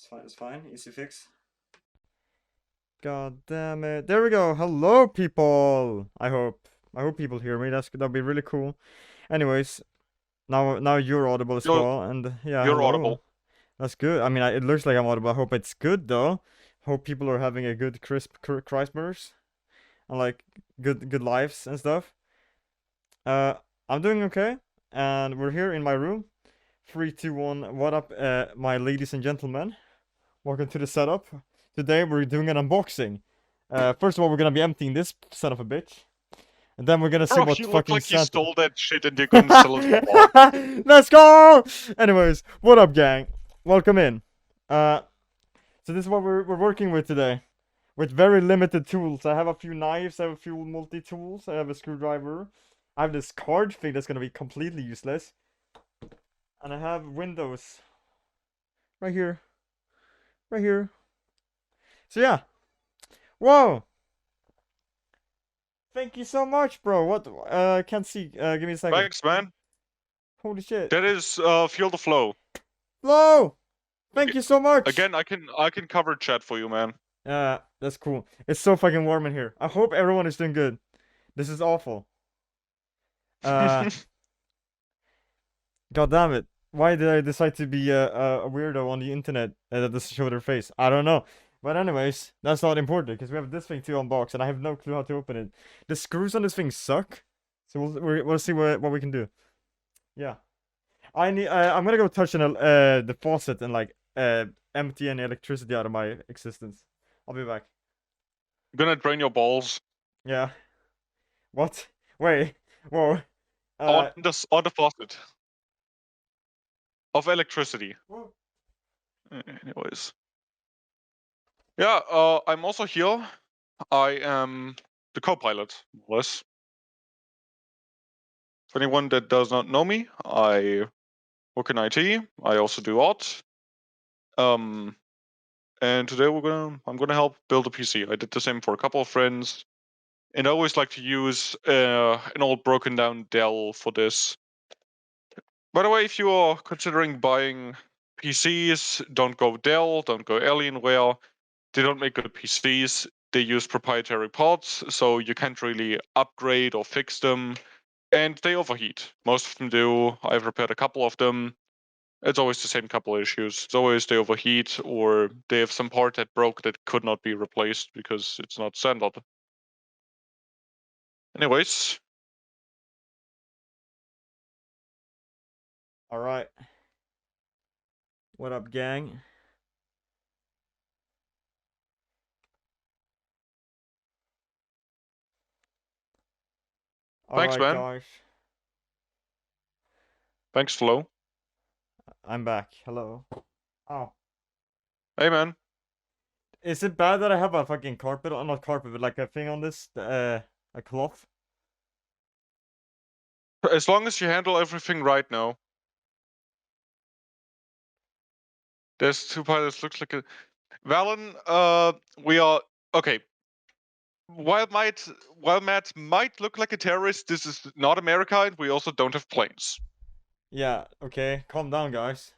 It's fine. It's fine. Easy fix. God damn it! There we go. Hello, people. I hope people hear me. That'd be really cool. Anyways, now you're audible as You're, well, and yeah, you're hello. audible. That's good. I mean, it looks like I'm audible. I hope it's good though. Hope people are having a good crisp Christmas and like good lives and stuff. Uh, I'm doing okay, and we're here in my room. 3, 2, 1. What up, my ladies and gentlemen? Welcome to the setup. Today we're doing an unboxing. First of all, we're gonna be emptying this son of a bitch, and then we're gonna see Bro, what you look fucking like you Santa. stole that shit and you're gonna sell it for more. Let's go. Anyways, what up, gang? Welcome in. Uh, so this is what we're working with today, with very limited tools. I have a few knives. I have a few multi tools. I have a screwdriver. I have this card thing that's gonna be completely useless, and I have windows right here, right here. So yeah. Whoa. Thank you so much, bro. What? Can't see. Give me a second. Thanks, man. Holy shit. That is Fuel the Flow. Hello. Thank you so much. Again, I can cover chat for you, man. That's cool. It's so fucking warm in here. I hope everyone is doing good. This is awful. Uh, God damn it. Why did I decide to be a weirdo on the internet that doesn't show their face? I don't know. But anyways, that's not important because we have this thing to unbox and I have no clue how to open it. The screws on this thing suck. So we'll see what we can do. Yeah. I'm gonna go touch on the faucet and like empty any electricity out of my existence. I'll be back. I'm gonna drain your balls Yeah. What? Wait. Whoa. on Uh. on the faucet of electricity. Whoa. Anyways. Yeah, I'm also here. I am the co-pilot, more or less. For anyone that does not know me, I work in IT. I also do art. Um, and today I'm gonna help build a PC. I did the same for a couple of friends, and I always like to use an old broken down Dell for this. By the way, if you are considering buying PCs, don't go Dell, don't go Alienware. They don't make good PCs. They use proprietary parts, so you can't really upgrade or fix them, and they overheat. Most of them do. I've repaired a couple of them. It's always the same couple of issues. It's always they overheat or they have some part that broke that could not be replaced because it's not standard. Anyways, All right. What up, gang? All thanks, right, man. guys. Thanks, Flo. I'm back. Hello. Oh. Hey, man. Is it bad that I have a fucking carpet? Not carpet, but like a thing on this? A cloth? As long as you handle everything right now. There's two pilots. Looks like a Valen. We are okay. While Matt might look like a terrorist, this is not America, and we also don't have planes. Yeah, okay. Calm down, guys.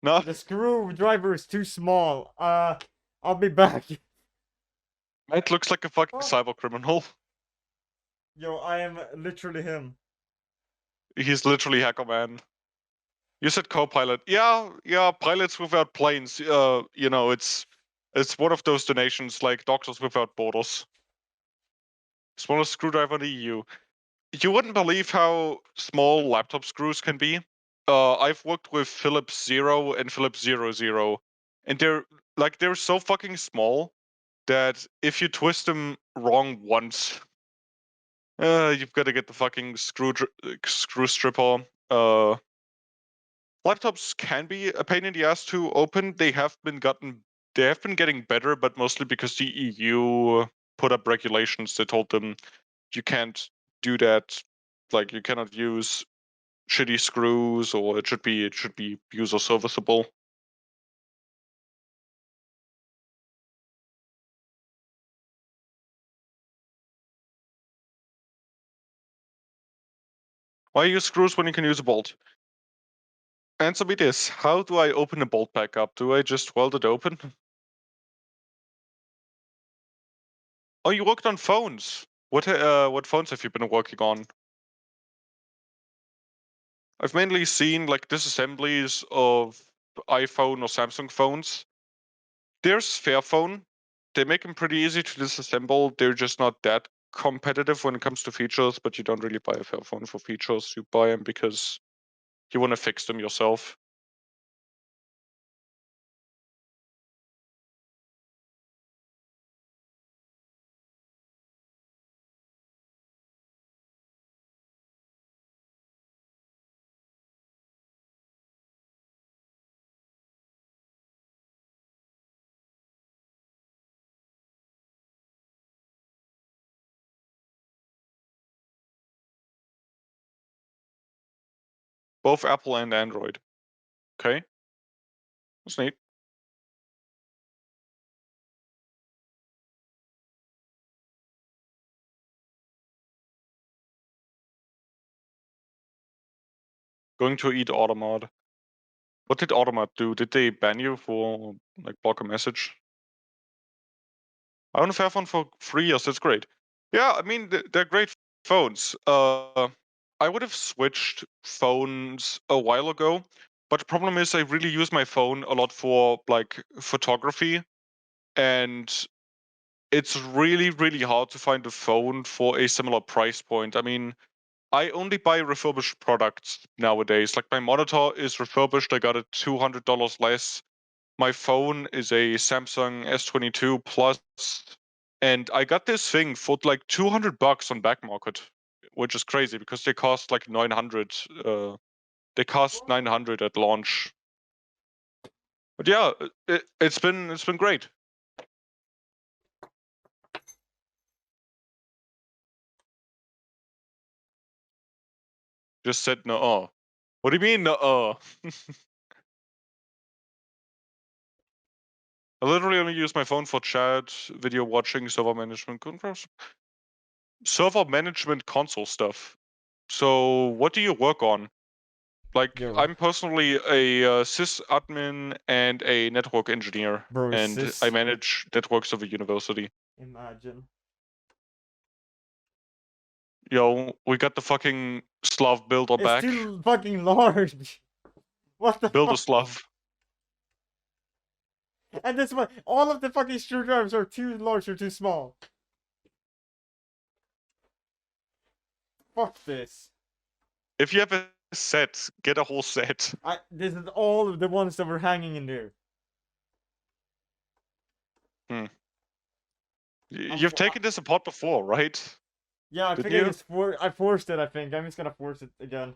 No, The screwdriver is too small. I'll be back. Matt looks like a fucking Oh. cyber criminal. Yo, I am literally him. He's literally Hacker Man. You said co-pilot. Yeah, pilots without planes. It's one of those donations like Doctors Without Borders. Smallest screwdriver in the EU. You wouldn't believe how small laptop screws can be. I've worked with Philips Zero and Philips 00, and they're so fucking small that if you twist them wrong once, you've got to get the fucking screw stripper. Laptops can be a pain in the ass to open. They have been getting better, but mostly because the EU put up regulations that told them you can't do that. Like you cannot use shitty screws, or it should be user serviceable. Why use screws when you can use a bolt? Answer me this: how do I open a bolt back up? Do I just weld it open? Oh, you worked on phones. What phones have you been working on? I've mainly seen like disassemblies of iPhone or Samsung phones. There's Fairphone. They make them pretty easy to disassemble. They're just not that competitive when it comes to features, but you don't really buy a Fairphone for features. You buy them because you want to fix them yourself. Both Apple and Android. Okay, that's neat. Going to eat Automat. What did Automat do? Did they ban you for like block a message? I own a Fairphone for 3 years. That's great. Yeah, I mean they're great phones. I would have switched phones a while ago, but the problem is I really use my phone a lot for like photography, and it's really hard to find a phone for a similar price point. I mean, I only buy refurbished products nowadays. Like my monitor is refurbished. I got it $200 less. My phone is a Samsung S22 Plus, and I got this thing for like $200 on back market, which is crazy because they cost like 900. They cost 900 at launch. But yeah, it's been great. Just said no. What do you mean no? I literally only use my phone for chat, video watching, server management console stuff. So what do you work on? Like, Yo, I'm personally a sysadmin and a network engineer, bro, and I sis. manage networks of a university. Imagine. Yo, we got the fucking Slav builder It's back. too fucking large. What the Build a fuck? Slav. And this one, all of the fucking screwdrivers are too large or too small. Fuck this. If you have a set, get a whole set. This is all of the ones that were hanging in there. Hmm. I'm You've taken this apart before, right? yeah, I Didn't think I you? just I forced it. I think I'm just gonna force it again.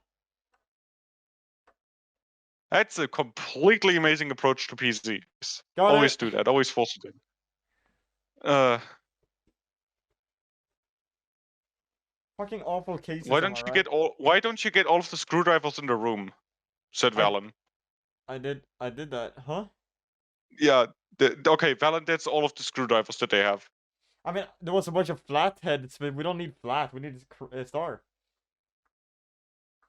That's a completely amazing approach to PCs. Got Always it. do that. Always force it in. Fucking awful cases, Why am I don't you right? get all? Why don't you get all of the screwdrivers in the room? Said I Valen. I did that, huh? Yeah. Okay, Valen. That's all of the screwdrivers that they have. I mean, there was a bunch of flat heads, but we don't need flat. We need a star.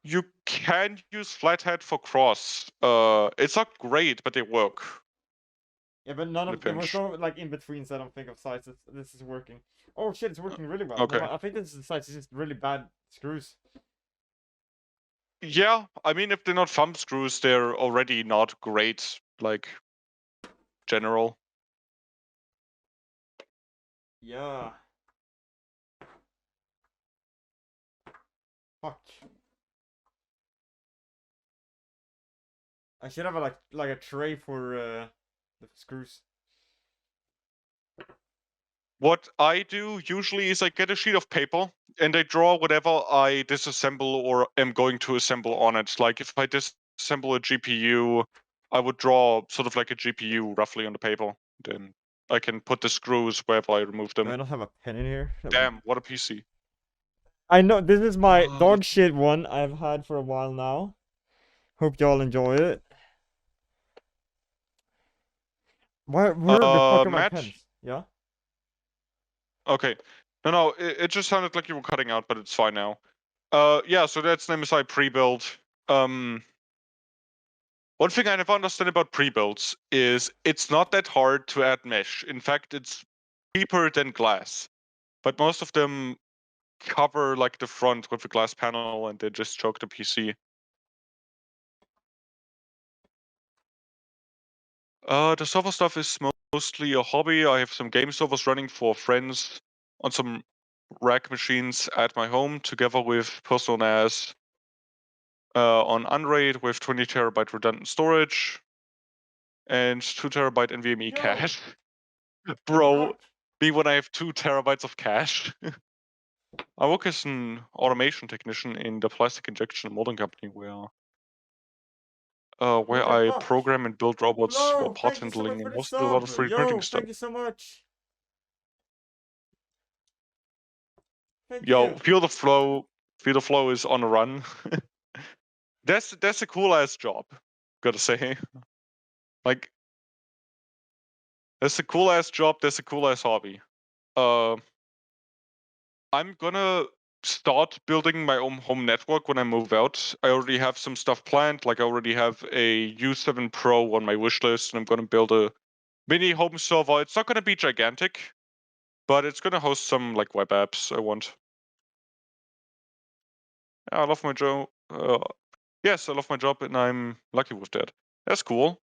You can use flathead for cross. It's not great, but they work Yeah, but none in a of there was pinch. no like in betweens. I don't think of sites. This is working. Oh shit, it's Uh, working really well. Never Okay. mind. I think this is the sites. It's just really bad screws. Yeah, I mean, if they're not thumb screws, they're already not great. Like general. Yeah. Fuck. I should have like a tray for the screws. What I do usually is I get a sheet of paper and I draw whatever I disassemble or am going to assemble on it. Like if I disassemble a GPU, I would draw sort of like a GPU roughly on the paper. Then I can put the screws wherever I remove Do I them. not have a pen in here? Damn, what a PC. I know this is my Let dog shit one I've had for a while now. Hope y'all enjoy it. Where the fuck are my Matt? pens? Yeah? Okay. No, it just sounded like you were cutting out, but it's fine now. Yeah, so that's MSI pre-build. Um, One thing I never understand about pre-builds is it's not that hard to add mesh. In fact, it's cheaper than glass. But most of them cover like the front with a glass panel and they just choke the PC. The server stuff is mostly a hobby. I have some game servers running for friends on some rack machines at my home, together with personal NAS on Unraid with 20 terabyte redundant storage and 2 terabyte NVMe Yo, cache. I'm Bro, back. me when I have 2 terabytes of cache. I work as an automation technician in the plastic injection molding company where What the I fuck? program and build robots for Hello, part thank you so handling much for and the also do a lot of sub. 3D printing Yo, stuff. thank you so much. Thank Yo, you. feel the flow. Feel the flow is on a run. That's a cool ass job, gotta say. Like, that's a cool ass job. That's a cool ass hobby. Uh, I'm gonna start building my own home network when I move out. I already have some stuff planned. Like, I already have a U7 Pro on my wish list, and I'm gonna build a mini home server. It's not gonna be gigantic, but it's gonna host some like web apps I want. I love my job. Yes, I love my job, and I'm lucky with that. That's cool.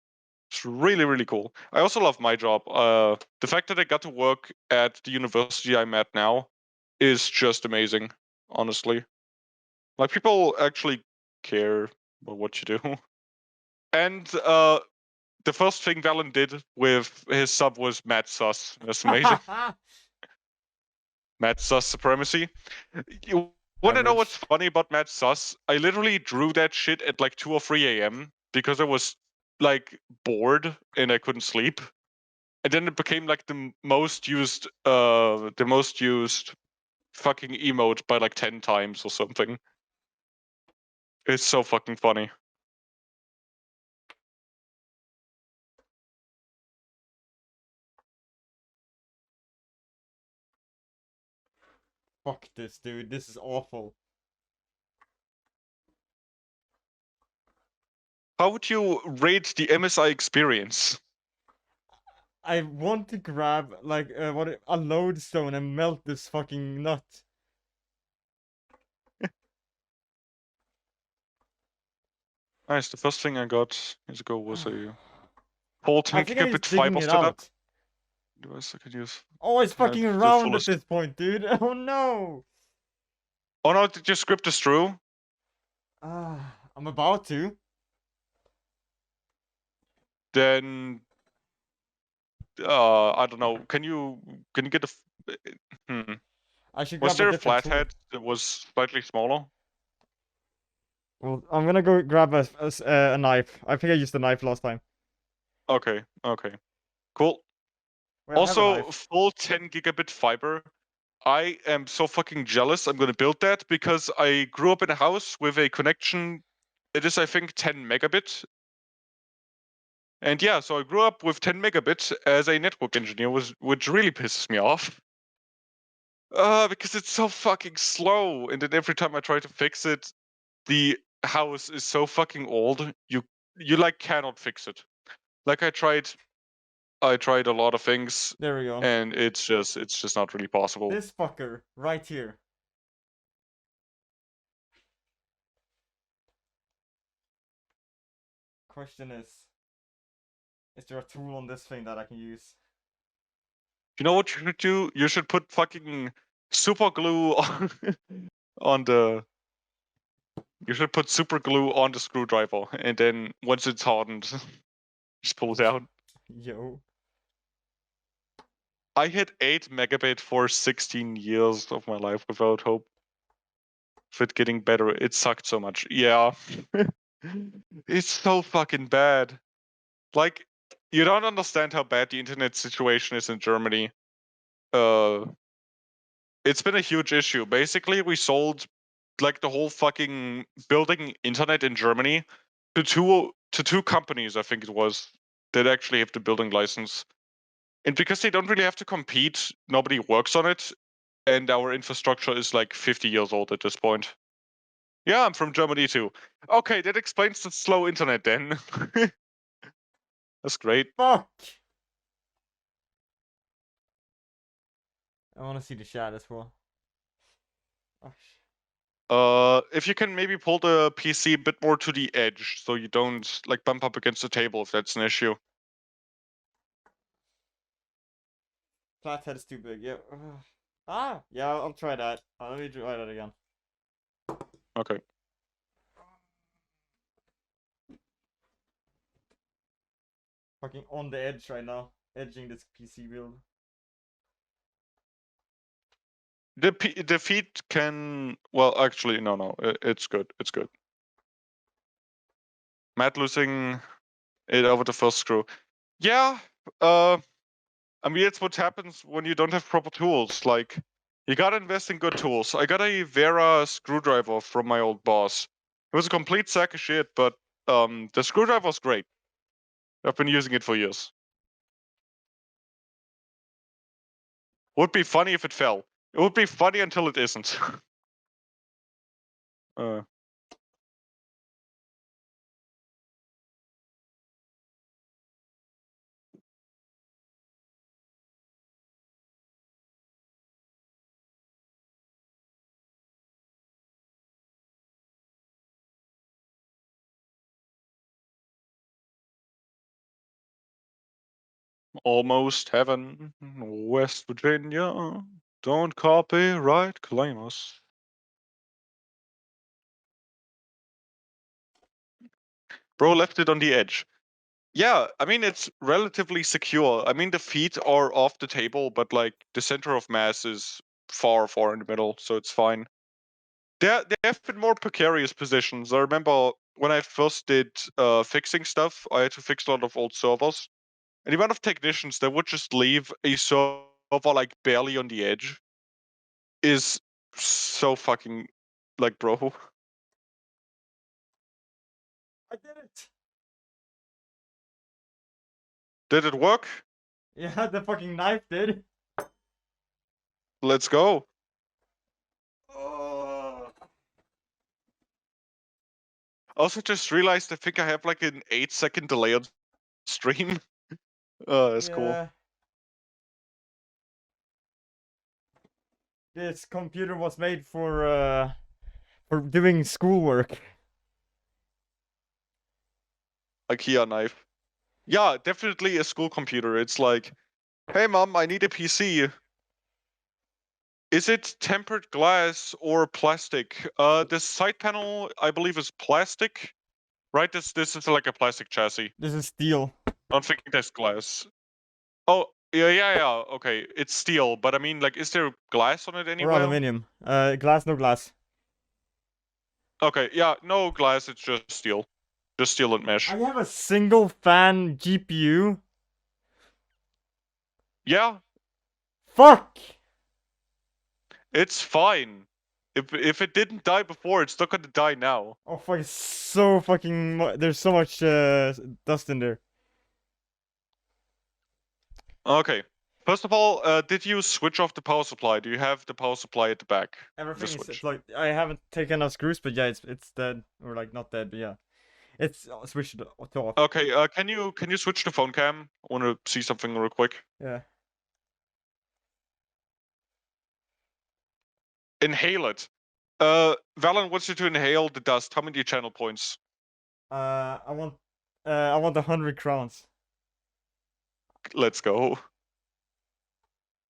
It's really, really cool. I also love my job. The fact that I got to work at the university I'm at now is just amazing, honestly. Like, people actually care about what you do. And the first thing Valen did with his sub was Mad Sus. That's amazing. Mad Sus supremacy. You want to know what's Average. funny about Mad Sus? I literally drew that shit at like 2 or 3 a.m. because I was like bored and I couldn't sleep. And then it became like the most used fucking emote by like 10 times or something. It's so fucking funny. Fuck this, dude. This is awful. How would you rate the MSI experience? I want to grab like a lodestone and melt this fucking nut. Nice, the first thing I got years ago was a full I 10 think I'm gigabit just digging fiber it setup. out. Device I could use Oh, it's at fucking the round at fullest. this point, dude. Oh no. Oh no, did your script is true? I'm about to. Then I don't know. Can you get hmm. I should Was grab a there a different tool. flathead that was slightly smaller? Well, I'm gonna go grab a knife. I think I used a knife last time. Okay, okay. Cool. Wait, I have a Also, knife. full 10 gigabit fiber. I am so fucking jealous. I'm gonna build that because I grew up in a house with a connection that is, I think, 10 megabit. And yeah, so I grew up with 10 megabit as a network engineer, which really pisses me off. Because it's so fucking slow, and then every time I try to fix it, the house is so fucking old. You like cannot fix it. Like I tried a lot of things, There we go. and it's just not really possible. This fucker right here. Question is there a tool on this thing that I can use? You know what you should do? You should put fucking super glue on on the. You should put super glue on the screwdriver, and then once it's hardened, just pull it out. Yo. I hit 8 megabit for 16 years of my life without hope of it getting better. It sucked so much. Yeah. It's so fucking bad. Like, you don't understand how bad the internet situation is in Germany. Uh, it's been a huge issue. Basically, we sold like the whole fucking building internet in Germany to two companies, I think it was, that actually have the building license. And because they don't really have to compete, nobody works on it, and our infrastructure is like 50 years old at this point. Yeah, I'm from Germany too. Okay, that explains the slow internet then. That's great. Fuck! I want to see the chat as well. Oh, If you can maybe pull the PC a bit more to the edge so you don't like bump up against the table if that's an issue. flathead is too big. Yeah. Ah, yeah. I'll try that. Let me try that again. Okay. Fucking on the edge right now, edging this PC build. The feet can well actually no it's good it's good. Matt losing it over the first screw. Yeah, I mean it's what happens when you don't have proper tools. Like you gotta invest in good tools. I got a Vera screwdriver from my old boss. It was a complete sack of shit, but the screwdriver was great. I've been using it for years. Would be funny if it fell. It would be funny until it isn't. uh, almost heaven, West Virginia. Don't copyright claim us. Bro left it on the edge. Yeah, I mean it's relatively secure. I mean the feet are off the table, but like the center of mass is far in the middle, so it's fine. There have been more precarious positions. I remember when I first did fixing stuff, I had to fix a lot of old servers. And the amount of technicians that would just leave a server like barely on the edge is so fucking like bro. I did it! Did it work? Yeah, the fucking knife did. Let's go. Oh. Also just realized I think I have like an 8-second delay on stream. That's cool. Yeah. This computer was made for doing schoolwork. IKEA knife. Yeah, definitely a school computer. It's like, hey mom, I need a PC. Is it tempered glass or plastic? The side panel, I believe, is plastic. Right? This is like a plastic chassis. This is steel. I don't think there's glass. Oh, yeah. Okay, it's steel, but I mean, like, is there glass on it Or anywhere? aluminium. Glass, no glass. Okay, yeah, no glass. It's just steel and mesh. I have a single fan GPU. Yeah, Fuck! it's fine. If it didn't die before, it's not gonna die now. Oh fuck, it's so fucking there's so much dust in there. Okay. First of all, did you switch off the power supply? Do you have the power supply at the back? The Everything is switch. like I haven't taken out screws, but yeah, it's dead or like not dead, but yeah, it's switched to off. Okay. Can you switch the phone cam? I want to see something real quick. Yeah. Inhale it. Valen wants you to inhale the dust. How many channel points? I want 100 crowns. Let's go.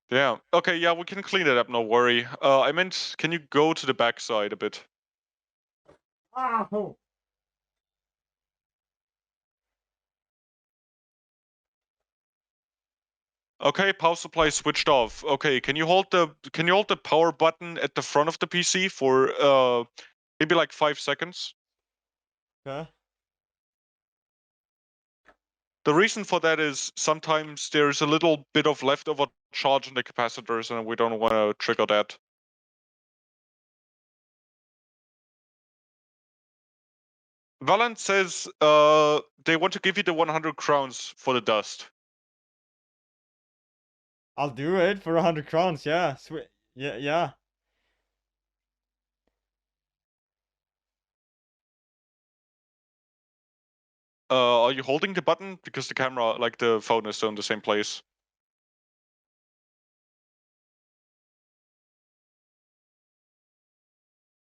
Yeah. Okay. Yeah, we can clean it up. No worry. I meant, can you go to the back side a bit? Ah! Oh. Okay, power supply switched off. Okay, can you hold the power button at the front of the PC for maybe like 5 seconds? Okay. The reason for that is sometimes there's a little bit of leftover charge in the capacitors, and we don't want to trigger that. Valent says they want to give you the 100 crowns for the dust. I'll do it for 100 crowns. Yeah. Yeah. Are you holding the button? Because the camera, like the phone, is still in the same place.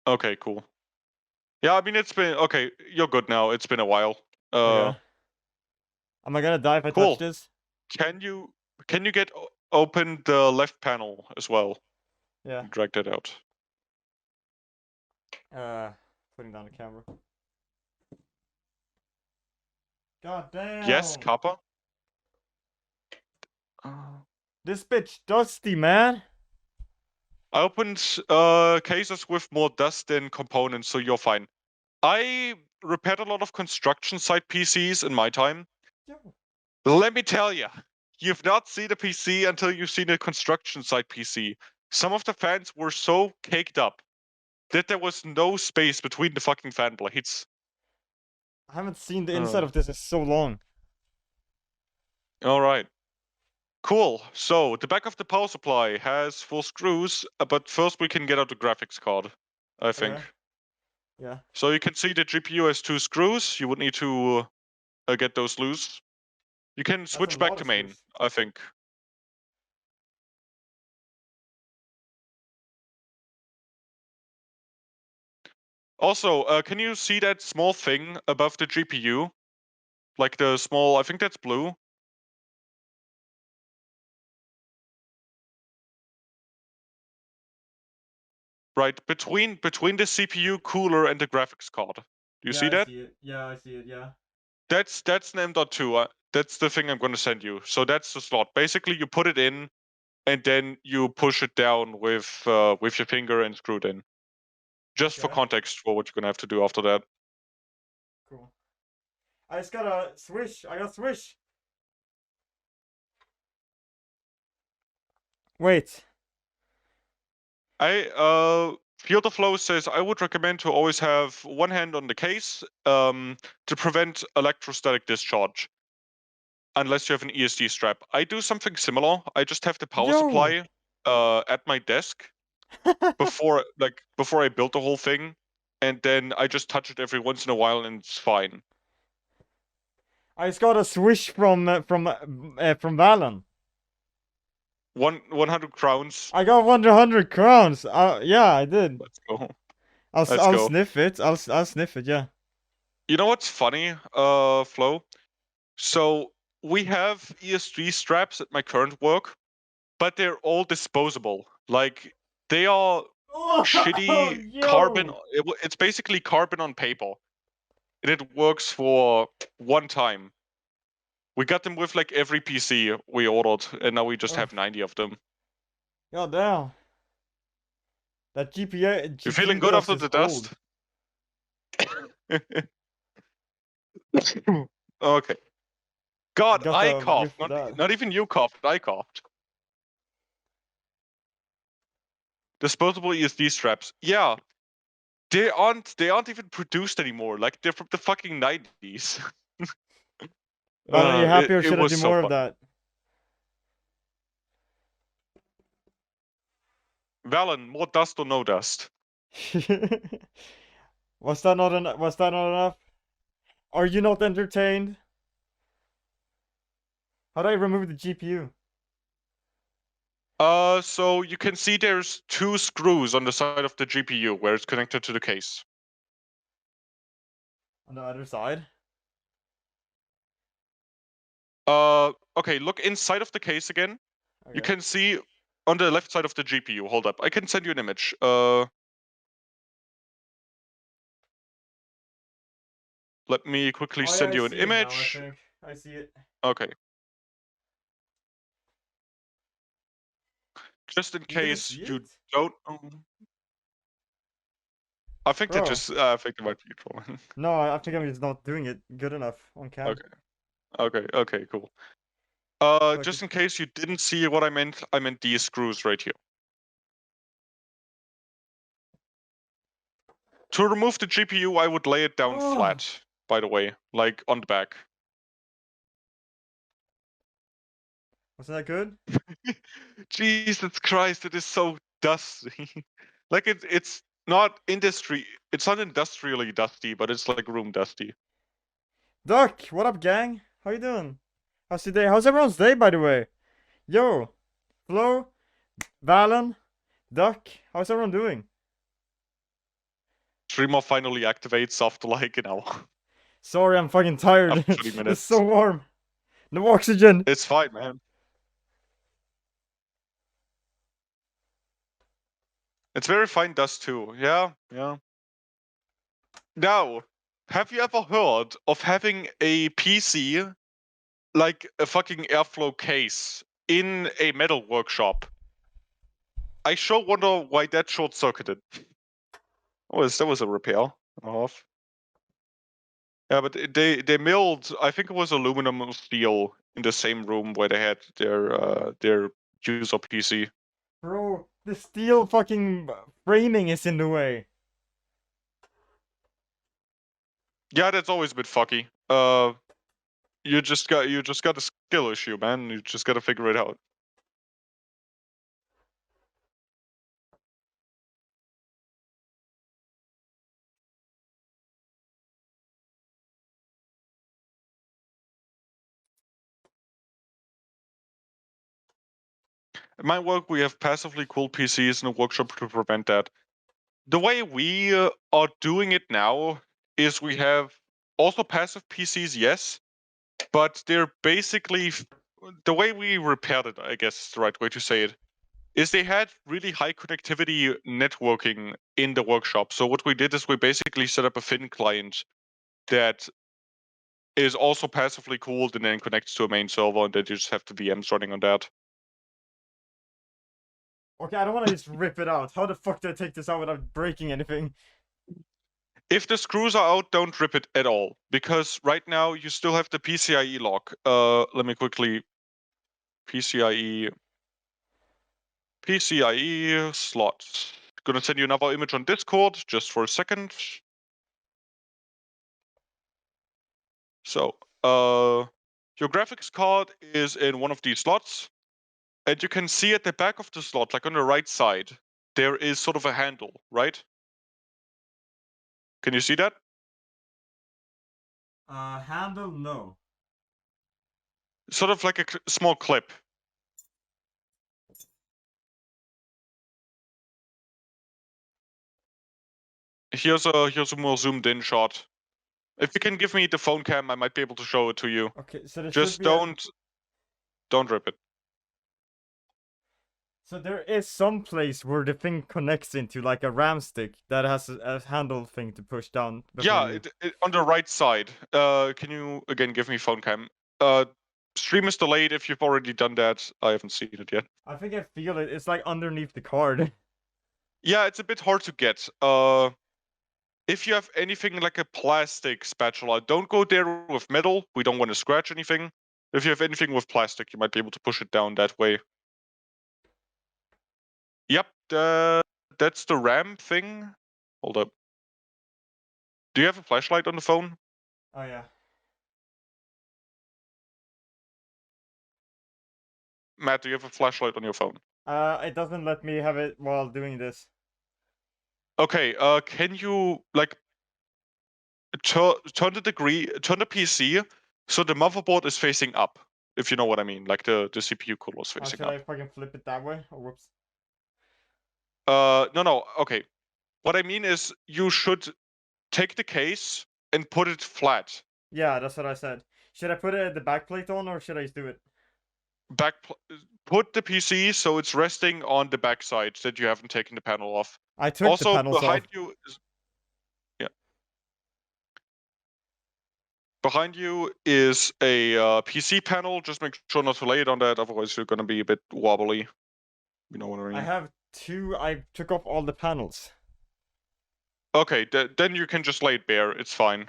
Okay, cool. Yeah, I mean, it's been okay. You're good now. It's been a while. Okay. Am I gonna die if I touch Cool. this? Can you get open the left panel as well? Yeah. Drag that out. Putting down the camera. God Yes, damn! Kappa. Uh, This bitch dusty, man. I opened cases with more dust than components, so you're fine. I repaired a lot of construction site PCs in my time. Yo. Let me tell you, you've not seen a PC until you've seen a construction site PC. Some of the fans were so caked up that there was no space between the fucking fan blades. I haven't seen the inside of this in so long. All right. Cool. So the back of the power supply has 4 screws, but first we can get out the graphics card, I think. Okay. Yeah. So you can see the GPU has 2 screws. You would need to get those loose. You can That's a switch back lot to of main, screws. I think. Also, can you see that small thing above the GPU? Like the small, I think that's blue. Right, between the CPU cooler and the graphics card. Do you Yeah, see I that? see it. Yeah, I see it. Yeah. That's an M.2. That's the thing I'm going to send you. So that's the slot. Basically, you put it in, and then you push it down with your finger and screw it in. Just for Okay. context for what you're gonna have to do after that. Cool. I just gotta swish. I gotta swish. Wait. Field of Flow says I would recommend to always have one hand on the case to prevent electrostatic discharge, unless you have an ESD strap. I do something similar. I just have the power Yo. supply at my desk before I build the whole thing, and then I just touch it every once in a while, and it's fine. I just got a swish from Valen. 100 crowns. I got 100 crowns. Yeah, I did. Let's go. I'll Let's I'll go. sniff it. I'll sniff it. Yeah. You know what's funny, Flo? So we have ESG straps at my current work, but they're all disposable. Like they are Oh, shitty carbon. yo. It's basically carbon on paper, and it works for one time. We got them with like every PC we ordered, and now we just Ugh. have 90 of them. God damn. That You feeling GPU good dust after is the old. dust? Okay. God, Got I a coughed. whiff of that. Not even you coughed. I coughed. Disposable ESD straps. Yeah, they aren't even produced anymore. Like they're from the fucking 90s. Valen, are you happy or It should I was do so more of funny. that? Valen, more dust or no dust? Was that not enough? Was that not enough? Are you not entertained? How do I remove the GPU? So you can see there's 2 screws on the side of the GPU where it's connected to the case. On the other side? Okay, look inside of the case again. You Okay. can see on the left side of the GPU. Hold up, I can send you an image. Let me quickly Oh yeah, send I you an see it now, I image. think. I see it. Okay. Just in You didn't case see you it? don't. I think that Bro. just. I think it might be trolling. No, I think I'm just not doing it good enough on cam. Okay. Okay. Cool. Fuck Just it. in case you didn't see what I meant these screws right here. To remove the GPU, I would lay it down Oh, flat. By the way, like on the back. wasn't that good? Jesus Christ! It is so dusty. Like it's not industry. It's not industrially dusty, but it's like room dusty. Duck, what up, gang? How you doing? How's your day? How's everyone's day, by the way? Yo, Flo, Valen, Duck, how's everyone doing? Streamer finally activates after like an hour, Sorry, I'm fucking tired. after 20 It's minutes. so warm. No oxygen. It's fine, man. It's very fine dust too. Yeah, yeah. Now, have you ever heard of having a PC like a fucking airflow case in a metal workshop? I sure wonder why that short circuited. That was a repair off. Yeah, but they milled. I think it was aluminum and steel in the same room where they had their user PC. Bro, the steel fucking framing is in the way. Yeah, that's always a bit fucky. You just got a skill issue, man. You just gotta figure it out. At my work, we have passively cooled PCs in a workshop to prevent that. The way we are doing it now is we have also passive PCs, yes, but they're basically the way we repaired it, I guess is the right way to say it, is they had really high connectivity networking in the workshop. So what we did is we basically set up a thin client that is also passively cooled and then connects to a main server, and then you just have the VMs running on that. Okay, I don't want to just rip it out. How the fuck do I take this out without breaking anything? If the screws are out, don't rip it at all, because right now you still have the PCIe lock. Let me quickly PCIe slots. Gonna send you another image on Discord just for a second. So, your graphics card is in one of these slots, and you can see at the back of the slot, like on the right side, there is sort of a handle, right? Can you see that? Handle, no. Sort of like a small clip. Here's a more zoomed in shot. If you can give me the phone cam, I might be able to show it to you. Okay, so there should Just be a... don't rip it. So there is some place where the thing connects into, like a RAM stick that has a handle thing to push down before Yeah, you... on the right side. Can you again give me phone cam? Stream is delayed. If you've already done that, I haven't seen it yet. I think I feel it. It's like underneath the card. Yeah, it's a bit hard to get. If you have anything like a plastic spatula, don't go there with metal. We don't want to scratch anything. If you have anything with plastic, you might be able to push it down that way. Yep, that's the RAM thing. Hold up. Do you have a flashlight on the phone? Oh yeah. Matt, do you have a flashlight on your phone? It doesn't let me have it while doing this. Okay, can you like turn the PC so the motherboard is facing up, if you know what I mean, like the CPU cooler is facing Should I up. fucking flip it that way? Oh, whoops. No, okay. What I mean is you should take the case and put it flat. Yeah, that's what I said. Should I put the back plate on or should I just do it? Back, put the PC so it's resting on the back side that you haven't taken the panel off. I took the Also, panels off. behind you is, yeah, behind you is a PC panel. Just make sure not to lay it on that, otherwise you're gonna be a bit wobbly. You know what I I mean? have two. I took off all the panels. Okay, then you can just lay it bare. It's fine.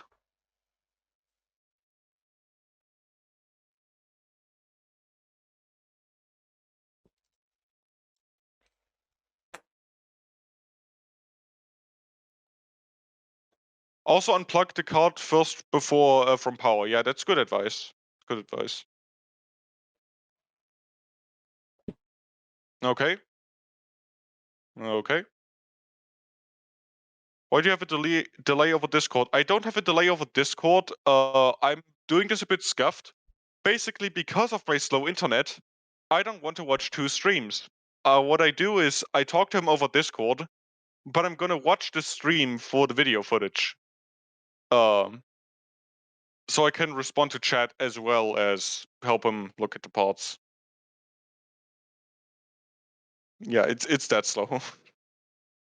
Also, unplug the card first before from power. Yeah, that's good advice. Good advice. Okay. Okay. Why do you have a delay over Discord? I don't have a delay over Discord. I'm doing this a bit scuffed. Basically, because of my slow internet, I don't want to watch two streams. What I do is I talk to him over Discord, but I'm gonna watch the stream for the video footage. Um, so I can respond to chat as well as help him look at the parts. Yeah, it's that slow.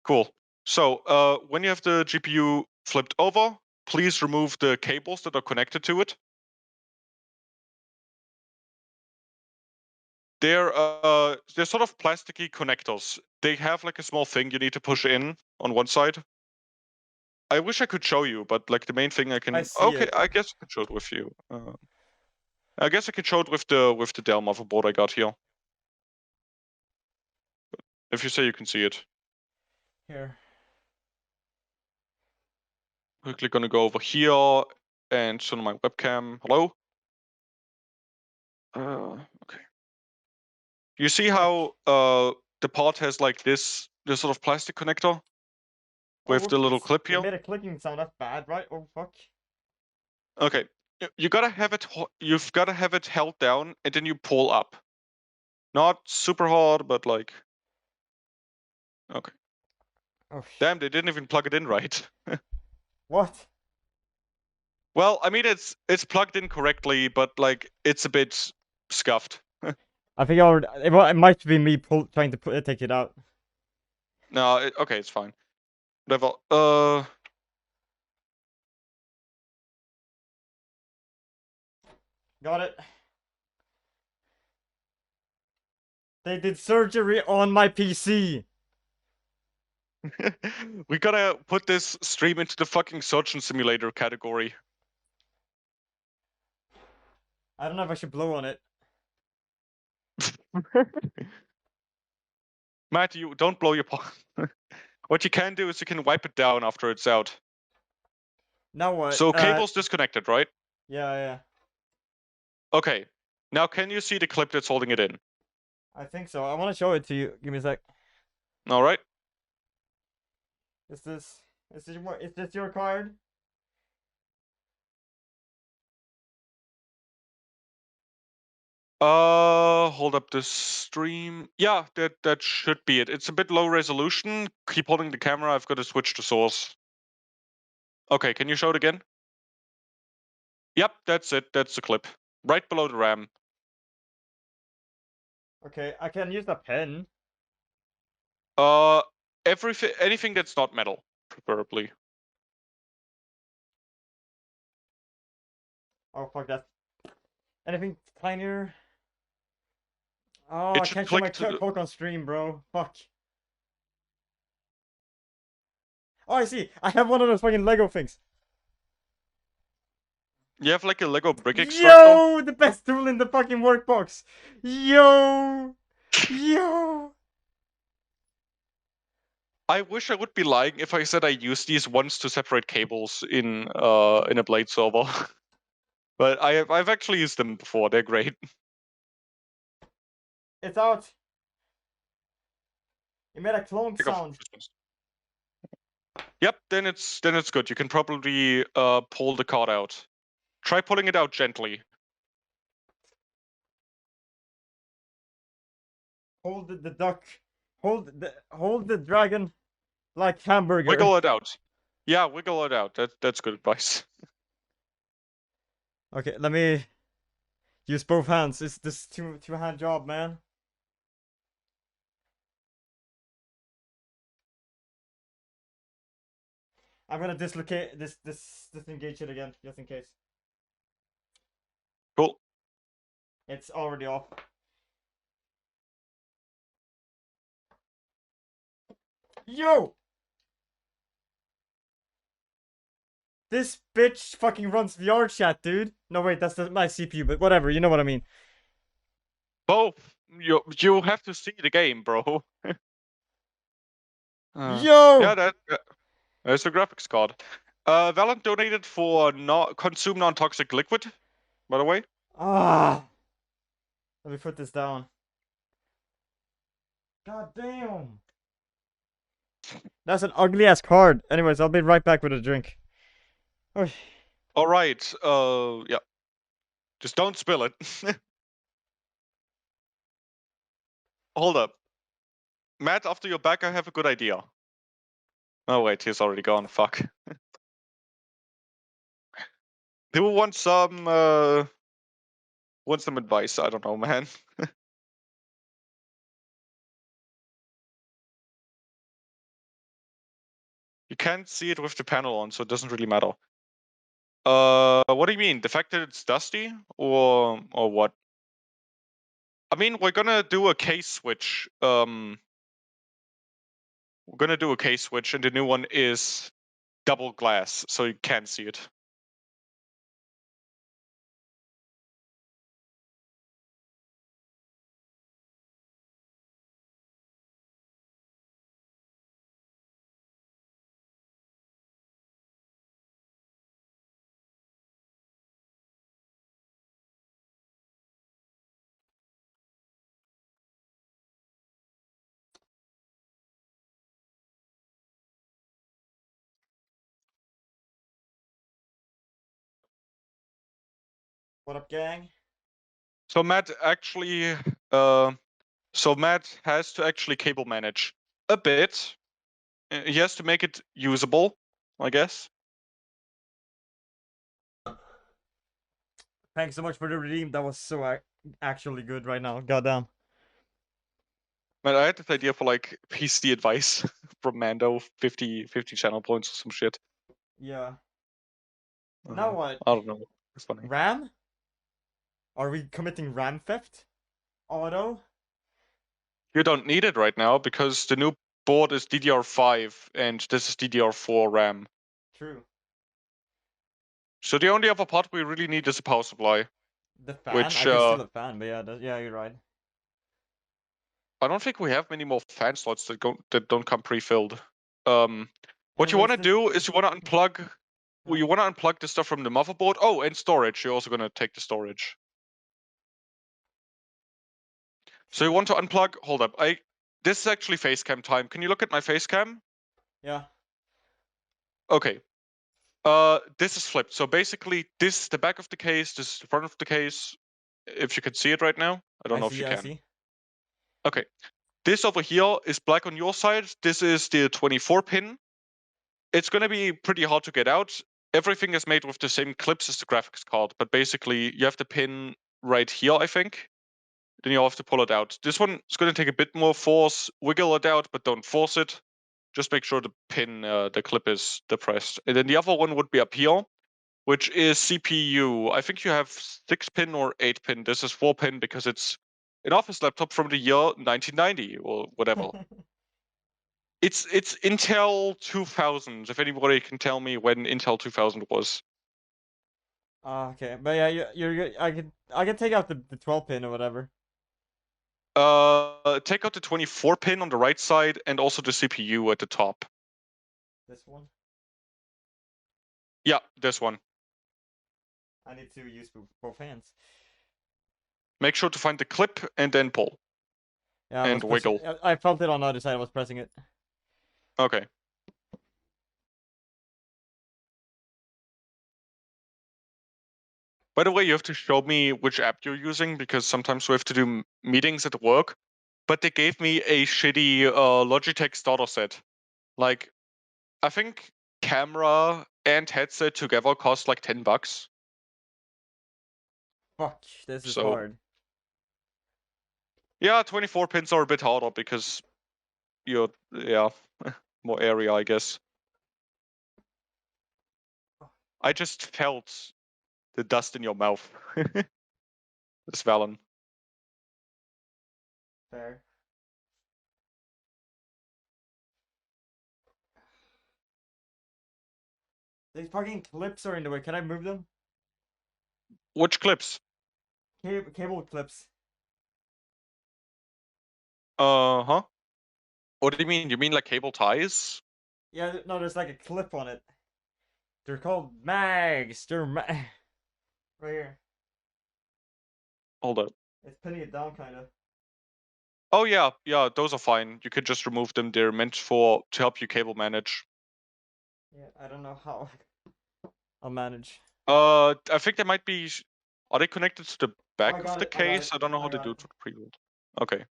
Cool. So when you have the GPU flipped over, please remove the cables that are connected to it. They're sort of plasticky connectors. They have like a small thing you need to push in on one side. I wish I could show you, but like the main thing I can. I see Okay, it. I guess I can show it with you. I guess I can show it with the Dell motherboard I got here. If you say you can see it. Here. Quickly gonna go over here and turn on my webcam. Hello. Okay. You see how the part has like this sort of plastic connector Oh, with the little whoops. clip It here? made a clicking sound. That's bad, right? Oh, fuck. Okay. You gotta have it. You've gotta have it held down, and then you pull up. Not super hard, but like. Okay. Oh, Damn, they didn't even plug it in right. what? Well, I mean it's plugged in correctly, but like it's a bit scuffed. I think I already. It might be me trying to take it out. No, okay, it's fine. Whatever. Got it. They did surgery on my PC. We gotta put this stream into the fucking surgeon simulator category. I don't know if I should blow on it. Matt, you don't blow your What you can do is you can wipe it down after it's out. Now what? So cable's disconnected, right? Yeah, yeah. Okay. Now can you see the clip that's holding it in? I think so. I want to show it to you. Give me a sec. All right. Is this? Is this your card? Hold up the stream. Yeah, that should be it. It's a bit low resolution. Keep holding the camera. I've got to switch the source. Okay, can you show it again? Yep, that's it. That's the clip. Right below the RAM. Okay, I can use the pen. Uh, anything that's not metal, preferably. Oh fuck that. Anything tinier? Oh, It I should can't show my click to the. Coke on stream, bro. Fuck. Oh, I see. I have one of those fucking Lego things. You have like a Lego brick extractor. Yo, the best tool in the fucking workbox. Yo, yo. I wish I would be lying if I said I use these once to separate cables in a Blade server. But I've actually used them before. They're great. It's out. It made a clonk Pick up sound. Yep, then it's good. You can probably pull the card out. Try pulling it out gently. Hold the duck. Hold the dragon like hamburger. Wiggle it out. Yeah, wiggle it out. That's good advice. Okay, let me use both hands. It's this two-hand job, man. I'm gonna disengage it again, just in case. Cool. It's already off. Yo! This bitch fucking runs VR chat, dude. No, wait, that's my CPU, but whatever, you know what I mean. Both. You have to see the game, bro. Yo! Yeah, that's the graphics card. Valent donated for consume non-toxic liquid, by the way. Ah! Let me put this down. God damn! That's an ugly ass card. Anyways, I'll be right back with a drink. Oh, All right. Yeah. Just don't spill it. Hold up, Matt. After you're back, I have a good idea. Oh wait, he's already gone. Fuck. Do you want some advice? I don't know, man. You can't see it with the panel on, so it doesn't really matter. What do you mean? The fact that it's dusty, or what? I mean, we're gonna do a case switch. We're gonna do a case switch, and the new one is double glass, so you can't see it. what up, gang? So Matt has to actually cable manage a bit. He has to make it usable, I guess. Thanks so much for the redeem. That was so actually good right now. Goddamn. Matt, I had this idea for like PC advice from Mando, 50 channel points or some shit. Yeah. Now what? I don't know. It's funny. RAM? Are we committing RAM theft? Auto? You don't need it right now because the new board is DDR5 and this is DDR4 RAM. True. So the only other part we really need is a power supply, The fan? which I could steal a fan, but yeah, yeah, you're right. I don't think we have many more fan slots that don't come pre-filled. What you Anyways, want to do is you want to unplug. Well, you want to unplug the stuff from the motherboard. Oh, and storage. You're also going to take the storage. So you want to unplug. Hold up. This is actually facecam time. Can you look at my facecam? Yeah. Okay. This is flipped. So basically, this is the back of the case. This is the front of the case. If you can see it right now, I don't know if you I can. see. Okay. This over here is black on your side. This is the 24 pin. It's going to be pretty hard to get out. Everything is made with the same clips as the graphics card, but basically you have the pin right here, I think. Then you have to pull it out. This one is going to take a bit more force. Wiggle it out, but don't force it. Just make sure the pin, the clip is depressed. And then the other one would be up here, which is CPU. I think you have 6-pin or 8-pin. This is 4-pin because it's an office laptop from the year 1990 or whatever. It's Intel 2000. If anybody can tell me when Intel 2000 was. Okay, but yeah, I can take out the 12 pin or whatever. Take out the 24 pin on the right side and also the CPU at the top. This one. Yeah, this one. I need to use both hands. Make sure to find the clip and then pull Yeah, I was and pushing. wiggle. I felt it on the other side. I was pressing it. Okay. By the way, you have to show me which app you're using because sometimes we have to do meetings at work. But they gave me a shitty Logitech starter set. Like, I think camera and headset together cost like $10. Fuck, this is So hard. yeah, 24 pins are a bit harder because you're more area, I guess. I just felt the dust in your mouth. It's Valen. Fair. These fucking clips are in the way. Can I move them? Which clips? Cable clips. Uh-huh. What do you mean? You mean like cable ties? Yeah, no, there's like a clip on it. They're called mags. Right here. Hold up. It's pinning it down, kind of. Oh yeah, those are fine. You could just remove them. They're meant to help you cable manage. Yeah, I don't know how I'll manage. I think they might be. Are they connected to the Oh, back I of got the it. I got case? it. I don't know how I they got do it. it for the pre-build. Okay.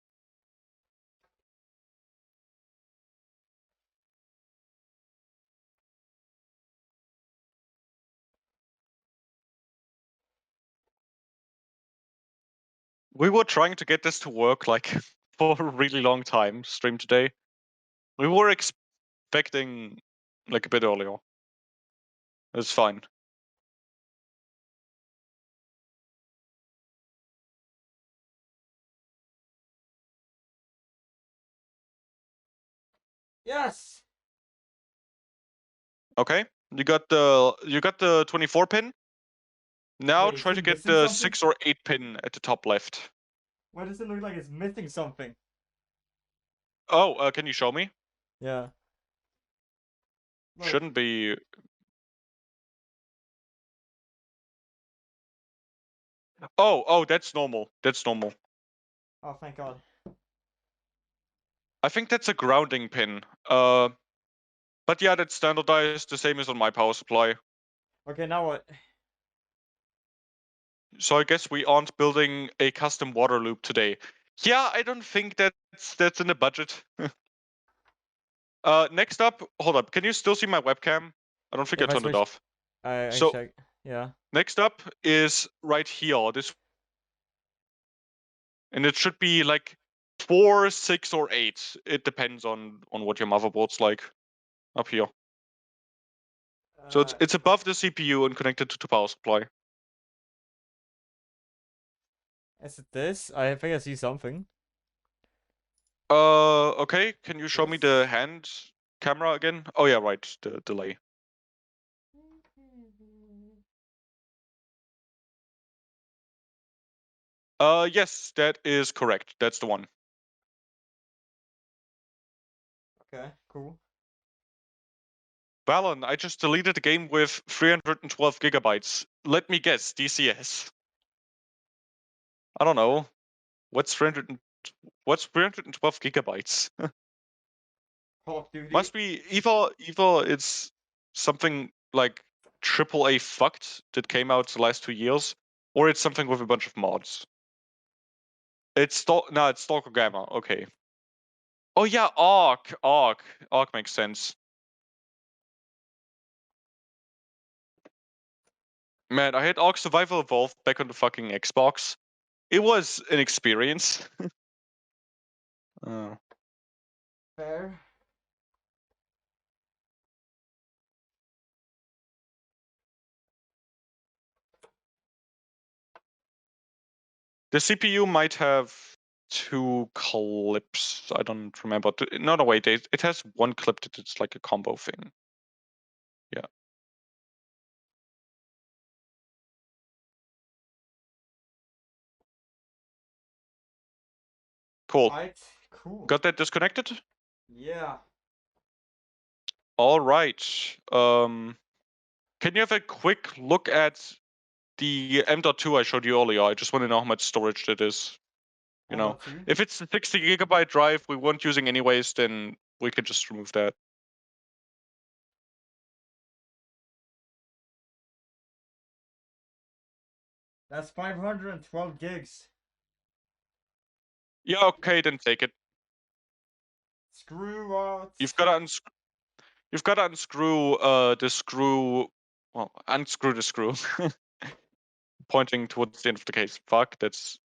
We were trying to get this to work like for a really long time. Stream today. We were expecting like a bit earlier. It's fine. Yes. Okay. You got the 24 pin. Now Wait, is try it to get missing the something? 6 or 8 pin at the top left. Why does it look like it's missing something? Oh, can you show me? Yeah. Look. Shouldn't be. Oh, that's normal. That's normal. Oh, thank God. I think that's a grounding pin. But yeah, that's standardized, the same as on my power supply. Okay, now what? So I guess we aren't building a custom water loop today. Yeah, I don't think that's in the budget. Next up, hold up. Can you still see my webcam? I don't think I If I turned it switch, off. I So check. Yeah. next up is right here. This, and it should be like 4, 6, or 8. It depends on what your motherboard's like. Up here. So it's above the CPU and connected to the power supply. Is it this? I think I see something. Okay. Can you show me the This. hand camera again? Oh yeah, right. The delay. Yes, that is correct. That's the one. Okay, cool. Balon, I just deleted the game with 312 gigabytes. Let me guess, DCS. I don't know. What's 312 gigabytes? Call of Duty. Must be either it's something like AAA fucked that came out the last 2 years, or it's something with a bunch of mods. It's Stalker Gamma. Okay. Oh yeah, Arc makes sense. Man, I had Ark Survival Evolved back on the fucking Xbox. It was an experience. Oh. Fair. The CPU might have 2 clips. I don't remember. No, wait. It has 1 clip that it's like a combo thing. Yeah. Cool. Right. Cool. Got that disconnected? Yeah. All right. Can you have a quick look at the M.2 I showed you earlier? I just want to know how much storage that is. You know, M.2. if it's a 60 gigabyte drive we weren't using anyways, then we could just remove that. That's 512 gigs. Yeah, okay, then take it. Screw out. You've got to unscrew the screw. Well, unscrew the screw. Pointing towards the end of the case. Fuck, that's.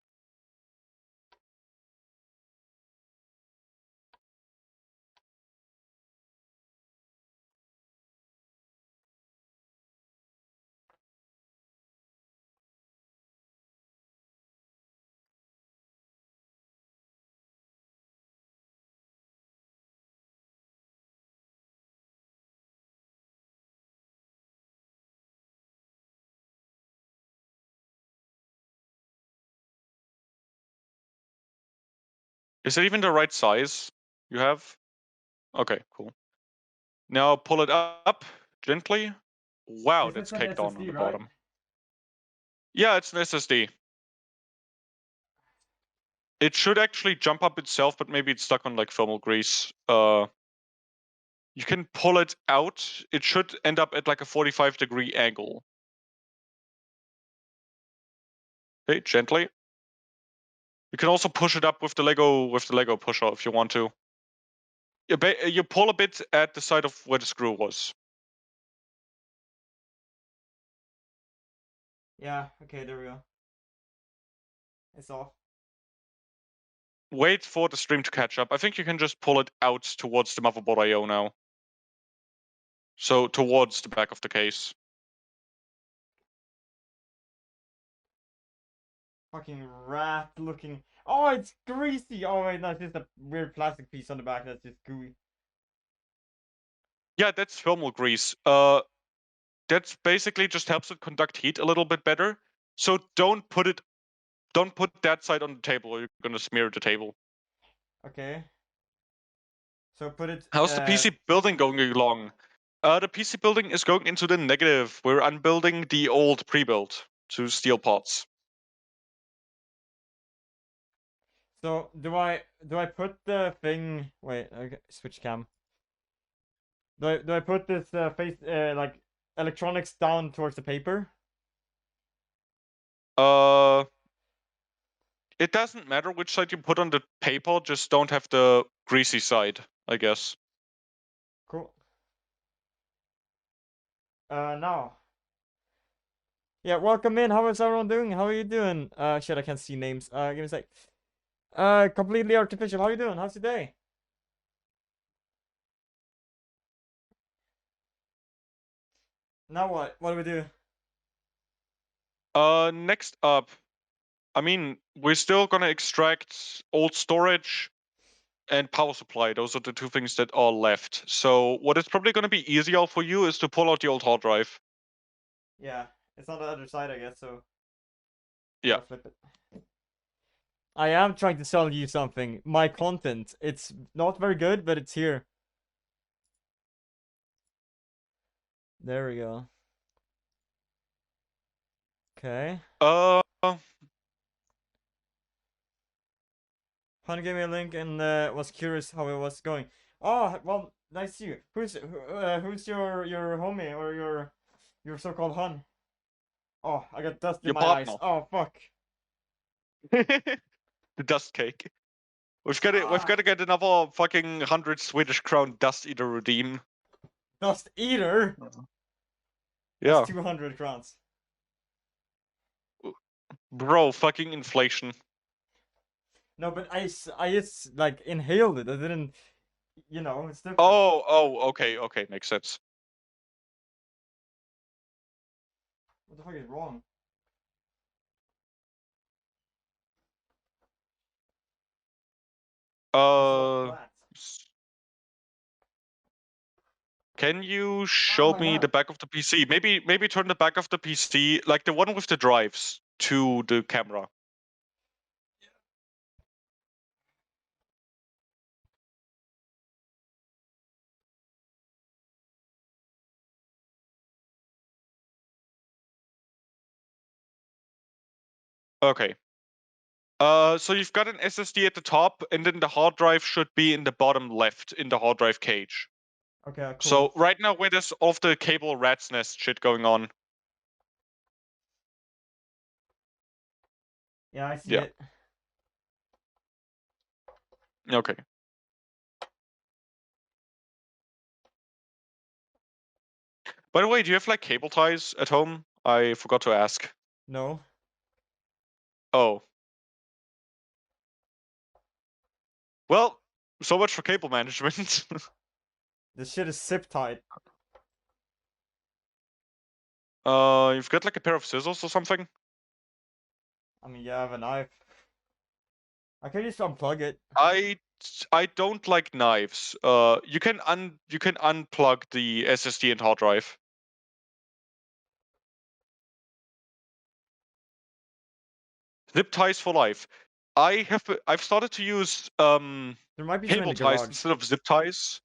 Is it even the right size you have? Okay, cool. Now pull it up gently. Wow, This is that's an caked on SSD, the right? bottom. Yeah, it's an SSD. It should actually jump up itself, but maybe it's stuck on like thermal grease. You can pull it out. It should end up at like a 45-degree angle. Okay, gently. You can also push it up with the Lego pusher if you want to. You pull a bit at the side of where the screw was. Yeah, okay, there we go. It's off. Wait for the stream to catch up. I think you can just pull it out towards the motherboard I/O now. So towards the back of the case. Fucking rat looking. Oh, it's greasy! Oh, wait, no, it's just a weird plastic piece on the back that's just gooey. Yeah, that's thermal grease. That's basically just helps it conduct heat a little bit better. So don't put that side on the table or you're gonna smear the table. Okay. So put it. How's the PC building going along? The PC building is going into the negative. We're unbuilding the old pre-built to steel parts. So do I put the thing? Wait, okay, switch cam. Do I put this face like electronics down towards the paper? Uh, it doesn't matter which side you put on the paper, just don't have the greasy side, I guess. Cool. Now. Yeah, welcome in. How is everyone doing? How are you doing? Shit, I can't see names. Give me a sec. Completely artificial. How you doing? How's your day? Now what? What do we do? Next up, I mean, we're still gonna extract old storage and power supply. Those are the two things that are left. So what is probably gonna be easier for you is to pull out the old hard drive. Yeah, it's on the other side, I guess. So Yeah. gotta flip it. I am trying to sell you something. My content. It's not very good, but it's here. There we go. Okay. Hunter gave me a link and was curious how it was going. Oh, well, nice to see you. Who's your homie or your so-called hun? Oh, I got dust in Your my eyes. partner. Oh, fuck. The dust cake. We've got to get another fucking 100 Swedish crown dust eater redeem. Dust eater? Yeah. That's 200 crowns. Bro, fucking inflation. No, but I just like inhaled it. I didn't, it's different. Okay, makes sense. What the fuck is wrong? Can you show me the back of the PC? Maybe turn the back of the PC, like the one with the drives, to the camera. Okay. So you've got an SSD at the top, and then the hard drive should be in the bottom left in the hard drive cage. Okay, cool. So right now, where there's all of the cable rat's nest shit going on. Yeah, I see it. Okay. By the way, do you have like cable ties at home? I forgot to ask. No. Oh. Well, so much for cable management. This shit is zip tied. You've got like a pair of scissors or something? I mean, you have a knife. I can just unplug it. I don't like knives. You can unplug the SSD and hard drive. Zip ties for life. I've started to use There might be some in cable the ties garage. instead of zip ties.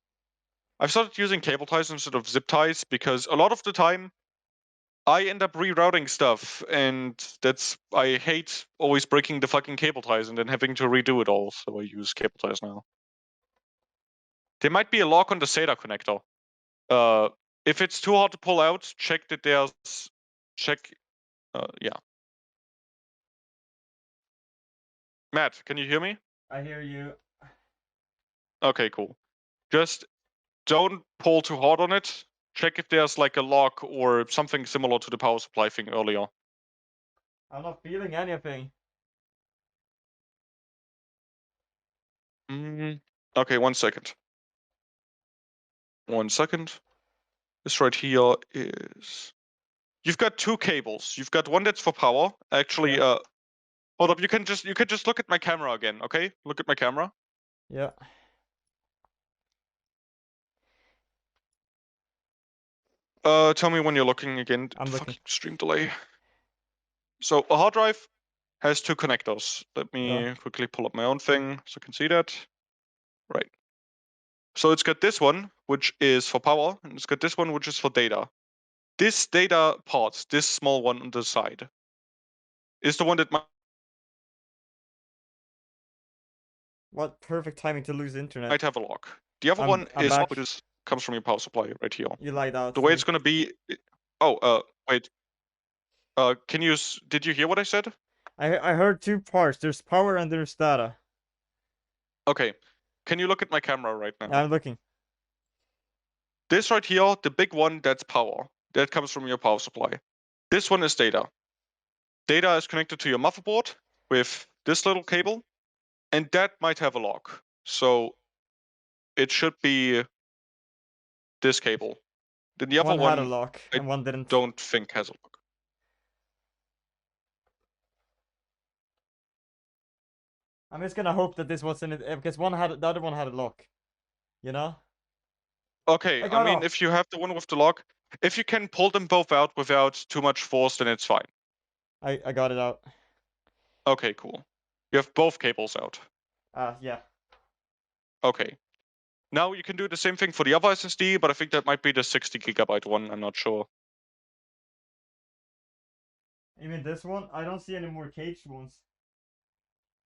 I've started using cable ties instead of zip ties because a lot of the time I end up rerouting stuff, and I hate always breaking the fucking cable ties and then having to redo it all. So I use cable ties now. There might be a lock on the SATA connector. If it's too hard to pull out, check that there's yeah. Matt, can you hear me? I hear you. Okay, cool. Just don't pull too hard on it. Check if there's like a lock or something similar to the power supply thing earlier. I'm not feeling anything. Okay, 1 second. 1 second. This right here is. You've got two cables. You've got one that's for power. Actually, Yeah. hold up. You can just look at my camera again. Okay, look at my camera. Yeah. Tell me when you're looking again. I'm looking. Fucking stream delay. So a hard drive has two connectors. Let me Yeah. quickly pull up my own thing so you can see that. Right. So it's got this one, which is for power, and it's got this one, which is for data. This data part, this small one on the side, is the one that What perfect timing to lose internet. might have a lock. The other one I'm is back. which comes from your power supply right here. You lied out The for way me. it's gonna be. Oh, wait. Can you? Did you hear what I said? I heard two parts. There's power and there's data. Okay. Can you look at my camera right now? I'm looking. This right here, the big one, that's power. That comes from your power supply. This one is data. Data is connected to your motherboard with this little cable, and that might have a lock. So it should be this cable. Then the other One had a one, lock I and one didn't. don't think has a lock. I'm just gonna hope that this wasn't it because the other one had a lock. You know? Okay, I I got mean, off. if you have the one with the lock, if you can pull them both out without too much force, then it's fine. I got it out. Okay, cool. You have both cables out. Yeah. Okay. Now you can do the same thing for the other SSD, but I think that might be the 60 gigabyte one. I'm not sure. You mean this one? I don't see any more caged ones.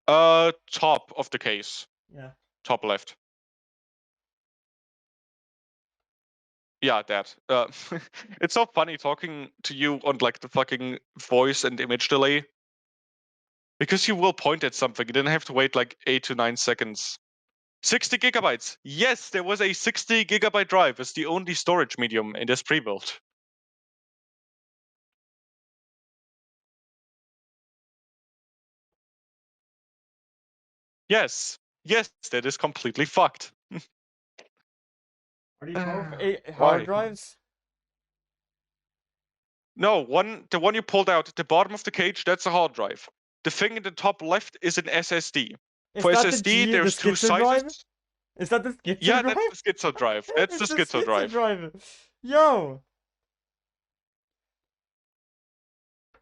Top of the case. Yeah. Top left. Yeah, that. It's so funny talking to you on like the fucking voice and image delay. Because you will point at something, you didn't have to wait like 8 to 9 seconds. 60 gigabytes. Yes, there was a 60 gigabyte drive as the only storage medium in this pre-build. Yes. Yes, that is completely fucked. Are these both hard Why? drives? No, the one you pulled out at the bottom of the cage, that's a hard drive. The thing in the top left is an SSD. Is For that SSD, the there's two schizo drive? sizes. Is that the schizo Yeah, drive? that's the schizo drive. That's the It's the schizo schizo drive. drive. Yo.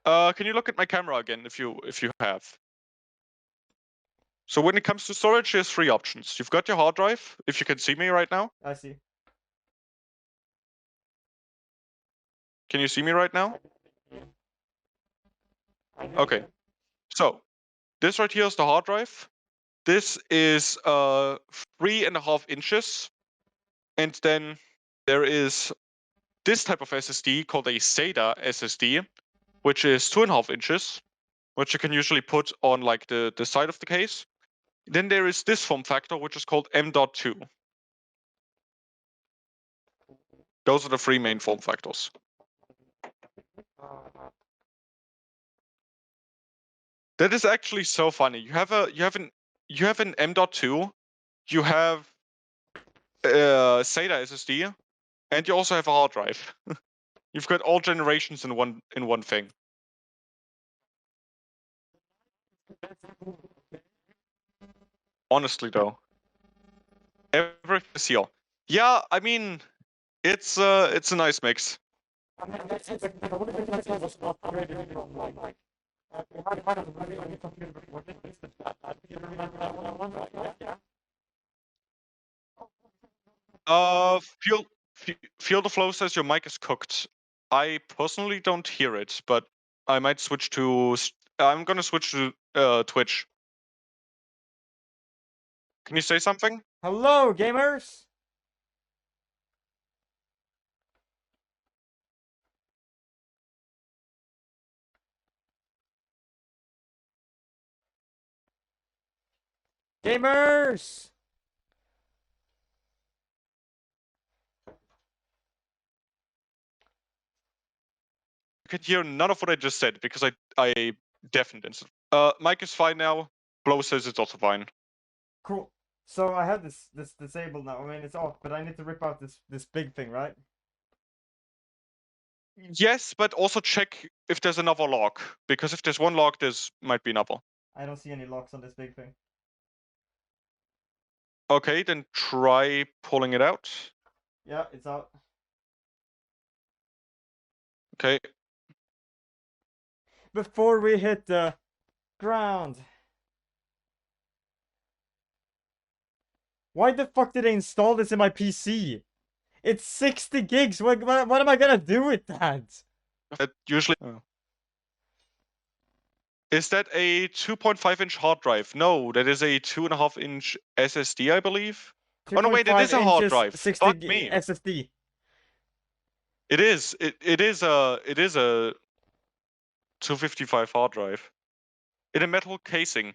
Can you look at my camera again if you have? So when it comes to storage, there's three options. You've got your hard drive, if you can see me right now. I see. Can you see me right now? Okay. So this right here is the hard drive. This is 3.5 inches. And then there is this type of SSD called a SATA SSD, which is 2.5 inches, which you can usually put on like the side of the case. Then there is this form factor, which is called M.2. Those are the three main form factors. That is actually so funny. You have an M.2, you have a SATA SSD, and you also have a hard drive. You've got all generations in one thing. Honestly, though, everything is here. Yeah, I mean, it's a nice mix. Feel the flow says your mic is cooked. I personally don't hear it, but I might switch to. I'm gonna switch to Twitch. Can you say something? Hello, gamers. Gamers. I can hear none of what I just said because I deafened it. Mic is fine now. Blow says it's also fine. Cool. So I have this disabled now. I mean, it's off, but I need to rip out this big thing, right? Yes, but also check if there's another lock, because if there's one lock, there's might be another. I don't see any locks on this big thing. Okay, then try pulling it out. Yeah, it's out. Okay. Before we hit the ground. Why the fuck did they install this in my PC? It's 60 gigs. What am I gonna do with that? That usually. Is that a 2.5-inch hard drive? No, that is a 2.5-inch SSD, I believe. Oh no, wait, it 2.5 is a hard inches, drive. 60 Fuck me. SSD. It is. It is a 255 hard drive in a metal casing.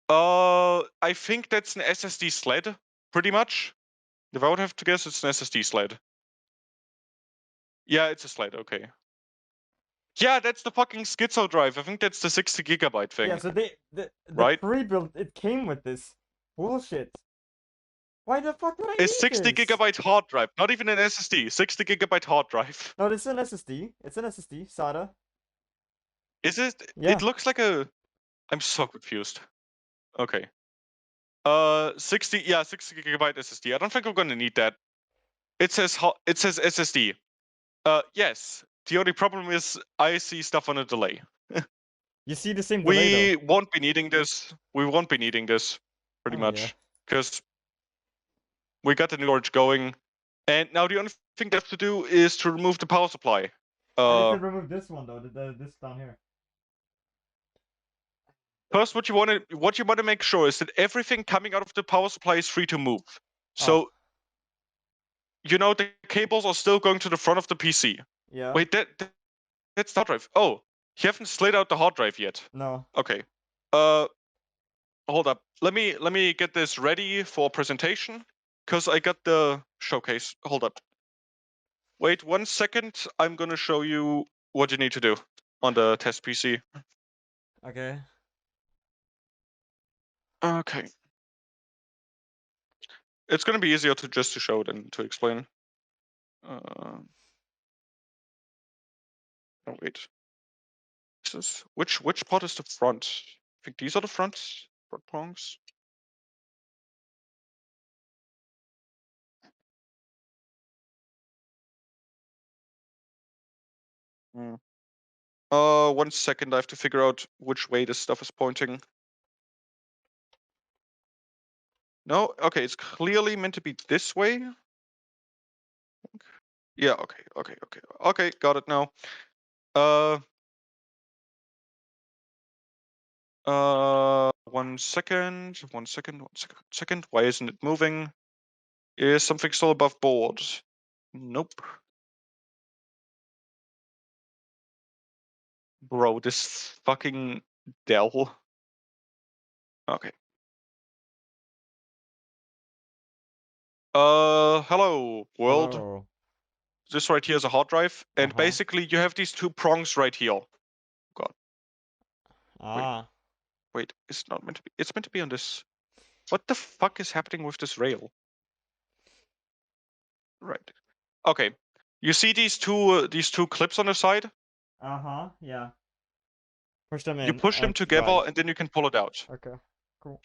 I think that's an SSD sled, pretty much. If I would have to guess, it's an SSD sled. Yeah, it's a sled. Okay. Yeah, that's the fucking schizo drive. I think that's the 60 gigabyte thing. Yeah, so the right? pre-built, it came with this bullshit. Why the fuck would I It's need 60 this? gigabyte hard drive, not even an SSD. 60 gigabyte hard drive. No, this is an SSD. It's an SSD, SATA. Is it? Yeah. It looks like a. I'm so confused. Okay. 60. Yeah, 60 gigabyte SSD. I don't think I'm gonna need that. It says SSD. Yes. The only problem is I see stuff on a delay. You see the same delay though. We won't be needing this. We won't be needing this, pretty Oh yeah. much, because we got the new storage going, and now the only thing left to do is to remove the power supply. I need to remove this one though. This down here. First, what you want to make sure is that everything coming out of the power supply is free to move. So, Oh. the cables are still going to the front of the PC. Yeah. Wait, that's the hard drive. Oh, you haven't slid out the hard drive yet. No. Okay. Hold up. Let me get this ready for presentation, because I got the showcase. Hold up. Wait 1 second. I'm gonna show you what you need to do on the test PC. Okay. Okay. It's gonna be easier to just to show than to explain. Oh wait. Which part is the front? I think these are the front prongs. Hmm. 1 second. I have to figure out which way this stuff is pointing. No, okay, it's clearly meant to be this way. Yeah, okay, got it now. 1 second, 1 second, 1 second. Why isn't it moving? Is something still above board? Nope. Bro, this fucking Dell. Okay. Hello, world. Hello. This right here is a hard drive, and Uh-huh. basically you have these two prongs right here. God, Ah. wait, it's not meant to be. It's meant to be on this. What the fuck is happening with this rail? Right. Okay. You see these two clips on the side? Uh-huh. Yeah. Push them You in push them and together, drag. and then you can pull it out. Okay. Cool.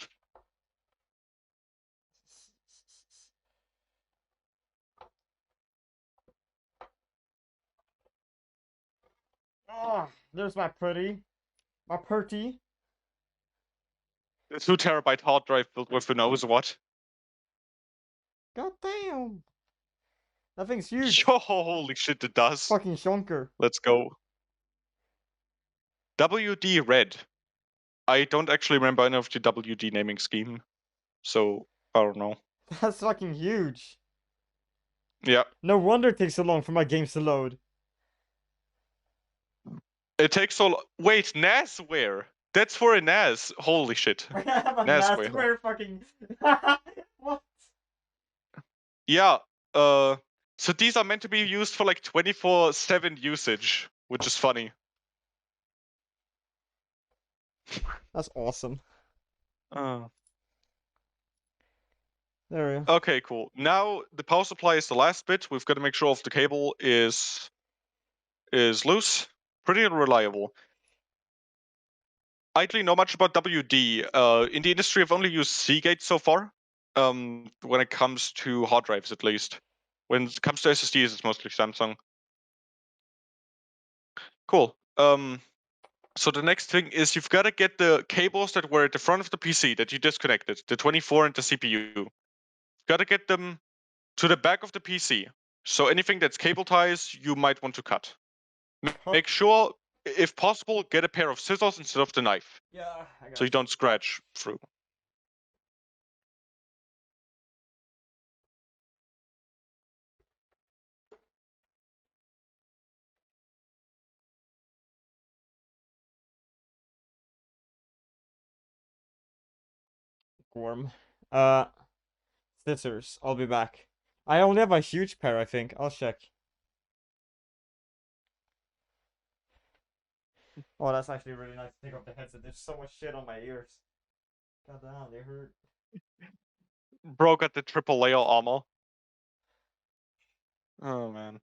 Oh, there's my pretty. My pretty. The 2 terabyte hard drive built with who knows what. God damn. That thing's huge. Yo, holy shit, it does. Fucking shonker. Let's go. WD Red. I don't actually remember any of the WD naming scheme, so I don't know. That's fucking huge. Yeah, No wonder it takes so long for my games to load. it takes so. Wait, NASware. That's for a NAS. Holy shit. I have a NASware. NASware fucking. What? Yeah. So these are meant to be used for like 24/7 usage, which is funny. That's awesome. Uh, There we go. okay, cool. Now the power supply is the last bit. We've got to make sure if the cable is loose. Pretty reliable. I don't know much about WD. In the industry, I've only used Seagate so far. When it comes to hard drives, at least. When it comes to SSDs, it's mostly Samsung. Cool. So the next thing is you've got to get the cables that were at the front of the PC that you disconnected, the 24 and the CPU. Got to get them to the back of the PC. So anything that's cable ties, you might want to cut. Make sure, if possible, get a pair of scissors instead of the knife, Yeah, I got so you you. don't scratch through. Worm. Uh, scissors. I'll be back. I only have a huge pair, I think. I'll check. Oh, that's actually really nice to take off the headset. There's so much shit on my ears. God damn, they hurt. Bro got the triple layer armor. Oh man.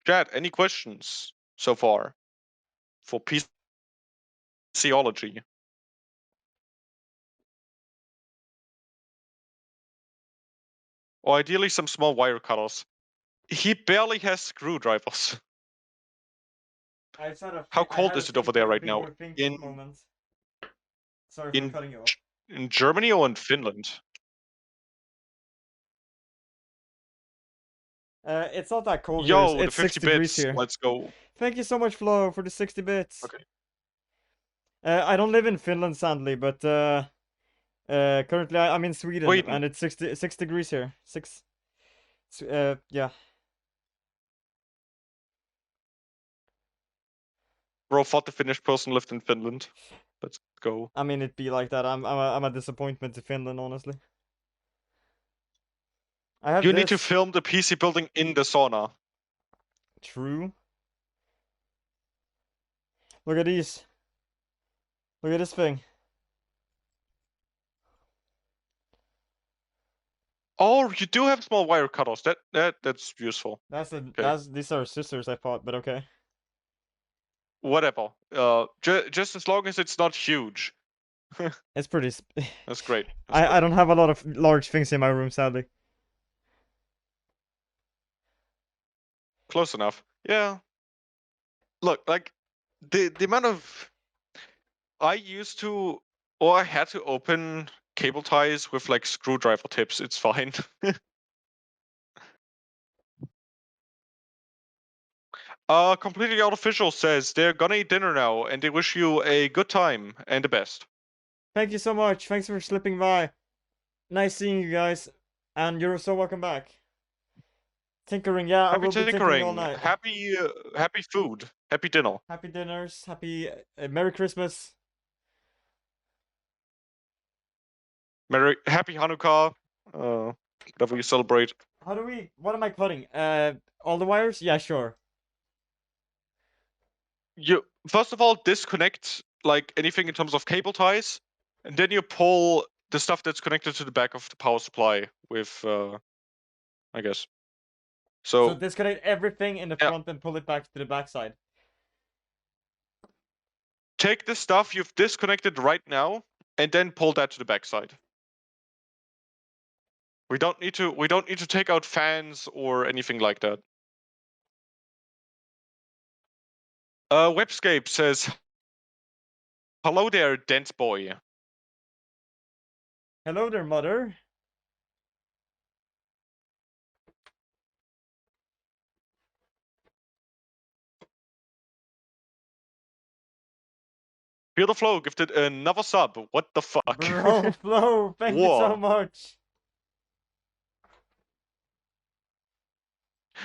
Chad, any questions so far for PCology? Or ideally some small wire cutters. He barely has screwdrivers. I just had a How I cold had a is it over there right big now? overthink In moment. Sorry for in cutting you off. in Germany or in Finland? It's not that cold here. Yo, the It's 6 50 degrees bits. here. Let's go. Thank you so much, Flo, for the 60 bits. Okay. I don't live in Finland, sadly, but currently I'm in Sweden, Sweden. and it's 6 degrees here. Yeah. Bro thought the Finnish person lived in Finland. Let's go. I mean, it'd be like that. I'm a disappointment to Finland, honestly. I have You need to this. film the PC building in the sauna. True. Look at these. Look at this thing. Oh, you do have small wire cutters. That's useful. Okay. These are scissors, I thought, but okay. Whatever. Just as long as it's not huge. It's pretty. That's great. That's I great. don't have a lot of large things in my room, sadly. Close enough. Yeah. Look, like the amount of I used to or I had to open cable ties with like screwdriver tips. It's fine. Completely Artificial says they're gonna eat dinner now and they wish you a good time and the best. Thank you so much. Thanks for slipping by. Nice seeing you guys, and you're so welcome back. Tinkering, yeah, I Happy will be tinkering all tinkering. night. Happy food. Happy dinner. Happy dinners. Happy Merry Christmas. Happy Hanukkah. Whatever you celebrate. How do we? What am I cutting? All the wires? Yeah, sure. You first of all disconnect like anything in terms of cable ties, and then you pull the stuff that's connected to the back of the power supply with I guess. So So disconnect everything in the yeah, front and pull it back to the backside. take the stuff you've disconnected right now and then pull that to the backside. We don't need to take out fans or anything like that. Webscape says, "Hello there, Dent Boy." Hello there, mother. Feel the Flow gifted another sub. What the fuck? Bro, Flo, thank you so Whoa. much.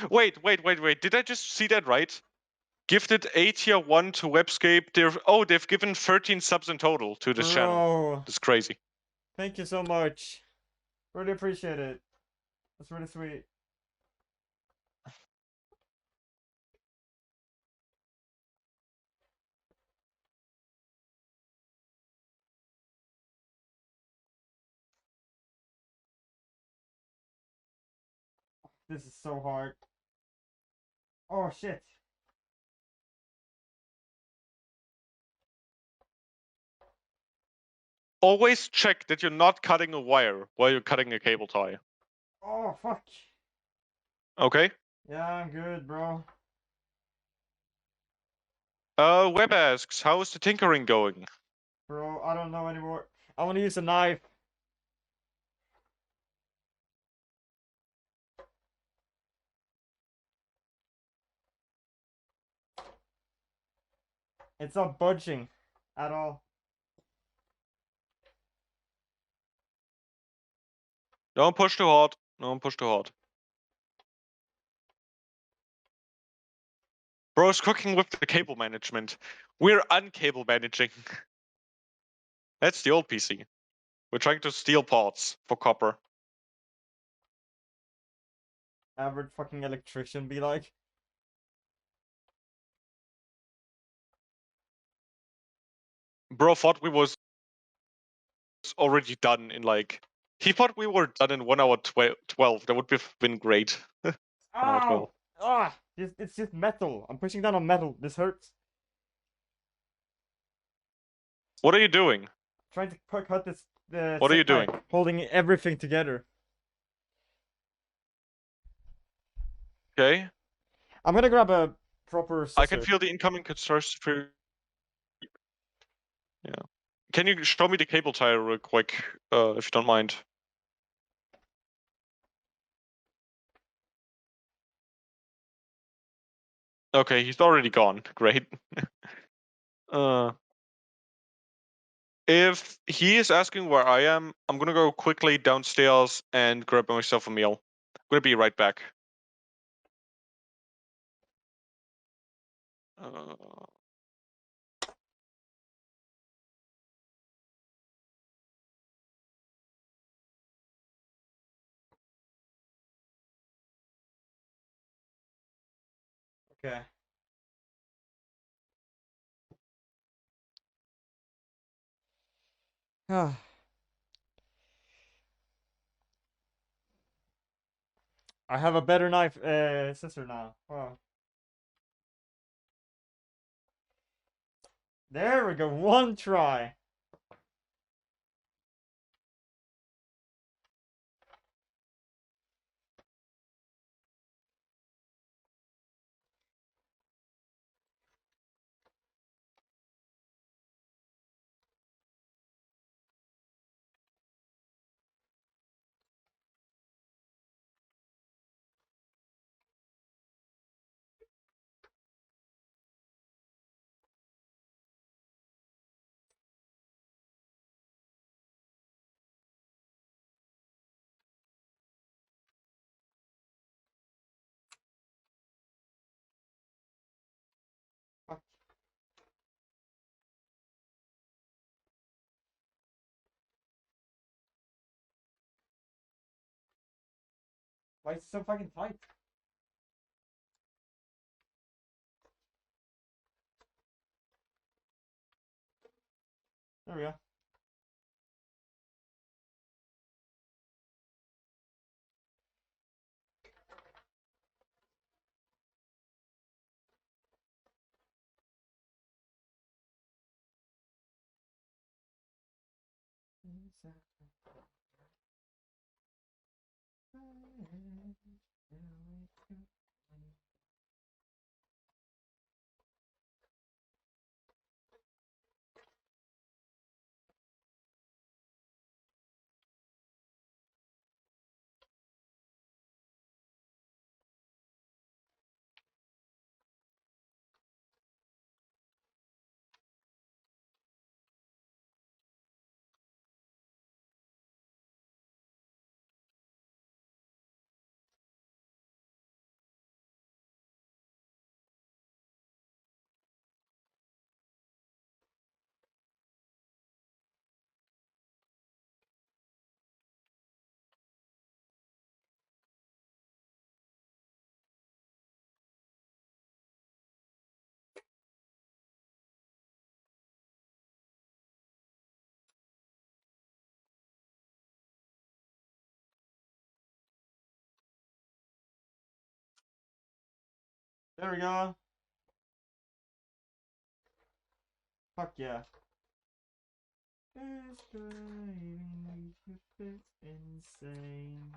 Wait. Did I just see that right? Gifted A tier 1 to Webscape. They've given 13 subs in total to this channel. Bro, That's crazy. thank you so much. Really appreciate it. That's really sweet. This is so hard. Oh shit. Always check that you're not cutting a wire while you're cutting a cable tie. Oh fuck. Okay? Yeah, I'm good, bro. Web asks, how is the tinkering going? Bro, I don't know anymore. I want to use a knife. It's not budging at all. Don't push too hard. Don't push too hard. Bro's cooking with the cable management. We're uncable managing. That's the old PC. We're trying to steal parts for copper. Average fucking electrician be like. Bro thought we was already done in like... He thought we were done in 1 hour 12. That would have been great. 1 hour 12. Ow! Ah! It's just metal. I'm pushing down on metal. This hurts. What are you doing? Trying to cut this the What are you zip tie, doing? holding everything together. Okay. I'm gonna grab a proper I can scissor. feel the incoming catastrophe. Yeah. Can you show me the cable tie real quick, if you don't mind? Okay, he's already gone. Great. uh, if he is asking where I am, I'm gonna go quickly downstairs and grab myself a meal. I'm gonna be right back. Uh, Okay. Ah. I have a better knife, scissor now. Wow. There we go. One try. Fuck. Why is it so fucking tight? There we go. There we go. Fuck yeah. It's insane.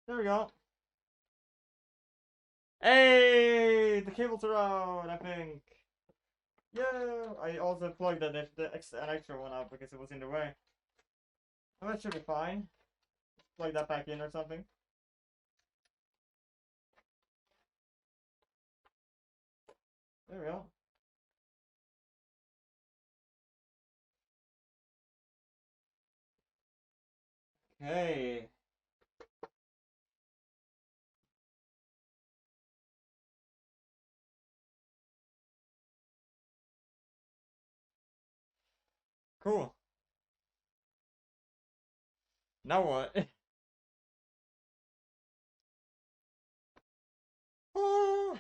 There we go. Hey, the cables are out, I think. Yeah, I also plugged an extra one out because it was in the way. Oh, that should be fine. Plug that back in or something. There we go. Hey. Cool. Now what? Oh.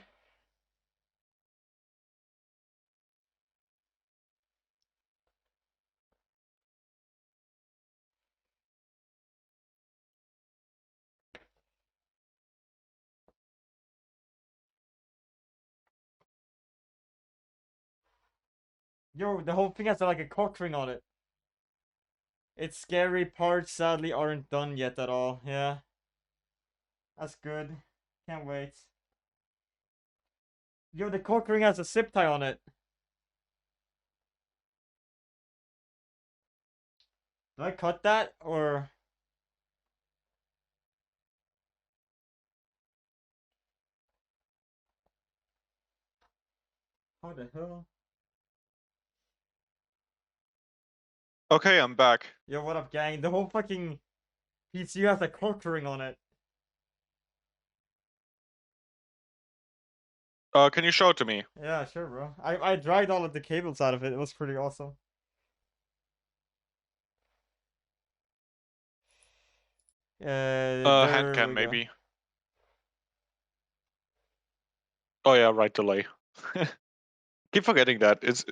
Yo, the whole thing has like a cock ring on it. Its scary parts sadly aren't done yet at all. Yeah. That's good. Can't wait. Yo, the cock ring has a zip tie on it. Do I cut that or how the hell? Okay, I'm back. Yo, what up, gang? The whole fucking PC has a cock ring on it. Can you show it to me? Yeah, sure, bro. I dried all of the cables out of it. It was pretty awesome. Hand There cam we go. maybe. Oh yeah, right delay. Keep forgetting that. It's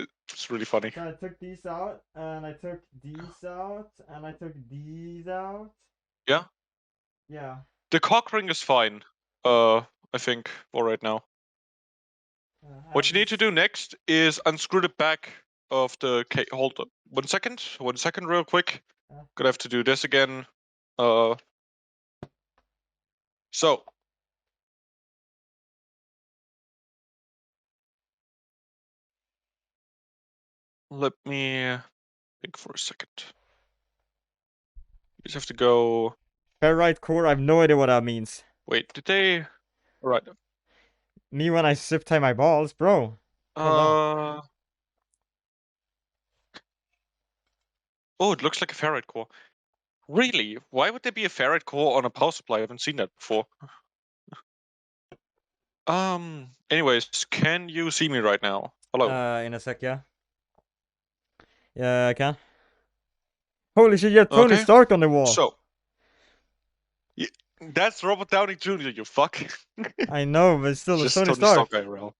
really funny. So I took these out, and I took these out, and I took these out. Yeah. Yeah. The cock ring is fine. I think for right now. What you need to do next is unscrew the back of the case. Hold up. 1 second. 1 second, real quick. Gonna have to do this again. So. Let me think for a second. You just have to go. Ferrite core. I have no idea what that means. Wait, did they? Alright. Me when I zip tie my balls, bro. Hold on. Oh, it looks like a ferrite core. Really? Why would there be a ferrite core on a power supply? I haven't seen that before. Anyways, can you see me right now? Hello. In a sec, yeah. Yeah, I can. Holy shit, you have Tony Okay. Stark on the wall. So. That's Robert Downey Jr., you fuck. I know, but still, it's Just Tony Tony Stark Stark. IRL.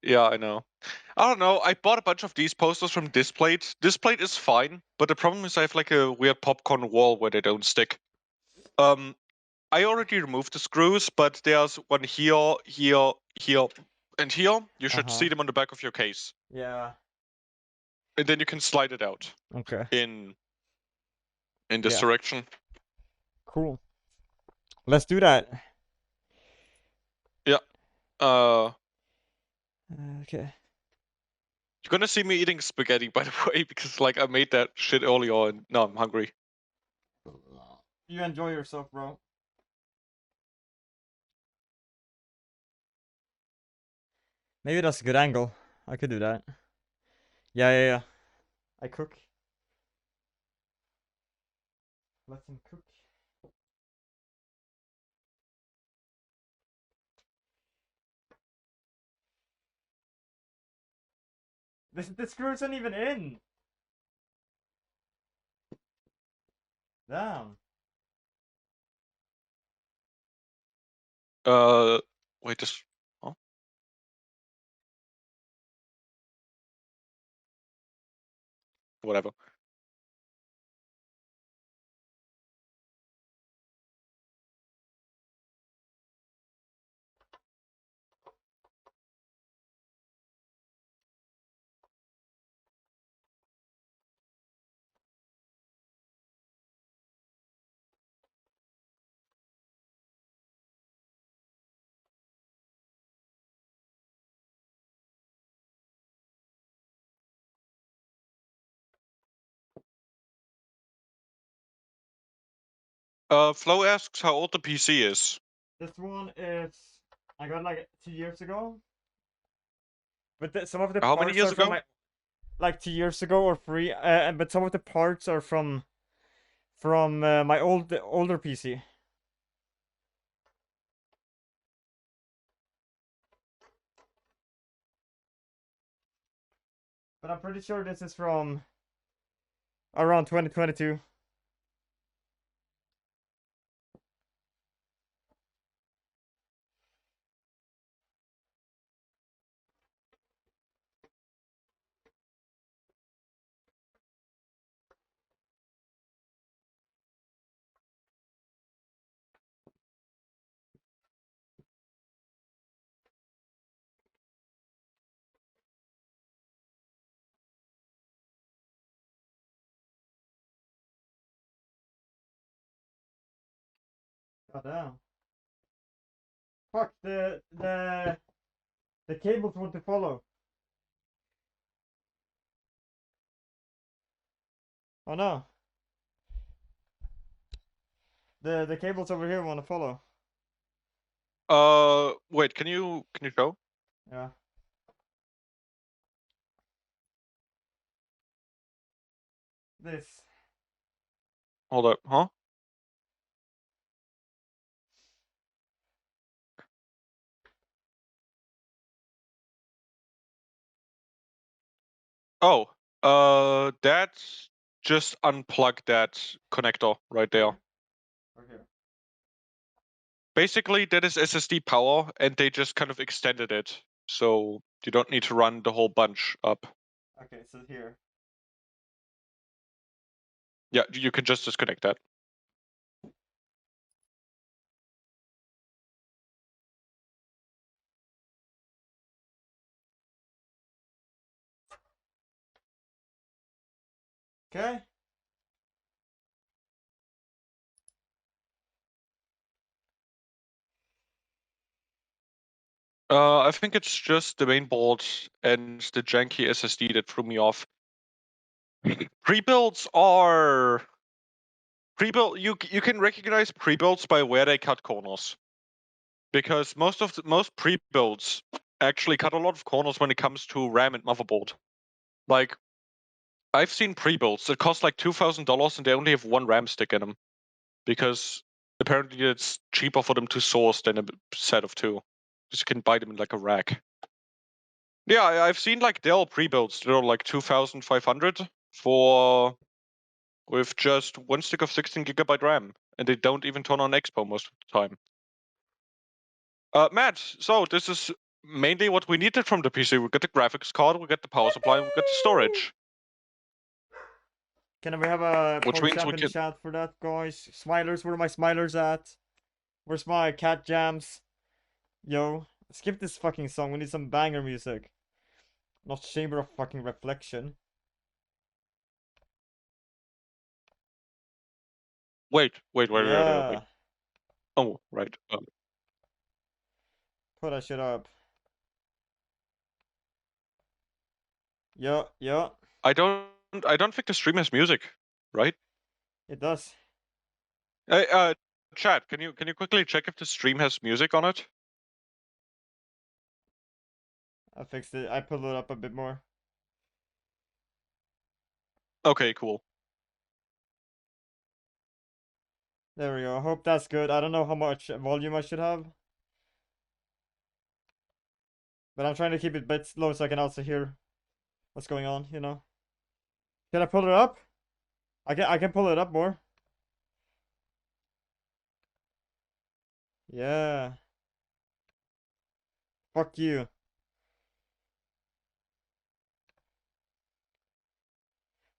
Yeah, I know. I don't know. I bought a bunch of these posters from Displate. Displate is fine, but the problem is I have like a weird popcorn wall where they don't stick. I already removed the screws, but there's one here, here, here, and here. You should see them on the back of your case. Yeah. And then you can slide it out. Okay. In this direction. Cool. Let's do that. Yeah. Okay. You're gonna see me eating spaghetti, by the way, because like I made that shit earlier and now I'm hungry. You enjoy yourself, bro. Maybe that's a good angle. I could do that. Yeah. I cook. Let him cook. The screw isn't even in. Damn. Uh, wait, this. Oh. Whatever. Flo asks how old the PC is. This one is I got like 2 years ago, but some of the How many parts years are from ago? like 2 years ago or three. But some of the parts are from my older PC. But I'm pretty sure this is from around 2022. God damn. Fuck the cables want to follow. Oh no. The cables over here want to follow. Wait, can you show? Yeah. This. Hold up, huh? Oh, that's just unplug that connector right there. Okay. Basically, that is SSD power, and they just kind of extended it, so you don't need to run the whole bunch up. Okay, so here. Yeah, you can just disconnect that. Okay. I think it's just the main board and the janky SSD that threw me off. Pre-builds are pre-build. You can recognize pre-builds by where they cut corners, because most pre-builds actually cut a lot of corners when it comes to RAM and motherboard. Like, I've seen pre-builds that cost like $2,000 and they only have one RAM stick in them, because apparently it's cheaper for them to source than a set of two. Because you can buy them in like a rack. Yeah, I've seen like Dell pre-builds that are like 2,500 for with just one stick of 16 GB RAM, and they don't even turn on Expo most of the time. Matt, so this is mainly what we needed from the PC. We get the graphics card, we get the power supply, we get the storage. Can we have a Which post means up we in the can. chat for that, guys? Smilers, where are my smilers at? Where's my cat jams? Yo, skip this fucking song. We need some banger music. Not Chamber of fucking Reflection. Wait. Yeah, Oh, right. put that shit up. Yeah, I don't. I don't think the stream has music, right? it does. Hey, chat. Can you quickly check if the stream has music on it? I fixed it. I pulled it up a bit more. Okay, cool. There we go. I hope that's good. I don't know how much volume I should have. But I'm trying to keep it a bit slow so I can also hear what's going on, you know. Can I pull it up? I can pull it up more. Yeah. Fuck you.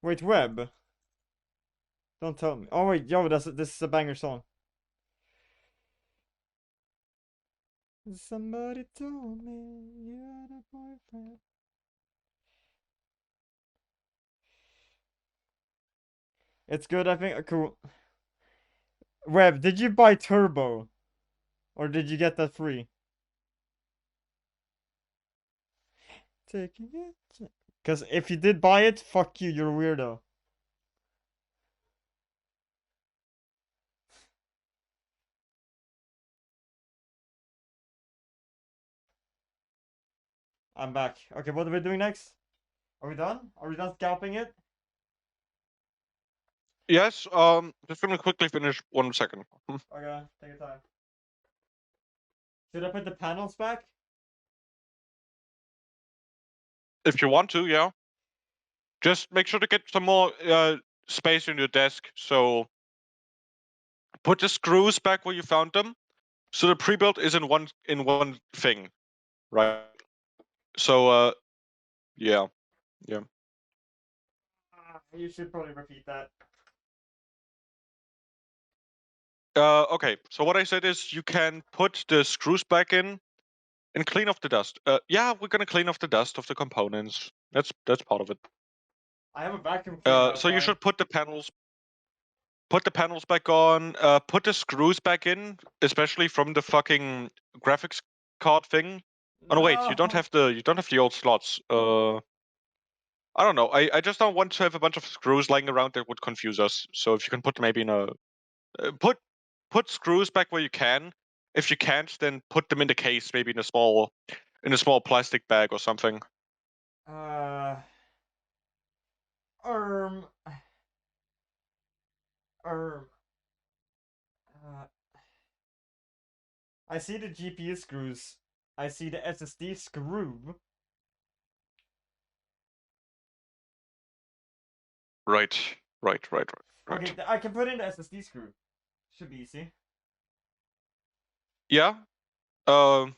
Wait, Web. Don't tell me. Oh wait, yo, this is a banger song. Somebody told me you had a boyfriend. It's good, I think. Cool. Web, did you buy Turbo? Or did you get that free? Taking it. Because if you did buy it, fuck you, you're a weirdo. I'm back. Okay, what are we doing next? Are we done? Are we done scalping it? Yes. Just gonna quickly finish 1 second. Okay, take your time. Should I put the panels back? If you want to, yeah. Just make sure to get some more space in your desk. So put the screws back where you found them. So the pre-built is in one thing, right? So yeah. You should probably repeat that. Okay. So what I said is you can put the screws back in and clean off the dust. Yeah, we're gonna clean off the dust of the components. That's part of it. I have a vacuum cleaner So you outside. should put the panels back on. Put the screws back in, especially from the fucking graphics card thing. Oh no, wait, you don't No. have the old slots. I don't know. I just don't want to have a bunch of screws lying around that would confuse us. So if you can put maybe in a put screws back where you can. If you can't, then put them in the case, maybe in a small plastic bag or something. Uh. Um. Um. Uh, I see the GPU screws. I see the SSD screw. Right, right. Okay, I can put in the SSD screw. Should be easy. Yeah. Um,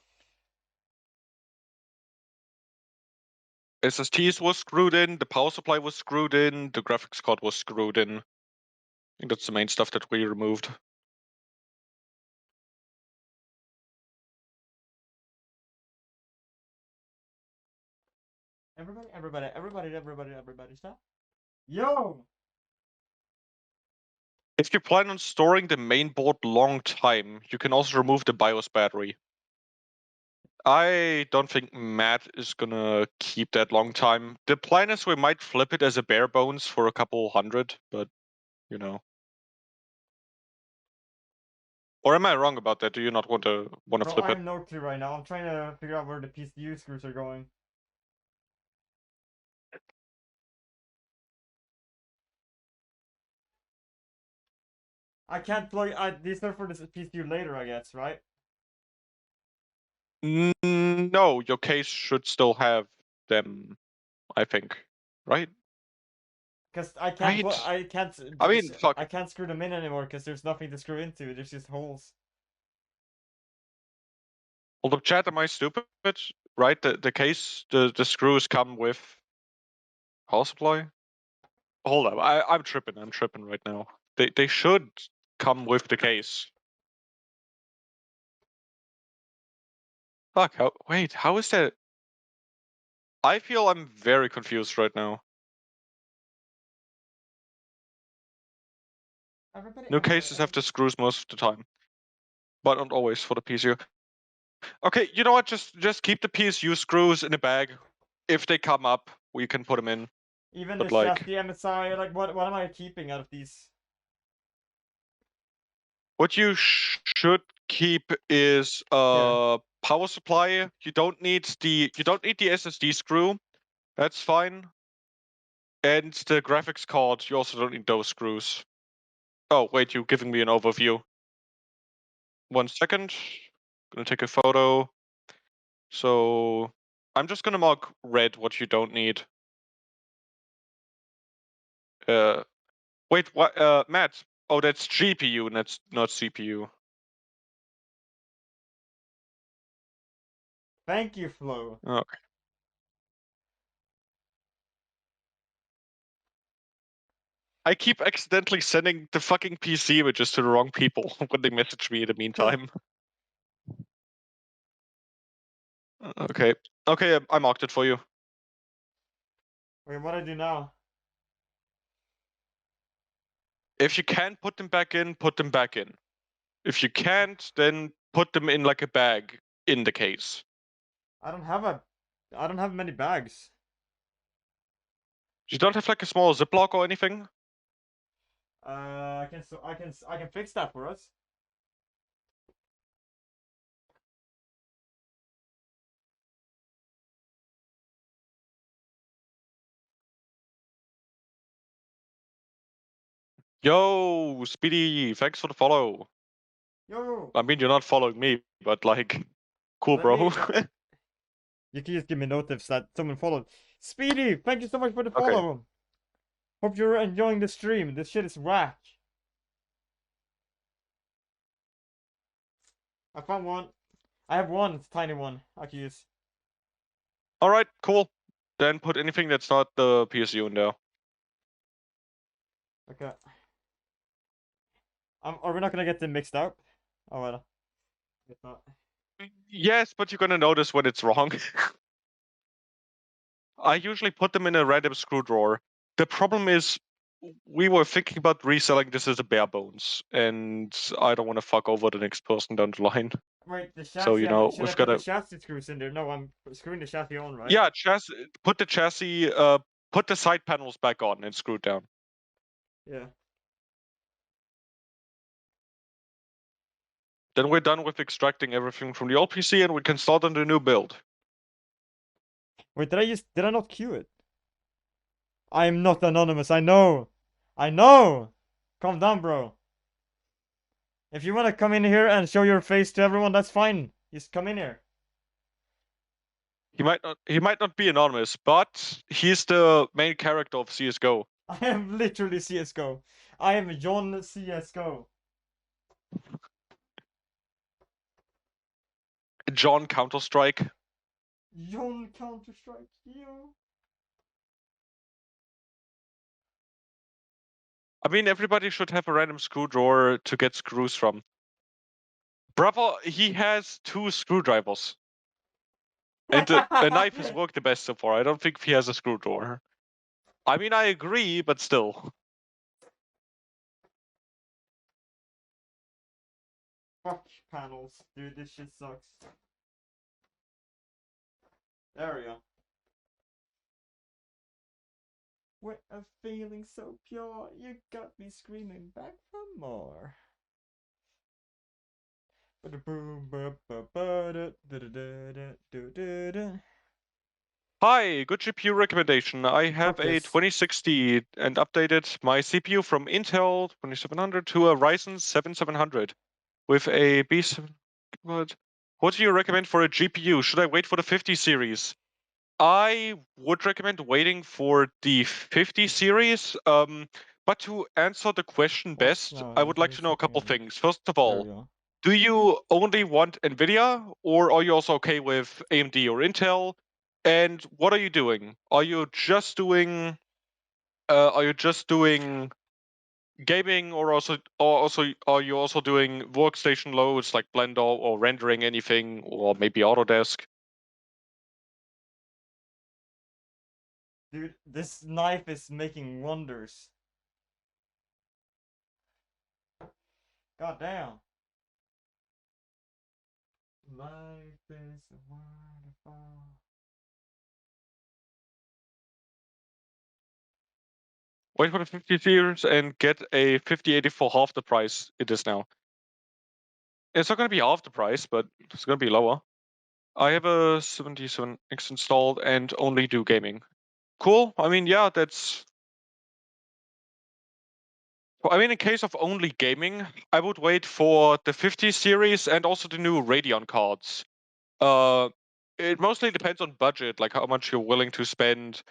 SSTs was screwed in. The power supply was screwed in. The graphics card was screwed in. I think that's the main stuff that we removed. Everybody, stop. Yo! If you plan on storing the main board long time, you can also remove the BIOS battery. I don't think Matt is gonna keep that long time. The plan is we might flip it as a bare bones for a couple hundred, but you know. Or am I wrong about that? Do you not want to Bro, flip I it? have no clue right now. I'm trying to figure out where the PCU screws are going. I can't plug. These are for the PCU later, I guess, right? No, your case should still have them, I think. Right? Cause I can't plug. Right? I mean, fuck. I can't screw them in anymore. Cause there's nothing to screw into. There's just holes. Hold up, chat, am I stupid? Right? The screws come with power supply? Hold up, I'm tripping right now. They should come with the case. Fuck, wait, how is that? I feel I'm very confused right now. New cases have the screws most of the time, but not always for the PSU. Okay, you know what? Just keep the PSU screws in a bag. If they come up, we can put them in. Even the But like, chassis MSI. Like, what am I keeping out of these? what you should keep is Here. power supply. You don't need the SSD screw. That's fine. And the graphics card, you also don't need those screws. Oh, wait, you're giving me an overview. 1 second. Gonna take a photo. So I'm just gonna mark red what you don't need. Uh, wait, what? Matt. Oh, that's GPU, and that's not CPU. Thank you, Flo. Okay. I keep accidentally sending the fucking PC images to the wrong people when they message me in the meantime. Okay. Okay, I marked it for you. Wait, what do I do now? If you can put them back in, put them back in. If you can't, then put them in like a bag in the case. I don't have many bags. You don't have like a small Ziploc or anything? I can fix that for us. Yo, Speedy, thanks for the follow. Yo, I mean, you're not following me, but like, cool, let bro. me. You can just give me notice that someone followed. Speedy, thank you so much for the Okay. follow. Hope you're enjoying the stream. This shit is whack. I found one. I have one tiny one I can use. All right, cool. Then put anything that's not the PSU in there. Okay. Are we not gonna get them mixed up? Oh well. Guess not. Yes, but you're gonna notice when it's wrong. I usually put them in a random screw drawer. The problem is, we were thinking about reselling this as a bare bones, and I don't want to fuck over the next person down the line. Wait, the So chassis. Should I we've put got the to chassis screws in there? No, I'm screwing the chassis on, right? yeah, put the chassis, put the side panels back on and screw it down. Yeah. Then we're done with extracting everything from the old PC, and we can start on the new build. Wait, did I not queue it? I am not anonymous. I know. I know. Calm down, bro. If you wanna come in here and show your face to everyone, that's fine. Just come in here. He might not be anonymous, but he's the main character of CS:GO. I am literally CS:GO. I am John CS:GO. John Counter-Strike. John Counter Strike. Yo. I mean, everybody should have a random screw drawer to get screws from. Bravo, he has 2 screwdrivers. And a knife has worked the best so far. I don't think he has a screw drawer. I mean, I agree, but still. Fuck panels, dude. This shit sucks. There we go. With a feeling so pure, you got me screaming back for more. Hi, good GPU recommendation. I have Fuck a yes. 2060 and updated my CPU from Intel 2700 to a Ryzen 7700 with a B7. What do you recommend for a GPU? Should I wait for the 50 series? I would recommend waiting for the 50 series. But to answer the question What's best, I would like to know a couple again? things. First of There we all, go. do you only want NVIDIA, or are you also okay with AMD or Intel? And what are you doing? Are you just doing gaming, or are you also doing workstation loads like Blender or rendering anything, or maybe Autodesk? Dude, this knife is making wonders. God damn. Life is wonderful. Wait for the 50 series and get a 5080 for half the price it is now. It's not going to be half the price, but it's going to be lower. I have a 77X installed and only do gaming. Cool. I mean, yeah, that's. I mean, in case of only gaming, I would wait for the 50 series and also the new Radeon cards. Uh, it mostly depends on budget, like how much you're willing to spend.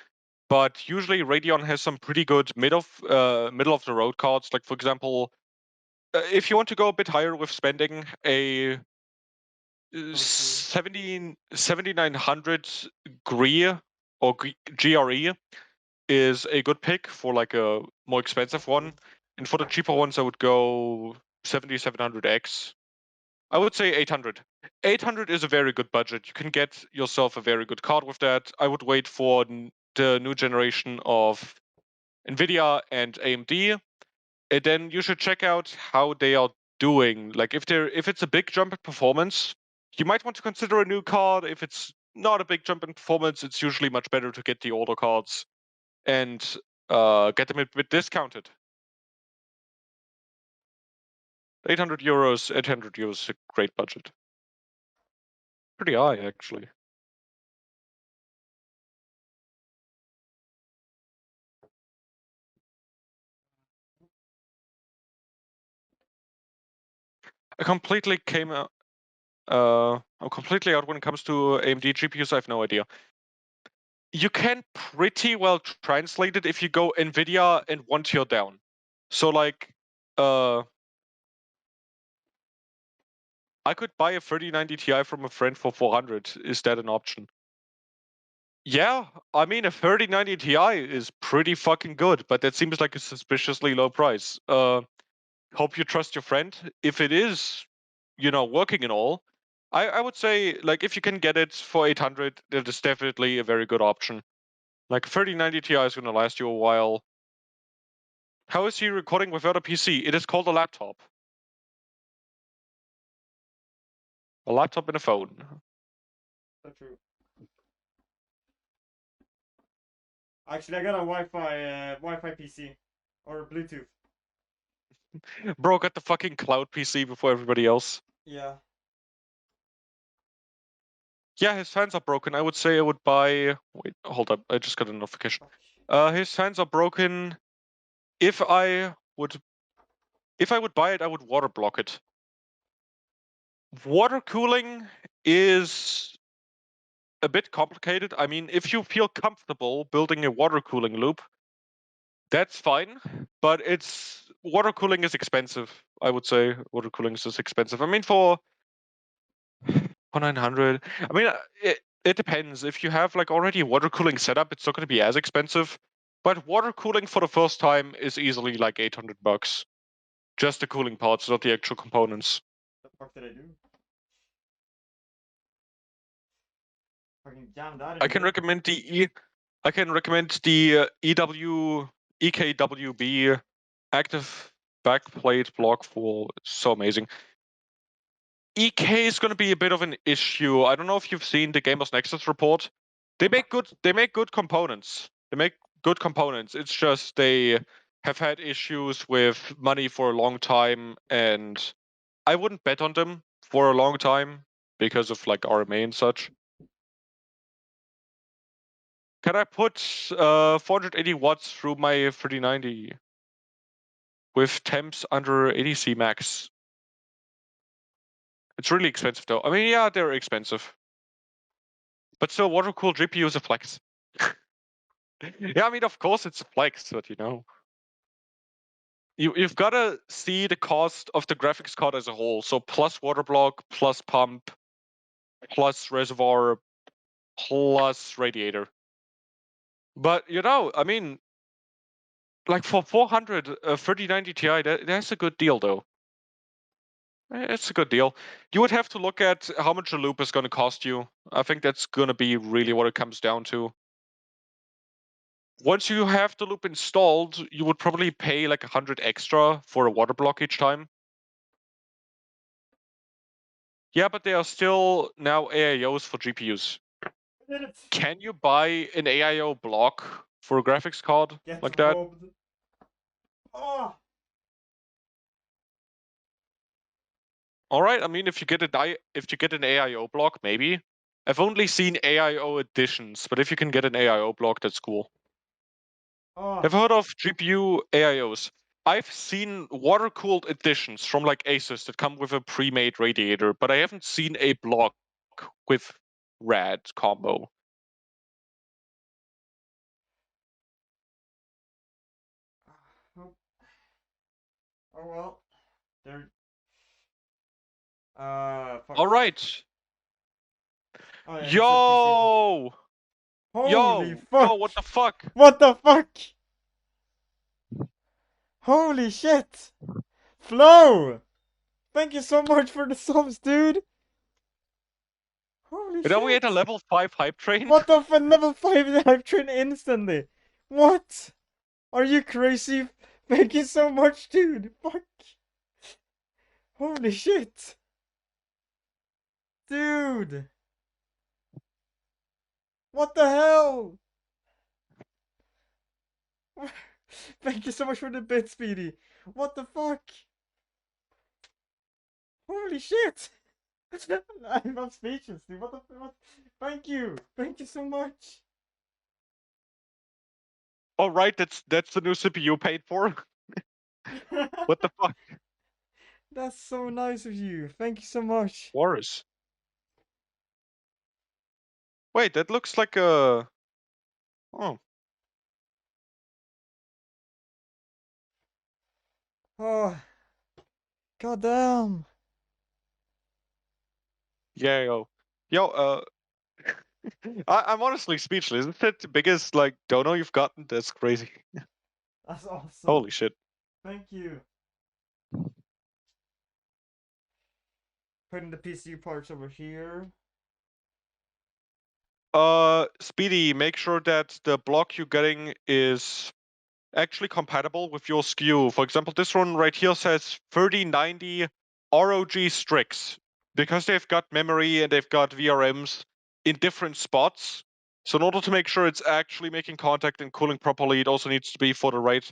But usually, Radeon has some pretty good middle of the road cards. Like for example, if you want to go a bit higher with spending, a 7900 GRE or GRE is a good pick for like a more expensive one. And for the cheaper ones, I would go 7700X. I would say 800. 800 is a very good budget. You can get yourself a very good card with that. I would wait for the new generation of Nvidia and AMD. And then you should check out how they are doing. Like if it's a big jump in performance, you might want to consider a new card. If it's not a big jump in performance, it's usually much better to get the older cards and get them a bit discounted. 800 euros, 800 euros is a great budget. Pretty high, actually. I completely came out. I'm completely out when it comes to AMD GPUs. I have no idea. You can pretty well translate it if you go NVIDIA and one tier down. So like, I could buy a 3090 Ti from a friend for 400. Is that an option? Yeah, I mean a 3090 Ti is pretty fucking good, but that seems like a suspiciously low price. Hope you trust your friend. If it is, working and all, I would say like if you can get it for 800, that is definitely a very good option. Like 3090 Ti is gonna last you a while. How is he recording without a PC? It is called a laptop. A laptop and a phone. So true. Actually, I got a Wi-Fi PC or Bluetooth. Bro got the fucking cloud PC before everybody else. Yeah. Yeah, his fans are broken. I would say I would buy. Wait, hold up. I just got a notification. His fans are broken. If I would, if I would buy it, I would water block it. Water cooling is a bit complicated. I mean, if you feel comfortable building a water cooling loop, that's fine. But it's water cooling is expensive. I would say water cooling is expensive. I mean, for 900. I mean, it depends. If you have like already a water cooling setup, it's not going to be as expensive. But water cooling for the first time is easily like 800 bucks. Just the cooling parts, not the actual components. What the fuck did I do? Fucking jammed that I in can here. recommend the EKWB active backplate block for so amazing. EK is going to be a bit of an issue. I don't know if you've seen the Gamers Nexus report. They make good components. They make good components. It's just they have had issues with money for a long time, and I wouldn't bet on them for a long time because of like RMA and such. Can I put 480 watts through my 3090 with temps under 80C max? It's really expensive though. I mean, yeah, they're expensive, but still, water cooled GPU is a flex. Yeah, I mean, of course it's a flex, but you've got to see the cost of the graphics card as a whole. So plus water block, plus pump, plus reservoir, plus radiator. But I mean, like for 400, 3090 Ti, that's a good deal though. It's a good deal. You would have to look at how much a loop is going to cost you. I think that's going to be really what it comes down to. Once you have the loop installed, you would probably pay like 100 extra for a water block each time. Yeah, but they are still now AIOs for GPUs. Can you buy an AIO block for a graphics card Get like that? robbed. Oh! All right. I mean, if you get an AIO block, maybe. I've only seen AIO editions, but if you can get an AIO block, that's cool. Oh! Have you heard of GPU AIOs? I've seen water-cooled editions from like Asus that come with a pre-made radiator, but I haven't seen a block with rad combo. Oh well. They're. Fuck. All right. Oh yeah, he said PC. Yo! Holy Yo, fuck! what the fuck? What the fuck? Holy shit! Flo! Thank you so much for the subs, dude! Holy And now we had a shit! level 5 hype train? What the fuck? Level 5 I've trained instantly! What? Are you crazy? Thank you so much, dude! Fuck! Holy shit! Dude! What the hell? Thank you so much for the bit, Speedy! What the fuck? Holy shit! I'm speechless, dude. What the what? Thank you! Thank you so much! Oh, right, that's the new CPU paid for? What the fuck? That's so nice of you. Thank you so much. Wars. Wait, that looks like a... Oh, Oh, goddamn. yeah, yo. Yo, I'm honestly speechless. Isn't that the biggest, like, dono you've gotten? That's crazy. That's awesome. Holy shit. Thank you. Putting the PC parts over here. Speedy, make sure that the block you're getting is actually compatible with your SKU. For example, this one right here says 3090 ROG Strix because they've got memory and they've got VRMs in different spots. So in order to make sure it's actually making contact and cooling properly, it also needs to be for the right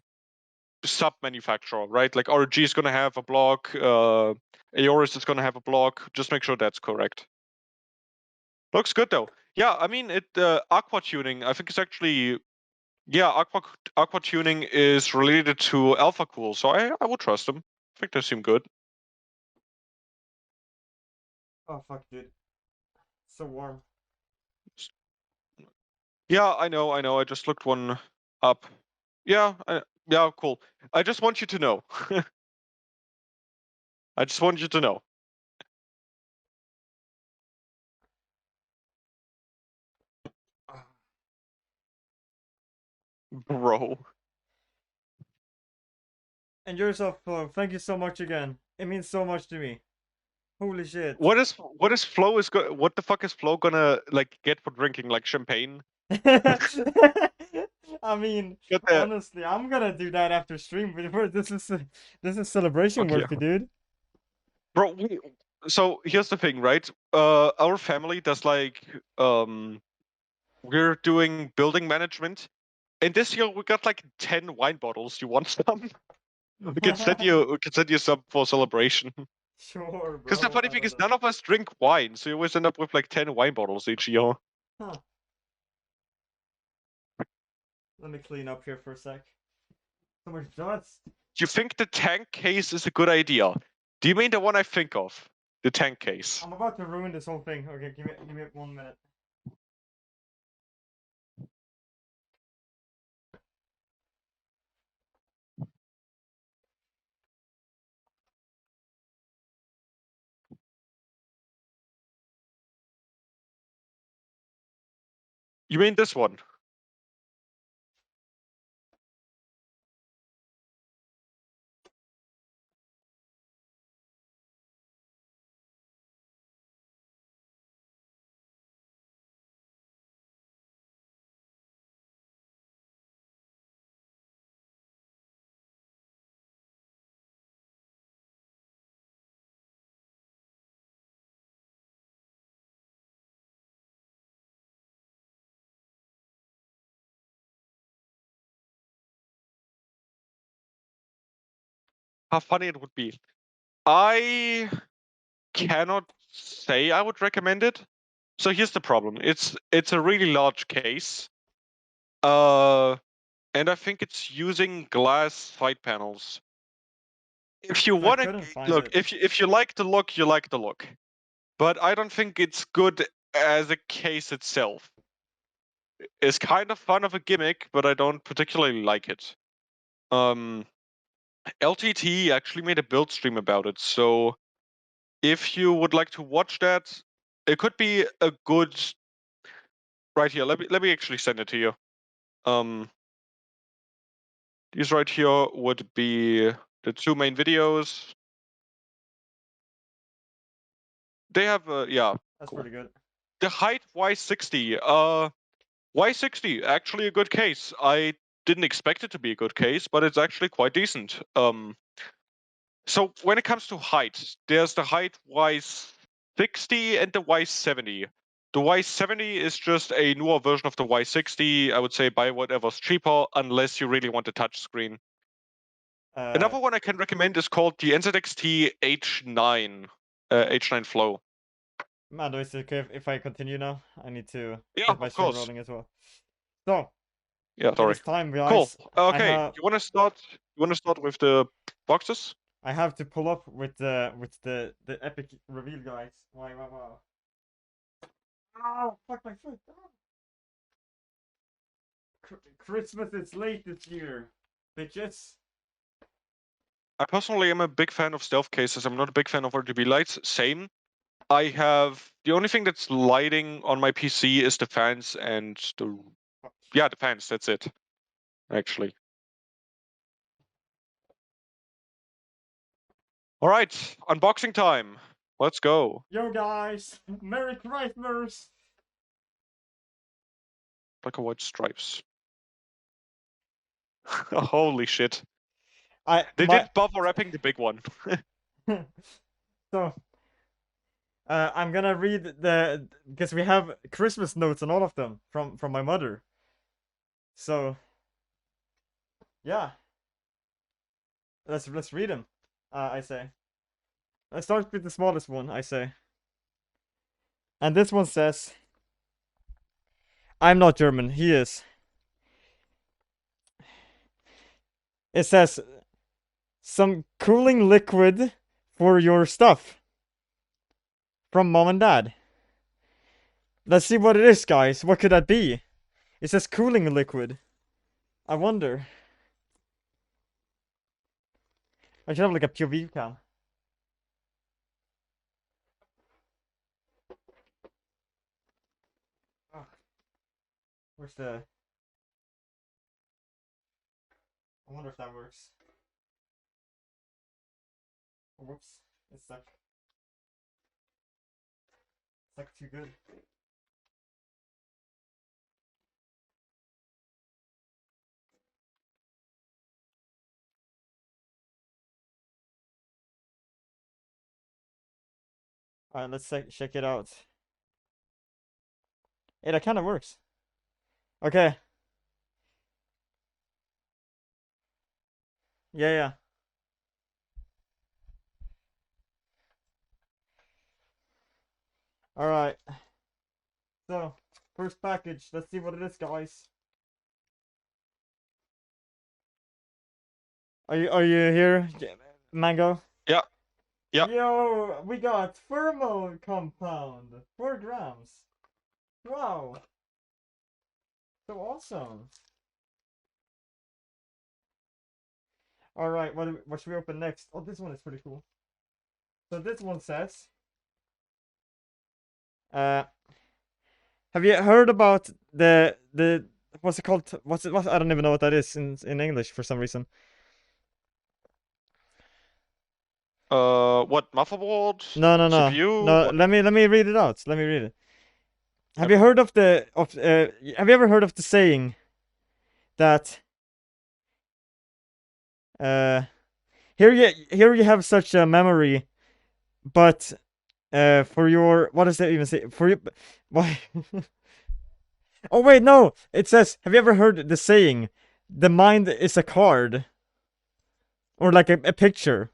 sub manufacturer, right? Like ROG is going to have a block, Aorus is going to have a block. Just make sure that's correct. Looks good though. Yeah, I mean, aqua tuning, I think it's actually, yeah, aqua tuning is related to alpha cool, so I would trust them. I think they seem good. Oh, fuck, dude. So warm. Yeah, I know. I just looked one up. Yeah, yeah, cool. I just want you to know. I just want you to know, Ah. bro. And yourself, Flo. Thank you so much again. It means so much to me. Holy shit. What the fuck is Flo gonna like get for drinking like champagne? I mean, Get the honestly, I'm gonna do that after stream. But this is celebration okay, worthy, dude. bro. So here's the thing, right? Our family does like we're doing building management, and this year we got like 10 wine bottles. You want some? We can send you some for celebration. Sure, Because the bro. funny I thing don't is, know. none of us drink wine, so you always end up with like 10 wine bottles each year. Huh. Let me clean up here for a sec. So much dust. You think the tank case is a good idea? Do you mean the one I think of? The tank case. I'm about to ruin this whole thing. Okay, give me 1 minute. You mean this one? How funny it would be. I cannot say I would recommend it. So here's the problem. It's a really large case. Uh and I think it's using glass side panels. If you Because I want to couldn't find look, it. if you like the look, you like the look. But I don't think it's good as a case itself. It's kind of fun of a gimmick, but I don't particularly like it. Um, LTT actually made a build stream about it, so if you would like to watch that, it could be a good. Right here. Let me actually send it to you. These right here would be the two main videos. They have yeah, That's cool. pretty good. The height Y60. Y60 actually a good case. I didn't expect it to be a good case, but it's actually quite decent. So when it comes to height, there's the height Y60 and the Y70. The Y70 is just a newer version of the Y60. I would say buy whatever's cheaper, unless you really want a touchscreen. Uh, Another one I can recommend is called the NZXT H9, H9 Flow. Mando, is it okay if I continue now? I need to Yeah, get my of stream course. rolling as well. So, Yeah, it sorry. is time, Cool. guys. I Okay, have you want to start? You want to start with the boxes? I have to pull up with the epic reveal, guys. Wow. Oh, fuck my foot. Oh. Christmas is late this year, bitches. I personally am a big fan of stealth cases. I'm not a big fan of RGB lights. Same. I have the only thing that's lighting on my PC is the fans and the fans. That's it. Actually. All right, unboxing time. Let's go. Yo, guys, Merry Christmas. Black and white stripes. Holy shit. They My did bother wrapping the big one. so I'm gonna read the because we have Christmas notes on all of them from my mother. So yeah, let's read them. I say. Let's start with the smallest one. I say. And this one says, "I'm not German. He is." It says, "Some cooling liquid for your stuff from mom and dad." Let's see what it is, guys. What could that be? It says cooling liquid. I wonder. I should have like a POV cam. Oh, where's the? I wonder if that works. Oh, whoops, it's stuck. Stuck too good. All right, let's check it out. Hey, that kind of works. Okay. Yeah. All right. So, first package. Let's see what it is, guys. Are you here, Mango? Yeah, yeah. Yo, we got thermal compound, 4 grams. Wow, so awesome. All right, what should we open next? Oh, this one is pretty cool. So this one says, uh, have you heard about the what's it called? What I don't even know what that is in English for some reason. What motherboard? No. CPU? No, What? let me read it out. Let me read it. Have you Okay. heard of have you ever heard of the saying that uh here you have such a memory, but for your what does that even say? For you why Oh wait, no. It says, have you ever heard the saying, the mind is a card or like a picture?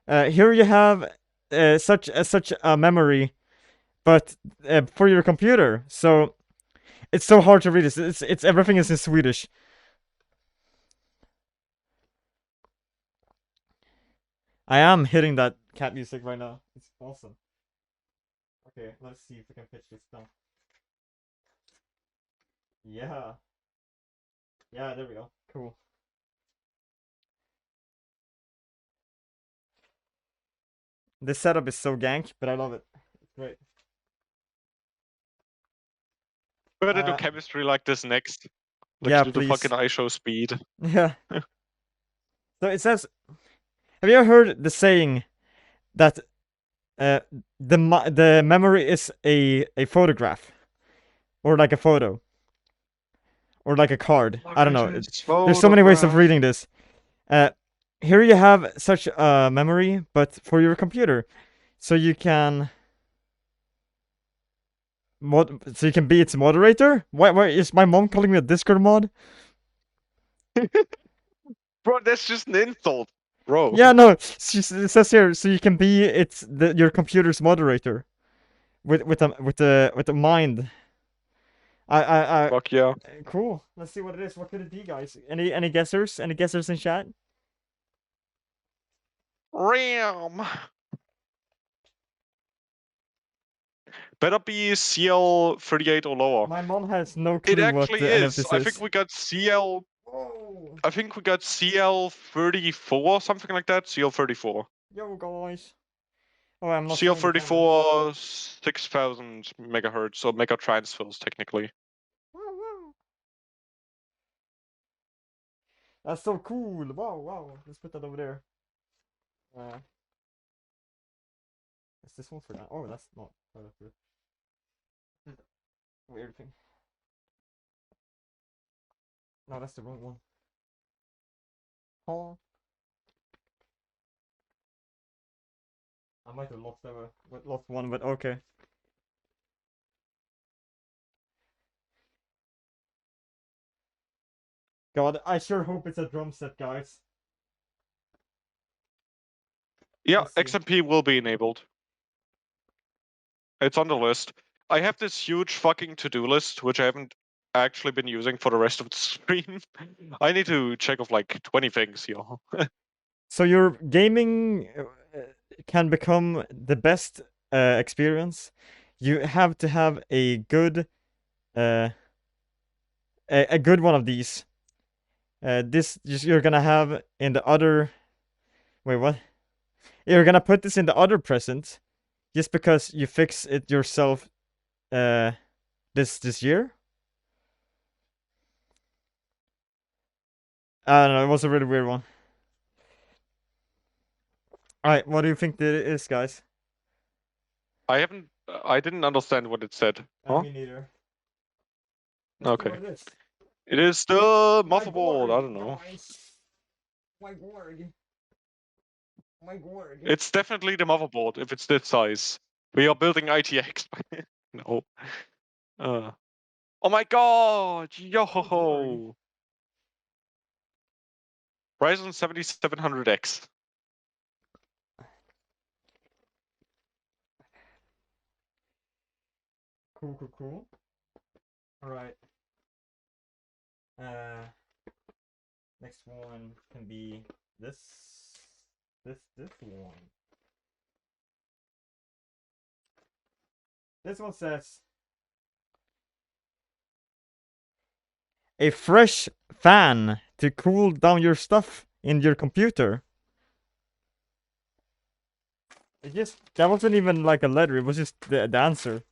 Here you have such a memory, but for your computer. So it's so hard to read this. It's everything is in Swedish. I am hitting that cat music right now. It's awesome. Okay, let's see if we can pitch this down. Yeah. Yeah, there we go. Cool. This setup is so gank, but I love it. It's great. Better do chemistry like this next. Like Yeah, do the fucking please. ISO speed. Yeah. So it says, have you ever heard the saying that uh, the memory is a photograph or like a photo or like a card? Look I don't at know. this There's so many ways of photograph. reading this. Uh, Here you have such a memory, but for your computer, so you can so you can be its moderator. Why is my mom calling me a Discord mod? Bro, that's just an insult, bro. Yeah, no. It says here, so you can be your computer's moderator with a mind. I Fuck yeah. cool. Let's see what it is. What could it be, guys? Any guessers? Any guessers in chat? RAM. Better be CL38 or lower. My mom has no It clue what actually any of is. this I think is. we got CL. Whoa! I think we got CL34, something like that. CL34. Yo, guys. Oh, I'm not showing the camera. CL34, 6000 megahertz or mega transfers, technically. Wow, wow. That's so cool. Wow, wow. Let's put that over there. Uh, is this one for that? Oh, that's not. Oh, that's weird. Weird thing. No, that's the wrong one. Oh. I might have lost one, but okay. God, I sure hope it's a drum set, guys. Yeah, Let's see. XMP will be enabled. It's on the list. I have this huge fucking to-do list, which I haven't actually been using for the rest of the stream. I need to check off like 20 things here. So your gaming can become the best experience. You have to have uh, a good one of these. You're gonna have in the other. Wait, what? You're gonna put this in the other present, just because you fix it yourself. This year. I don't know. It was a really weird one. All right, what do you think that it is, guys? I didn't understand what it said. Huh? Me neither. Let's see what Okay. it is. It is the My motherboard. I gourd, don't know. guys. My gourd. My gourd. It's definitely the motherboard if it's this size. We are building ITX. No. Oh my god! Yo ho My gourd. ho! Ryzen 7700X. Cool, cool, cool. All right. Uh, Next one can be this, this one. This one says a fresh fan to cool down your stuff in your computer. That wasn't even like a letter. It was just the answer.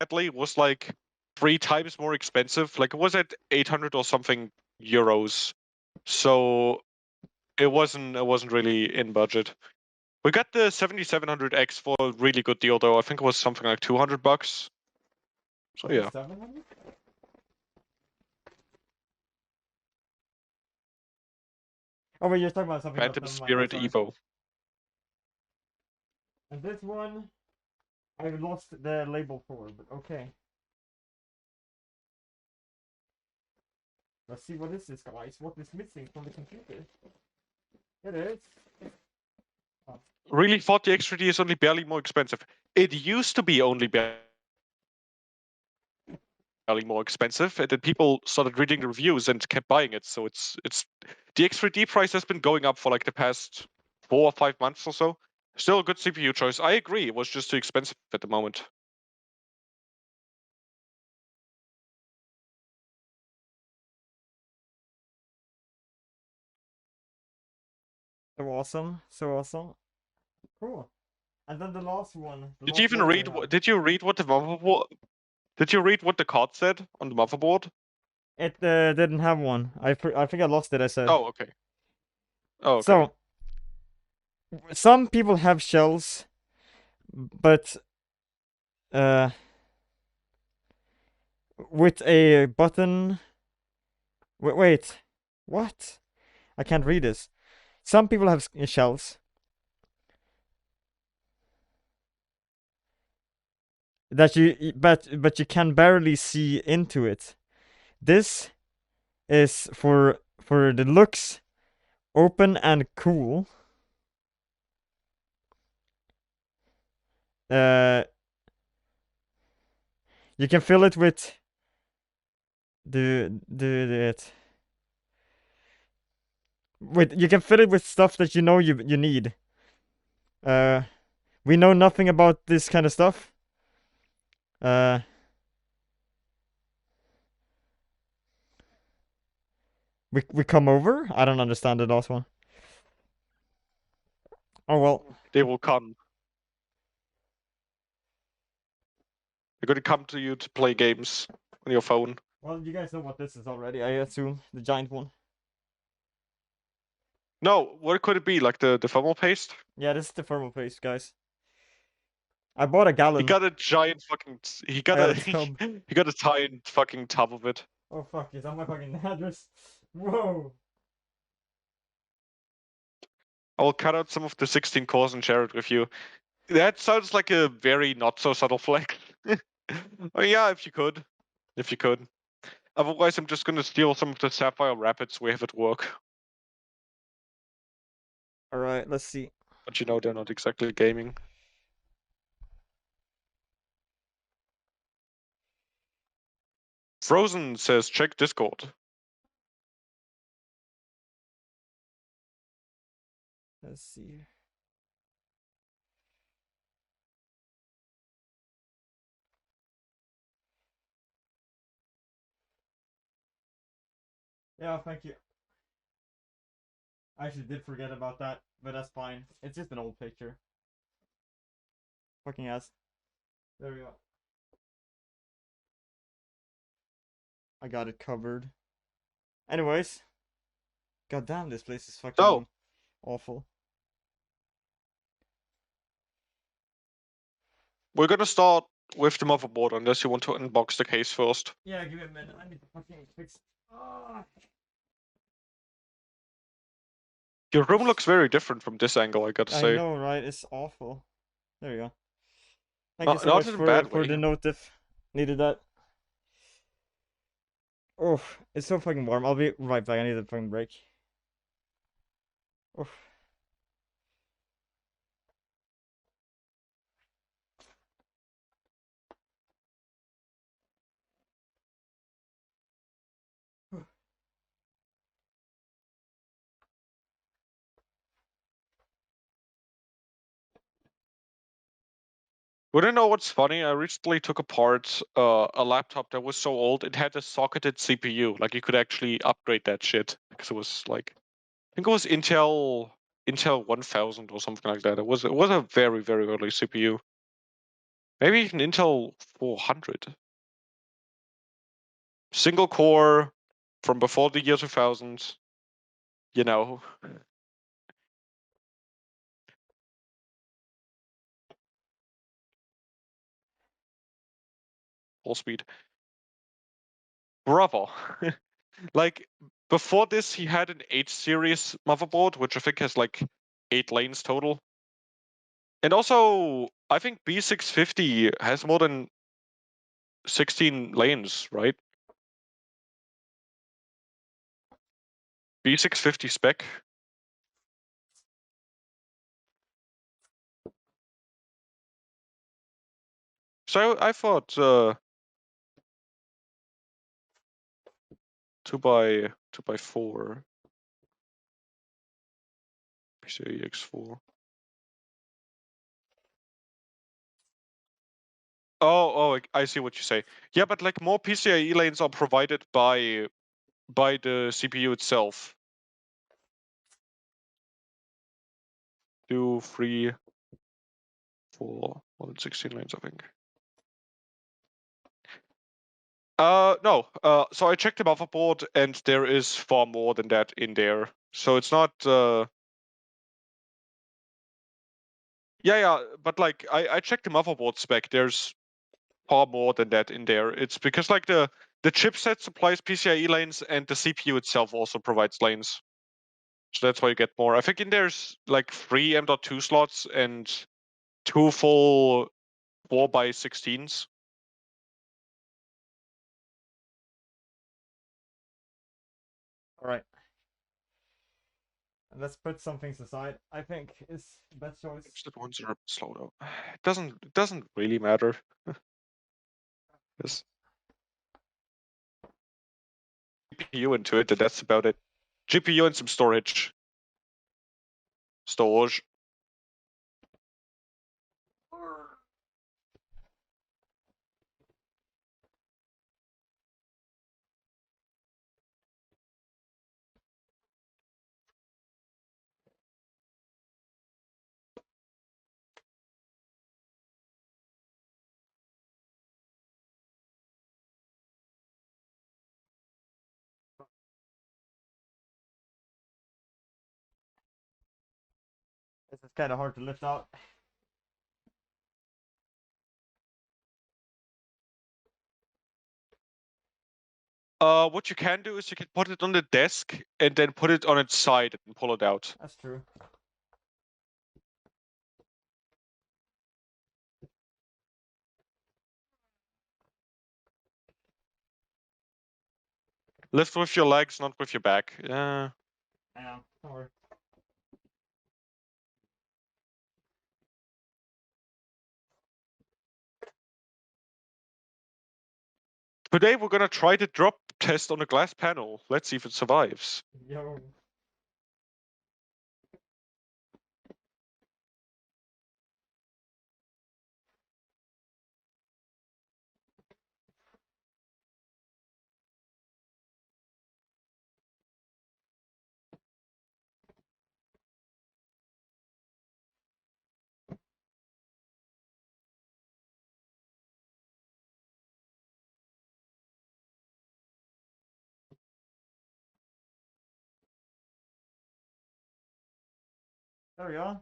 Sadly, was like 3 times more expensive. Like it was at 800 or something euros. So it wasn't really in budget. We got the 7700X for a really good deal though. I think it was something like $200. So yeah. 700? Oh wait, you're talking about something else. Phantom Never mind. I'm Spirit sorry. Evo. And this one, I lost the label for, but okay. Let's see what is this, guys. What is missing from the computer? It is. Really thought the X3D is only barely more expensive. It used to be only barely more expensive, and then people started reading the reviews and kept buying it. So it's the X3D price has been going up for like the past 4 or 5 months or so. Still a good CPU choice. I agree. It was just too expensive at the moment. So awesome. So awesome. Cool. And then the last one. The Did you last even one read? we have. Did you read what the motherboard? Did you read what the card said on the motherboard? It didn't have one. I think I lost it. I said. Oh, okay. Oh, okay. So some people have shells, but uh, with a button. Wait, what? I can't read this. Some people have shells that but you can barely see into it. This is for the looks, open and cool. Uh, you can fill it with the it. You can fill it with stuff that you know you need. Uh, we know nothing about this kind of stuff. Uh, we come over. I don't understand the last one. Oh well. They will come. They're gonna come to you to play games on your phone. Well, you guys know what this is already. I assume the giant one. No, what could it be? Like the thermal paste? Yeah, this is the thermal paste, guys. I bought a He gallon. got a giant fucking. He got I got a. a tub. He got a giant fucking tub of it. Oh fuck! Is that my fucking address? Whoa! I will cut out some of the 16 cores and share it with you. That sounds like a very not so subtle flex. Oh, yeah, if you could. If you could. Otherwise, I'm just gonna steal some of the Sapphire Rapids we have at work. All right, let's see. But you know, they're not exactly gaming. Frozen says check Discord. Let's see. Yeah, thank you. I actually did forget about that, but that's fine. It's just an old picture. Fucking ass. There we go. I got it covered. Anyways. God damn, this place is fucking Oh, awful. we're gonna start with the motherboard unless you want to unbox the case first. Yeah, give me a minute. I need to fucking fix. Ah. Your room looks very different from this angle, I gotta I say. know, right? It's awful. There we go. Thank you Not, so not much in a bad for the way. notif. Needed that. Oh, it's so fucking warm. I'll be right back. I need a fucking break. Oh. Wanna know what's funny? I recently took apart a laptop that was so old it had a socketed CPU. Like you could actually upgrade that shit because it was like, I think it was Intel 1000 or something like that. It was a very very early CPU. Maybe even Intel 400. Single core from before the year 2000. You know, full speed. Bravo. Like before this, he had an 8 series motherboard, which I think has like 8 lanes total. And also, I think B650 has more than 16 lanes, right? B650 spec. So I thought 2x4 PCIe X4. Oh, I see what you say. Yeah, but like more PCIe lanes are provided by the CPU itself. 2, 3, 4, more than 16 lanes, I think. No. So I checked the motherboard, and there is far more than that in there. So it's not. Yeah. But like, I checked the motherboard spec. There's far more than that in there. It's because like the chipset supplies PCIe lanes, and the CPU itself also provides lanes. So that's why you get more. I think in there's like 3 M.2 slots and 2 full 4x16s. All right. Let's put some things aside. I think is best choice. The ones are slow though. It doesn't really matter. There's GPU into it, and that's about it. GPU and some storage. Storage. This is kind of hard to lift out. What you can do is you can put it on the desk and then put it on its side and pull it out. That's true. Lift with your legs, not with your back. Yeah, don't worry. Today we're gonna try the drop test on a glass panel. Let's see if it survives. Yo. There we go.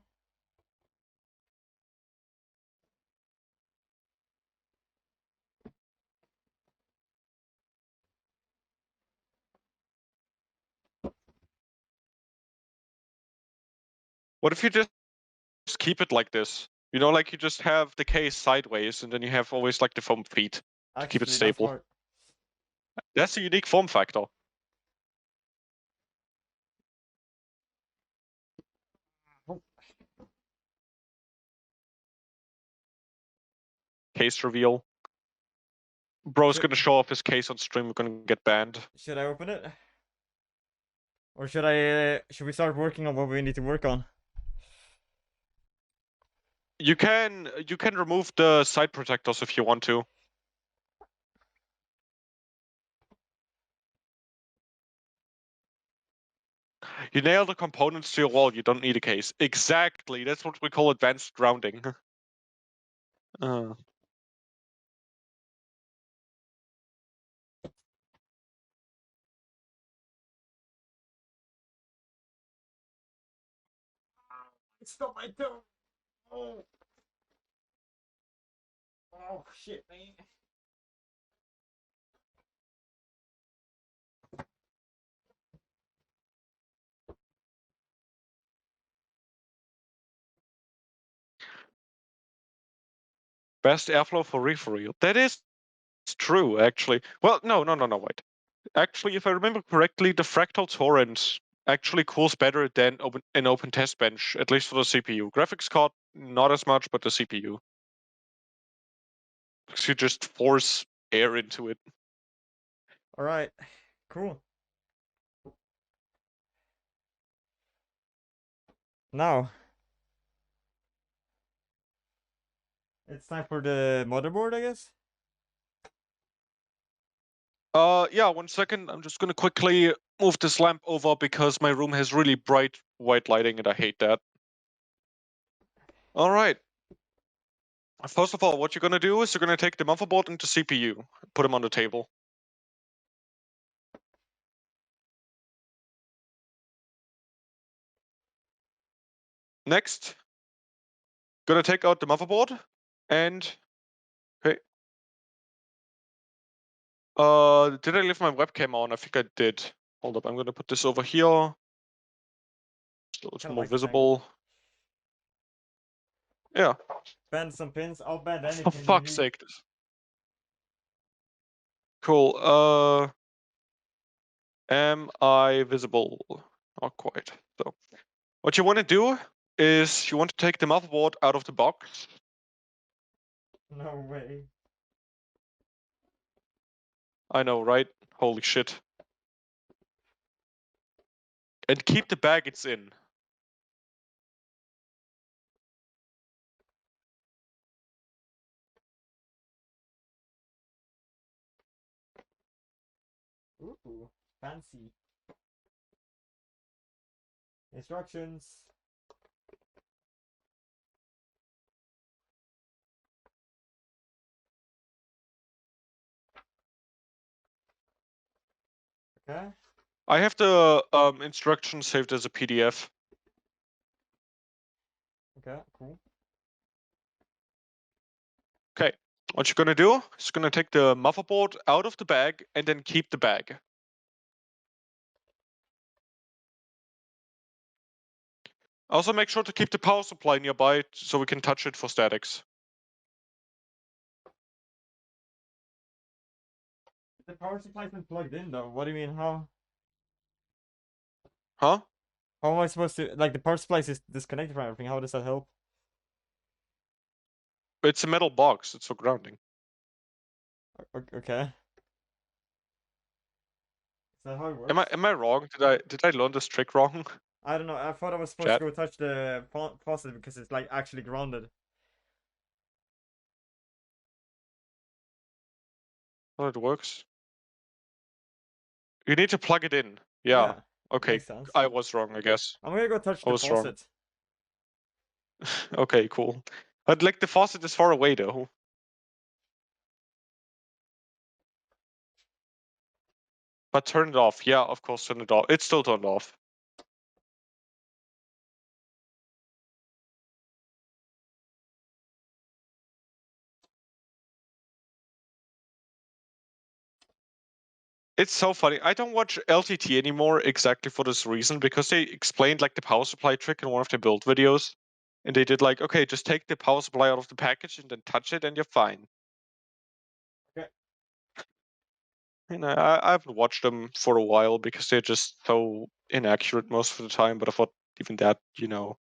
What if you just keep it like this? You know, like you just have the case sideways, and then you have always like the foam feet to keep it Actually, that's stable. smart. That's a unique form factor. Oh. Case reveal. Bro's Should, gonna show off his case on stream. We're gonna get banned. should I open it? Or should I? Should we start working on what we need to work on? You can remove the side protectors if you want to. You nail the components to your wall. You don't need a case. Exactly. That's what we call advanced grounding. uh. It's not my toe. Oh. Oh shit, man. Best airflow for real. That is true, actually. Well, no, wait. Actually, if I remember correctly, the fractal torrent actually cools better than an open test bench, at least for the CPU. Graphics card, not as much, but the CPU. Because you just force air into it. All right, cool. Now it's time for the motherboard, I guess. Yeah, 1 second. I'm just gonna quickly move this lamp over because my room has really bright white lighting and I hate that. All right. First of all, what you're gonna do is you're gonna take the motherboard and the CPU, put them on the table. Next, gonna take out the motherboard and okay. Did I leave my webcam on? I think I did. Hold up, I'm gonna put this over here so it's Kind of more like this angle. visible. Yeah. Bend some pins. I'll bend any For pin you fuck's need. sake. Cool. Am I visible? Not quite. So, what you want to do is you want to take the motherboard out of the box. No way. I know, right? Holy shit. And keep the bag it's in. Ooh, fancy. Instructions. Okay. I have the instructions saved as a PDF. Okay, cool. Okay. What you're gonna do is gonna take the motherboard out of the bag and then keep the bag. Also make sure to keep the power supply nearby so we can touch it for statics. The power supply's been plugged in though. What do you mean? How? Huh? How am I supposed to? Like the power supply is disconnected from everything. How does that help? It's a metal box, it's for grounding. Okay. Is that how it Am I works? am I wrong? Did I learn this trick wrong? I don't know. I thought I was supposed to Chat? go touch the faucet because it's like actually grounded. How it works? You need to plug it in. Yeah. Yeah, Okay. makes sense. I was wrong, I guess. I'm gonna go touch I the was wrong. faucet. Okay, cool. But like the faucet is far away though. But turn it off. Yeah, of course, turn it off. It's still turned off. It's so funny. I don't watch LTT anymore exactly for this reason because they explained like the power supply trick in one of their build videos. And they did like, okay, just take the power supply out of the package and then touch it and you're fine. Okay. And I haven't watched them for a while because they're just so inaccurate most of the time. But I thought even that, you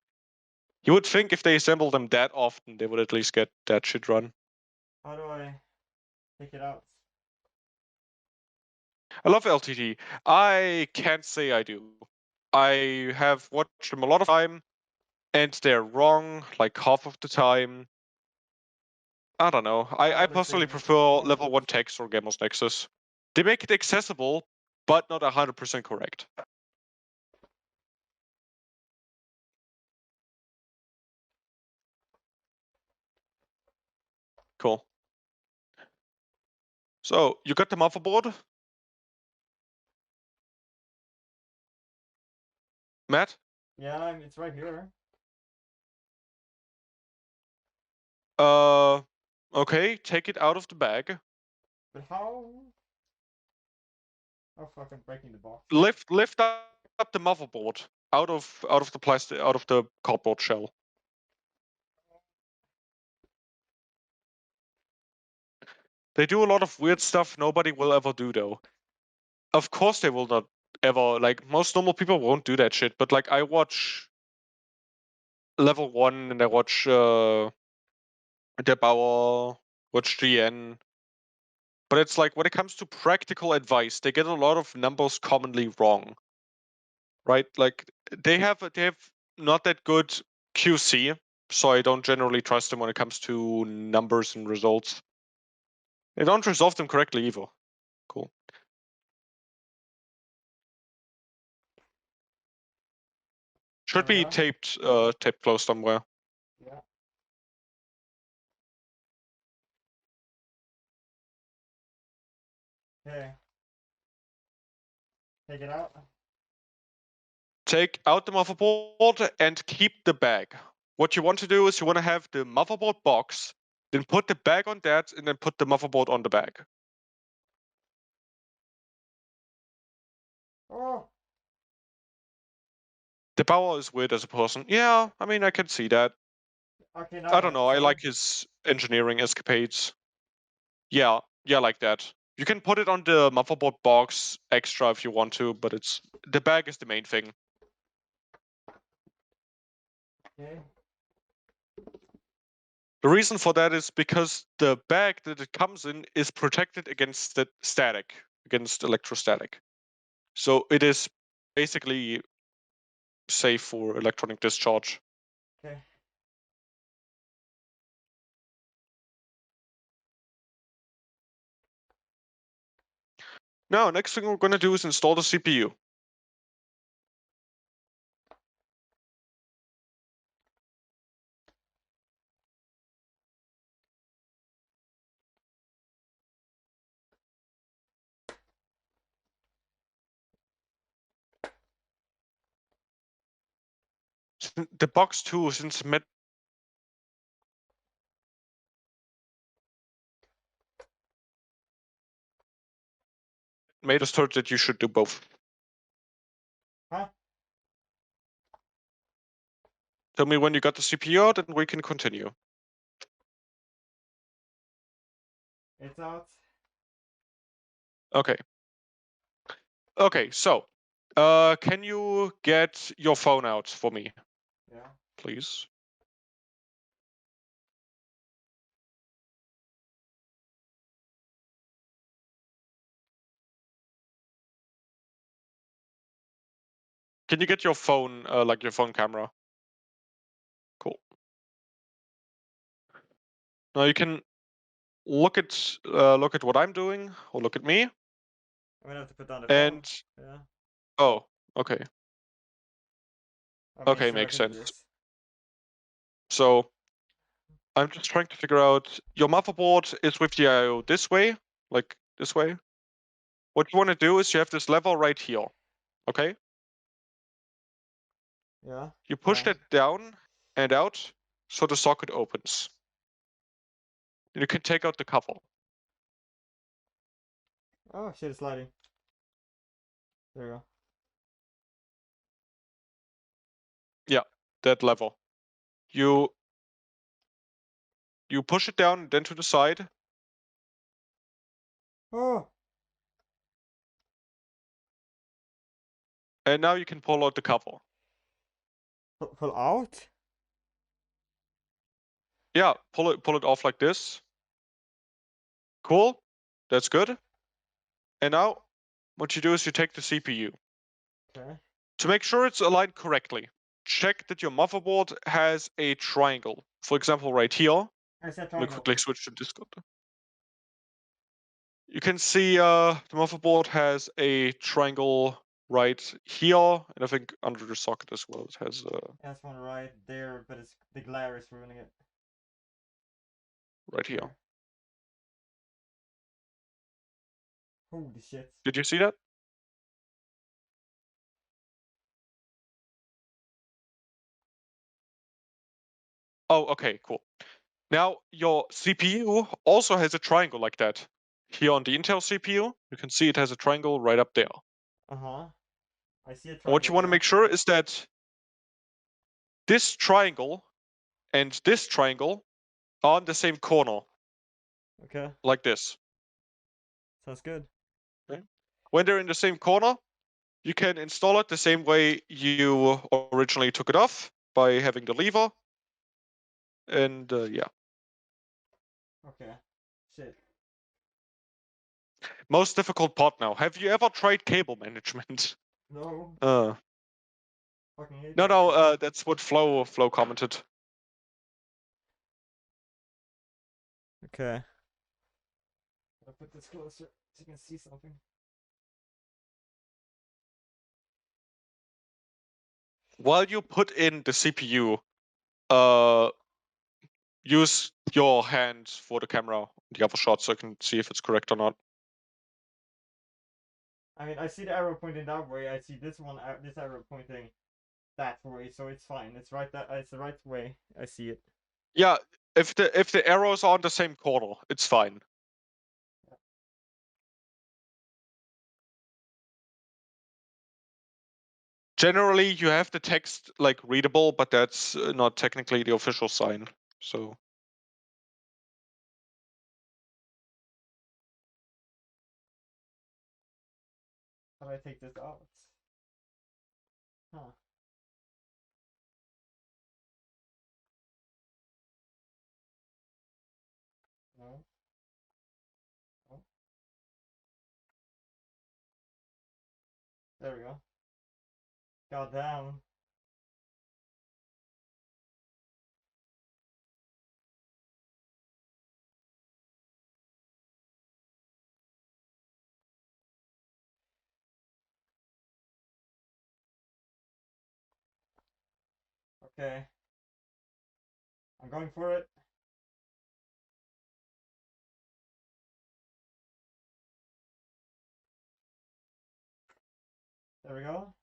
would think if they assemble them that often, they would at least get that shit run. How do I take it out? I love LTT. I can't say I do. I have watched them a lot of time, and they're wrong like half of the time. I don't know. How I do they personally say prefer level faucet? 1 text or Gamma's Nexus. They make it accessible, but not 100% correct. Cool. So, you got the motherboard, Matt? Yeah, it's right here. Uh, okay, take it out of the bag. But how? Oh fuck! I'm breaking the box. Lift up the motherboard out of the plastic out of the cardboard shell. They do a lot of weird stuff nobody will ever do though. Of course they will not ever, like most normal people won't do that shit, but like I watch level 1 and I watch Der Bauer, watch GN. But it's like when it comes to practical advice, they get a lot of numbers commonly wrong. Right? Like they have not that good QC, so I don't generally trust them when it comes to numbers and results. They don't resolve them correctly either. Cool. There Should we be go. taped close somewhere. Yeah. Okay. Take it out. take out the motherboard and keep the bag. What you want to do is you want to have the motherboard box, then put the bag on that, and then put the motherboard on the bag. Oh. The power is weird as a person. Yeah, I mean, I can see that. Okay, now I can don't I know. I charge? like his engineering escapades. Yeah, like that. You can put it on the motherboard box extra if you want to, but it's the bag is the main thing. Okay. The reason for that is because the bag that it comes in is protected against the static, against electrostatic. So it is basically safe for electronic discharge. Okay. Now, next thing we're going to do is install the CPU. The box too, since made us told that you should do both. Huh? Tell me when you got the CPU out and we can continue. It's out. Okay. Okay, so can you get your phone out for me, Yeah. please? Can you get your phone, like your phone camera? Cool. Now you can look at what I'm doing, or look at me, I'm gonna have to put down the phone. and Yeah. oh, okay, I made okay, sure I makes could do sense. this. So I'm just trying to figure out your motherboard is with the I/O this way, like this way. What you want to do is you have this lever right here, okay? Yeah. You push that down and out so the socket opens. And you can take out the cover. Oh shit, it's sliding. There you go. Yeah, that lever. You push it down, then to the side, Oh. and now you can pull out the cover. Pull out? Yeah, pull it off like this. Cool. That's good. And now what you do is you take the CPU. Okay. To make sure it's aligned correctly, check that your motherboard has a triangle. For example, right here. I said Let me triangle. quickly switch to Discord. You can see the motherboard has a triangle right here, and I think under the socket as well. It has That's one right there, but it's the glare is ruining it. right here. There. Holy shit. Did you see that? Oh, okay, cool. Now your CPU also has a triangle like that. Here on the Intel CPU, you can see it has a triangle right up there. Uh-huh. I see a And what triangle, you want to yeah. make sure is that this triangle and this triangle are on the same corner, Okay. like this. Sounds good. Okay? When they're in the same corner, you can install it the same way you originally took it off by having the lever. And yeah, Okay. Shit. most difficult part now. Have you ever tried cable management? No. Uh, Fucking hate no, that no, shit. that's what Flo commented. Okay. I'll put this closer so you can see something. While you put in the CPU, uh, use your hand for the camera, the other shot, so I can see if it's correct or not. I mean, I see the arrow pointing that way. I see this one, this arrow pointing that way, so it's fine. It's right that it's the right way. I see it. Yeah, if the arrows are on the same corner, it's fine. Generally, you have the text like readable, but that's not technically the official sign. So How do I take this out? Huh. No. Oh. There we go. God damn. Okay. I'm going for it. There we go.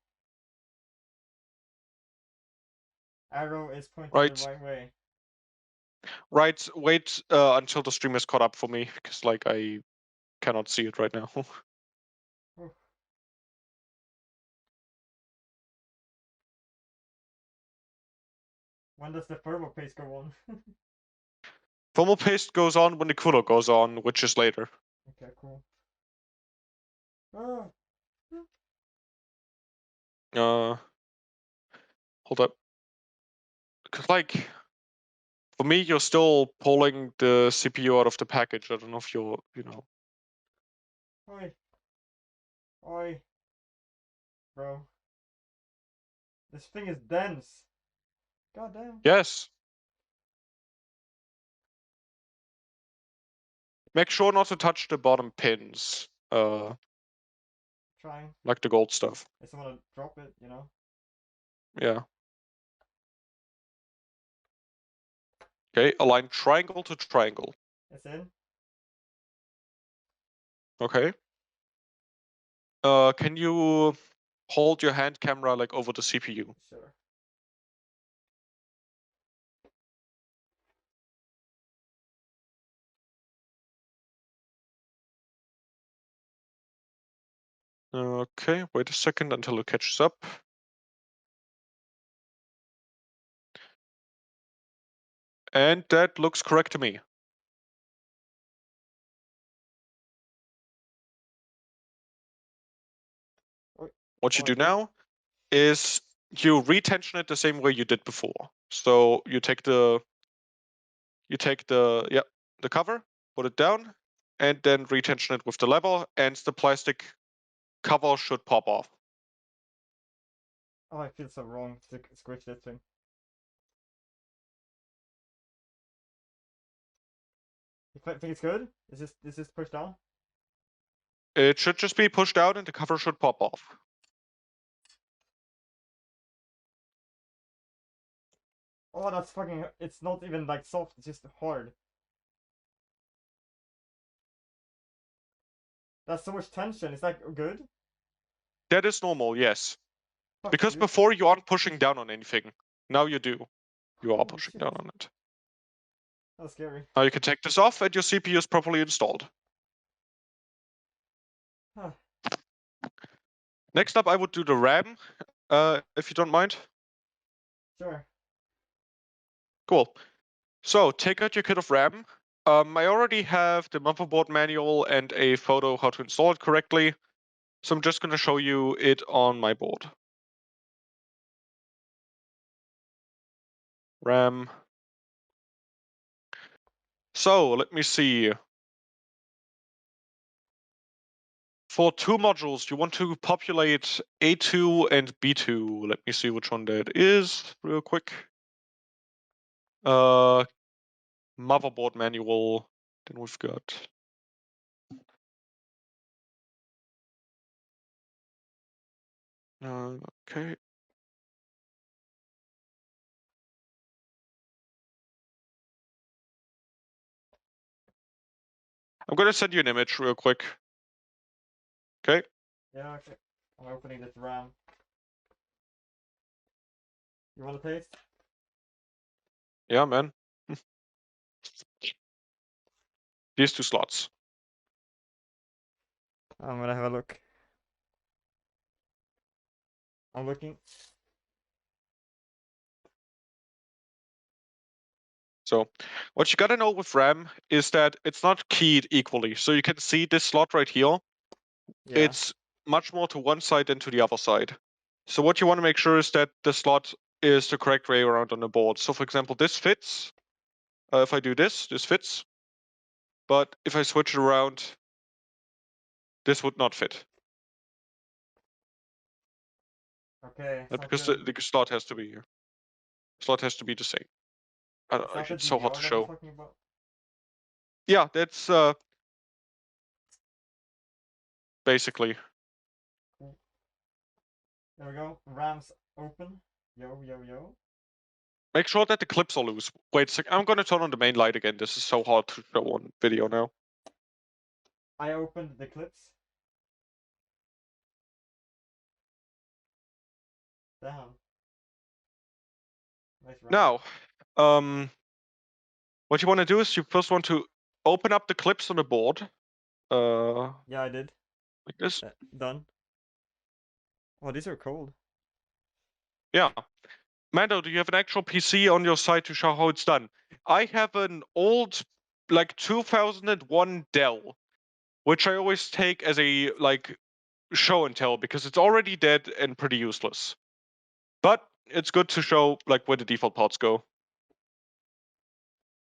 Arrow is pointing the right, right way. right. Wait until the stream is caught up for me, because like I cannot see it right now. Whew. When does the thermal paste go on? Thermal paste goes on when the cooler goes on, which is later. Okay, cool. Oh. Uh, hold up. Cause like for me, you're still pulling the CPU out of the package. I don't know if you're, Oi. Oi. Bro. This thing is dense. God damn. Yes. Make sure not to touch the bottom pins, Trying. like the gold stuff. I just want to drop it, you know? Yeah. Okay, align triangle to triangle. It's in. Okay. Can you hold your hand camera like over the CPU? Sure. Okay, wait a second until it catches up. And that looks correct to me. Oi. What you Oi. do now is you retension it the same way you did before. So you take the the cover, put it down, and then retension it with the lever, and the plastic cover should pop off. Oh, I feel so wrong to squish this thing. You think it's good? Is this pushed down? It should just be pushed out and the cover should pop off. Oh, that's fucking. It's not even like soft. It's just hard. That's so much tension. Is that good? That is normal, yes. Fuck, Because dude. before you aren't pushing down on anything. Now you do. You are Holy pushing shit. down on it. That's scary. Now you can take this off and your CPU is properly installed. Huh. Next up, I would do the RAM, if you don't mind. Sure. Cool. So take out your kit of RAM. I already have the motherboard manual and a photo how to install it correctly. So I'm just going to show you it on my board. RAM. So let me see. For two modules, you want to populate A2 and B2. Let me see which one that is real quick. Motherboard manual. Then we've got okay. I'm gonna send you an image real quick. Okay. Yeah, okay. I'm opening this RAM. You want a taste? Yeah, man. These 2 slots. I'm gonna have a look. I'm looking. So what you gotta know with RAM is that it's not keyed equally. So you can see this slot right here. Yeah. It's much more to one side than to the other side. So what you want to make sure is that the slot is the correct way around on the board. So for example, this fits. If I do this, this fits. But if I switch it around, this would not fit. Okay, sounds Because good. the slot has to be here. Slot has to be the same. I don't Is know, that the it's so hard DVR to that we're show. talking about? Yeah, that's basically. Cool. There we go. RAM's open. Yo, yo, yo. Make sure that the clips are loose. Wait a sec, I'm gonna turn on the main light again. This is so hard to show on video now. I opened the clips. Damn. Nice RAM. Now, what you want to do is you first want to open up the clips on the board. Yeah, I did. Like this. Done. Oh, these are cold. Yeah. Mando, do you have an actual PC on your side to show how it's done? I have an old, like 2001 Dell, which I always take as a like show and tell because it's already dead and pretty useless. But it's good to show like where the default parts go.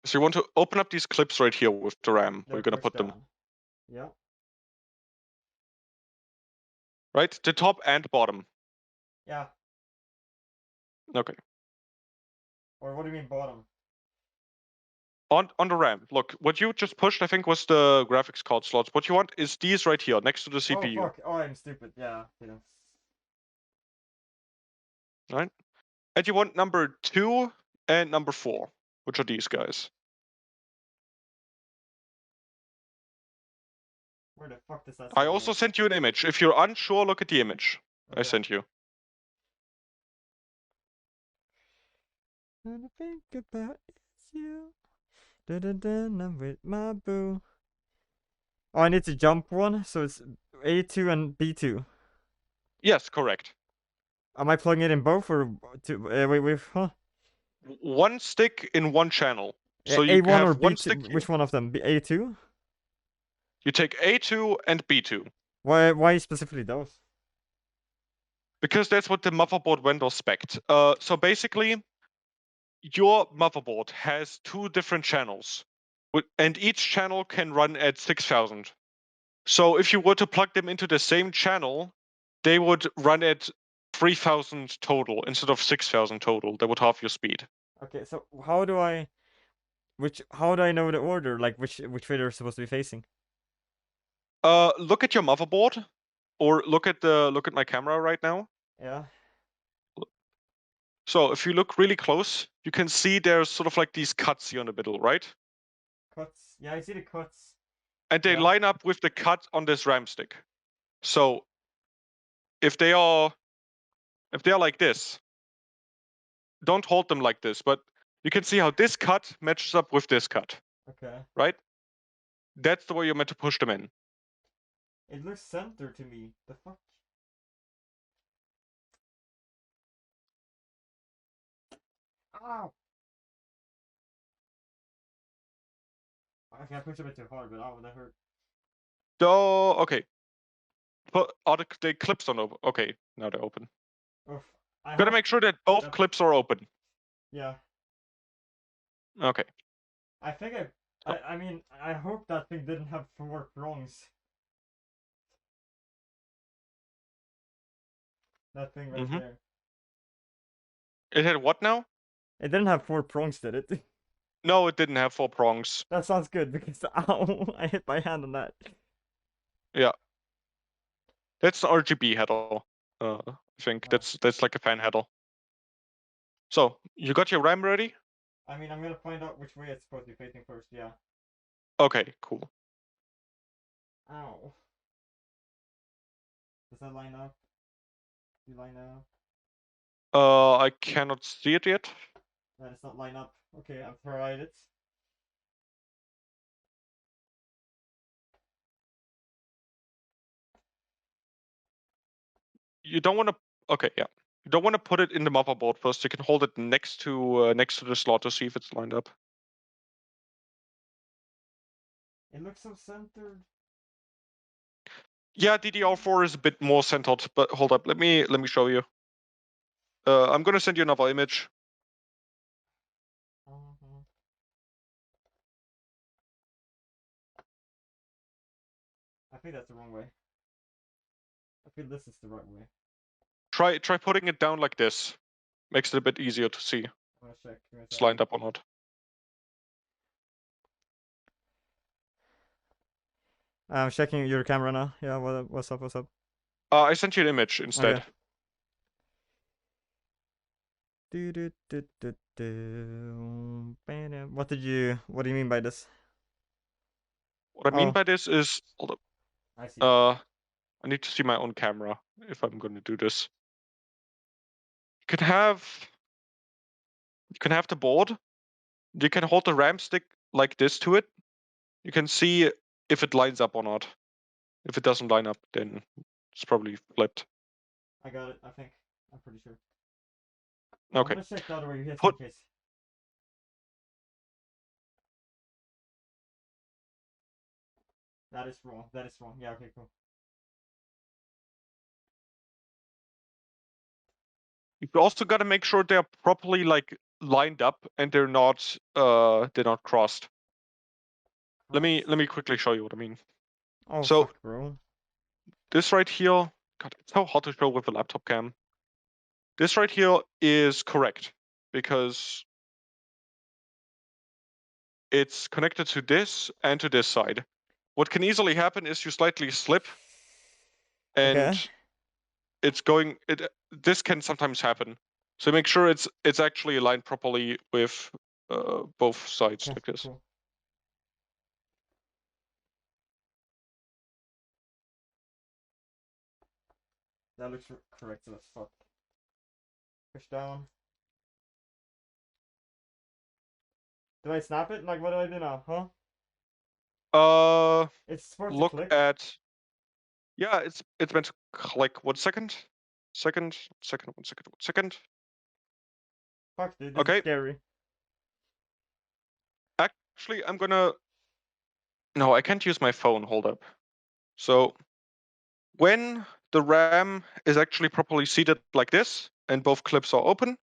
So you want to open up these clips right here with the RAM. Where They're you're gonna pushed put them, down. Yeah. right? The top and bottom. Yeah. Okay. Or what do you mean bottom? On the RAM. Look, what you just pushed, I think, was the graphics card slots. What you want is these right here next to the Oh, CPU. fuck. Oh, I'm stupid. Yeah. Didn't. Right? And you want number 2 and number 4, which are these guys. Where the fuck does that I say also go? sent you an image. If you're unsure, look at the image I Okay. sent you. When I think about it's you. Da-da-da, I'm with my boo. Oh, I need to jump one, so it's A2 and B2. Yes, correct. Am I plugging it in both or wait, huh? One stick in one channel. So you A1 or have one B2? stick here. Which one of them? A2? You take A2 and B2. Why specifically those? Because that's what the motherboard vendor spec'd. So basically, your motherboard has 2 different channels, and each channel can run at 6,000. So if you were to plug them into the same channel, they would run at 3,000 total instead of 6,000 total. That would halve your speed. Okay, so how do I know the order? Like which way they're supposed to be facing? Look at your motherboard, or look at my camera right now. Yeah. So if you look really close, you can see there's sort of like these cuts here in the middle, right? Cuts. Yeah, I see the cuts. And they Yeah. line up with the cut on this RAM stick. So if they are like this, don't hold them like this, but you can see how this cut matches up with this cut, Okay. right? That's the way you're meant to push them in. It looks center to me. The fuck? Ow! Okay, I pushed a bit too hard, but that hurt. Oh, okay. But are the clips don't open? Okay, now they're open. Oof. I Gotta hope make sure that both that. clips are open. Yeah. Okay. I think So, I mean, I hope that thing didn't have 4 prongs. That thing right mm-hmm. there. It had what now? It didn't have 4 prongs, did it? No, it didn't have 4 prongs. That sounds good because ow, I hit my hand on that. Yeah. That's the RGB header. I think Oh. that's like a fan header. So you got your RAM ready? I mean, I'm gonna find out which way it's supposed to be facing first. Yeah. Okay, cool. Ow. Does that line up? Do you line up? I cannot see it yet. That does not line up. Okay, I've tried it. You don't want to. Okay, yeah. You don't want to put it in the motherboard first. You can hold it next to the slot to see if it's lined up. It looks so centered. Yeah, DDR4 is a bit more centered, but hold up. Let me show you. I'm gonna send you another image. Uh-huh. I think that's the wrong way. I feel this is the right way. Try putting it down like this. Makes it a bit easier to see if I'm gonna check. Give me a it's second. lined up or not. I'm checking your camera now. Yeah, what's up? What's up? I sent you an image instead. Okay. What do you mean by this? What I mean Oh, by this is, hold up. I see. I need to see my own camera if I'm going to do this. You can have the board. You can hold the RAM stick like this to it. You can see if it lines up or not. If it doesn't line up, then it's probably flipped. I got it, I think. I'm pretty sure. I'm Okay. gonna check the other way just Put in case. That is wrong. That is wrong. Yeah, okay, cool. you also got to make sure they're properly like lined up and they're not crossed. Let me quickly show you what I mean. Oh, So fuck, bro. this right here, God, it's so hard to show with a laptop cam. This right here is correct because it's connected to this and to this side. What can easily happen is you slightly slip and Okay. it's going this can sometimes happen. So make sure it's actually aligned properly with both sides Okay, like this. cool. That looks correct, so let's fuck. Push down. Do I snap it? Like, what do I do now? Huh? It's supposed to Look click. at yeah, it's meant to click 1 second. Second, 1 second. Fuck, dude, this is Okay. scary. Actually, no, I can't use my phone. Hold up. So when the RAM is actually properly seated like this and both clips are open,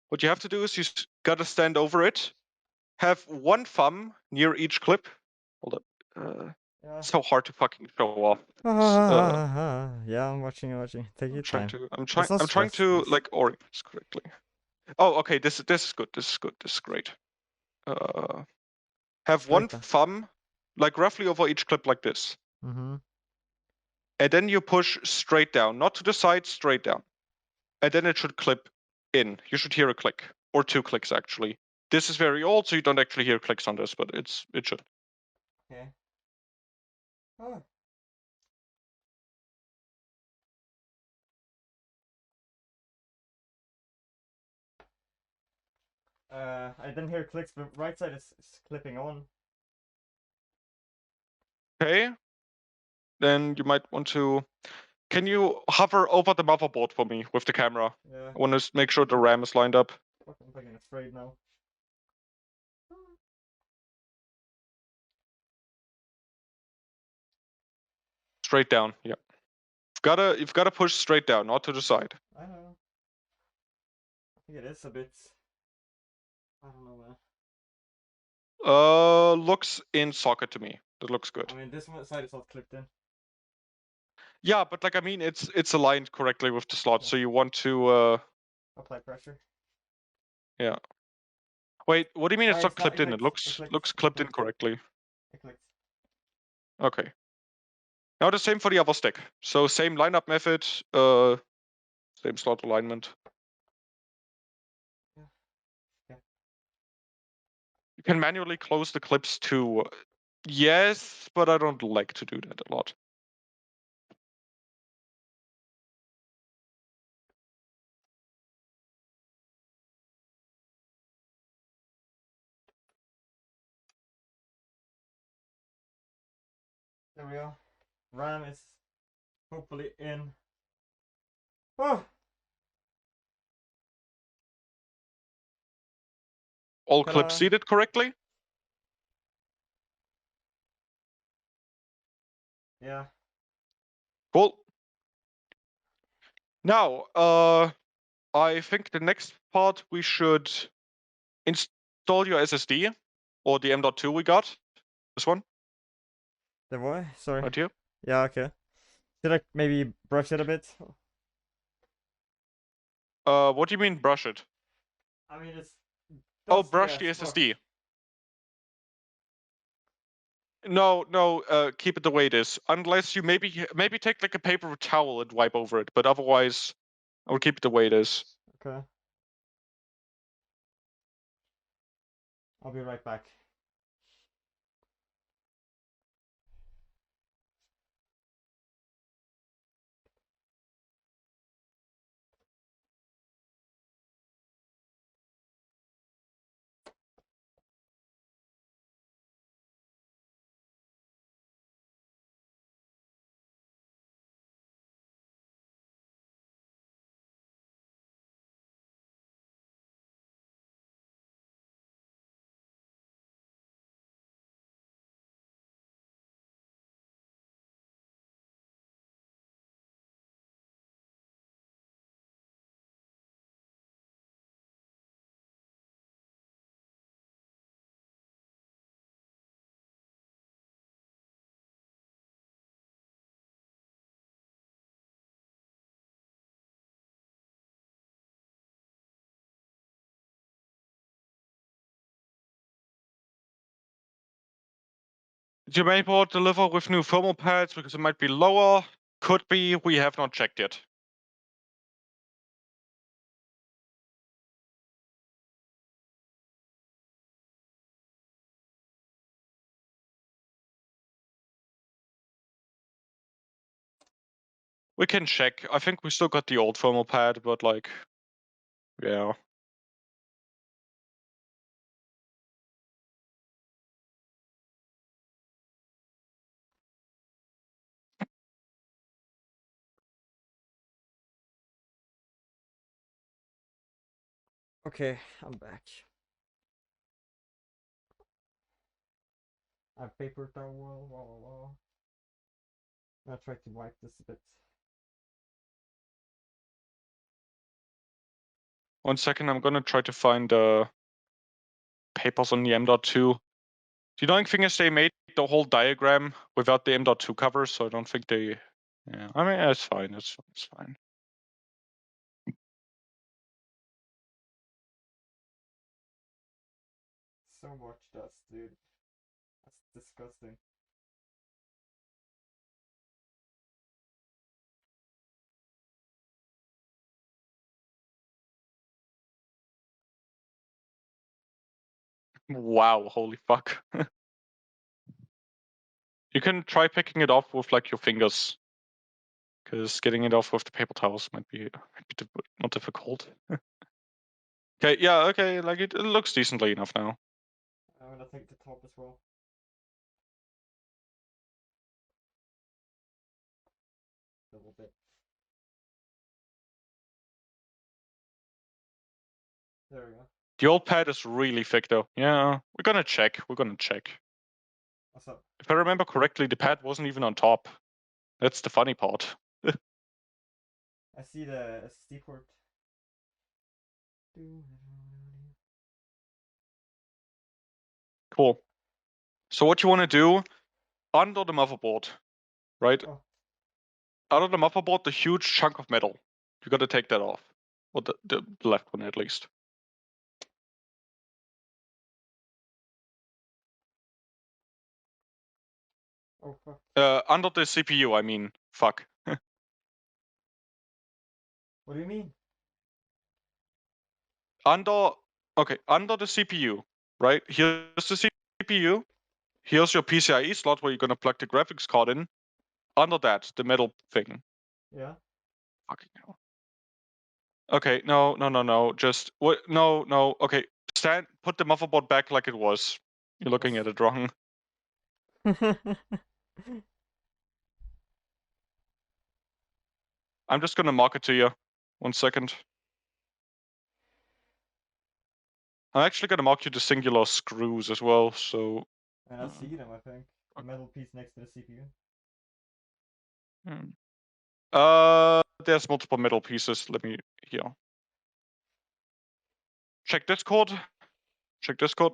what you have to do is you gotta stand over it, have one thumb near each clip. Hold up. Yeah. So hard to fucking show off. Yeah, I'm watching. Take your time. I'm It's not trying stress, to please. like orient this correctly. Oh, okay. This is good. This is good. This is great. Have one Straight down. thumb like roughly over each clip like this. Mm-hmm. And then you push straight down, not to the side, straight down. And then it should clip in. You should hear a click or 2 clicks actually. This is very old, so you don't actually hear clicks on this, but it should. Okay. Oh. I didn't hear clicks, but right side is clipping on. Okay. Then you might want to. Can you hover over the motherboard for me with the camera? Yeah. I want to make sure the RAM is lined up. Fuck, I'm fucking afraid now. Straight down. Yeah. You've gotta push straight down, not to the side. I know. I think it is a bit. I don't know, man. Looks in socket to me. That looks good. I mean, this one side is not clipped in. Yeah, but like I mean, it's aligned correctly with the slot, Yeah. so you want to Apply pressure. yeah. Wait, what do you mean it's not It's not. clipped It in? It clicked. It looks clicked. It clipped in clicked. correctly. It clicked. Okay. Now the same for the other stick. So same lineup method, same slot alignment. Yeah. Okay. You can manually close the clips too. Yes, but I don't like to do that a lot. There we go. RAM is hopefully in. Oh! All Ta-da. clips seated correctly? Yeah. Cool. Now, I think the next part we should install your SSD or the M.2 we got. This one The what? Sorry. right here. Yeah, okay. Should I maybe brush it a bit? What do you mean brush it? I mean, it's Oh, dusty brush as the fuck. SSD. No, keep it the way it is. Unless you maybe take like a paper towel and wipe over it, but otherwise, I will keep it the way it is. Okay. I'll be right back. Did your mainboard deliver with new thermal pads because it might be lower? Could be. We have not checked yet. We can check. I think we still got the old thermal pad, but like, yeah. Okay, I'm back. I have paper towel. I'll try to wipe this a bit. 1 second, I'm gonna try to find papers on the M.2. The annoying thing is they made the whole diagram without the M.2 cover, so I don't think they. Yeah, I mean, it's fine. It's fine. So much dust, dude. That's disgusting. Wow, holy fuck. You can try picking it off with like your fingers, because getting it off with the paper towels might be not difficult. Okay, yeah, okay, like it looks decently enough now. I'm gonna take the top as well. A little bit. There we go. The old pad is really thick though. Yeah, we're gonna check. What's up? If I remember correctly, the pad wasn't even on top. That's the funny part. I see the SD port. Cool. So what you want to do under the motherboard, right? Oh. Out of the motherboard, the huge chunk of metal. You got to take that off, or the left one at least. Oh fuck. Under the CPU, I mean. Fuck. What do you mean? Under the CPU, right? Here's the CPU. Here's your PCIe slot where you're gonna plug the graphics card in. Under that, the metal thing. Yeah. Fucking hell. Okay, no. Just what? No. Okay, put the motherboard back like it was. You're looking at it wrong. I'm just gonna mark it to you. 1 second. I'm actually gonna mark you the singular screws as well, so... And I see them, I think. A metal piece next to the CPU. There's multiple metal pieces. Let me... Here. Check Discord. Check Discord.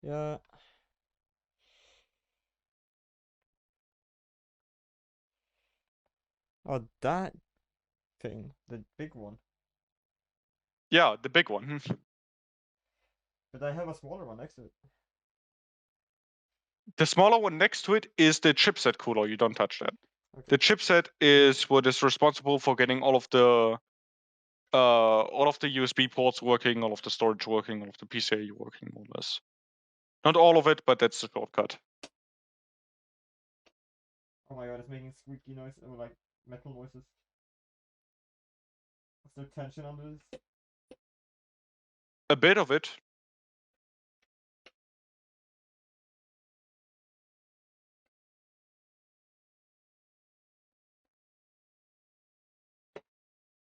Yeah. Oh, that thing. The big one. Yeah, the big one. But I have a smaller one next to it. The smaller one next to it is the chipset cooler. You don't touch that. Okay. The chipset is what is responsible for getting all of the USB ports working, all of the storage working, all of the PCIe working, more or less. Not all of it, but that's the shortcut. Oh my god, it's making squeaky noise or like metal noises. Is there tension under this? A bit of it.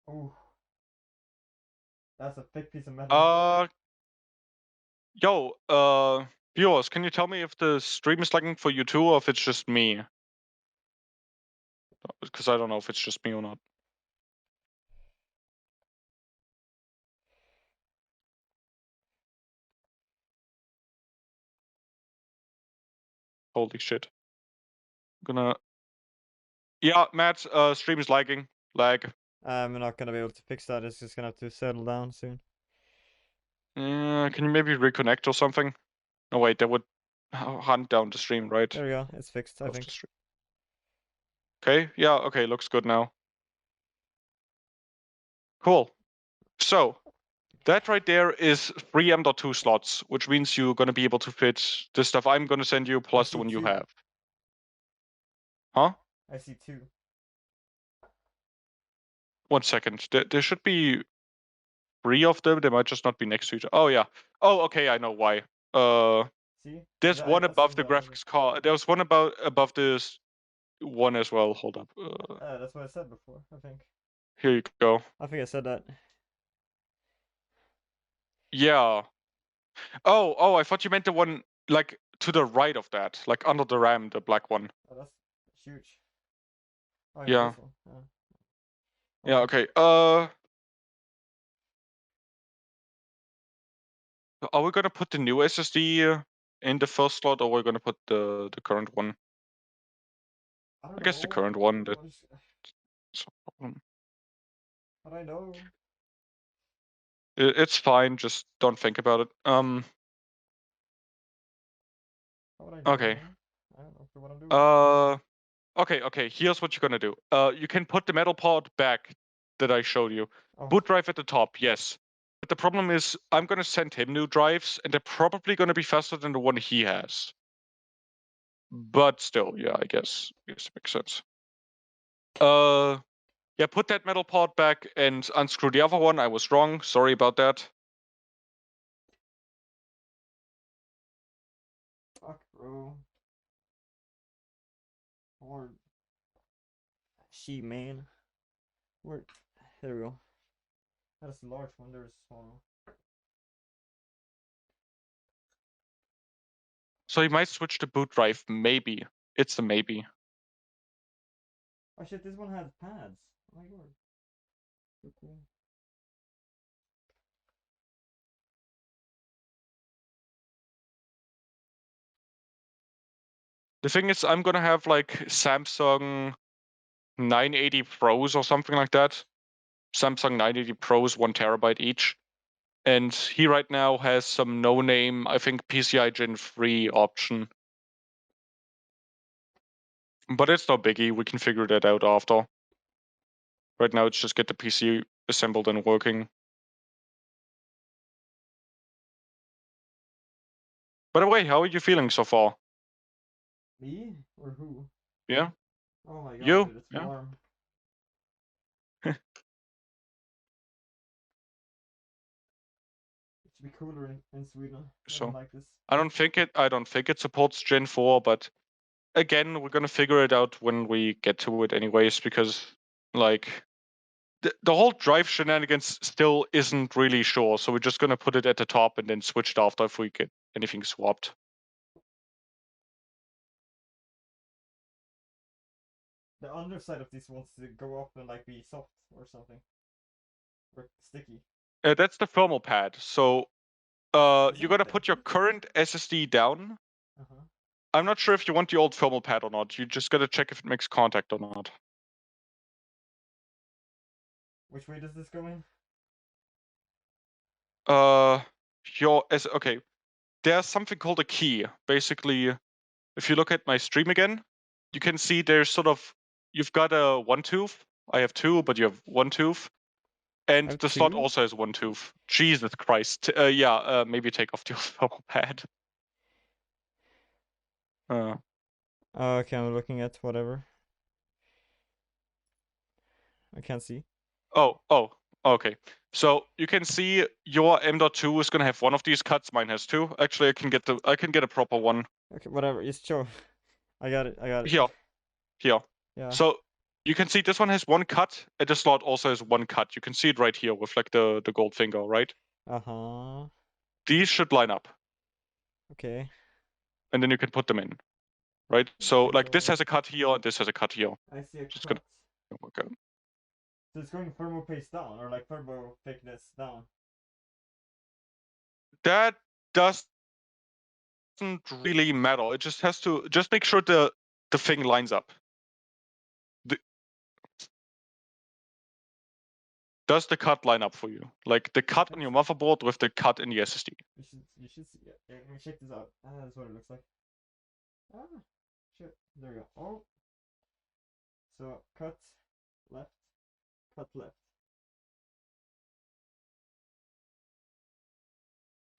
Oh. That's a thick piece of metal. Viewers, can you tell me if the stream is lagging for you too, or if it's just me? Because I don't know if it's just me or not. Holy shit. Yeah, Matt, stream is lagging. Lag. I'm not gonna be able to fix that. It's just gonna have to settle down soon. Can you maybe reconnect or something? Oh wait, that would hunt down the stream, right? There we go. It's fixed, I Of the think. stream. Okay, yeah, okay, looks good now. Cool. So, that right there is 3 M.2 slots, which means you're gonna be able to fit the stuff I'm gonna send you plus the one you have. Huh? I see 2. 1 second. There should be 3 of them. They might just not be next to each other. Oh yeah. Oh, okay, I know why. See? There's one I above zoomed the out of it. graphics card. There's one above this one as well. Hold up. That's what I said before, I think. Here you go. I think I said that. Yeah. Oh, I thought you meant the one like to the right of that, like under the RAM, the black one. Oh, that's huge. Oh yeah, Yeah. this one. Yeah. Yeah. Okay. Are we gonna put the new SSD in the first slot, or we're gonna put the current one? I I don't guess the know. current one. What is... That's no problem. How do I know? It's fine. Just don't think about it. How would I know, Okay. man? I don't know what I'm doing. Okay. Here's what you're gonna do. You can put the metal part back that I showed you. Oh. Boot drive at the top, yes. But the problem is, I'm gonna send him new drives, and they're probably gonna be faster than the one he has. But still, yeah, I guess it makes sense. Yeah, put that metal part back and unscrew the other one. I was wrong. Sorry about that. Fuck, bro. Or she, man. Where? There we go. That's a large one. There's a small one. So you might switch to boot drive, maybe. It's the maybe. Oh shit! This one has pads. Oh my god. So cool. The thing is, I'm gonna have like Samsung 980 Pros or something like that. Samsung 980 Pros, 1 TB each. And he right now has some no-name, I think PCI Gen 3 option. But it's no biggie. We can figure that out after. Right now, it's just get the PC assembled and working. By the way, how are you feeling so far? Me or who? Yeah, Oh my god, you? dude, it's Yeah. warm. It should be cooler in Sweden. I So don't like this. I don't think it supports Gen 4, but again, we're gonna figure it out when we get to it, anyways, because like the whole drive shenanigans still isn't really sure. So we're just gonna put it at the top and then switch it after if we get anything swapped. The underside of this wants to go up and like be soft or something. Or sticky. That's the thermal pad. So Is you're it gonna put your dented? current SSD down. Uh-huh. I'm not sure if you want the old thermal pad or not. You just gotta check if it makes contact or not. Which way does this go in? Okay. There's something called a key. Basically, if you look at my stream again, you can see there's sort of you've got a one tooth. I have two, but you have one tooth. I And have the slot two. also has one tooth. Jesus Christ. Maybe take off the thermal pad. Uh, Okay, I'm looking at whatever. I can't see. okay. So you can see your M.2 is gonna have one of these cuts. Mine has two. Actually, I can get a proper one Okay, whatever. Just show. I got it. I got it. here. Here. Yeah. So you can see this one has one cut, and the slot also has one cut. You can see it right here with like the gold finger, right? Uh-huh. These should line up, Okay. and then you can put them in, right? So Okay, like this so has a cut here, and this has a cut here. I see a Just gonna cut. work out. So it's going thermo paste down or like turbo thickness down. That doesn't really matter. It just has to just make sure the thing lines up. The, does the cut line up for you? Like the cut on your motherboard with the cut in the SSD. You should see it. Yeah, let me check this out. Ah, that's what it looks like. Ah, shit. There we go. Oh. So cut left, cut left,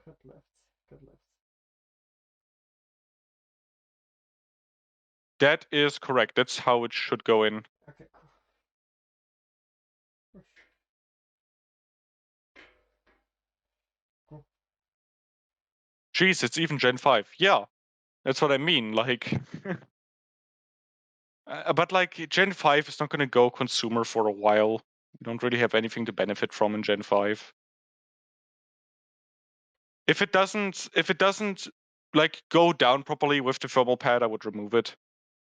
cut left, cut left. That is correct. That's how it should go in. Okay, cool. Cool. Jeez, it's even Gen 5. Yeah, that's what I mean. Like, but like Gen 5 is not going to go consumer for a while. You don't really have anything to benefit from in Gen 5. If it doesn't like go down properly with the thermal pad, I would remove it.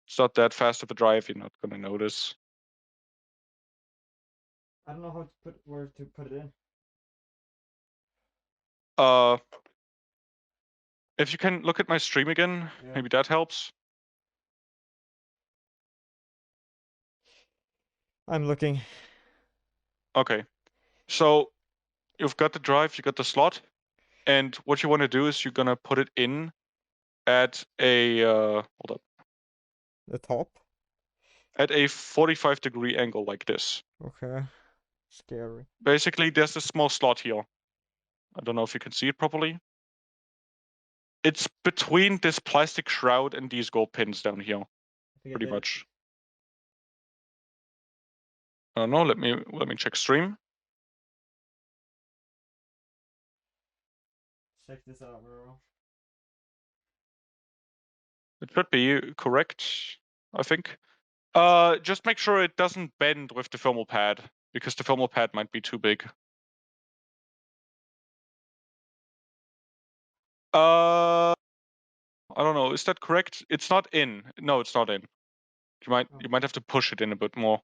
It's not that fast of a drive. You're not going to notice. I don't know how to put where to put it in. Uh, if you can look at my stream again, Yeah. maybe that helps. I'm looking. Okay, so you've got the drive, you got the slot, and what you want to do is you're gonna put it in at a hold up, The top. at a 45-degree angle like this. Okay. Scary. Basically, there's a small slot here. I don't know if you can see it properly. It's between this plastic shroud and these gold pins down here, I think I pretty did it. much. No, let me check stream. Check this out, bro. It should be correct, I think. Just make sure it doesn't bend with the thermal pad, because the thermal pad might be too big. I don't know. Is that correct? It's not in. No, it's not in. You might have to push it in a bit more.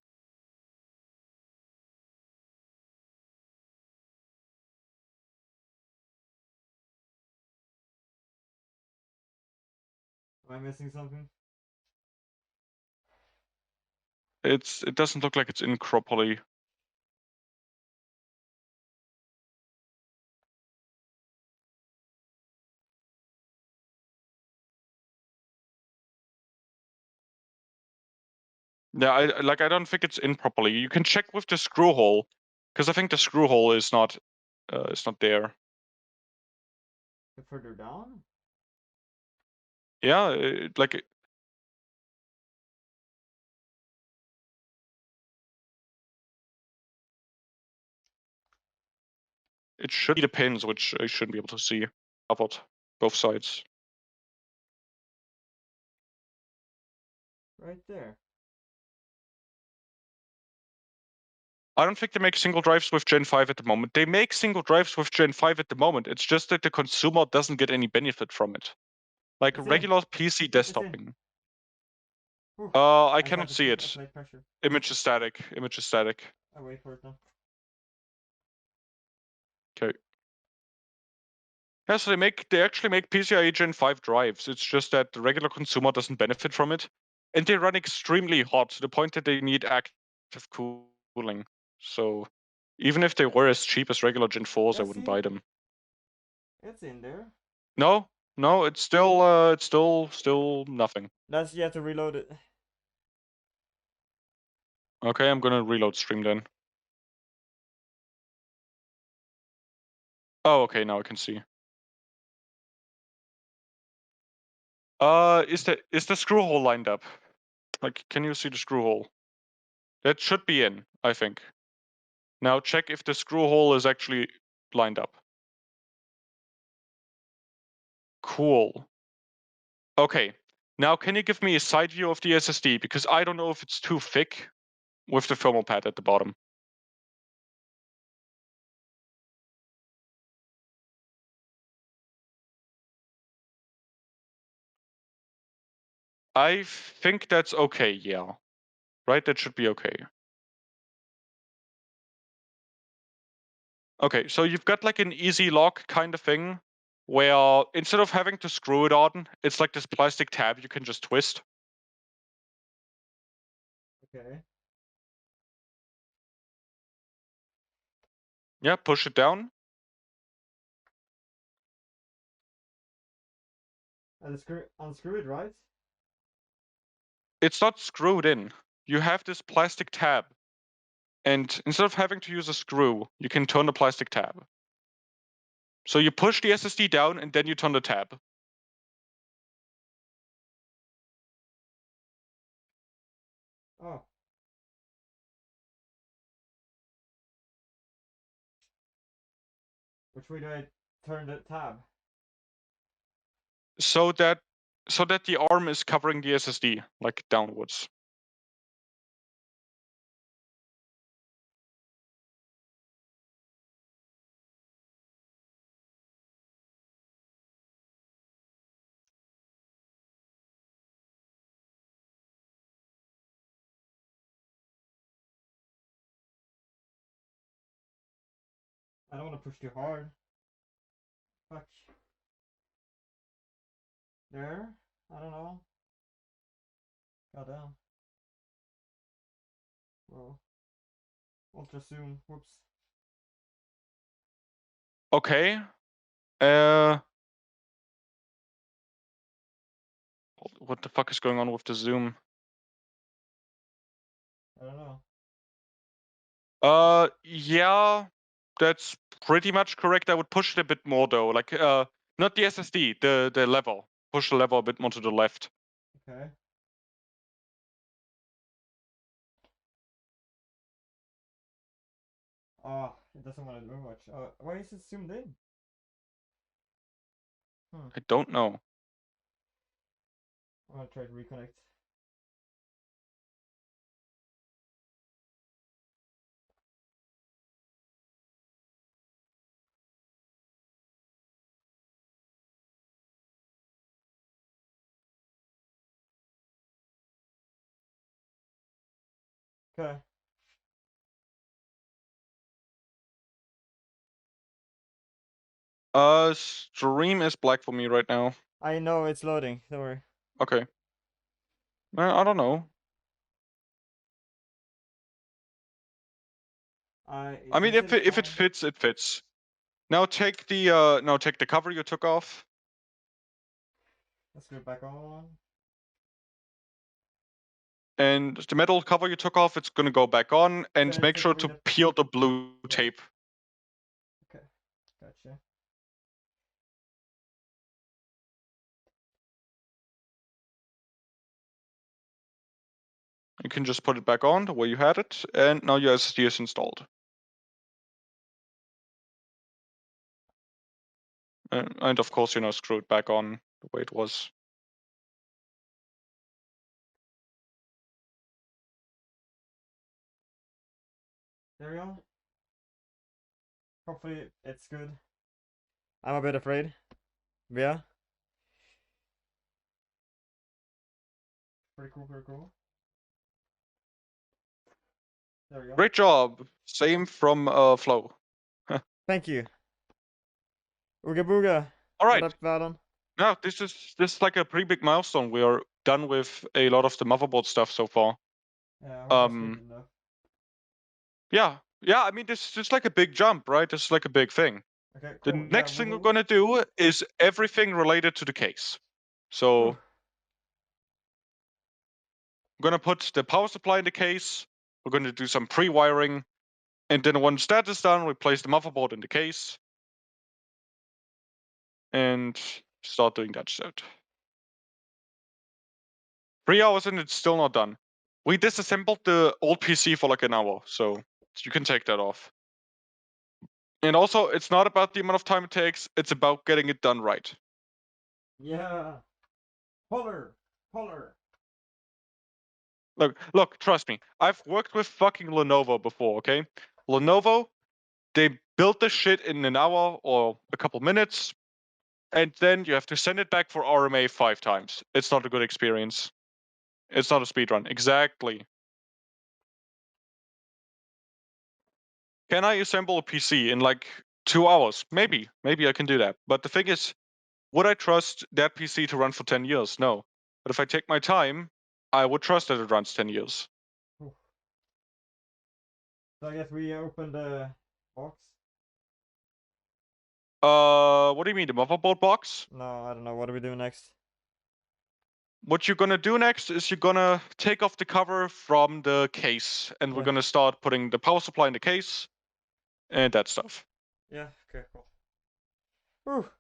Am I missing something? It doesn't look like it's in properly. Yeah, I don't think it's in properly. You can check with the screw hole, because I think the screw hole is not there. Further down? Yeah, like it should be the pins, which I shouldn't be able to see covered both sides. Right there. I don't think they make single drives with Gen 5 at the moment. They make single drives with Gen 5 at the moment. It's just that the consumer doesn't get any benefit from it. Like It's in. regular PC It's in. desktoping. Whew. I I just cannot have to see it. apply pressure. Image is static. Image is static. I wait for it now. Okay. Yeah, so they actually make PCIe Gen 5 drives. It's just that the regular consumer doesn't benefit from it. And they run extremely hot to the point that they need active cooling. So even if they were as cheap as regular Gen 4s, I Yeah, wouldn't see? buy them. It's in there. No, no, it's still nothing. That's you have to reload it. Okay, I'm gonna reload stream then. Oh, okay, now I can see. Is the screw hole lined up? Like, can you see the screw hole? That should be in, I think. Now check if the screw hole is actually lined up. Cool. Okay. Now can you give me a side view of the SSD? Because I don't know if it's too thick with the thermal pad at the bottom. I think that's okay, yeah. Right? That should be okay. Okay, so you've got like an easy lock kind of thing where instead of having to screw it on, it's like this plastic tab you can just twist. Okay. Yeah, push it down. And unscrew it, right? It's not screwed in. You have this plastic tab. And instead of having to use a screw, you can turn the plastic tab. So you push the SSD down and then you turn the tab. Oh. Which way do I turn the tab? So that the arm is covering the SSD, like downwards. I don't want to push too hard. Fuck. There? I don't know. Goddamn. Whoa. Ultra zoom. Whoops. Okay. Uh what the fuck is going on with the zoom? I don't know. Yeah, that's pretty much correct. I would push it a bit more though. Like not the SSD, the lever. Push the lever a bit more to the left. Okay. Oh, it doesn't want to do much. Why is it zoomed in? I don't know. I'm gonna try to reconnect. Okay. Stream is black for me right now. I know it's loading. Don't worry. Okay. I don't know. I mean, He said it's if it fine. fits, it fits. Now take the cover you took off, Let's go back on. and the metal cover you took off. It's gonna go back on, and Then make take sure away to the. peel the blue Yeah. tape. Okay. Gotcha. You can just put it back on the way you had it, and now your SSD is installed. And of course, screw it back on the way it was. There we go. Hopefully it's good. I'm a bit afraid. But yeah. Pretty cool, pretty cool. There we go. Great job. Same from Flow. Thank you. Ooga booga. All What right. up, Valen? Now this is like a pretty big milestone. We are done with a lot of the motherboard stuff so far. Yeah, I hope that's quick enough. Yeah. I mean, this is like a big jump, right? This is like a big thing. Okay, The cool. next thing we're gonna do is everything related to the case. So Whew. we're gonna put the power supply in the case. We're gonna do some pre-wiring, and then once that is done, we place the motherboard in the case and start doing that shit. 3 hours and it's still not done. We disassembled the old PC for like an hour, so you can take that off. And also, it's not about the amount of time it takes, it's about getting it done right. Yeah. Holler. Holler. Look, trust me. I've worked with fucking Lenovo before, okay? Lenovo, they built this shit in an hour or a couple minutes, and then you have to send it back for RMA 5 times. It's not a good experience. It's not a speedrun. Exactly. Can I assemble a PC in like 2 hours? Maybe. Maybe I can do that. But the thing is, would I trust that PC to run for 10 years? No. But if I take my time, I would trust that it runs 10 years. Oof. So I guess we open the box. What do you mean, the motherboard box? No, I don't know. What do we do next? What you're gonna do next is you're gonna take off the cover from the case, and we're Yeah. gonna start putting the power supply in the case and that stuff. Yeah. Okay. Cool. Whew.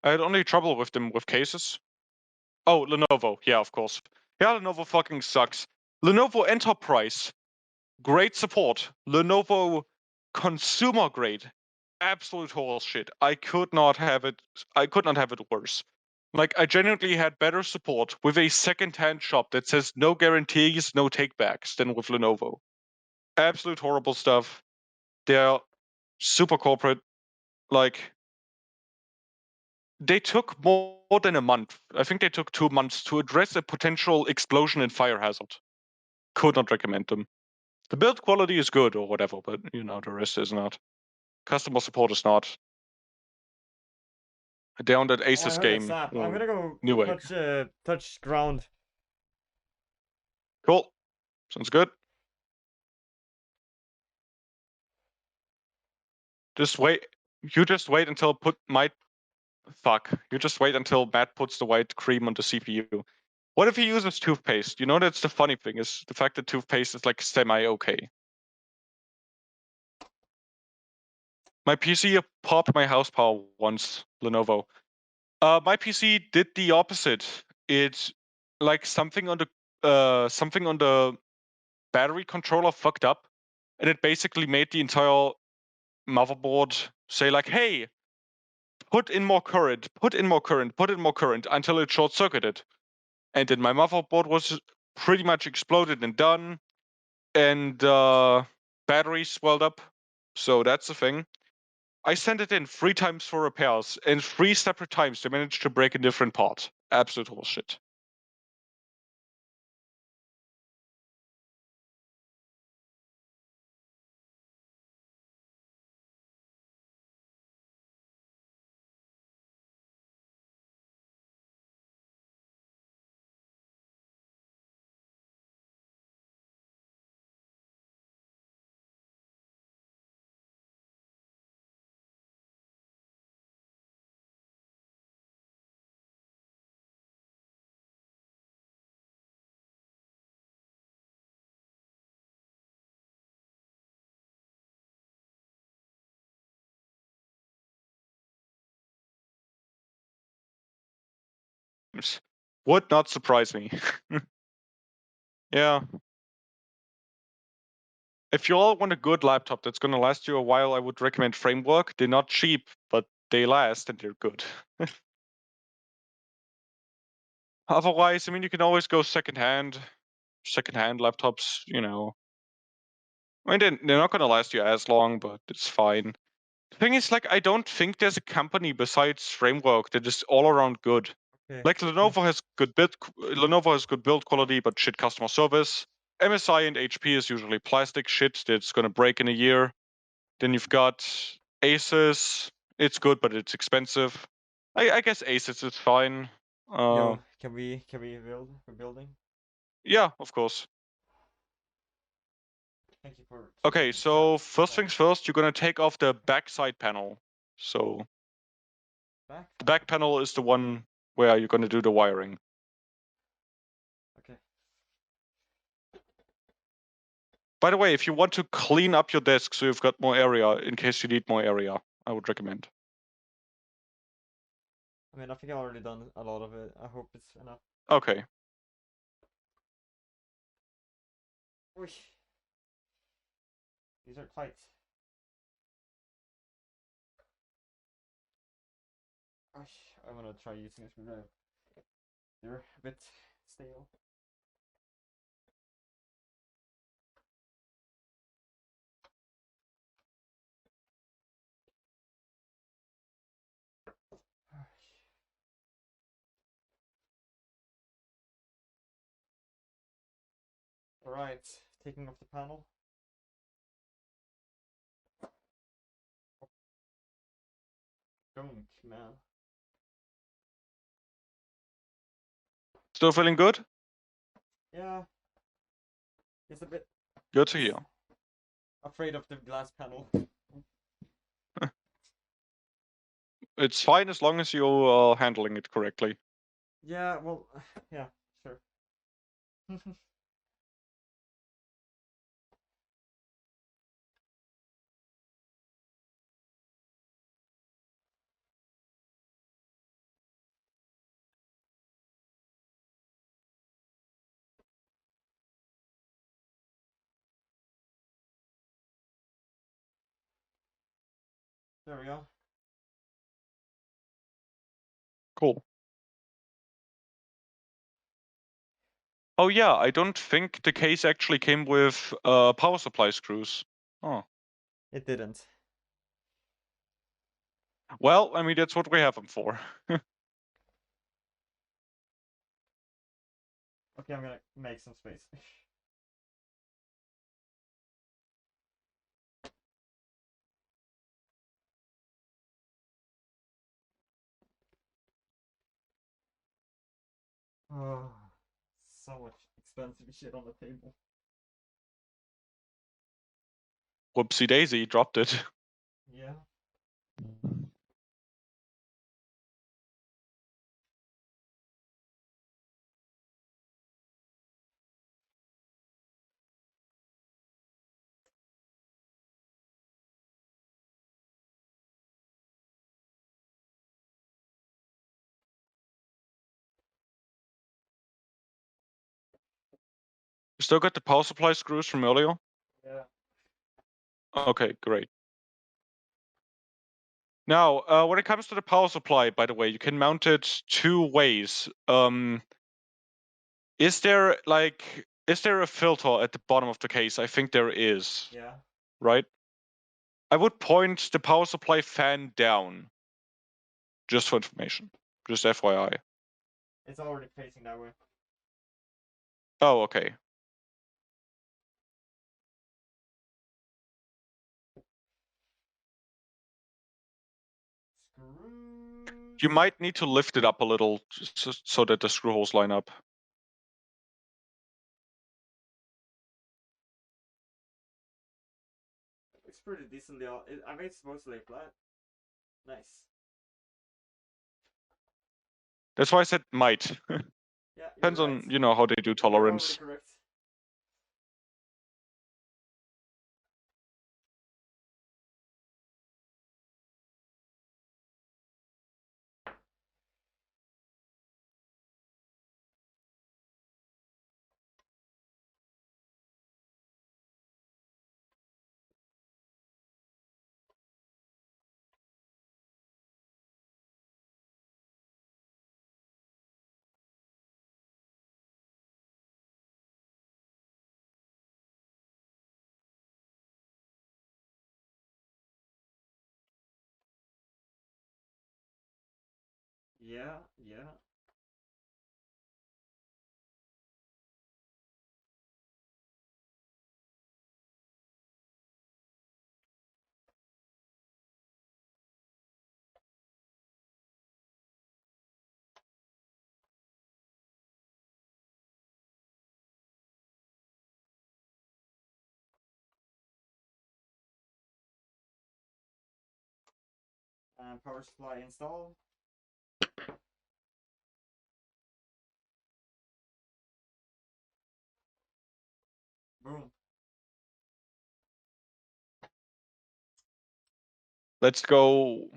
I had only trouble with them with cases. Oh, Lenovo. Yeah, of course. Yeah, Lenovo fucking sucks. Lenovo Enterprise, great support. Lenovo consumer grade, absolute horseshit. I could not have it. I could not have it worse. Like, I genuinely had better support with a second-hand shop that says no guarantees, no takebacks than with Lenovo. Absolute horrible stuff. They're super corporate. Like, they took more than a month. I think they took 2 months to address a potential explosion and fire hazard. Could not recommend them. The build quality is good or whatever, but you know, the rest is not. Customer support is not. They're on that Oh, I Asus heard that game. sap. I'm gonna go Newegg. touch ground. Cool. Sounds good. Just wait. You just wait until You just wait until Matt puts the white cream on the CPU. What if he uses toothpaste? You know, that's the funny thing is the fact that toothpaste is like semi okay. My PC popped my house power once, Lenovo. My PC did the opposite. It like something on the battery controller fucked up, and it basically made the entire motherboard say like, "Hey, put in more current, put in more current, put in more current," until it short circuited, and then my motherboard was pretty much exploded and done, and battery swelled up. So that's the thing. I sent it in 3 times for repairs, and 3 separate times they managed to break a different part. Absolute horseshit. Would not surprise me. Yeah. if you all want a good laptop that's gonna last you a while, I would recommend Framework. They're not cheap, but they last and they're good. Otherwise, I mean, you can always go secondhand. Secondhand laptops, you know. I mean, they're not gonna last you as long, but it's fine. The thing is, like, I don't think there's a company besides Framework that is all around good. Okay. Like Lenovo has good build quality, but shit customer service. MSI and HP is usually plastic shit that's gonna break in a year. Then you've got Asus. It's good, but it's expensive. I guess Asus is fine. Yo, can we build? We're building. Yeah, of course. Thank you for Okay, keeping so tabs. first Back. things first, you're gonna take off the back side panel. So Back. the back panel is the one where you're gonna do the wiring. Okay. By the way, if you want to clean up your desk so you've got more area in case you need more area, I would recommend. I mean, I think I've already done a lot of it. I hope it's enough. Okay. Oy. These are tight. I'm gonna try using a screwdriver. They're a bit stale. Alright, taking off the panel. Gunk, man. Still feeling good? Yeah, it's a bit Good to hear. afraid of the glass panel. It's fine as long as you're handling it correctly. Yeah, well, yeah, sure. There we go. Cool. Oh yeah, I don't think the case actually came with power supply screws. Oh. It didn't. Well, I mean, that's what we have them for. Okay, I'm gonna make some space. Oh, so much expensive shit on the table. Whoopsie daisy, dropped it. Yeah. You still got the power supply screws from earlier? Yeah. Okay, great. Now, when it comes to the power supply, by the way, you can mount it two ways. Is there a filter at the bottom of the case? I think there is, Yeah. right? I would point the power supply fan down, just for information, just FYI. It's already facing that way. Oh, okay. Screws. You might need to lift it up a little so that the screw holes line up. Looks pretty decently. I mean, it's mostly flat. Nice. That's why I said might. Yeah, you're Depends right. on, you know, how they do You're already tolerance. correct. Yeah, yeah. And power supply installed. Boom. Let's go.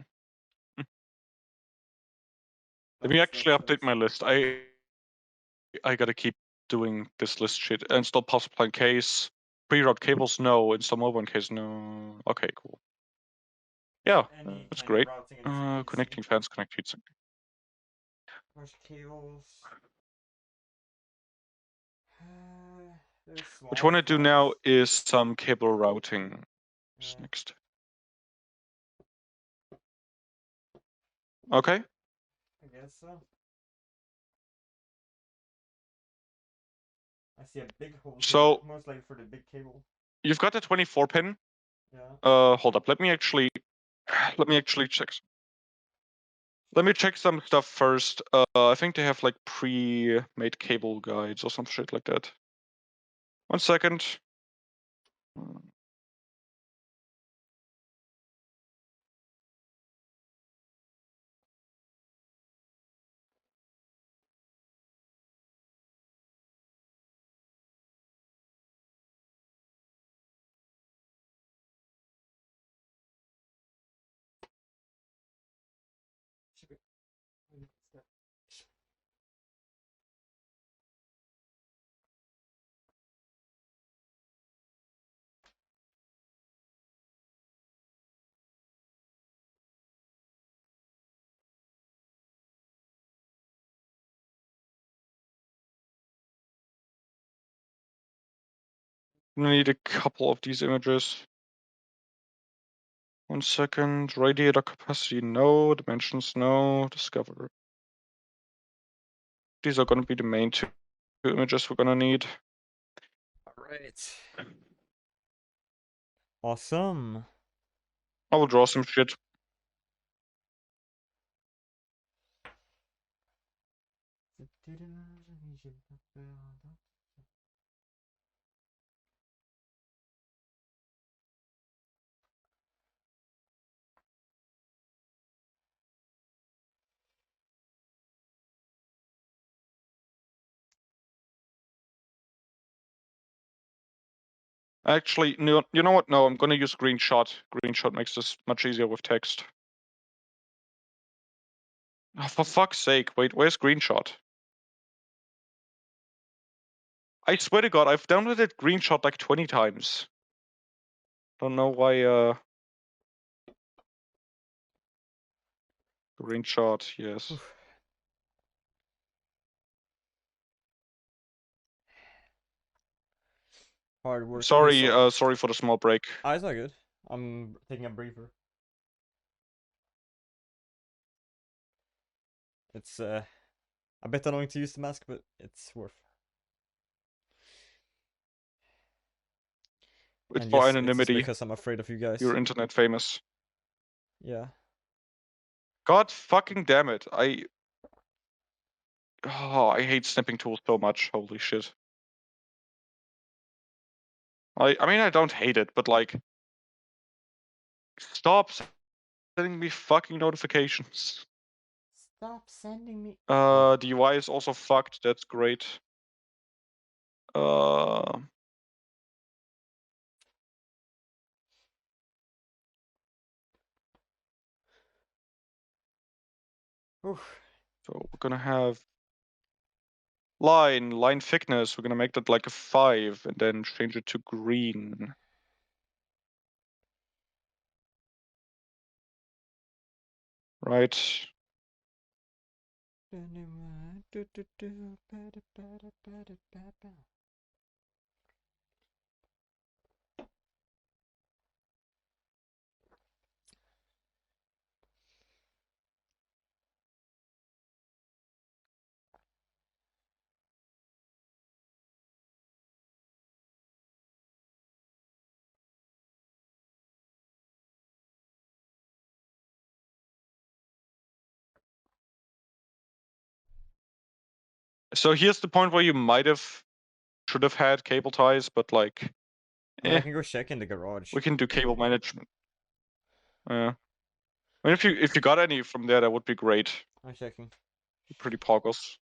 Let me actually update That's my list. I gotta keep doing this list shit. Install power supply in case. Pre-route cables, no. Install mobile in case, no. Okay, cool. so Yeah, any that's kind of great. routing in this PC. Connecting fans, connect heatsink. Push cables. There's What you want wall to do fans. now is some cable routing. What's Yeah, next? Okay. I guess so. I see a big hole here, So most likely for the big cable. you've got the 24 pin. Yeah. Hold up. Let me actually check. Let me check some stuff first. I think they have like pre-made cable guides or some shit like that. 1 second. Should be. I need a couple of these images. 1 second. Radiator capacity, no. Dimensions, no. Discover. These are gonna be the main two images we're gonna need. Alright. Awesome. I will draw some shit. Actually, no, you know what? No, I'm gonna use screenshot. Screenshot makes this much easier with text. Oh, for fuck's sake, wait, where's screenshot? I swear to God, I've downloaded screenshot like 20 times. Don't know why, screenshot, yes. Oof. Hard work pays Sorry, off. sorry for the small break. Ah, it's not good. I'm taking a breather. It's a bit annoying to use the mask, but it's worth. It's And for yes, it's just anonymity. because I'm afraid of you guys. You're internet famous. Yeah. God fucking damn it. I hate snipping tools so much. Holy shit. I mean, I don't hate it, but like, stop sending me fucking notifications. Stop sending me. The UI is also fucked. That's great. Uh, Oof. so we're gonna have line thickness. We're gonna make that like a 5 and then change it to green. Right. So here's the point where you should have had cable ties, but like, I mean, I eh, can go check in the garage. we can do cable management. I mean, if you got any from there, that would be great. I'm checking. Pretty poggers.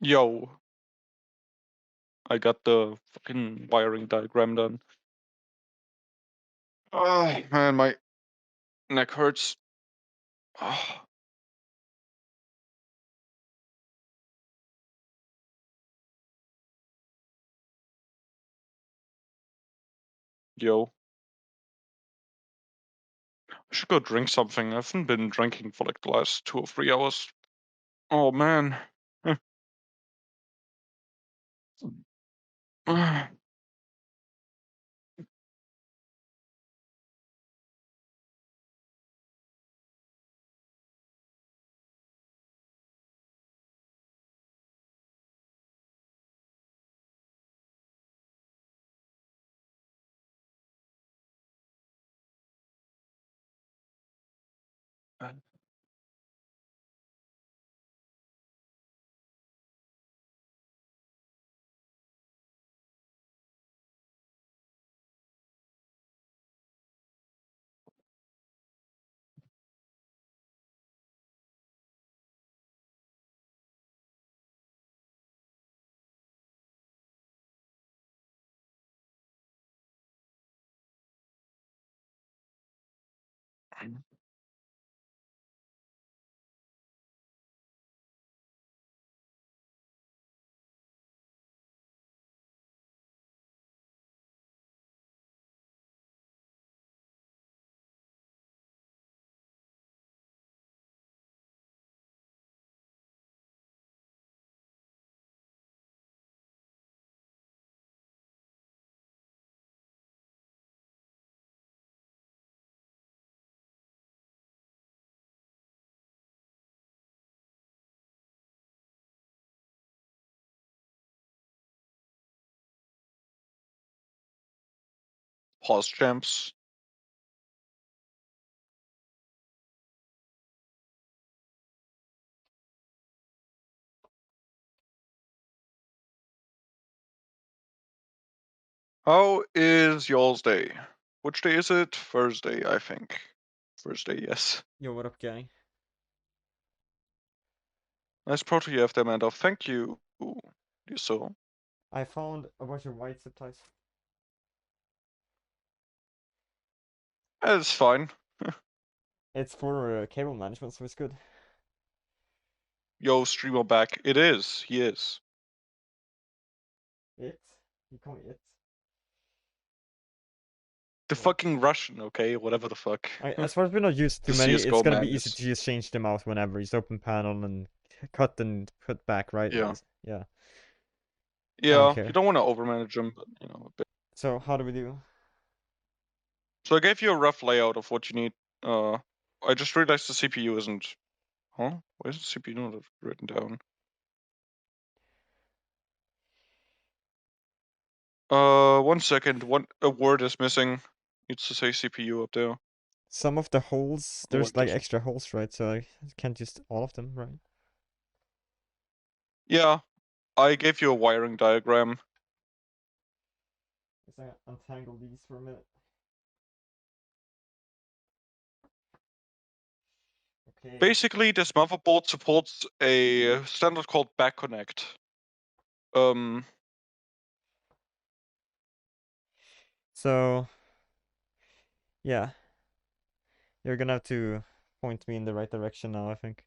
Yo, I got the fucking wiring diagram done. Oh man, my neck hurts. Oh. Yo. I should go drink something. I haven't been drinking for like the last 2 or 3 hours. Oh man. Pause champs. How is y'all's day? Which day is it? Thursday, I think. Thursday, yes. Yo, what up, gang? Nice proto you have there, Mandov. Thank you. You so. I found a bunch of white zip ties. It's fine. It's for cable management, so it's good. Yo, streamer back. It is. He is. It? You call me it? The Yeah. fucking Russian, okay? Whatever the fuck. As far as we're not used The too many, it's CSGO gonna be man easy is. to just change them out whenever. Just open panel and cut and put back, right? Yeah. Yeah. I don't Yeah, you care. don't want to overmanage them, but you know, a bit. So how do we do? So I gave you a rough layout of what you need. I just realized the CPU isn't. Huh? Why is the CPU not written down? 1 second. A word is missing. Needs to say CPU up there. Some of the holes, Oh, there's it like doesn't. extra holes, right? So I can't use all of them, right? Yeah, I gave you a wiring diagram. Let's untangle these for a minute. Okay. Basically, this motherboard supports a standard called back connect. So yeah, you're gonna have to point me in the right direction now, I think.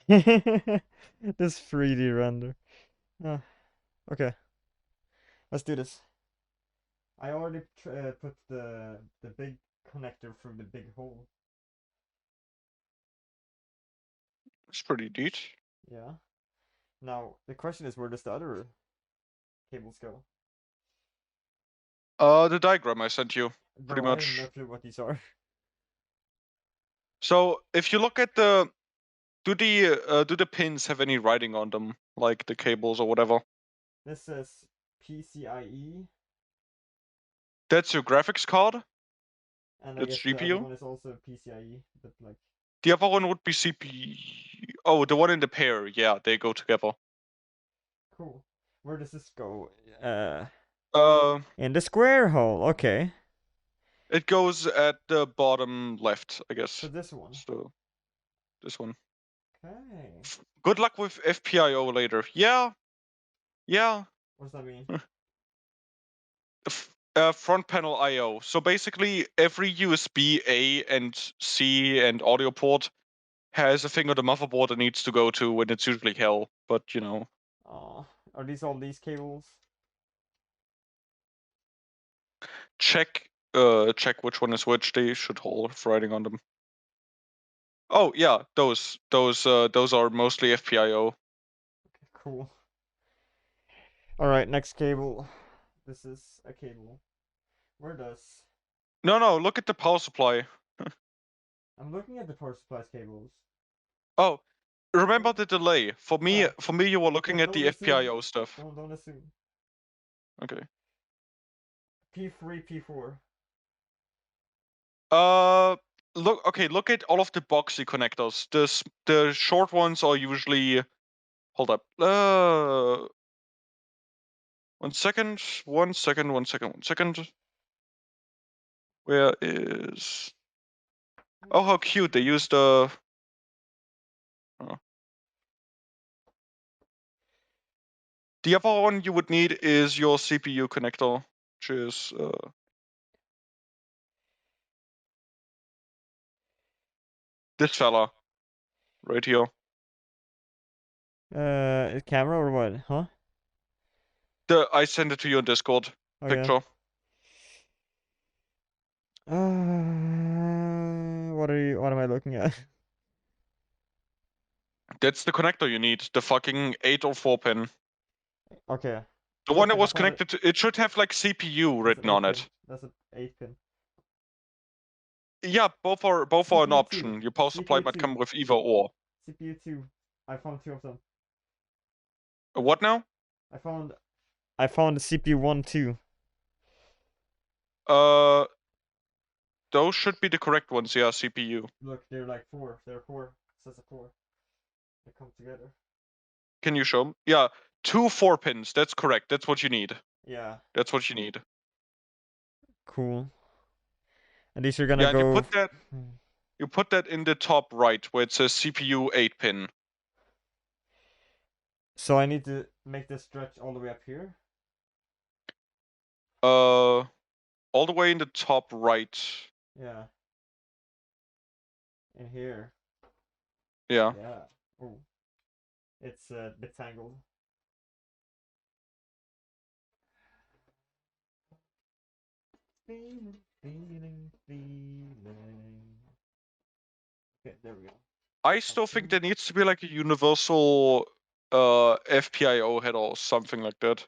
This 3D render. Ah, okay, let's do this. I already put the big connector through the big hole. It's pretty neat. Yeah. Now the question is, where does the other cables go? The diagram I sent you, pretty Bro, I have no much. clue what these are. So if you look at do the pins have any writing on them, like the cables or whatever? This says PCIe, That's your graphics card. and I That's guess the other GPU. one is also PCIe, but like. The other one would be CPU. Oh, the one in the pair. Yeah, they go together. Cool. Where does this go? Uh, In the square hole. Okay. it goes at the bottom left, I So guess. this one. So this one. Okay. Good luck with FPIO later. Yeah, yeah. What does that mean? Front panel I/O. So basically, every USB A and C and audio port has a thing on the motherboard it needs to go to, and it's usually hell. But you know. Are these all these cables? Check check which one is which. They should all have writing on them. Oh yeah, those are mostly FPIO. Okay, cool. All right, next cable. This is a cable. Where does? No, look at the power supply. I'm looking at the power supplies cables. Oh, remember Don't, the delay. For yeah, me, you were looking at don't the assume. FPIO stuff. Don't assume. Okay. P3, P4. Uh, look at all of the boxy connectors. The short ones are usually. Hold up. 1 second. 1 second. 1 second. 1 second. Where is? Oh, how cute! They used the. Oh. The other one you would need is your CPU connector, which is this fella right here. Camera or what? Huh? I sent it to you on Discord Oh yeah. picture. What are you? What am I looking at? That's the connector you need. The fucking 8 or 4 pin. Okay. The Oh, one that okay, I was found it. connected to. It should have like CPU That's an written on 8 pin. it. That's an 8 pin. Yeah, both are an CPU two. option. Your power supply CPU might two. come with either or. CPU two. I found two of them. What now? I found. I found the CPU one too. Uh, those should be the correct ones. Yeah, CPU. Look, they're like four. They're four. It says a four. They come together. Can you show 'em? Yeah, 2 4 pins. That's correct. That's what you need. Yeah. That's what you need. Cool. And these are gonna Yeah, and go. you put that in the top right where it says CPU 8 pin. So I need to make this stretch all the way up here. All the way in the top right. Yeah. In here. Yeah. Yeah. Oh. It's bit tangled. Feeling, feeling, feeling. Okay, there we go. I still think there needs to be like a universal FPIO header or something like that.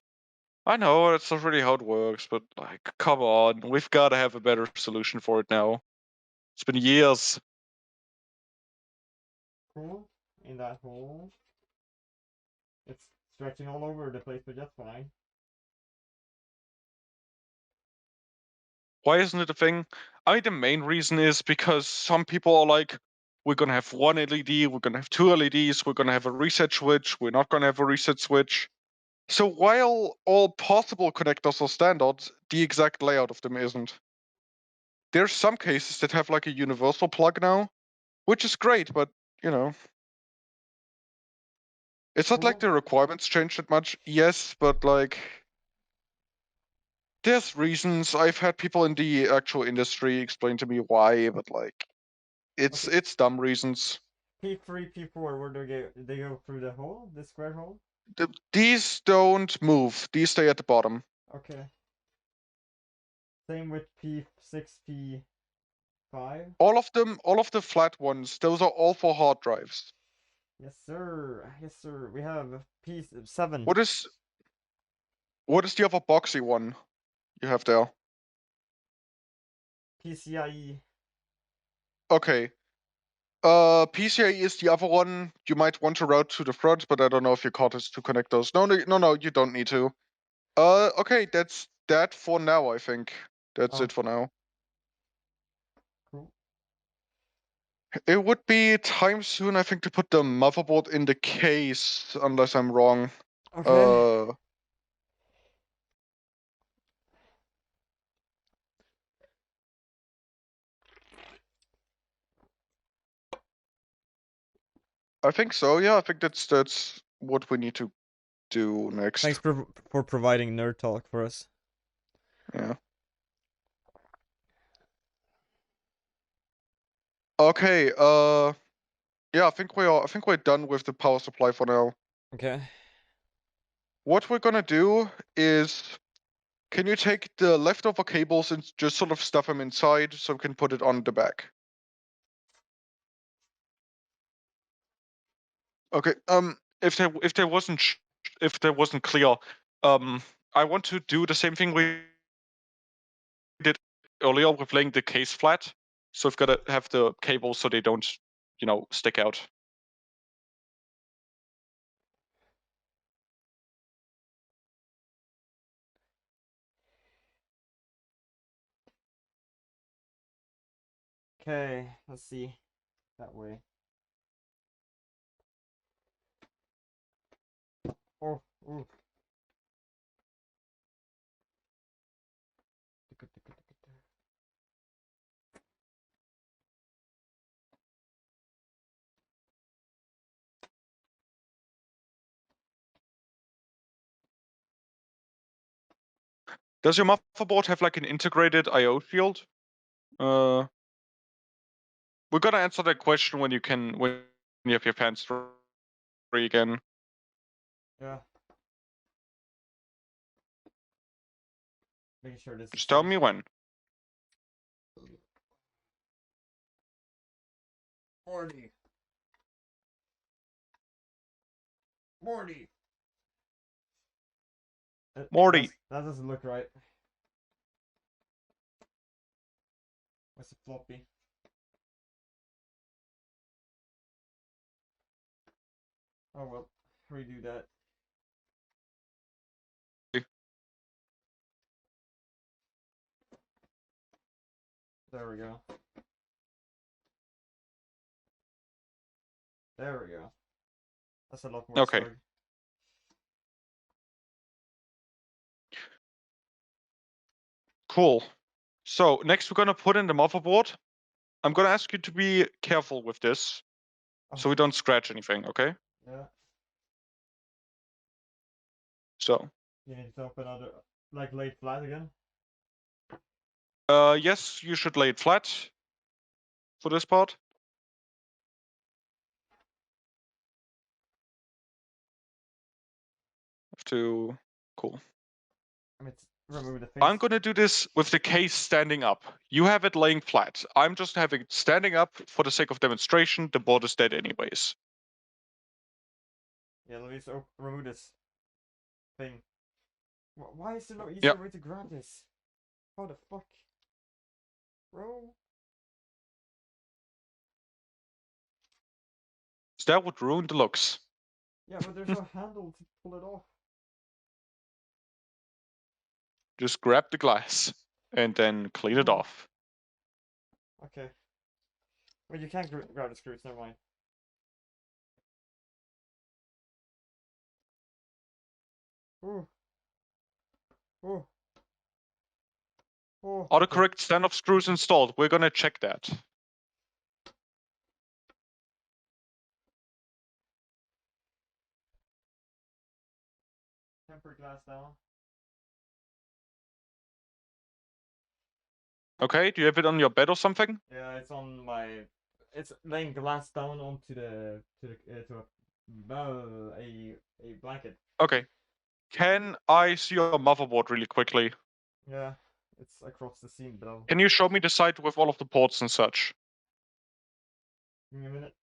I know that's not really how it works, but like, come on, we've got to have a better solution for it now. It's been years. Cool. In that hole. It's stretching all over the place, but that's fine. Why isn't it a thing? I mean, the main reason is because some people are like, we're gonna have one LED, we're gonna have 2 LEDs, we're gonna have a reset switch, we're not gonna have a reset switch. So while all possible connectors are standard, the exact layout of them isn't. There's some cases that have like a universal plug now, which is great, but you know, it's not like Cool. the requirements change that much. Yes, but like there's reasons. I've had people in the actual industry explain to me why, but like Okay. it's dumb reasons. P3, P4, where do they go? They go through the hole? The square hole? These don't move. These stay at the bottom. Okay. Same with P6, P5. All of the flat ones, those are all for hard drives. Yes, sir. Yes, sir. We have P7. What is the other boxy one you have there? PCIe. Okay. PCIe is the other one you might want to route to the front, but I don't know if your card has two connectors. No, you don't need to. Okay, that's that for now, I think. That's Oh, it for now. cool. It would be time soon, I think, to put the motherboard in the case, unless I'm wrong. Okay. I think so. Yeah, I think that's what we need to do next. Thanks for providing nerd talk for us. Yeah. Okay. Yeah, I think we're done with the power supply for now. Okay. what we're gonna do is, can you take the leftover cables and just sort of stuff them inside so we can put it on the back? Okay. If there wasn't clear, I want to do the same thing we did earlier with laying the case flat. So we've got to have the cables so they don't, stick out. Okay, let's see. That way. Oh, ooh. Does your motherboard have like an integrated I/O shield? We're gonna answer that question when you have your fans free again. Yeah. Making sure this is Just tell synced. me when. 40. 40. Morty. That doesn't look right. What's the floppy? Oh well, redo that. There we go. There we go. That's a lot more Okay. snug. Cool. So next we're gonna put in the motherboard. I'm gonna ask you to be careful with this, so we don't scratch anything. Okay? Yeah. So. You need to open another, like, lay it flat again. Yes, you should lay it flat for this part. Have to. Cool. Let's remove the face. I'm gonna do this with the case standing up. You have it laying flat. I'm just having it standing up for the sake of demonstration. The board is dead anyways. Yeah, let me just remove this thing. Why is there no easier way to grab this? How the fuck? Bro? That would ruin the looks. Yeah, but there's no handle to pull it off. Just grab the glass and then clean it off. Okay. Well, you can't grab the screws, never mind. Ooh. Ooh. Oh, Are the okay. correct stand-off screws installed? We're gonna check that. Tempered glass down. Okay, do you have it on your bed or something? Yeah, it's on my. It's laying glass down onto a blanket. Okay. Can I see your motherboard really quickly? Yeah, it's across the scene below. Can you show me the side with all of the ports and such? Give me a minute.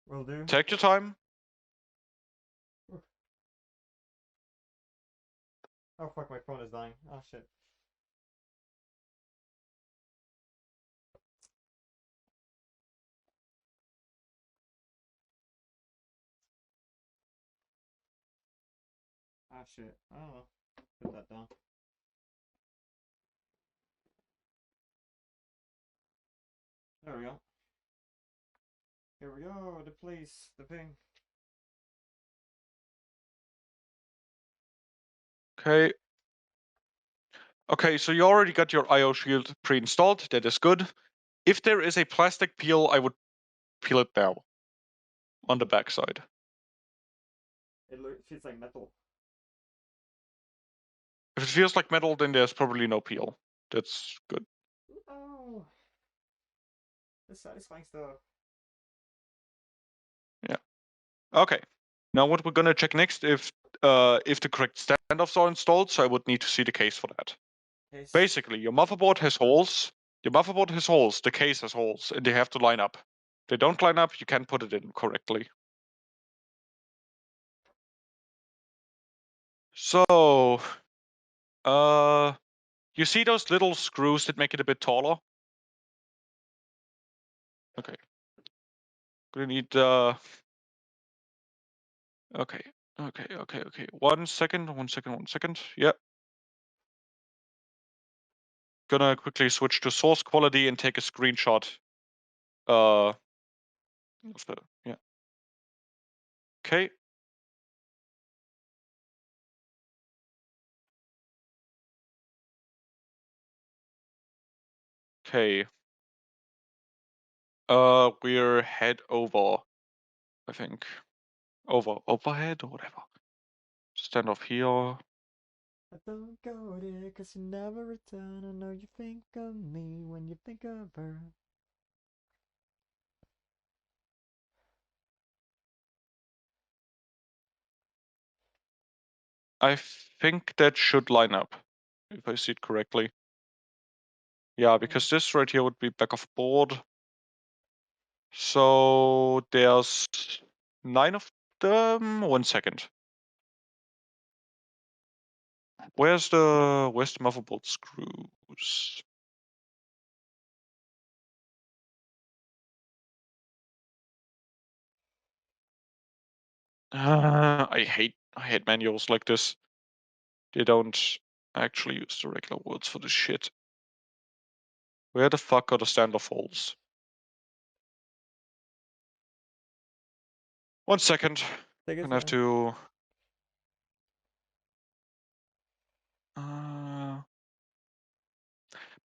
Will do. Take your time. Oh fuck, my phone is dying. Oh shit. Ah shit. I don't know. Put that down. There we go. Here we go. The place. The thing. Okay. Okay, so you already got your IO shield pre-installed. That is good. If there is a plastic peel, I would peel it now on the backside. It feels like metal. If it feels like metal, then there's probably no peel. That's good. Oh. The satisfying stuff. Yeah. Okay. Now what we're gonna check next if the correct standoffs are installed, so I would need to see the case for that. Basically, your motherboard has holes. Your motherboard has holes. The case has holes, and they have to line up. If they don't line up, you can't put it in correctly. So, you see those little screws that make it a bit taller? Okay. Gonna need okay. 1 second, 1 second, 1 second. Yeah. Gonna quickly switch to source quality and take a screenshot. Of the, yeah. Okay. Okay. We're head over, I think. Overhead or whatever. Stand off here. I don't go there 'cause you never return. I know you think of me when you think of her. I think that should line up, if I see it correctly. Yeah, because this right here would be back of board. So there's 9 of them. 1 second. Where's the motherboard screws? I hate manuals like this. They don't actually use the regular words for this shit. Where the fuck are the standoff holes? 1 second. Take I'm it, gonna have man. to. Uh,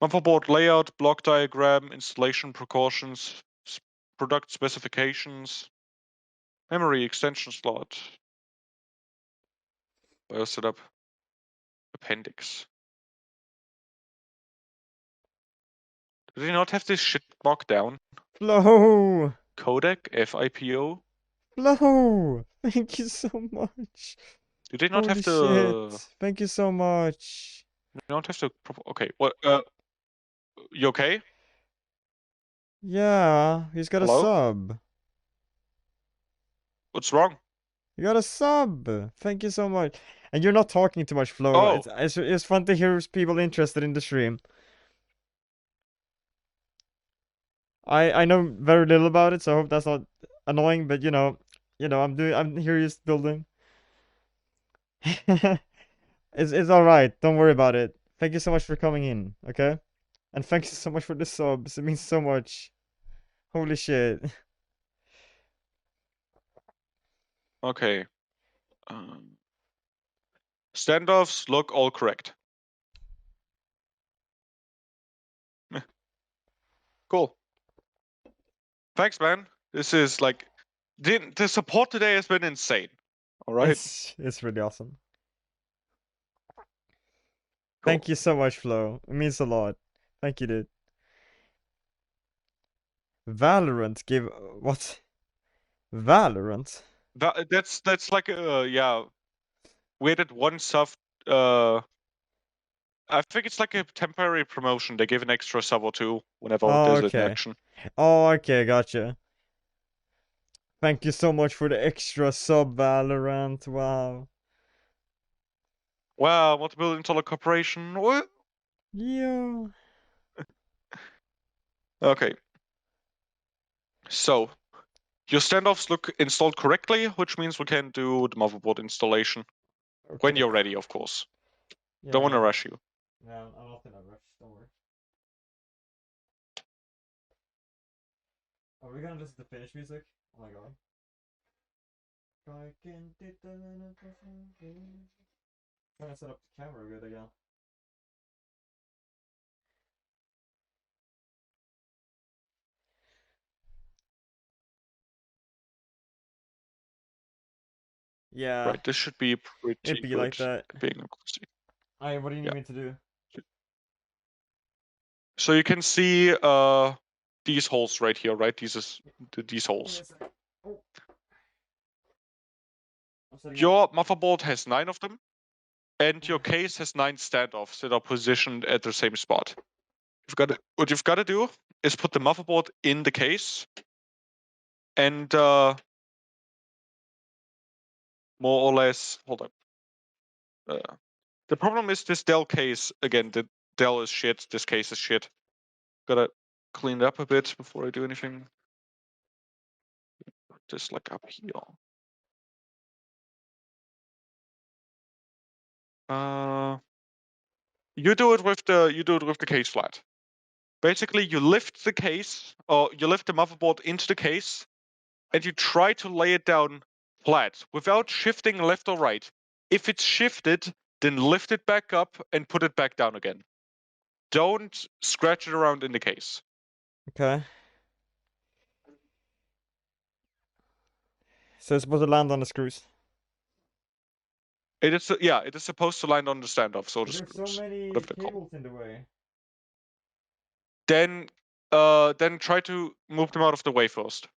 Motherboard layout, block diagram, installation precautions, product specifications, memory extension slot, BIOS setup, appendix. Do they not have this shit marked down? Flo! Codec, FIPO? Flo! Thank you so much. Do they not Holy have shit. the? Thank you so much. They don't have the. Okay, what? You okay? Yeah, he's got a Hello? sub. What's wrong? You got a sub. Thank you so much. And you're not talking too much, Flo. Oh, It's fun to hear people interested in the stream. I know very little about it, so I hope that's not annoying. But I'm here just building. It's all right. Don't worry about it. Thank you so much for coming in. Okay, and thank you so much for the subs. It means so much. Holy shit. okay. Um, Standoffs look all correct. Cool. Thanks, man. This is like the support today has been insane. All right. It's really awesome. Cool. Thank you so much, Flo. It means a lot. Thank you, dude. Valorant give what? Valorant? That's like yeah. We added one soft. I think it's like a temporary promotion. They give an extra sub or two whenever Oh, there's an okay. action. Oh, okay, gotcha. Thank you so much for the extra sub, Valorant. Wow. Wow, multi-billion dollar corporation. What? Yeah. Okay. So your standoffs look installed correctly, which means we can do the motherboard installation when Okay. you're ready, of course. Don't want to Yeah. rush you. Yeah, I'm not in a rush. Don't worry. Are we gonna listen to Finnish music? Oh my god. Trying to set up the camera good again. Yeah, Right, this should be it'd pretty be good. like that. Being acoustic. What do you need Yeah. me to do? So you can see these holes right here, right? These holes. Yes. Oh. your motherboard has 9 of them, and your case has 9 standoffs that are positioned at the same spot. What you've got to do is put the motherboard in the case, and more or less. Hold up. The problem is this Dell case. Again, the Dell is shit. This case is shit. Gotta clean it up a bit before I do anything. Just like up here. You do it with the case flat. Basically, you lift the case, or you lift the motherboard into the case, and you try to lay it down flat without shifting left or right. If it's shifted, then lift it back up and put it back down again. Don't scratch it around in the case. Okay. So it's supposed to land on the screws. It is supposed to land on the standoff, so the There's screws, so many whatever they're called. cables in the way. Then try to move them out of the way first.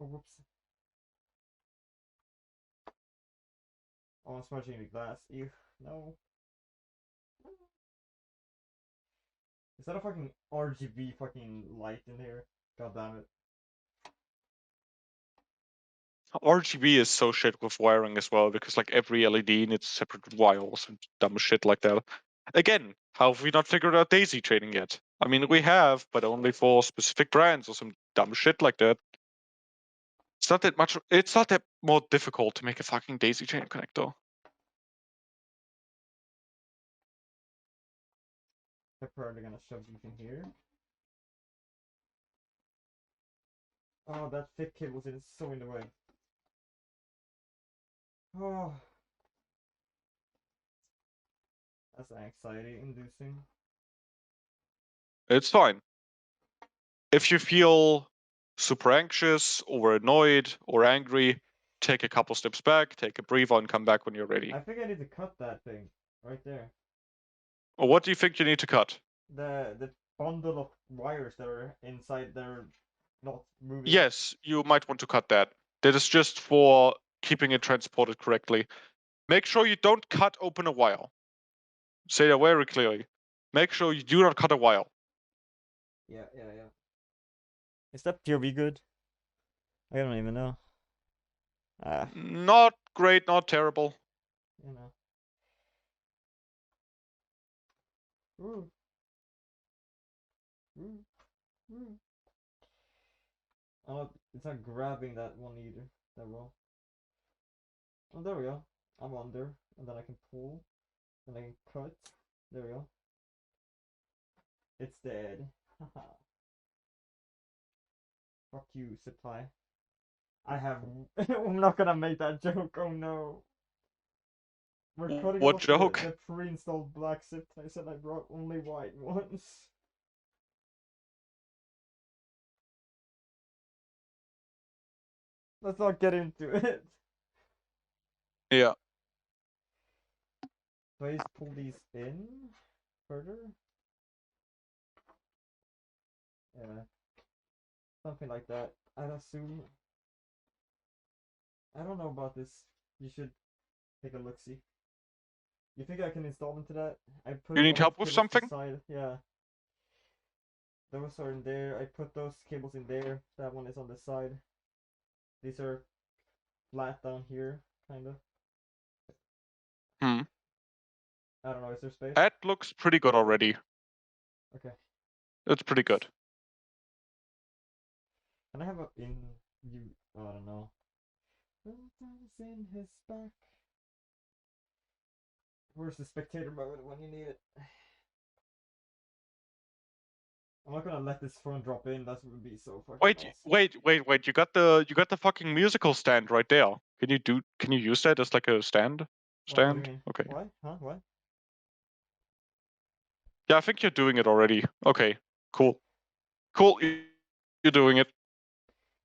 Oh, whoops. Oh, I'm smudging the glass. Ew. No. Is that a fucking RGB fucking light in here? God damn it. RGB is so shit with wiring as well, because like every LED needs separate wires and dumb shit like that. Again, how have we not figured out daisy chaining yet? I mean, we have, but only for specific brands or some dumb shit like that. It's not that much. It's not that more difficult to make a fucking daisy chain connector. I'm probably gonna shove you in here. Oh, that thick cable's in so in the way. Oh. That's anxiety inducing. It's fine. If you feel super anxious or annoyed or angry, take a couple steps back, take a breather, and come back when you're ready. I think I need to cut that thing right there. Or what do you think you need to cut? The bundle of wires that are inside there not moving. Yes, you might want to cut that. That is just for keeping it transported correctly. Make sure you don't cut open a wire. Say that very clearly. Make sure you do not cut a wire. Yeah. Is that POV good? I don't even know. Ah, Not great, not terrible. you know. Ooh. Ooh. Ooh. Oh, it's not grabbing that one either that well. Oh, there we go. I'm under, and then I can pull, and I can cut. There we go. It's dead. Haha. Fuck you, supply. I have. I'm not gonna make that joke. Oh no. We're cutting What off joke? the pre-installed black zip ties, and I brought only white ones. Let's not get into it. Yeah. Do I just pull these in further? Yeah. Something like that. I'd assume. I don't know about this. You should take a look see. You think I can install into that? I put You need all help the with cables to the something? side. Yeah. Those are in there. I put those cables in there. That one is on the side. These are flat down here, kind of. Hmm. I don't know. Is there space? That looks pretty good already. Okay. It's pretty good. Can I have a in you? Oh, I don't know. Sometimes in his back. Where's the spectator mode when you need it? I'm not gonna let this phone drop in. That would be so fucking Wait. You got the fucking musical stand right there. Can you use that as like a stand? What do you Stand? mean? Okay. What? Huh? What? Yeah, I think you're doing it already. Okay. Cool. Cool. You're doing it.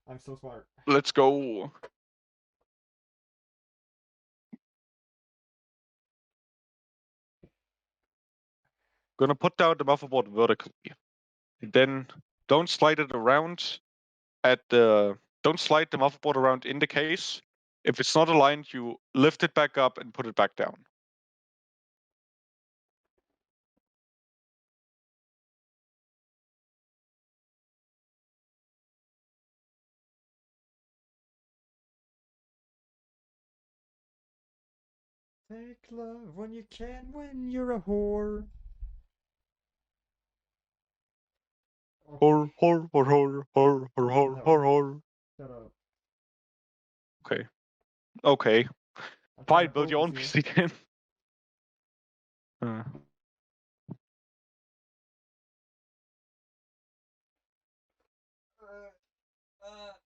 I'm so smart. Let's go. Gonna put down the motherboard vertically. And then don't slide it around. at the don't slide the motherboard around in the case. If it's not aligned, you lift it back up and put it back down. Take love when you can, when you're a whore. Hor, hor, hor, hor, hor, hor, hor, No. hor, hor. Shut up. Okay. Okay. I'm trying Fine, to build your focus own here. PC then. Uh,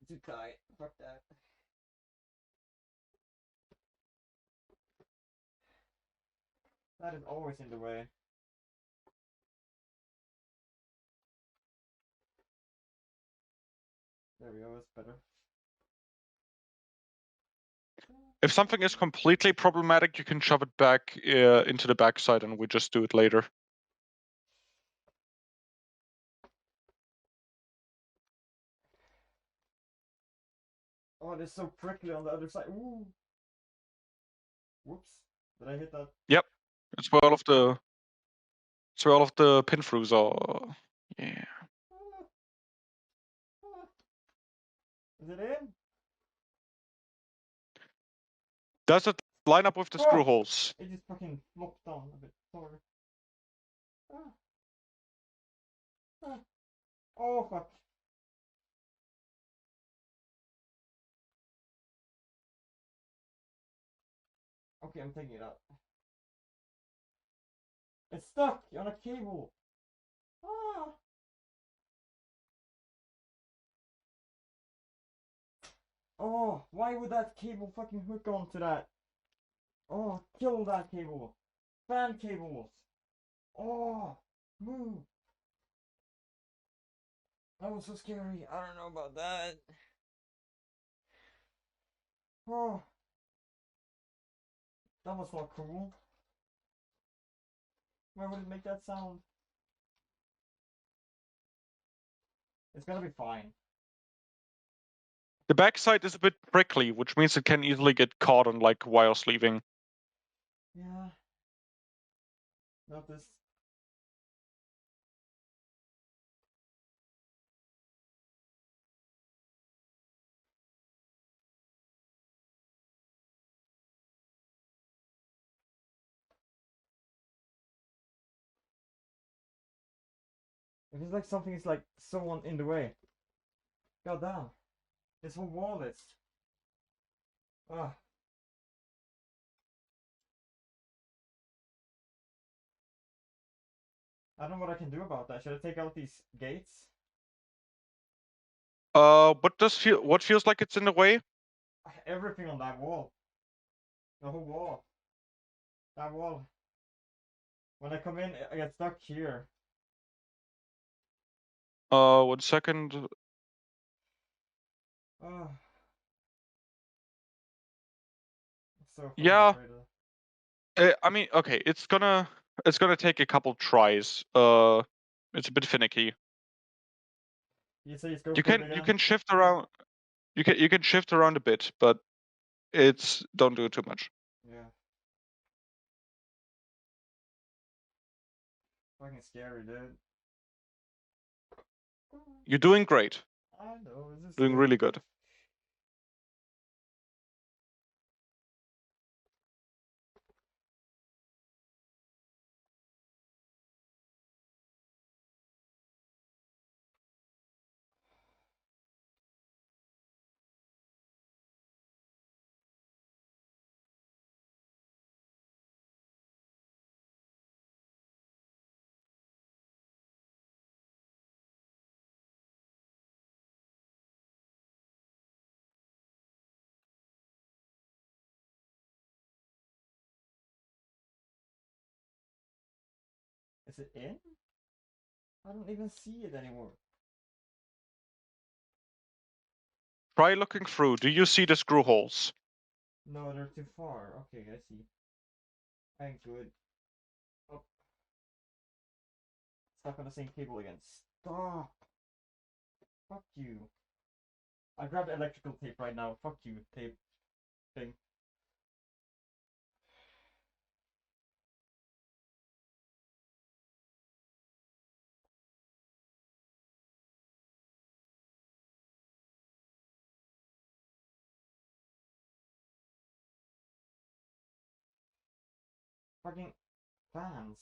Too tight. Fuck that. That is always in the way. There we go, that's better. if something is completely problematic, you can shove it back into the backside and we just do it later. Oh, it is so prickly on the other side. Ooh. Whoops. Did I hit that? Yep. It's where all of the pin throughs are. Yeah. Ah, ah. Is it in? Does it line up with the screw Oh! holes? It just fucking flopped down a bit. Sorry. Ah. Ah. Oh, fuck. Okay, I'm taking it out. It's stuck on a cable. Ah. Oh, why would that cable fucking hook onto that? Oh, kill that cable. Fan cables. Oh, move. That was so scary. I don't know about that. Oh, that was not cool. Why would it make that sound? It's gonna be fine. The backside is a bit prickly, which means it can easily get caught on like wire sleeving. Yeah. Not this. It feels like something is like someone in the way. God damn. This whole wall is. Ah. I don't know what I can do about that. Should I take out these gates? What feels like it's in the way? Everything on that wall. The whole wall. That wall. When I come in, I get stuck here. 1 second. Oh, I'm so fucking Yeah. afraid of it. I mean, okay, it's gonna take a couple tries. It's a bit finicky. You say just go You for it you again? can shift around. You can shift around a bit, but don't do it too much. Yeah. Fucking scary, dude. You're doing great. I know, this is Doing good. really good. Is it in? I don't even see it anymore. Try looking through. Do you see the screw holes? No, they're too far. Okay, I see. I'm good. Oh, stuck on the same cable again. Stop! Fuck you. I grabbed electrical tape right now. Fuck you, tape thing. Fucking fans.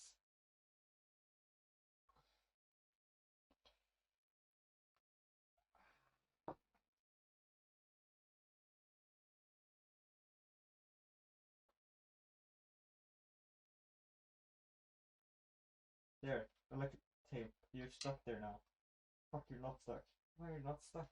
There, electric tape. You're stuck there now. Fuck, you're not stuck. Why are you not stuck?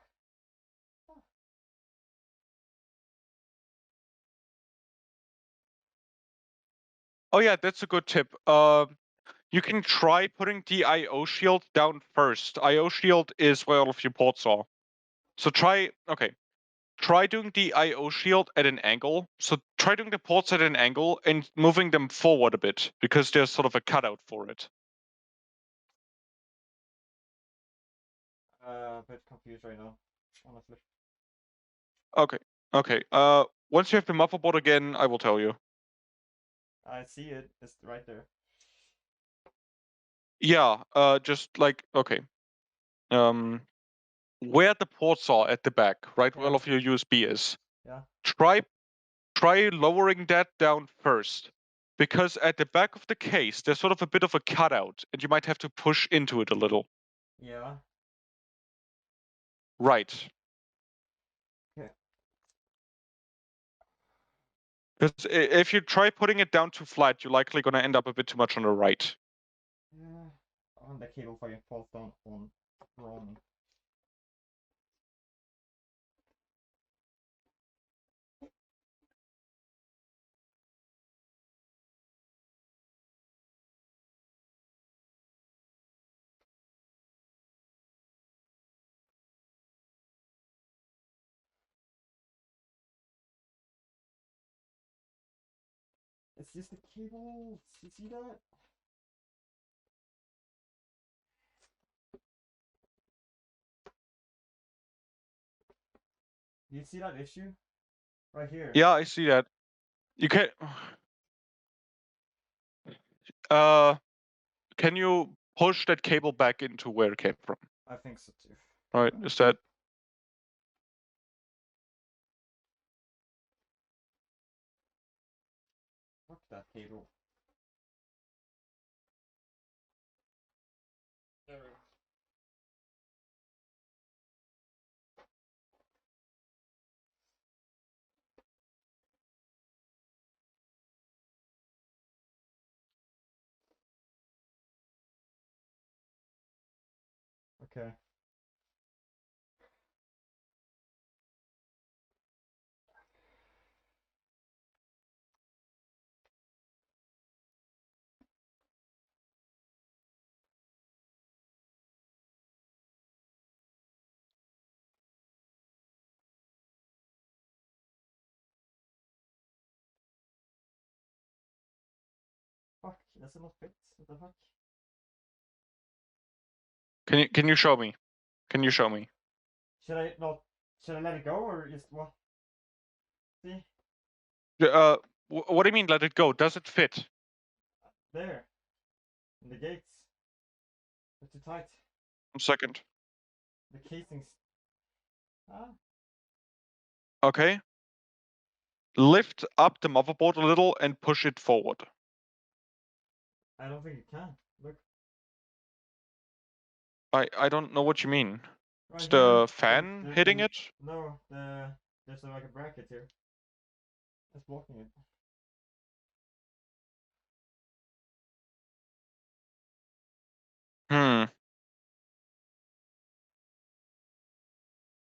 Oh yeah, that's a good tip. You can try putting the IO shield down first. IO shield is where all of your ports are. So try doing the IO shield at an angle. So try doing the ports at an angle and moving them forward a bit because there's sort of a cutout for it. A bit confused right now, honestly. Okay. Okay. Once you have the motherboard again, I will tell you. I see it. It's right there. Yeah. Just like okay. Um, where the ports are at the back, right? Where all Yeah. of your USB is. Yeah. Try lowering that down first. Because at the back of the case, there's sort of a bit of a cutout, and you might have to push into it a little. Yeah. Right. Okay. Because if you try putting it down too flat, you're likely going to end up a bit too much on the right. Yeah. On the cable fucking falls down on wrong. It's just the cables. You see that? Do you see that issue? Right here. Yeah, I see that. You can. Uh, can you push that cable back into where it came from? I think so too. All right. Is that? Fuck that cable. There we go. Okay. Fuck, does it not fit? What the fuck? Can you show me? Can you show me? Should I not? Should I let it go or just what? See? What do you mean? Let it go? Does it fit? There. In the gates. It's too tight. 1 second. The casings. Ah. Okay. Lift up the motherboard a little and push it forward. I don't think it can. Look. I don't know what you mean. Is Right here. the fan hitting it? No, there's like a bracket here. It's blocking it. Hmm.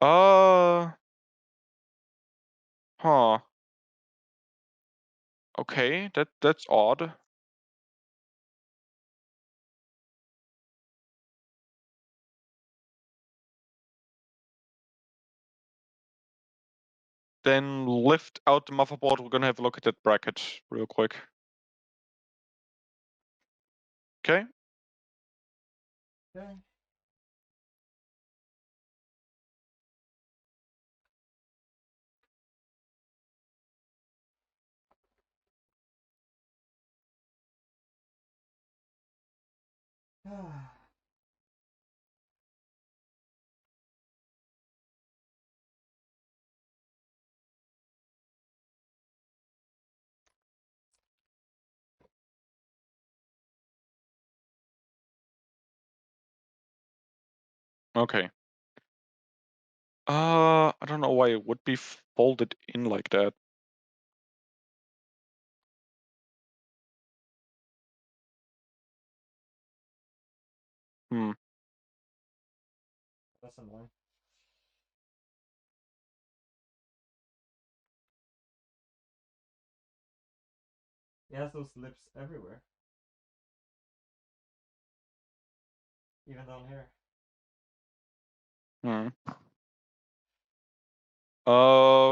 Uh. Huh. Okay. That's odd. Then lift out the motherboard. We're gonna have a look at that bracket real quick. Okay. Okay. Okay. I don't know why it would be folded in like that. Hmm. That's annoying. It has those lips everywhere. Even down here. Hmm.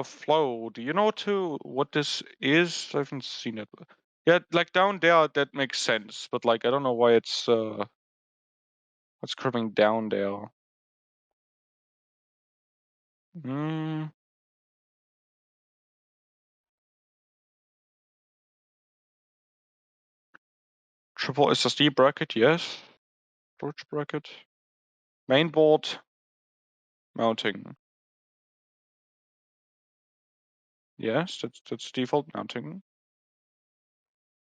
Flow. Do you know what this is? I haven't seen it. Yeah, like down there, that makes sense. But like, I don't know why it's what's curving down there. Hmm. Triple SSD bracket, yes. Storage bracket. Mainboard mounting. Yes, that's default mounting.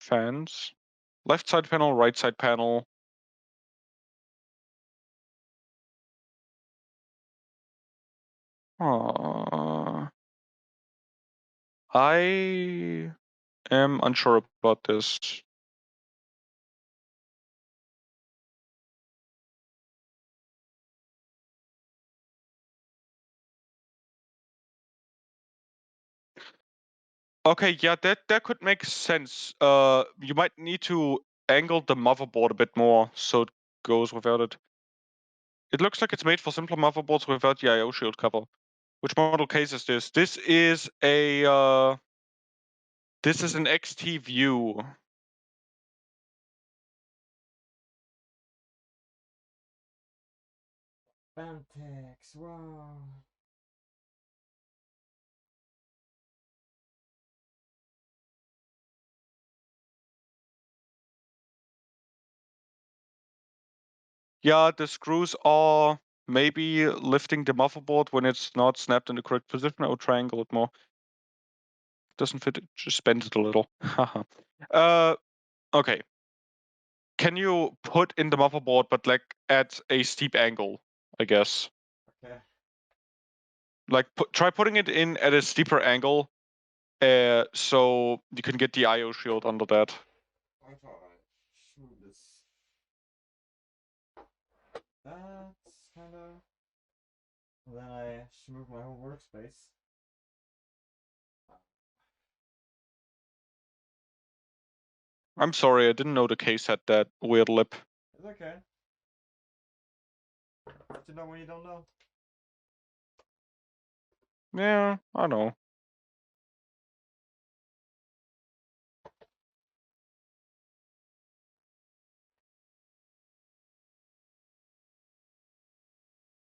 Fans. Left side panel, right side panel. I am unsure about this. Okay, yeah, that could make sense. You might need to angle the motherboard a bit more so it goes without it. It looks like it's made for simpler motherboards without the I/O shield cover. Which model case is this? This is an XT View. Fantex, wow. Yeah, the screws are maybe lifting the motherboard when it's not snapped in the correct position. I would triangle it more. Doesn't fit, just bend it a little. Haha. Okay. Can you put in the motherboard, but like at a steep angle, I guess? Okay. Like try putting it in at a steeper angle, so you can get the IO shield under that. I thought I move this. That's kind of. Then I should move my whole workspace. I'm sorry, I didn't know the case had that weird lip. It's okay. What you know when you don't know? Yeah, I know.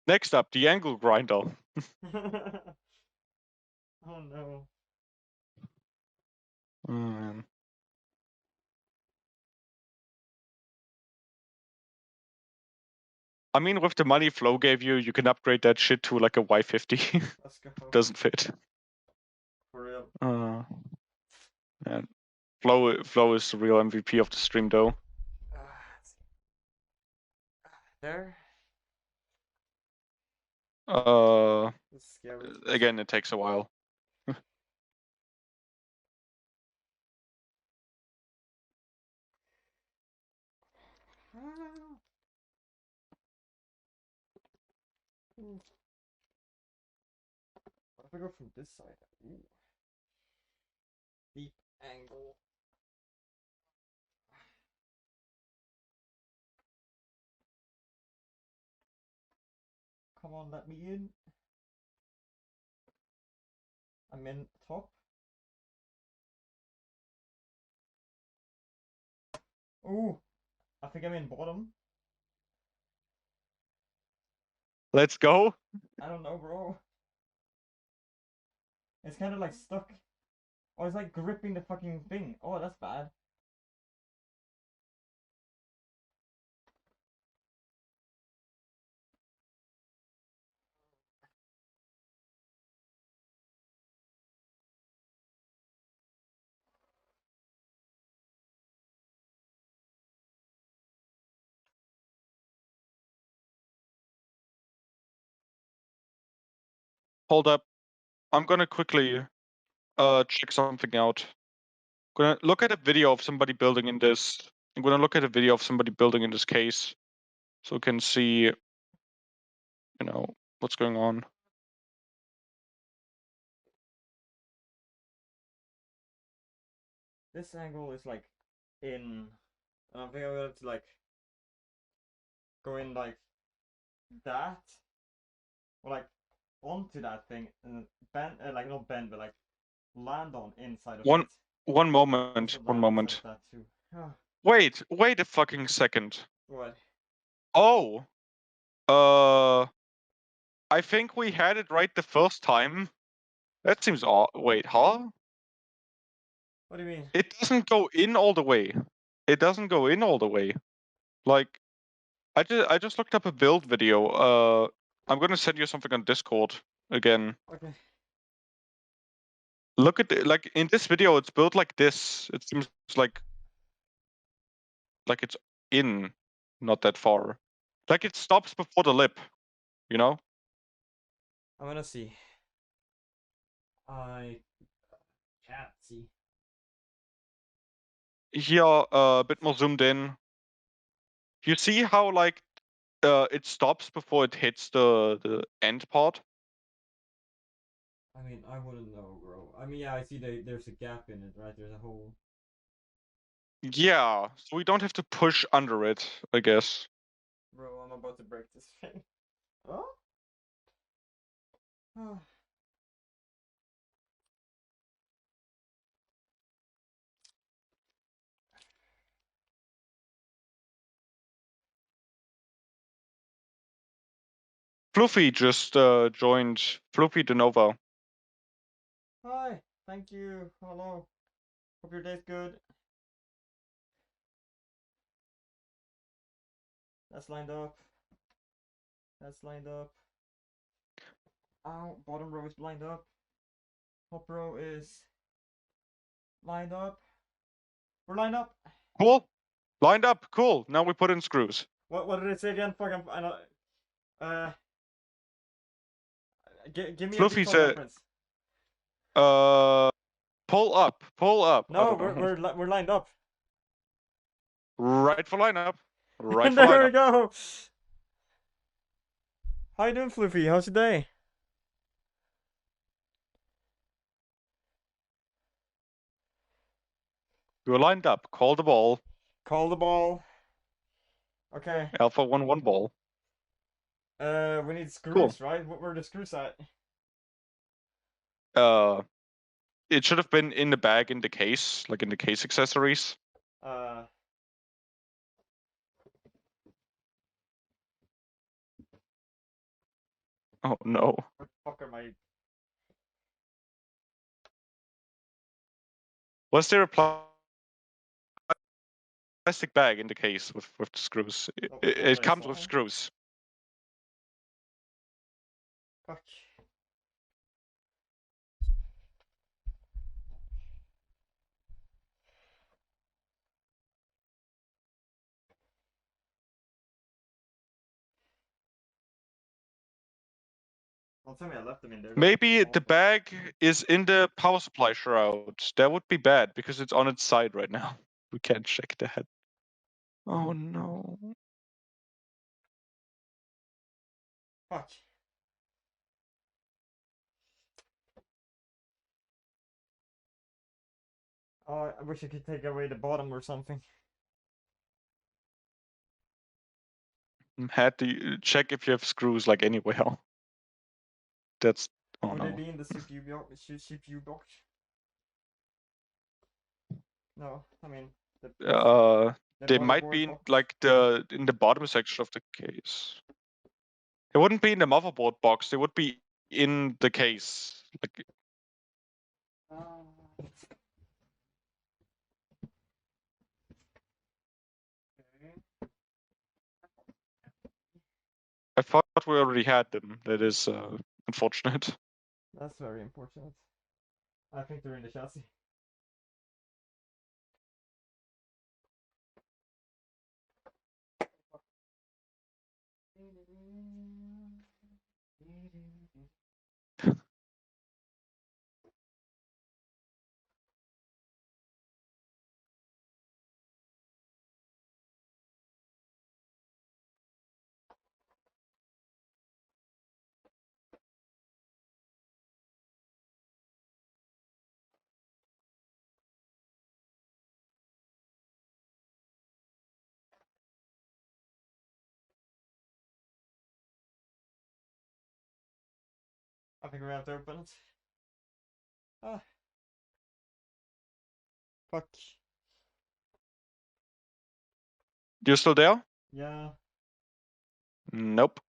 Next up, the angle grinder. Oh no. Mm. I mean, with the money Flow gave you, you can upgrade that shit to like a Y50. Let's go. Doesn't fit. For real. Man. Flow is the real MVP of the stream, though. There. Uh, This is scary. again, it takes a while. Ah. What if I go from this side? Ooh. Deep angle. Come on, let me in. I'm in top. Ooh, I think I'm in bottom. Let's go. I don't know, bro. It's kind of like stuck. Oh, it's like gripping the fucking thing. Oh, that's bad. Hold up. I'm gonna quickly check something out. Gonna look at a video of somebody building in this. I'm gonna look at a video of somebody building in this case, so we can see, what's going on. This angle is like in, and I think I'm gonna have to like go in like that, or like onto that thing and bend, like not bend, but like land on inside of One it. one Also moment. One land inside of moment. that too. Wait a fucking second. What? Oh. I think we had it right the first time. That seems odd. Wait, huh? What do you mean? It doesn't go in all the way. It doesn't go in all the way. Like, I just looked up a build video. I'm gonna send you something on Discord again. Okay. Look at like in this video, it's built like this. It seems like it's in, not that far. Like it stops before the lip, you know? I'm gonna see. I can't see. Here, a bit more zoomed in. You see how like it stops before it hits the end part? I mean, I wouldn't know, bro. I mean, yeah, I see there's a gap in it, right? There's a hole. Yeah, so we don't have to push under it, I guess. Bro, I'm about to break this thing. Huh? Oh. Fluffy just joined. Fluffy de Novo. Hi, thank you. Hello. Hope your day's good. That's lined up. That's lined up. Ow, bottom row is lined up. Top row is lined up. We're lined up. Cool. Lined up. Cool. Now we put in screws. What did it say again? Fuck, I know. Uh, give me a Fluffy default said, reference. pull up. Pull up. I No, don't know. we're lined up. Right for lineup. Right for There we lineup. go. How you doing, Floofy? How's your day? You're lined up. Call the ball. Call the ball. Okay. Alpha 1-1 ball. We need Cool. screws, right? Where the screws at? It should have been in the bag in the case, like in the case accessories. Uh. Oh no. What the fuck am I? Was there a plastic bag in the case with the screws? Not It that I comes with saw. screws. Fuck. Don't tell me I left them in there. That's Maybe the awful. bag is in the power supply shroud. That would be bad because it's on its side right now. We can't check that. Oh no. Fuck. Oh, I wish I could take away the bottom or something. Had to check if you have screws like anywhere. That's oh Would they no. be in the CPU box? No, I mean the They might motherboard be in box. like in the bottom section of the case. They wouldn't be in the motherboard box. They would be in the case. Like Okay. I thought we already had them. That is unfortunate. That's very unfortunate. I think they're in the chassis. I think we have to open it. Ah, fuck. You still there? Yeah. Nope.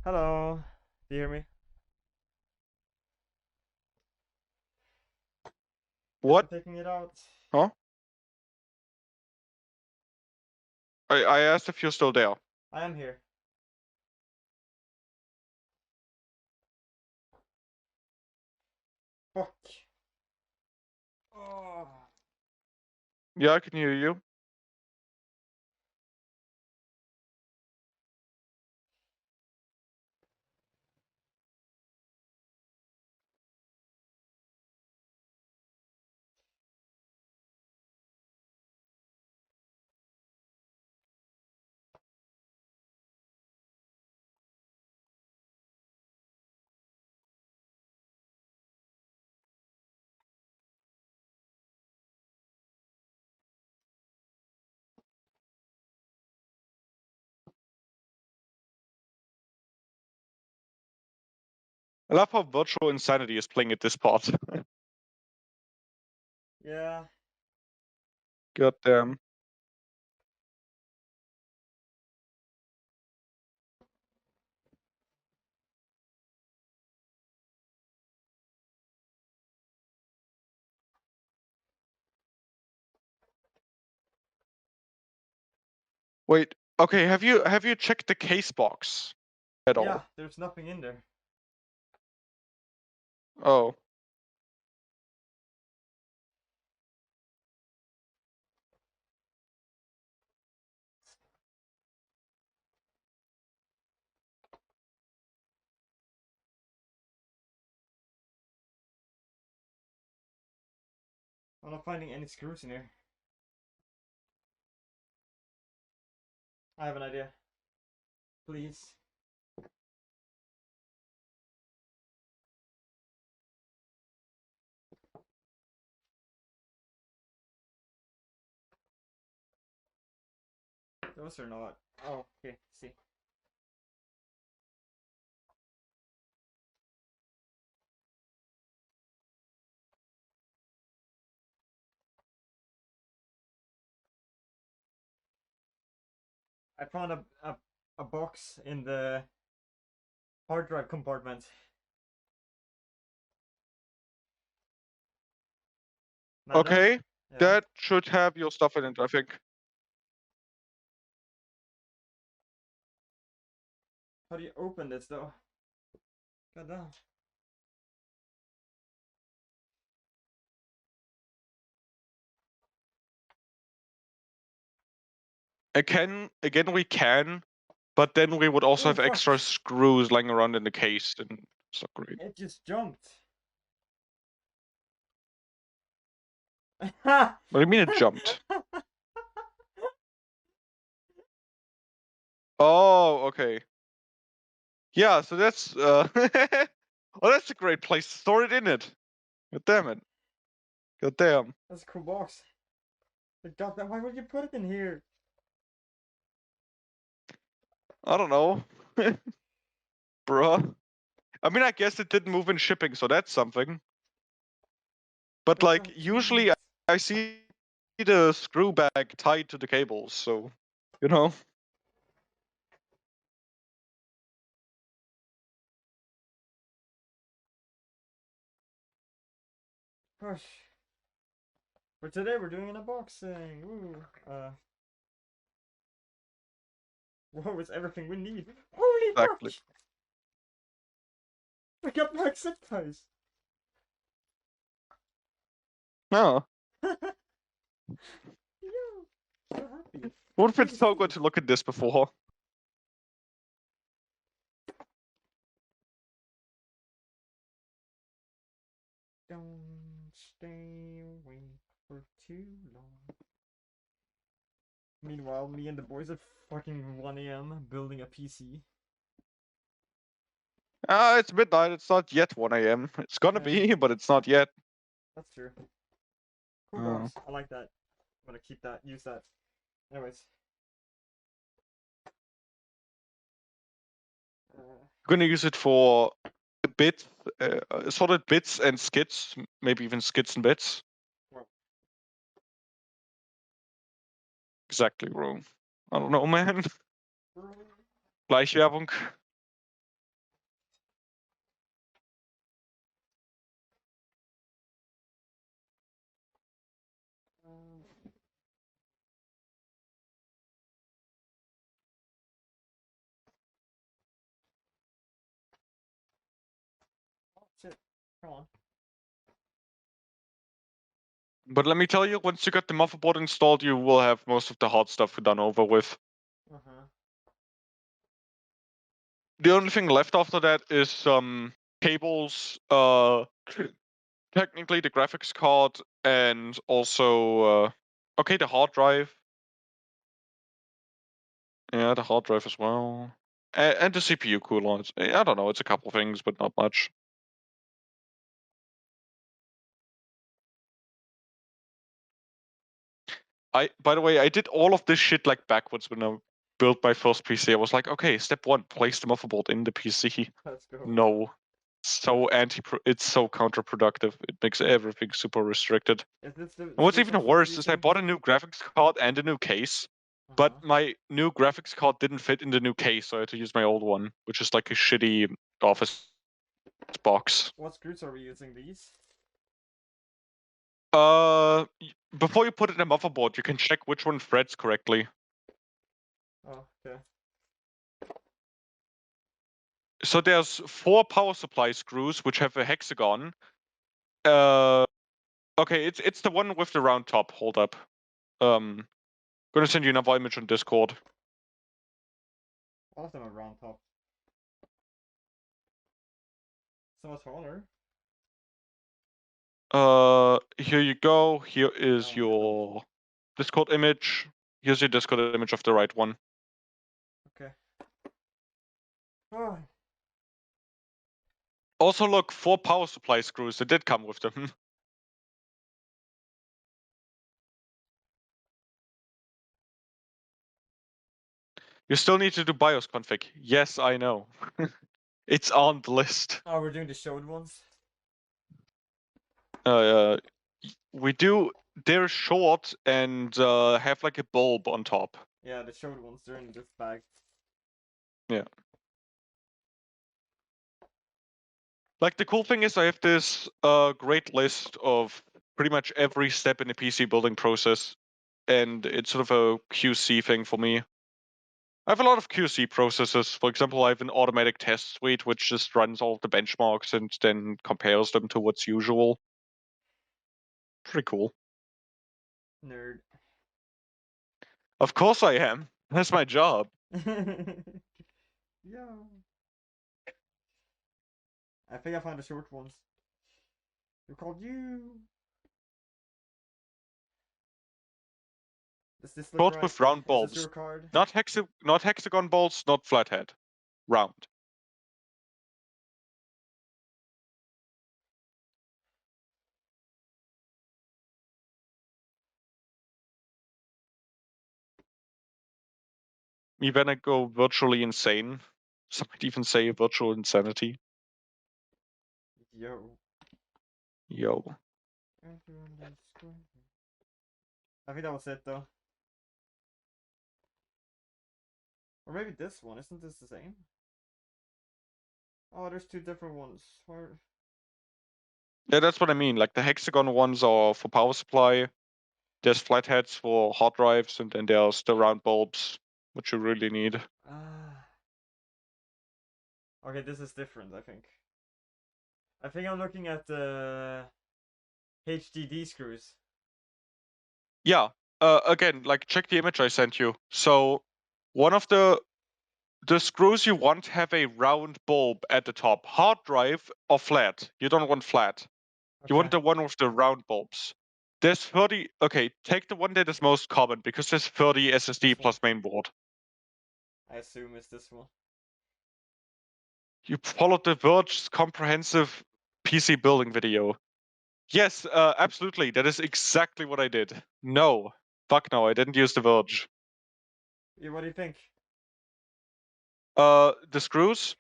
Hello. Do you hear me? Guess What? we're taking it out. Huh? I asked if you're still there. I am here. Fuck. Oh. Yeah, I can hear you. I love how virtual insanity is playing at this part. Yeah. God damn. Wait. Okay. Have you checked the case box at Yeah, all? there's nothing in there. Oh. I'm not finding any screws in here. I have an idea. Please. Those are not. Oh, okay. See. I found a box in the hard drive compartment. Now that, Okay. yeah. That should have your stuff in it, I think. How do you open this though? God damn. Again, we can, but then we would also Oh have fuck! extra screws lying around in the case, and it's not great. It just jumped. What do you mean it jumped? Oh, okay. Yeah, so that's oh, that's a great place to store it in it. God damn it. God damn. That's a cool box. God damn, why would you put it in here? I don't know. Bruh. I mean, I guess it didn't move in shipping, so that's something. But God like damn, usually jeez. I see the screw bag tied to the cables, so you know. Gosh. For today, we're doing an unboxing. Woo. Whoa, it's everything we need. Holy fuck! Exactly. We got black zip ties. No. Yo, so happy. Would have been Holy so shit. good to look at this before. Don't stay away for too long. Meanwhile, me and the boys at fucking 1 a.m. building a PC. It's midnight, it's not yet 1 a.m. It's gonna Yeah, be, but it's not yet. that's true. Cool Oh. box. I like that. I'm gonna keep that, use that. Anyways. gonna use it for bits, solid bits and skits, maybe even skits and bits. Well. Exactly, bro. I don't know, man. Gleichwerbung. Oh, shit. Come on. But let me tell you, once you get the motherboard installed, you will have most of the hard stuff done over with. Uh-huh. The only thing left after that is some cables, technically the graphics card, and also, okay, the hard drive. Yeah, the hard drive as well. And the CPU cooler. I don't know, it's a couple things, but not much. By the way, I did all of this shit like backwards when I built my first PC. I was like, okay, step one, place the motherboard in the PC. Let's go. No. It's so counterproductive. It makes everything super restricted. Is this the And what's switch even options we're worse is I using? bought a new graphics card and a new case, but Uh-huh. my new graphics card didn't fit in the new case, so I had to use my old one, which is like a shitty office box. What screws are we using these? Before you put it in a motherboard, you can check which one threads correctly. Oh, okay. So there's 4 power supply screws which have a hexagon. Okay, it's the one with the round top. Hold up. Gonna send you another image on Discord. All of them are round top. So taller. Here you go. Here Oh is my god. your Discord image. Here's your Discord image of the right one. Okay. Oh. Also, look, 4 power supply screws. They did come with them. You still need to do BIOS config. Yes, I know. It's on the list. Oh, we're doing the showed ones. We do. They're short and have like a bulb on top. Yeah, the showed ones. They're in this bag. Yeah. Like the cool thing is I have this great list of pretty much every step in the PC building process, and it's sort of a QC thing for me. I have a lot of QC processes. For example, I have an automatic test suite which just runs all of the benchmarks and then compares them to what's usual. Pretty cool. Nerd. Of course I am. That's my job. Yeah. I think I found the short ones. They're called you. Does this look Short right? with round Is this bulbs. your card? Not hexagon bolts, not flathead. Round. Me when I go virtually insane. Some might even say virtual insanity. Yo. Yo. I think that was it though. Or maybe this one. Isn't this the same? Oh, there's two different ones. Or... Yeah, that's what I mean. Like the hexagon ones are for power supply. There's flatheads for hard drives, and then there's the round bulbs, which you really need. Ah. Okay, this is different, I think. I think I'm looking at the HDD screws. Yeah. Again, like check the image I sent you. So one of the screws you want have a round bulb at the top. Hard drive or flat. You don't want flat. You want Okay. the one with the round bulbs. There's 30. Okay, take the one that is most common because there's 30 SSD This one. plus mainboard. I assume it's this one. You followed the Verge's comprehensive PC building video. Yes, absolutely. That is exactly what I did. No. Fuck no, I didn't use the Verge. Yeah, what do you think? The screws?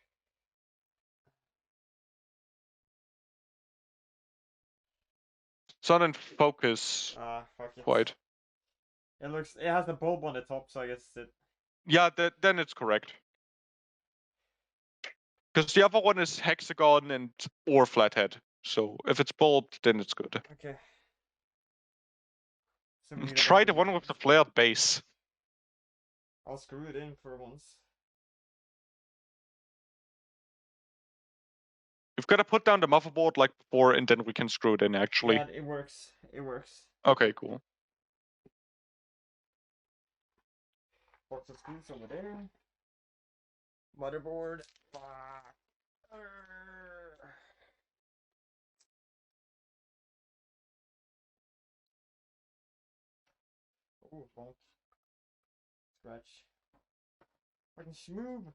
It's not in focus Ah, fuck it. quite. It has the bulb on the top, so I guess it. Yeah, then it's correct. Because the other one is hexagon and or flathead. So if it's bulbed, then it's good. Okay. So we need a Try the bumblebee. one with the flared base. I'll screw it in for once. You've got to put down the motherboard like before, and then we can screw it in, actually. Yeah, it works. It works. Okay, cool. Box of screws over there. Motherboard. Fuck. Oh, bonk. Scratch. Fucking schmoob.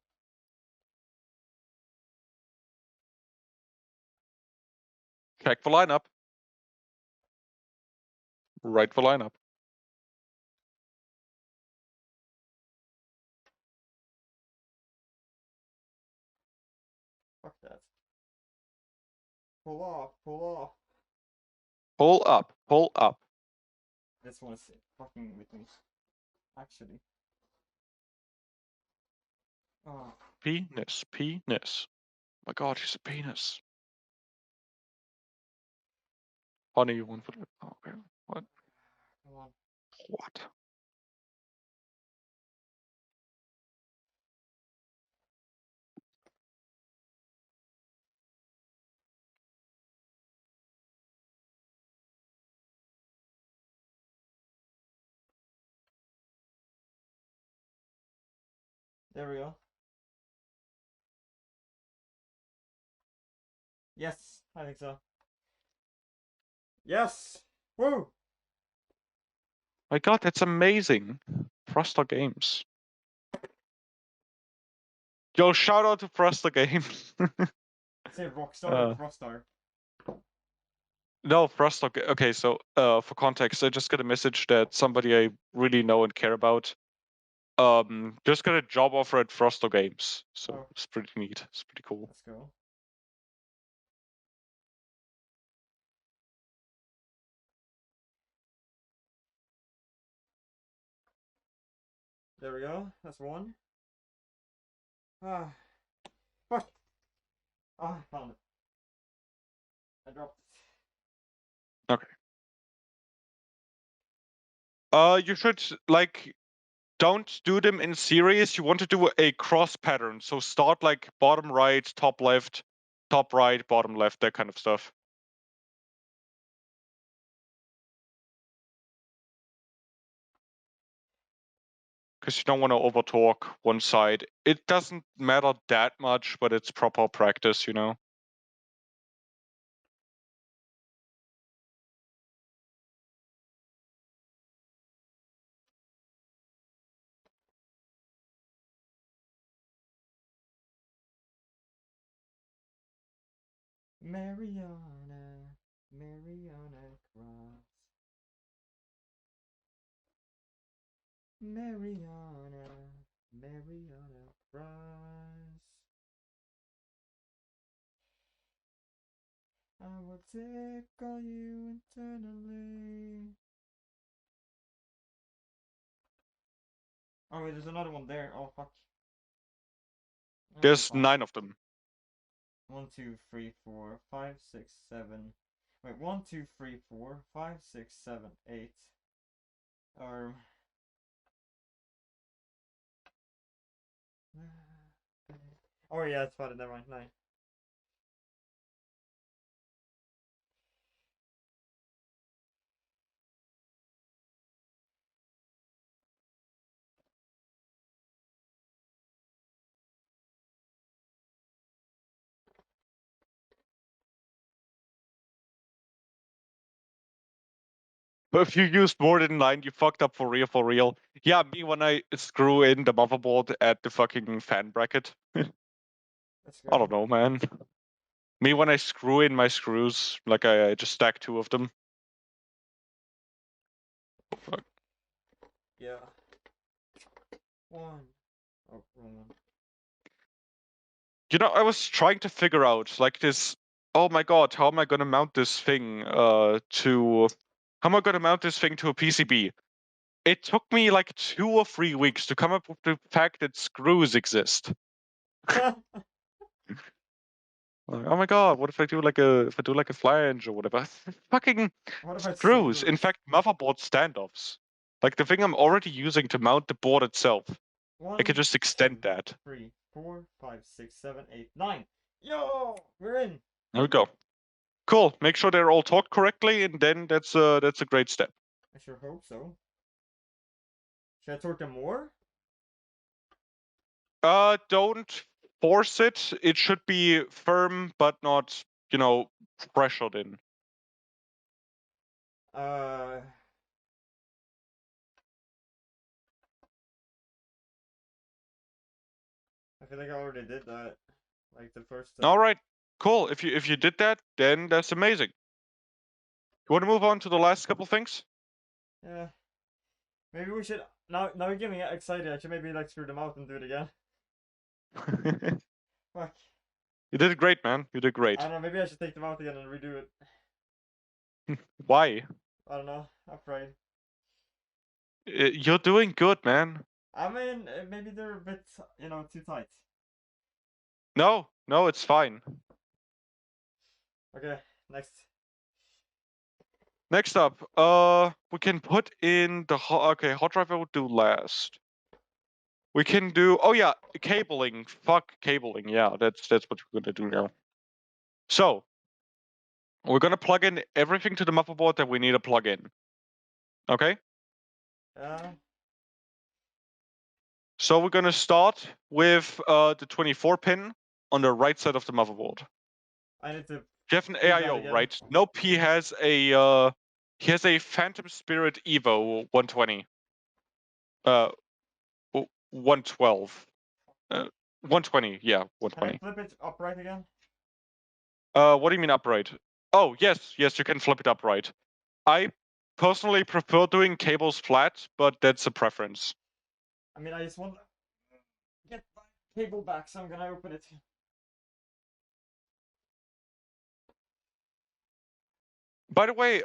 Check the lineup. Right the lineup. Fuck that. Pull off. Pull off. Pull up. Pull up. This one is fucking with me. Actually. Oh. Penis. Penis. Oh my god, he's a penis. Honey, you want for that? Oh, okay. What? Come on. What? There we go. Yes, I think so. Yes! Woo! My god, that's amazing. Froster Games. Yo, shout out to Froster Games. Say Rockstar or Frostar. No, Froster. Okay, so for context, I just got a message that somebody I really know and care about just got a job offer at Froster Games. So Oh. it's pretty neat. It's pretty cool. Let's go. There we go. That's one. Ah. Fuck! Ah, I found it. I dropped it. Okay. You should like don't do them in series. You want to do a cross pattern. So start like bottom right, top left, top right, bottom left, that kind of stuff. Because you don't want to overtalk one side. It doesn't matter that much, but it's proper practice, you know. Mariana. Mariana Cross. Mariana. Mariana Cross. I will tickle you eternally. Oh wait, there's another one there. Oh fuck. Okay, There's fine. 9 of them. 1, 2, 3, 4, 5, 6, 7. Wait, 1, 2, 3, 4, 5, 6, 7, 8. Or. Oh yeah, it's fine. Never mind. 9. But if you used more than 9, you fucked up for real, for real. Yeah, me when I screw in the motherboard at the fucking fan bracket. Let's I don't go. know, man. Me when I screw in my screws, like I just stack 2 of them. Fuck. Yeah. 1. Oh, wrong one. You know, I was trying to figure out like this oh my god, how am I gonna mount this thing to how am I gonna mount this thing to a PCB? It took me like 2 or 3 weeks to come up with the fact that screws exist. Like, oh my god, what if I do like a flange or whatever? Fucking What if I screws. solder In it? fact, motherboard standoffs. Like the thing I'm already using to mount the board itself. I could 1, just extend 2, that. 3, 4, 5, 6, 7, 8, 9. Yo, we're in. There we go. Cool. Make sure they're all talked correctly, and then that's a great step. I sure hope so. Should I torque them more? Don't force it. It should be firm, but not, pressured in. Uh, I feel like I already did that. Like the first step. All right. Cool. If you did that, then that's amazing. You want to move on to the last couple things? Yeah. Maybe we should. Now you're getting me excited. I should maybe like screw them out and do it again. Fuck. You did great, man. You did I great. don't know. Maybe I should take them out again and redo it. Why? I don't know. I'm afraid. You're doing good, man. I mean, maybe they're a bit, too tight. No, no, it's fine. Okay, next. Next up, we can put in the hot drive I would do last. We can do, oh yeah, cabling. Fuck cabling. Yeah, that's what we're gonna do now. So we're gonna plug in everything to the motherboard that we need to plug in. Okay. Yeah. So we're gonna start with the 24 pin on the right side of the motherboard. I need to. You have an Do that AIO, again. right? Nope, he has a Phantom Spirit Evo 120. 112. 120, yeah, Can I 120. flip it upright again? What do you mean upright? Oh, yes, you can flip it upright. I personally prefer doing cables flat, but that's a preference. I mean, I just want to get my cable back, so I'm gonna open it. By the way,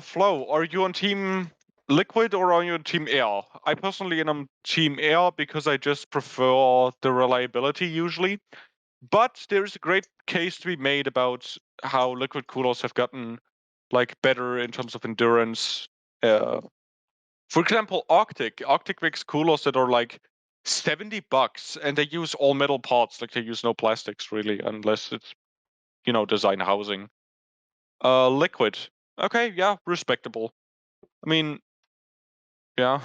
Flo, are you on Team Liquid or are you on Team Air? I personally am on Team Air because I just prefer the reliability usually. But there is a great case to be made about how liquid coolers have gotten like better in terms of endurance. For example, Arctic makes coolers that are like $70, and they use all metal parts. Like they use no plastics really, unless it's design housing. Liquid, okay, yeah, respectable. I mean, yeah.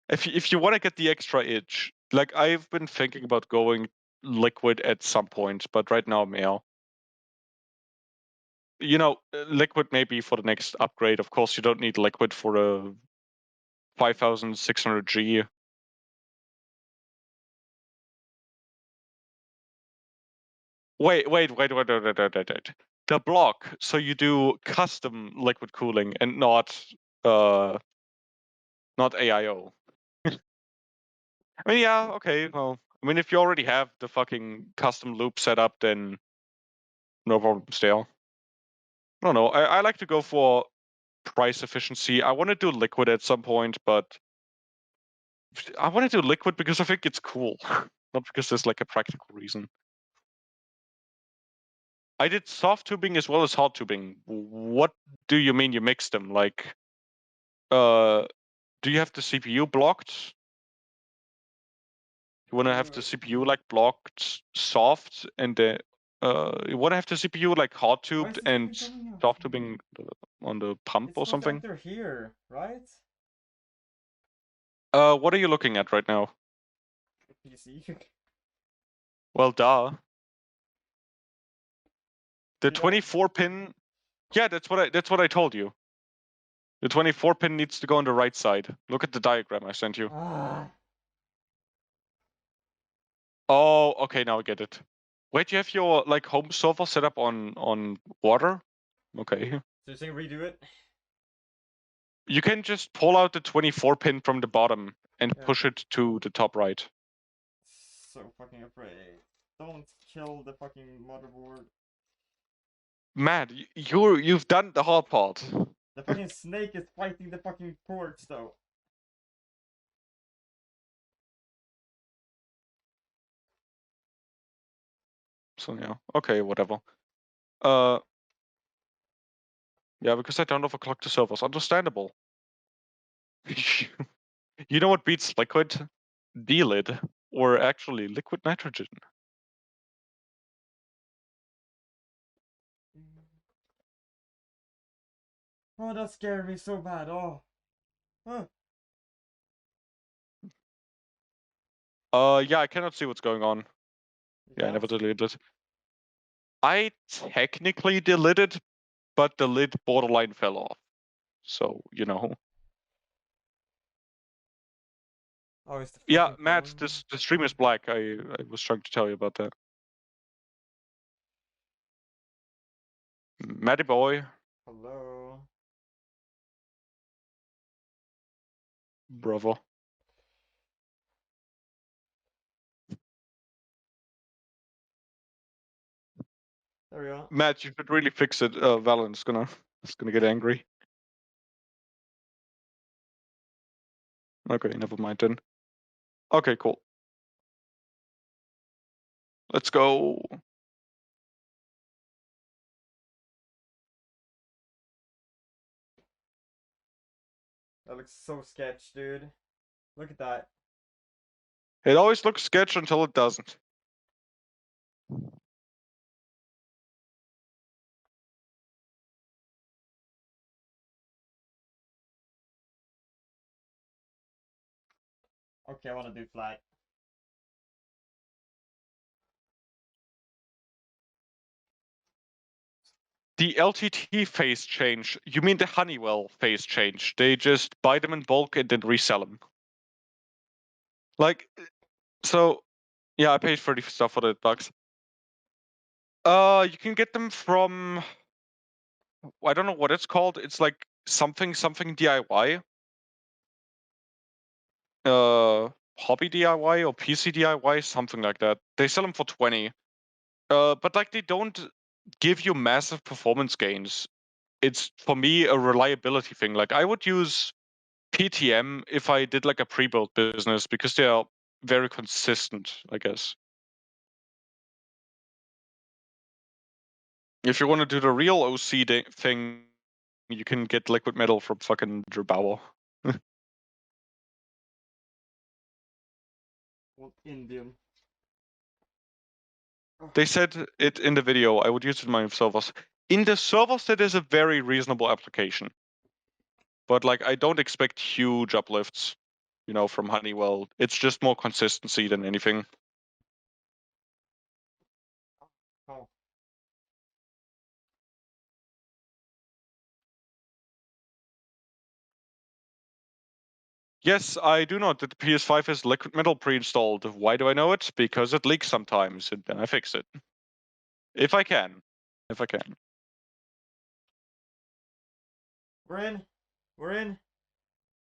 If you want to get the extra itch, like I've been thinking about going liquid at some point, but right now I'm air. Liquid maybe for the next upgrade. Of course, you don't need liquid for a 5600G. Wait. The block. So you do custom liquid cooling and uh not AIO. I mean, yeah, okay. Well, I mean, if you already have the fucking custom loop set up, then no problem still. I don't know. I like to go for price efficiency. I want to do liquid at some point, but I want to do liquid because I think it's cool, not because there's like a practical reason. I did soft tubing as well as hard tubing. What do you mean you mix them? Like, do you have the CPU blocked? You want to have the CPU like blocked soft, and you want to have the CPU like hard Why is tubed it and fucking coming out? soft tubing on the pump It's or supposed to something. enter here, right? What are you looking at right now? PC. Well, duh. The You know. 24 pin. Yeah, that's what I told you. The 24 pin needs to go on the right side. Look at the diagram I sent you. Ah. Oh, okay, now I get it. Wait, you have your like home server set up on water? Okay. So you're saying redo it? You can just pull out the 24 pin from the bottom and Yeah. push it to the top right. So fucking afraid. Don't kill the fucking motherboard. Matt, you've done the hard part. The fucking snake is fighting the fucking ports, though. So yeah, okay, whatever. Yeah, because I don't overclock the servers. Understandable. You know what beats liquid? D-lid, or actually liquid nitrogen. Oh, that scared me so bad. Oh. Huh. Yeah, I cannot see what's going on. You Yeah, I never can't? deleted it. I technically deleted, but the lid borderline fell off. So, you know. Oh, it's the Yeah, fucking Matt, phone. the stream is black. I was trying to tell you about that. Matty boy. Hello. Bravo. There we go. Matt, you should really fix it. Valent's gonna get angry. Okay, never mind then. Okay, cool. Let's go. That looks so sketch, dude. Look at that. It always looks sketch until it doesn't. Okay, I want to do flat. The LTT phase change, you mean the Honeywell phase change? They just buy them in bulk and then resell them. Like, so, yeah, I paid 30 stuff for the bucks. You can get them from, I don't know what it's called. It's like something DIY. Hobby DIY or PC DIY, something like that. They sell them for 20. But like they don't give you massive performance gains. It's for me a reliability thing. Like I would use PTM if I did like a pre-built business because they are very consistent, I guess. If you want to do the real OC thing, you can get liquid metal from fucking Gerbauer. What Indian? They said it in the video. I would use it in my servers. In the servers, that is a very reasonable application. But like, I don't expect huge uplifts, you know, from Honeywell. It's just more consistency than anything. Oh. Yes, I do know that the PS5 has liquid metal pre-installed. Why do I know it? Because it leaks sometimes, and then I fix it. If I can. If I can. We're in. We're in.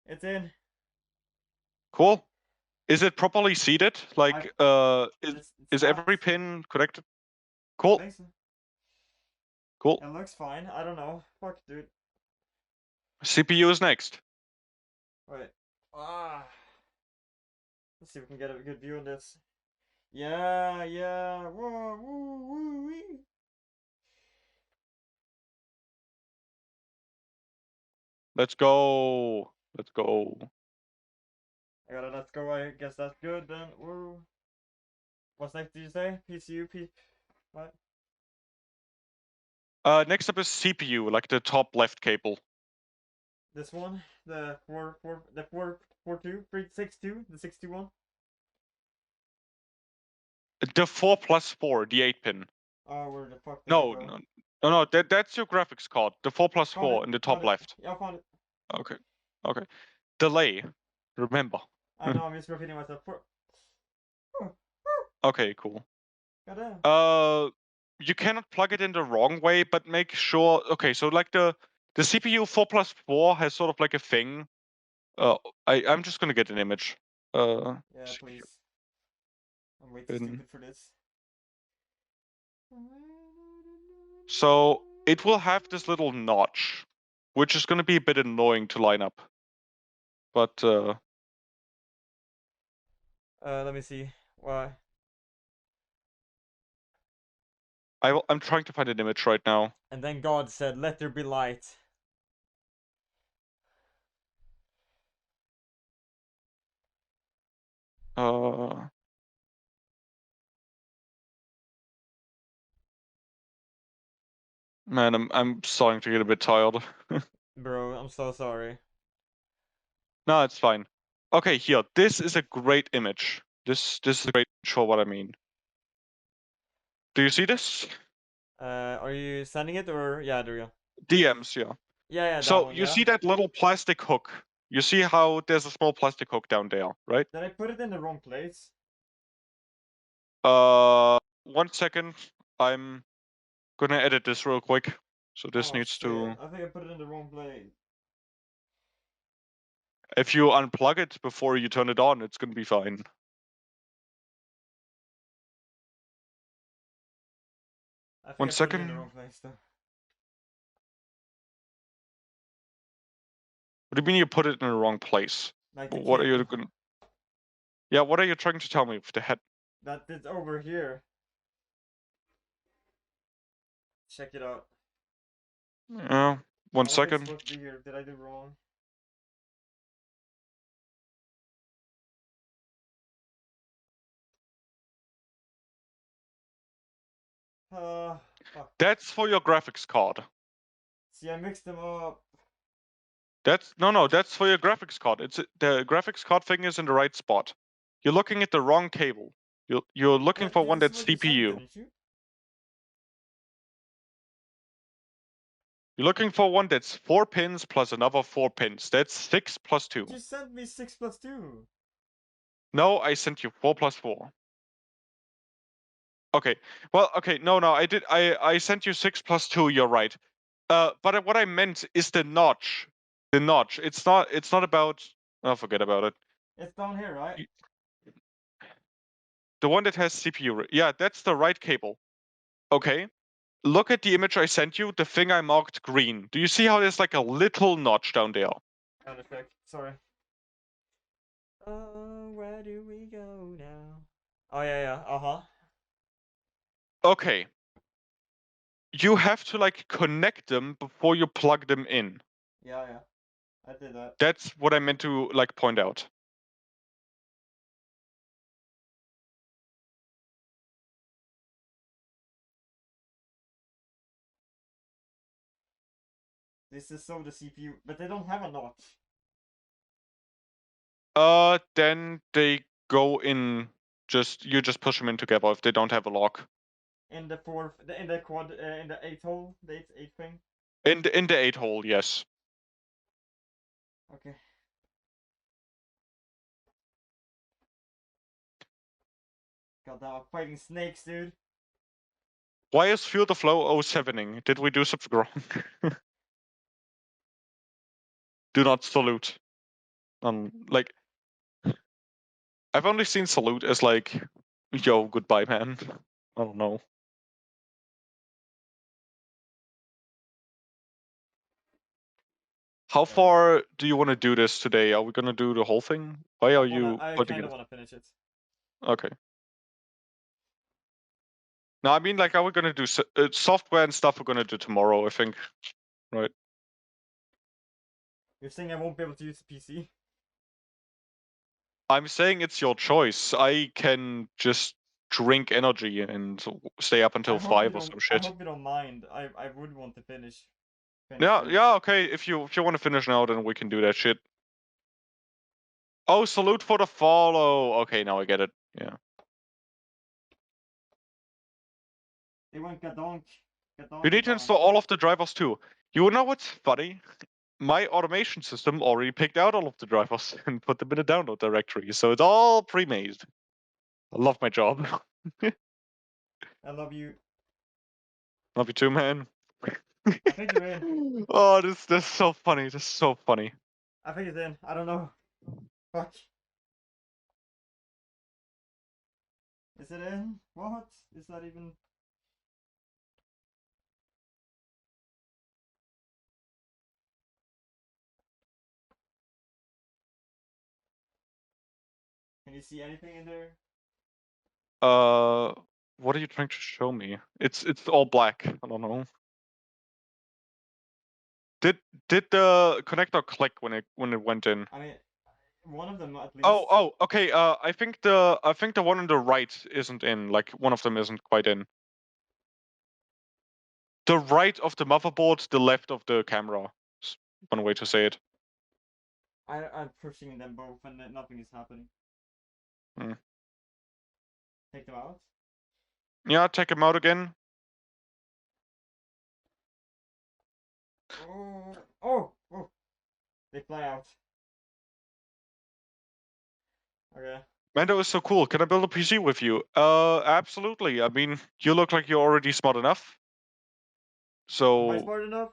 It's in. Cool. Is it properly seated? Like, It's is every tapped. pin connected? I Cool. think so. Cool. It looks fine. I don't know. Fuck, dude. CPU is next. Wait. Ah. Let's see if we can get a good view on this. Yeah, yeah. Whoa, woo, woo, wee. Let's go. Let's go. I gotta let's go. I guess that's good then. Woo. What's next? Did you say PCU? What? Next up is CPU, like the top left cable. This one, the 4.2, the 61. The 4+4, the 8-pin. Oh, where the fuck did it No, go? no, that's your graphics card. The 4 plus Found 4 it. in the Found top it. left. Yeah, I found it. Okay. Okay. Delay. Remember. I know. I'm just repeating myself. Okay, cool. Goddamn. You cannot plug it in the wrong way, but make sure. Okay, so like the CPU 4+4 has sort of like a thing. I'm just gonna get an image. Yeah, CPU please. I'm way too pin. stupid for this. So it will have this little notch, which is going to be a bit annoying to line up. But Let me see. Why? I'm trying to find an image right now. And then God said, "Let there be light." Uh, man, I'm starting to get a bit tired. Bro, I'm so sorry. No, it's fine. Okay, here. This is a great image. This is a great show what I mean. Do you see this? Are you sending it or yeah, there you go. DMs, yeah. Yeah, yeah, that So one, you yeah. see that little plastic hook? You see how there's a small plastic hook down there, right? Did I put it in the wrong place? 1 second. I'm gonna edit this real quick. So this Oh needs shit, to. I think I put it in the wrong place. If you unplug it before you turn it on, it's gonna be fine. I think One I put it in the second. wrong place though. What do you mean you put it in the wrong place? Like the What are you cable. gonna? Yeah, what are you trying to tell me with the head? That it's over here. Check it out. One I don't think it's second. supposed to be here. Did I do wrong? Fuck. That's for your graphics card. See, I mixed them up. That's no, that's for your graphics card. It's the graphics card thing is in the right spot. You're looking at the wrong cable. You're looking But for this one is that's what you sent, CPU. didn't you? You're looking for one that's 4 pins plus another 4 pins. That's 6 plus 2. You sent me 6 plus 2. No, I sent you 4 plus 4. Okay. Well, okay. No, I did. I sent you 6 plus 2. You're right. But what I meant is the notch. The notch. It's not. It's not about. Oh, forget about it. It's down here, right? The one that has CPU. Yeah, that's the right cable. Okay. Look at the image I sent you. The thing I marked green. Do you see how there's like a little notch down there? Sound effect. Sorry. Oh, where do we go now? Oh yeah, yeah. Uh-huh. Okay. You have to like connect them before you plug them in. Yeah, yeah. I did that. That's what I meant to like point out. This is so the CPU, but they don't have a notch. Then they go in. You just push them in together if they don't have a lock. In the fourth, in the quad, in the eight hole, the eight thing. In the 8 hole, yes. Okay. God damn, I'm fighting snakes, dude. Why is Field of Flow 07ing? Did we do something wrong? Do not salute. Like I've only seen salute as like, yo, goodbye, man. I don't know. How far do you want to do this today? Are we gonna do the whole thing? Why are you I putting kind it? of want to finish it. Okay. No, I mean like, are we gonna do software and stuff? We're gonna do tomorrow, I think. Right. You're saying I won't be able to use the PC? I'm saying it's your choice. I can just drink energy and stay up until 5 or some I shit. hope you don't mind. I would want to finish Yeah, this. yeah, okay. If you want to finish now, then we can do that shit. Oh, salute for the follow. Okay, now I get it. Yeah. They want gadonk. You Gadonky need to donk. install all of the drivers too. You know what's funny? My automation system already picked out all of the drivers and put them in a download directory, so it's all pre-made. I love my job. I love you. Love you too, man. I think you're in. Oh, this is so funny. This is so funny. I think it's in. I don't know. Fuck. Is it in? What? Is that even? Can you see anything in there? What are you trying to show me? It's all black. I don't know. Did the connector click when it went in? I mean, one of them at least. Oh, okay. I think the one on the right isn't in. Like one of them isn't quite in. The right of the motherboard, the left of the camera. Is one way to say it. I'm pushing them both and nothing is happening. Hmm. Take them out. Yeah, take them out again. Oh! They fly out. Okay. Mando is so cool. Can I build a PC with you? Absolutely. I mean, you look like you're already smart enough. Am I So, smart enough?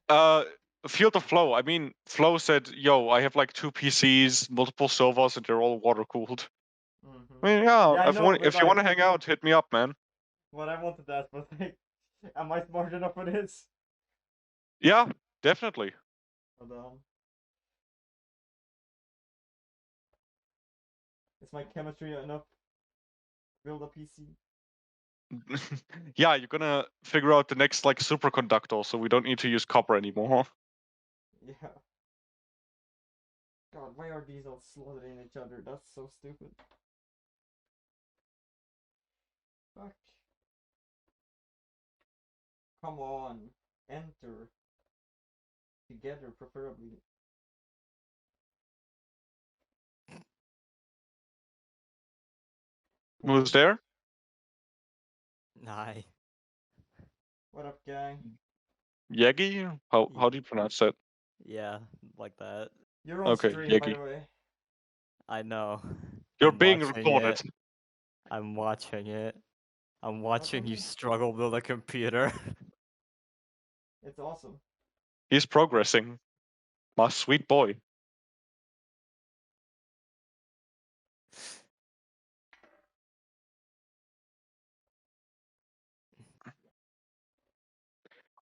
uh, feel the flow. I mean, Flo said, "Yo, I have like 2 PCs, multiple servers, and they're all water cooled." I mean, yeah. Yeah, I know, but If you want like, to hang out, hit me up, man. what I wanted that, but like, am I smart enough for this? Yeah, definitely. Hold on. Is my chemistry enough? Build a PC. Yeah, you're gonna figure out the next like superconductor, so we don't need to use copper anymore. Yeah. God, why are these all slotted in each other? That's so stupid. Fuck. Come on. Enter. Together, preferably. Who's there? Hi. What up, gang? Yegi? How do you pronounce that? Yeah, like that. You're on Okay, stream, by Yegi. the way. I know. You're I'm being watching recorded. it. I'm watching it. I'm That's watching you okay. struggle with a computer. It's awesome. He's progressing. My sweet boy.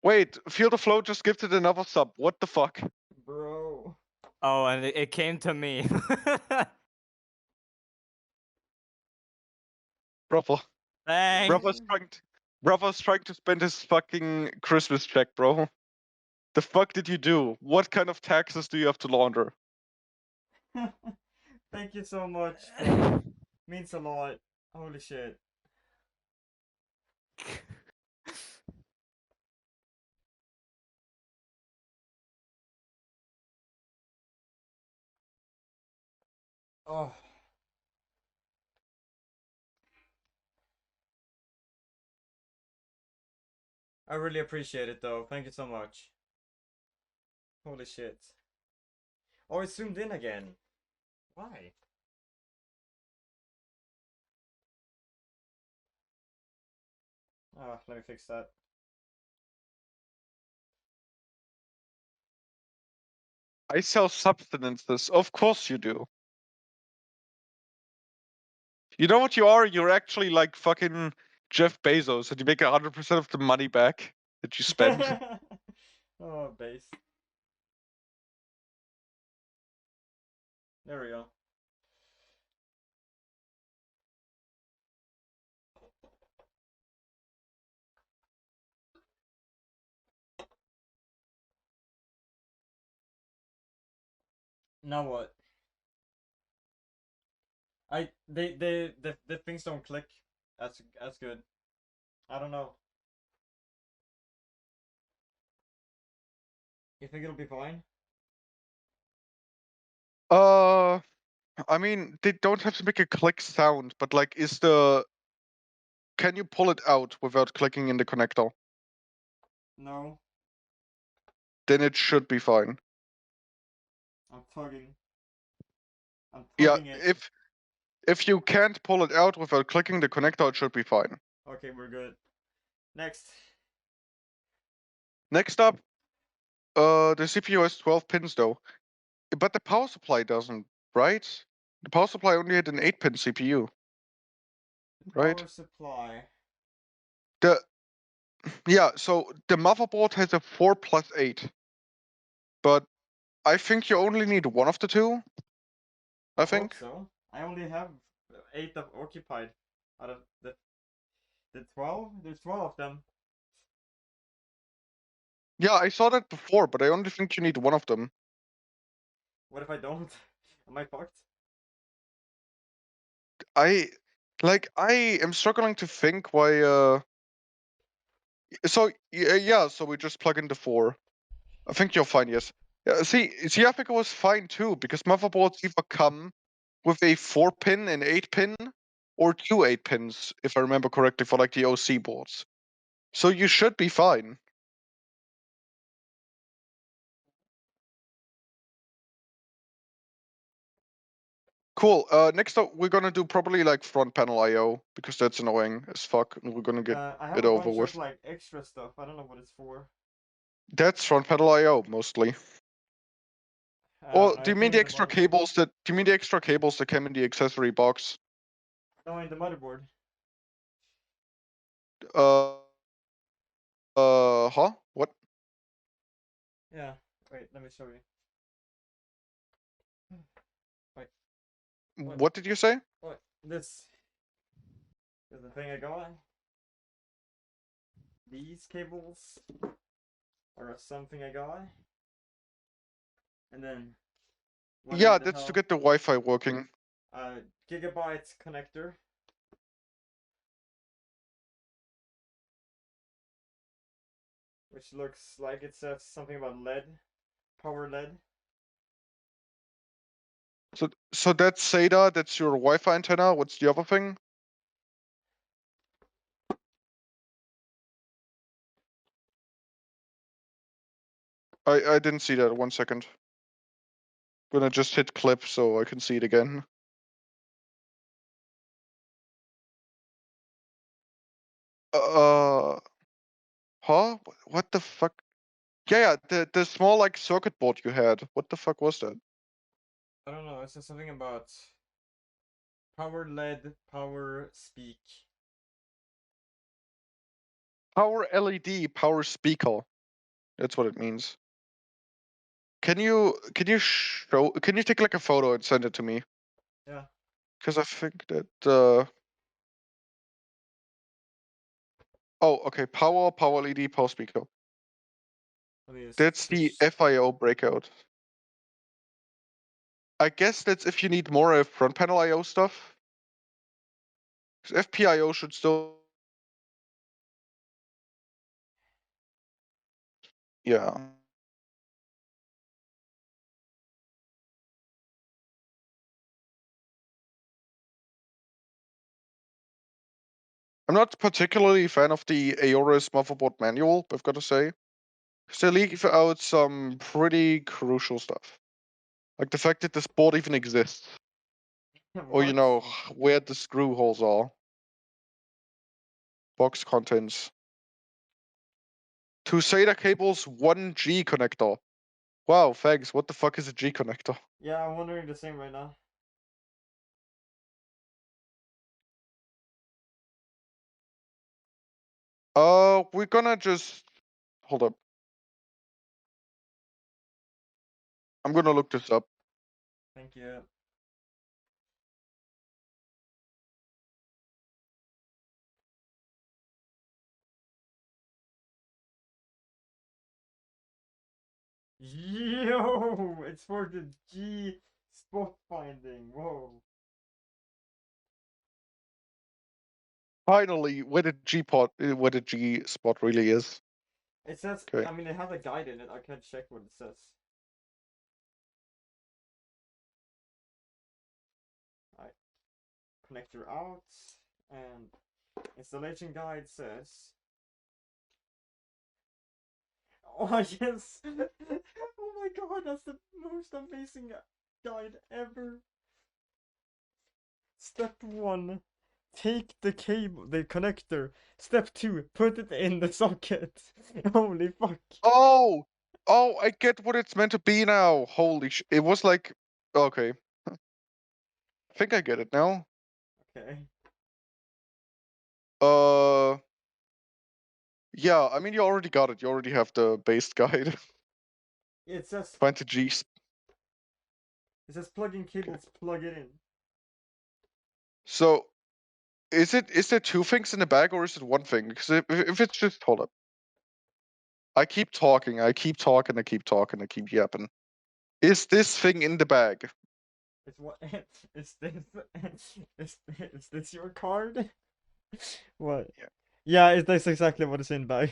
Wait, Field of Flow just gifted another sub. What the fuck? Bro. Oh, and it came to me. Brother. Thanks. Brother's trying to spend his fucking Christmas check, bro. The fuck did you do? What kind of taxes do you have to launder? Thank you so much, bro. Means a lot. Holy shit. Oh. I really appreciate it though. Thank you so much. Holy shit. Oh, it zoomed in again. Why? Ah, let me fix that. I sell substances. Of course you do. You know what you are? You're actually like fucking Jeff Bezos, and you make 100% of the money back that you spend. Oh, base. There we go. Now what? The things don't click as good. I don't know. You think it'll be fine? I mean, they don't have to make a click sound, but like, can you pull it out without clicking in the connector? No. Then it should be fine. I'm tugging. I'm Yeah, tugging it. if you can't pull it out without clicking the connector, it should be fine. Okay, we're good. Next. Next up, the CPU has 12 pins though, but the power supply doesn't, right? The power supply only had an 8-pin CPU, right? Power supply. The Yeah, so the motherboard has a 4+8, but I think you only need one of the two. I hope think. so. I only have 8 of occupied out of the 12. There's 12 of them. Yeah, I saw that before, but I only think you need one of them. What if I don't? Am I fucked? I am struggling to think why so yeah, so we just plug in the 4. I think you're fine, yes. See, I think it was fine too, because motherboards either come with a 4-pin and 8-pin, or 2 8-pins, if I remember correctly, for like the OC boards. So you should be fine. Cool. Next up, we're gonna do probably like front panel I/O, because that's annoying as fuck, and we're gonna get I have it a over bunch with. of like extra stuff. I don't know what it's for. That's front panel I/O mostly. Or I do you mean think the in the extra motherboard. cables that? Do you mean the extra cables that came in the accessory box? No, in the motherboard. Uh, huh? What? Yeah. Wait, let me show you. Wait, What? What did you say? what? This is the thing I got. These cables are something I got. And then what Yeah, in the that's to hell? get the Wi-Fi working. Gigabyte connector. Which looks like it says something about lead. Power lead. So that's SATA. That's your Wi-Fi antenna. What's the other thing? I didn't see that. 1 second. Gonna just hit clip so I can see it again. Uh, huh? What the fuck? Yeah, the small like circuit board you had. What the fuck was that? I don't know, it says something about power lead, power speak. Power LED, power speaker. That's what it means. Can you show? Can you take like a photo and send it to me? Yeah. Because I think that. Oh, okay. Power LED, power speaker. Let me just That's the switch. FIO breakout. I guess that's if you need more front panel I/O stuff. 'Cause FPIO should still. Yeah. I'm not particularly a fan of the Aorus motherboard manual, I've got to say. 'Cause they leave out some pretty crucial stuff. Like the fact that this board even exists. Or, you What? know, where the screw holes are. Box contents. Two SATA cables, 1G connector. Wow, thanks. What the fuck is a G connector? Yeah, I'm wondering the same right now. We're gonna just hold up. I'm gonna look this up. Thank you. Yo, it's for the G spot finding. Whoa. Finally, where the G spot really is. It says, Okay. I mean, it has a guide in it. I can't check what it says. Alright. Connector out. And installation guide says. Oh, yes! Oh my god, that's the most amazing guide ever. Step 1. Take the cable, the connector. Step 2. Put it in the socket. Holy fuck. Oh! Oh, I get what it's meant to be now. Holy sh! It was like. Okay. I think I get it now. Okay. Yeah, I mean, you already got it. You already have the base guide. It says Find the G. It says plug in cables, plug it in. So, is there two things in the bag or is it one thing? Because if it's just hold up, I keep talking, I keep yapping. Is this thing in the bag? It's what? Is this? Is this your card? What? Yeah. Yeah, that's exactly what is in bag.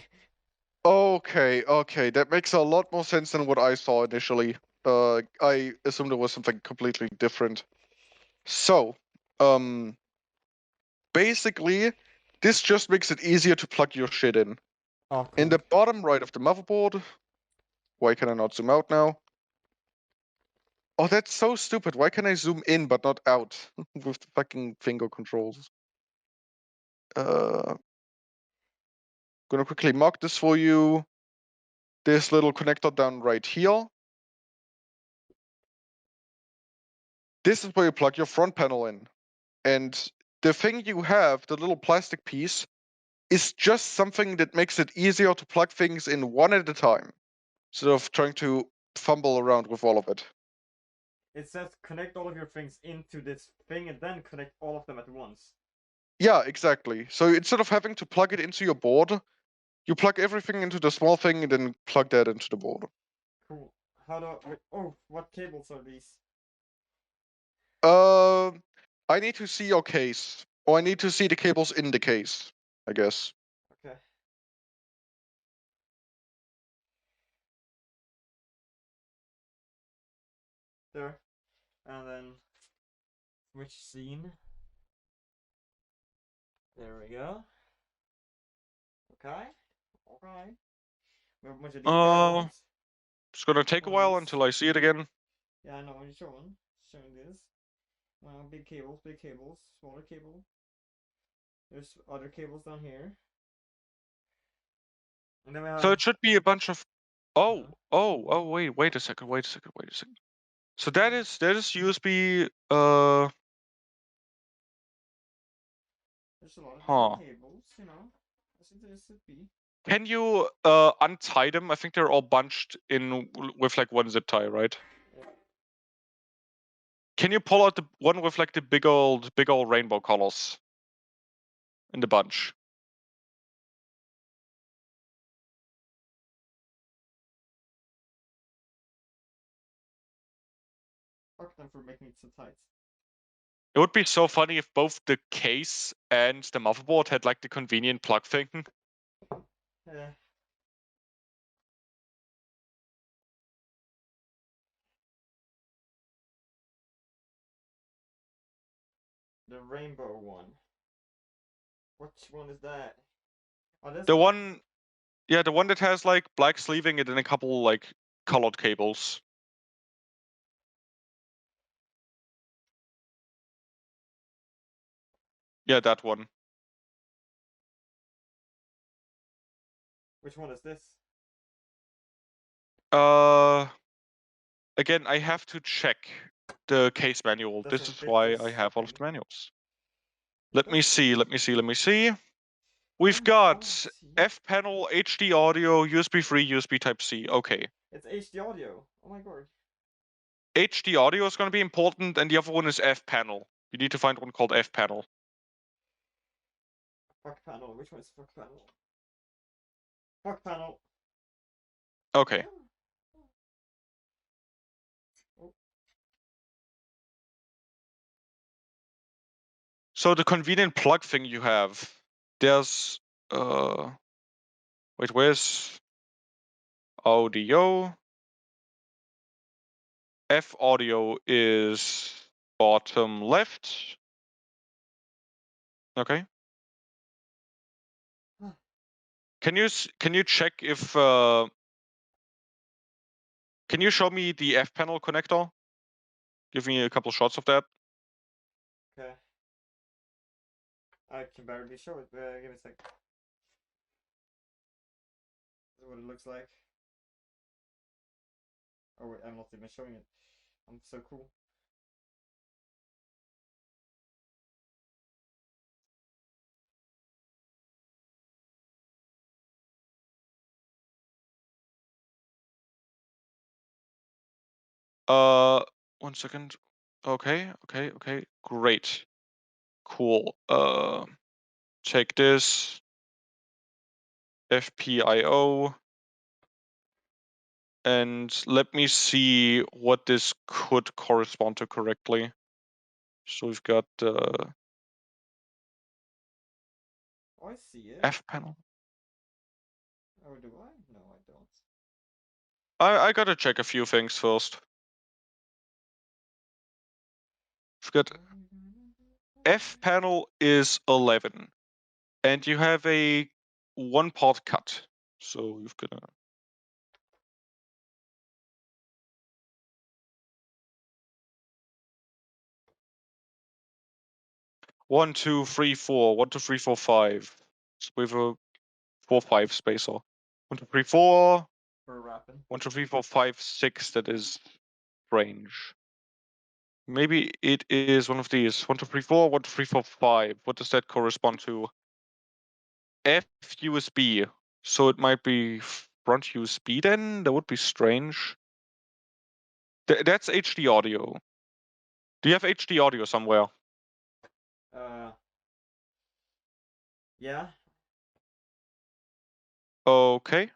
Okay, that makes a lot more sense than what I saw initially. I assumed it was something completely different. So, basically, this just makes it easier to plug your shit in. Oh, cool. In the bottom right of the motherboard, why can I not zoom out now? Oh, that's so stupid. Why can I zoom in but not out with the fucking finger controls? Gonna quickly mock this for you. This little connector down right here. This is where you plug your front panel in. And the thing you have, the little plastic piece, is just something that makes it easier to plug things in one at a time, instead of trying to fumble around with all of it. It says connect all of your things into this thing and then connect all of them at once. Yeah, exactly. So instead of having to plug it into your board, you plug everything into the small thing and then plug that into the board. Cool. How do I... Oh, what cables are these? I need to see your case, or I need to see the cables in the case, I guess. Okay. There. And then switch scene. There we go. Okay. Okay. We have a bunch of details. It's gonna take a while Nice. until I see it again. Yeah, I know what you're showing this. Big cables, smaller cable. There's other cables down here. And then we have... So it should be a bunch of. Yeah. Wait a second. So that is USB. There's a lot of Huh. different cables, you know. As it should be. Can you untie them? I think they're all bunched in with like one zip tie, right? Yeah. Can you pull out the one with like the big old rainbow colors in the bunch? Fuck them for making it so tight. It would be so funny if both the case and the motherboard had like the convenient plug thing. Yeah. The rainbow one. Which one is that? Oh, this The one. one, yeah, the one that has like black sleeving and then a couple like colored cables. Yeah, that one. Which one is this? Again, I have to check the case manual. This Doesn't is fit why this I have all of thing. the manuals. Let me Doesn't see. fit Let me this see. thing. Let me see. We've I got see. F panel, HD audio, USB 3, USB Type C. Okay. It's HD audio. Oh my god. HD audio is going to be important, and the other one is F panel. You need to find one called F panel. Fuck panel. Which one is fuck panel? Fuck panel. Okay. Oh. So the convenient plug thing you have, there's wait, where's audio? F audio is bottom left. Okay. Can you check if can you show me the F panel connector? Give me a couple shots of that. Okay. I can barely show it, but give me a sec. This is what it looks like. Oh wait, I'm not even showing it. I'm so cool. 1 second. Okay, great. Cool. Take this. FPIO. And let me see what this could correspond to correctly. So we've got Oh, I see it. F panel. Or do I? No, I don't. I gotta check a few things first. We've got F panel is 11, and you have a 1 part cut. So you've got 1, 2, 3, 4. 1, 2, 3, 4, 5. So we have a 4, 5 spacer. 1, 2, 3, 4. For rapping. 1, 2, 3, 4, 5, 6. That is range. Maybe it is one of these. 1, 2, 3, 4. 1, 2, 3, 4, 5. What does that correspond to? F USB. So it might be front USB then? That would be strange. That's HD audio. Do you have HD audio somewhere? Yeah. Okay.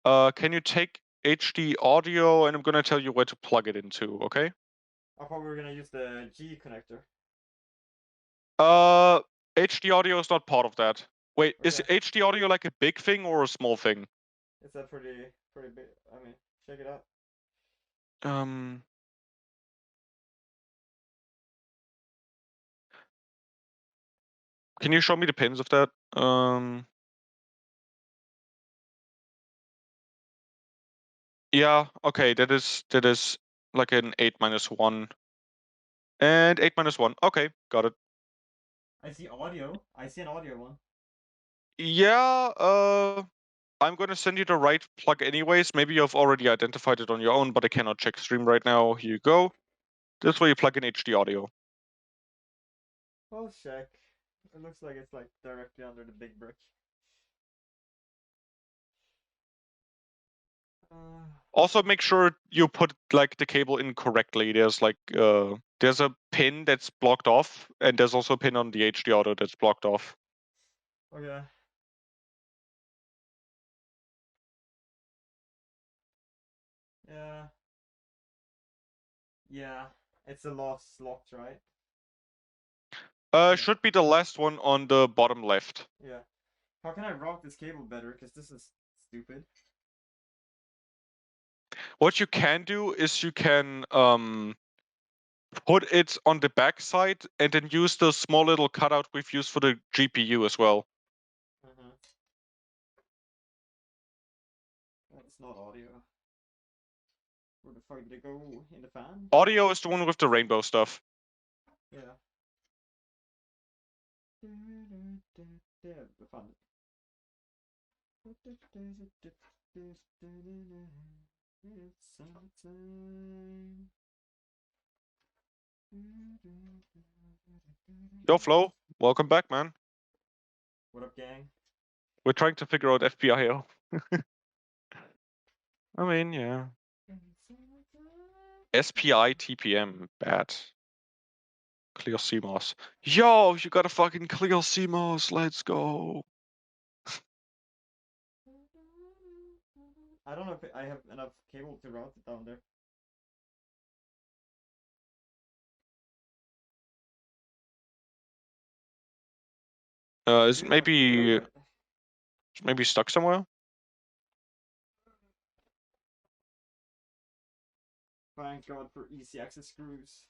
Can you take HD audio and I'm gonna tell you where to plug it into, okay? I thought we were gonna use the G connector. HD audio is not part of that. Wait, is Okay. HD audio like a big thing or a small thing? It's a pretty big. I mean, check it out. Um, can you show me the pins of that? Yeah, okay, that is like an 8 minus 1. And 8 minus 1. Okay, got it. I see audio. I see an audio one. Yeah, I'm gonna send you the right plug anyways. Maybe you've already identified it on your own, but I cannot check stream right now. Here you go. This way you plug in HD audio. Well, check. It looks like it's like directly under the big brick. Also make sure you put like the cable in correctly. There's like there's a pin that's blocked off, and there's also a pin on the HD audio that's blocked off. Okay. Yeah. Yeah. It's the last slot, right? Yeah. Should be the last one on the bottom left. Yeah. How can I route this cable better? Because this is stupid. What you can do is you can put it on the back side and then use the small little cutout we've used for the GPU as well. It's not audio. Where the fuck did it go? In the fan? Audio is the one with the rainbow stuff. Yeah. The fun. It's summertime. Yo, Flo, welcome back, man. What up, gang? We're trying to figure out FPIO. I mean, yeah. SPI TPM, bad. Clear CMOS. Yo, you got a fucking clear CMOS. Let's go. I don't know if I have enough cable to route it down there. Is it maybe stuck somewhere? Thank God for easy access screws.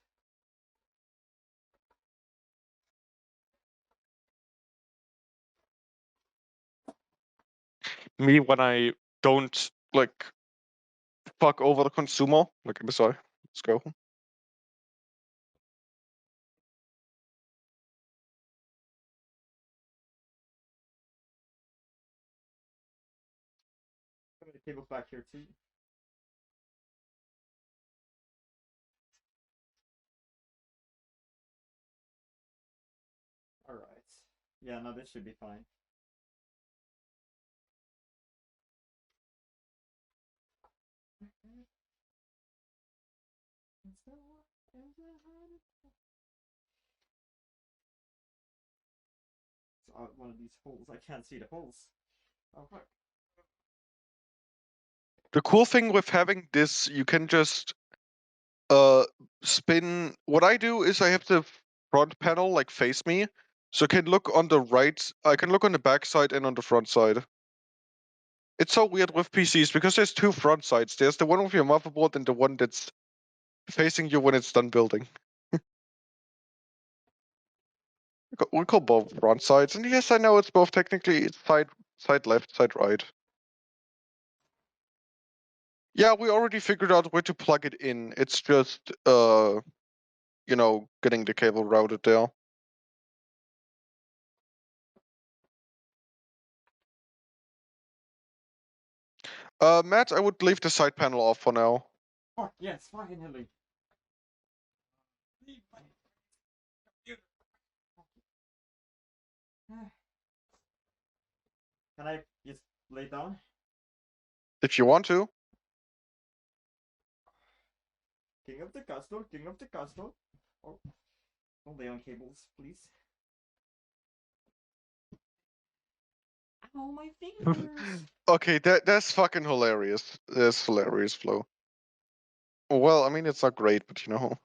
Me when I don't like fuck over the consumer. Like, I'm sorry. Let's go. The cable's back here too. Alright. Yeah, no, this should be fine. It's out one of these holes. I can't see the holes. Oh fuck. The cool thing with having this, you can just spin. What I do is I have the front panel like face me, so I can look on the right. I can look on the back side and on the front side. It's so weird with PCs because there's two front sides. There's the one with your motherboard and the one that's facing you when it's done building. We call both front sides, and yes, I know it's both technically. It's side left, side right. Yeah, we already figured out where to plug it in. It's just getting the cable routed there. Matt, I would leave the side panel off for now. Fuck yes, finally. Leave my computer. Can I just lay down? If you want to. King of the castle, king of the castle. Oh, don't lay on cables, please. Ow, my fingers. Okay, that's fucking hilarious. That's hilarious, Flo. Well, I mean, it's not great, but you know.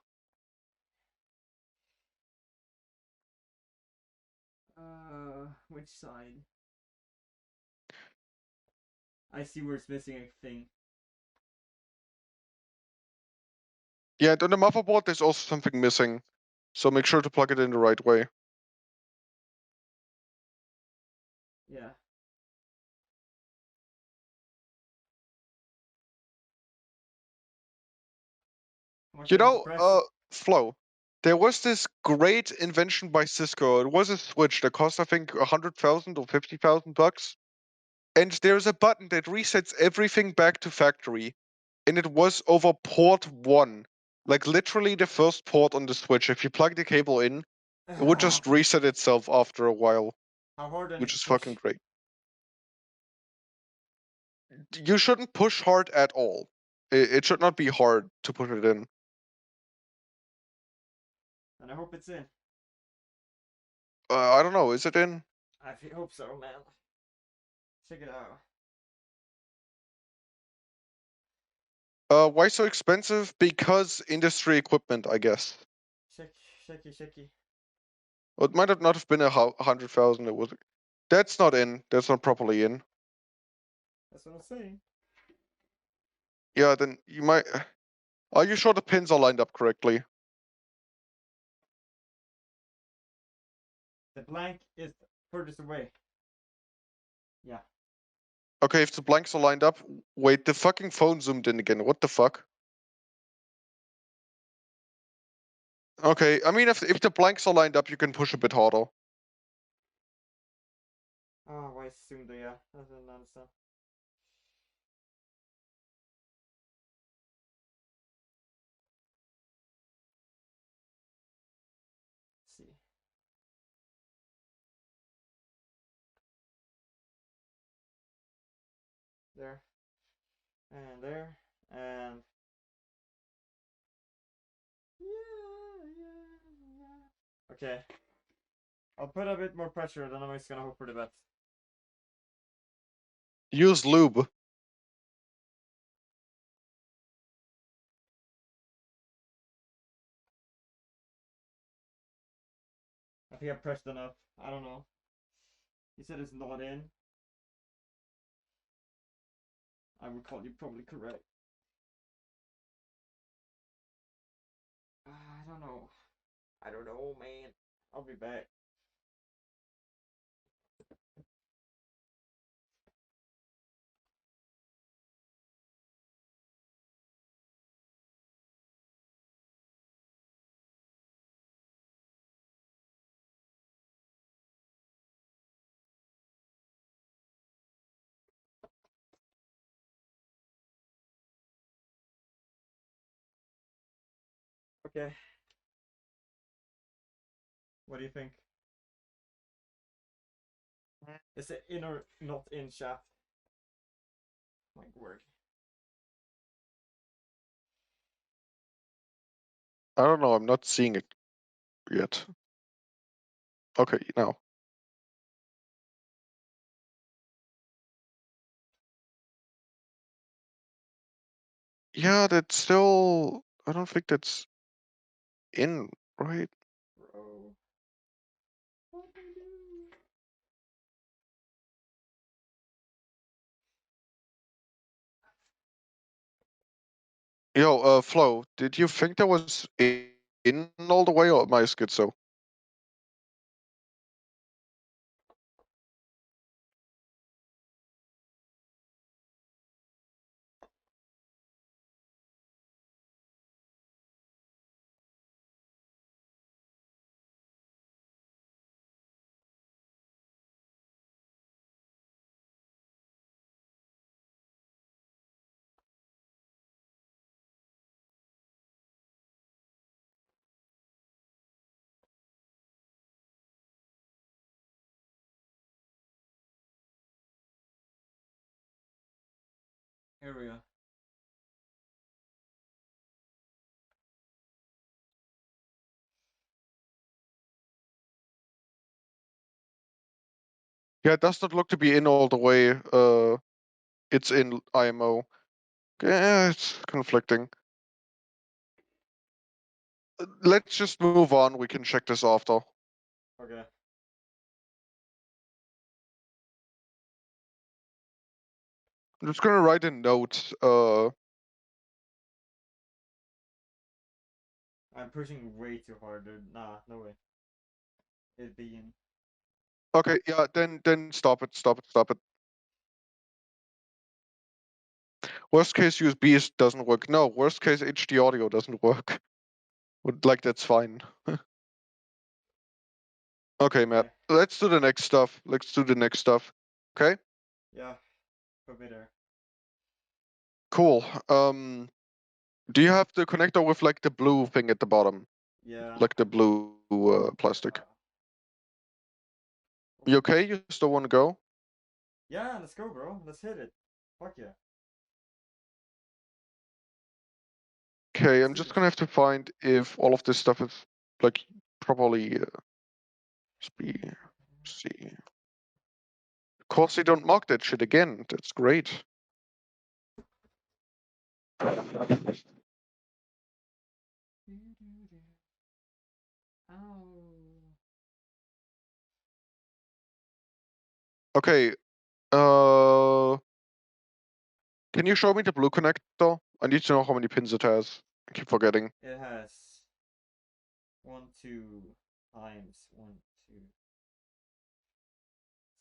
Which side? I see where it's missing a thing. Yeah, and on the motherboard, there's also something missing. So make sure to plug it in the right way. Yeah. How much You button to know, press? Flo, there was this great invention by Cisco. It was a switch that cost, I think, 100,000 or 50,000 bucks. And there's a button that resets everything back to factory. And it was over port 1. Like literally the first port on the switch. If you plug the cable in, it would just reset itself after a while, How hard I need which to is push? fucking great. You shouldn't push hard at all. It should not be hard to put it in. And I hope it's in. I don't know. Is it in? Hope so, man. Check it out. Why so expensive? Because industry equipment, I guess. Shaky. Well, it might have not have been 100,000. It was. That's not in. That's not properly in. That's what I'm saying. Yeah, then you might. Are you sure the pins are lined up correctly? The blank is furthest away. Yeah. Okay, if the blanks are lined up, wait, the fucking phone zoomed in again. What the fuck? Okay, I mean, if the blanks are lined up, you can push a bit harder. Oh, why assume they yeah? I don't understand. Let's see. There. And there. And yeah. Okay. I'll put a bit more pressure, then I'm just gonna hope for the best. Use lube. I think I pressed enough. I don't know. He said it's not in. I would call you probably correct. I don't know. I don't know, man. I'll be back. Okay. What do you think? Is it in or not in shaft? My word. I don't know. I'm not seeing it yet. Okay, now. Yeah, that's still. I don't think that's in, right? Bro. What do I do? Yo, Flo, did you think that was in all the way, or am I schizo? Here we go. Yeah, it does not look to be in all the way. It's in IMO. Yeah, it's conflicting. Let's just move on. We can check this after. Okay. I'm just gonna write a note. I'm pushing way too hard, dude. Nah, no way. It being. Okay, yeah, then stop it, stop it, stop it. Worst case USB doesn't work. No, worst case HD audio doesn't work. Like that's fine. Okay, Matt. Okay. Let's do the next stuff. Let's do the next stuff. Okay? Yeah. Put me there. Cool. Do you have the connector with like the blue thing at the bottom? Yeah. Like the blue plastic. Uh, You okay? You still want to go? Yeah, let's go, bro. Let's hit it. Fuck yeah. Okay, Let's I'm do just this gonna have shit. to find if all of this stuff is like properly see. Of course they don't mark that shit again. That's great. Ow. Okay, can you show me the blue connector? I need to know how many pins it has. I keep forgetting. It has 1, 2 times 1, 2,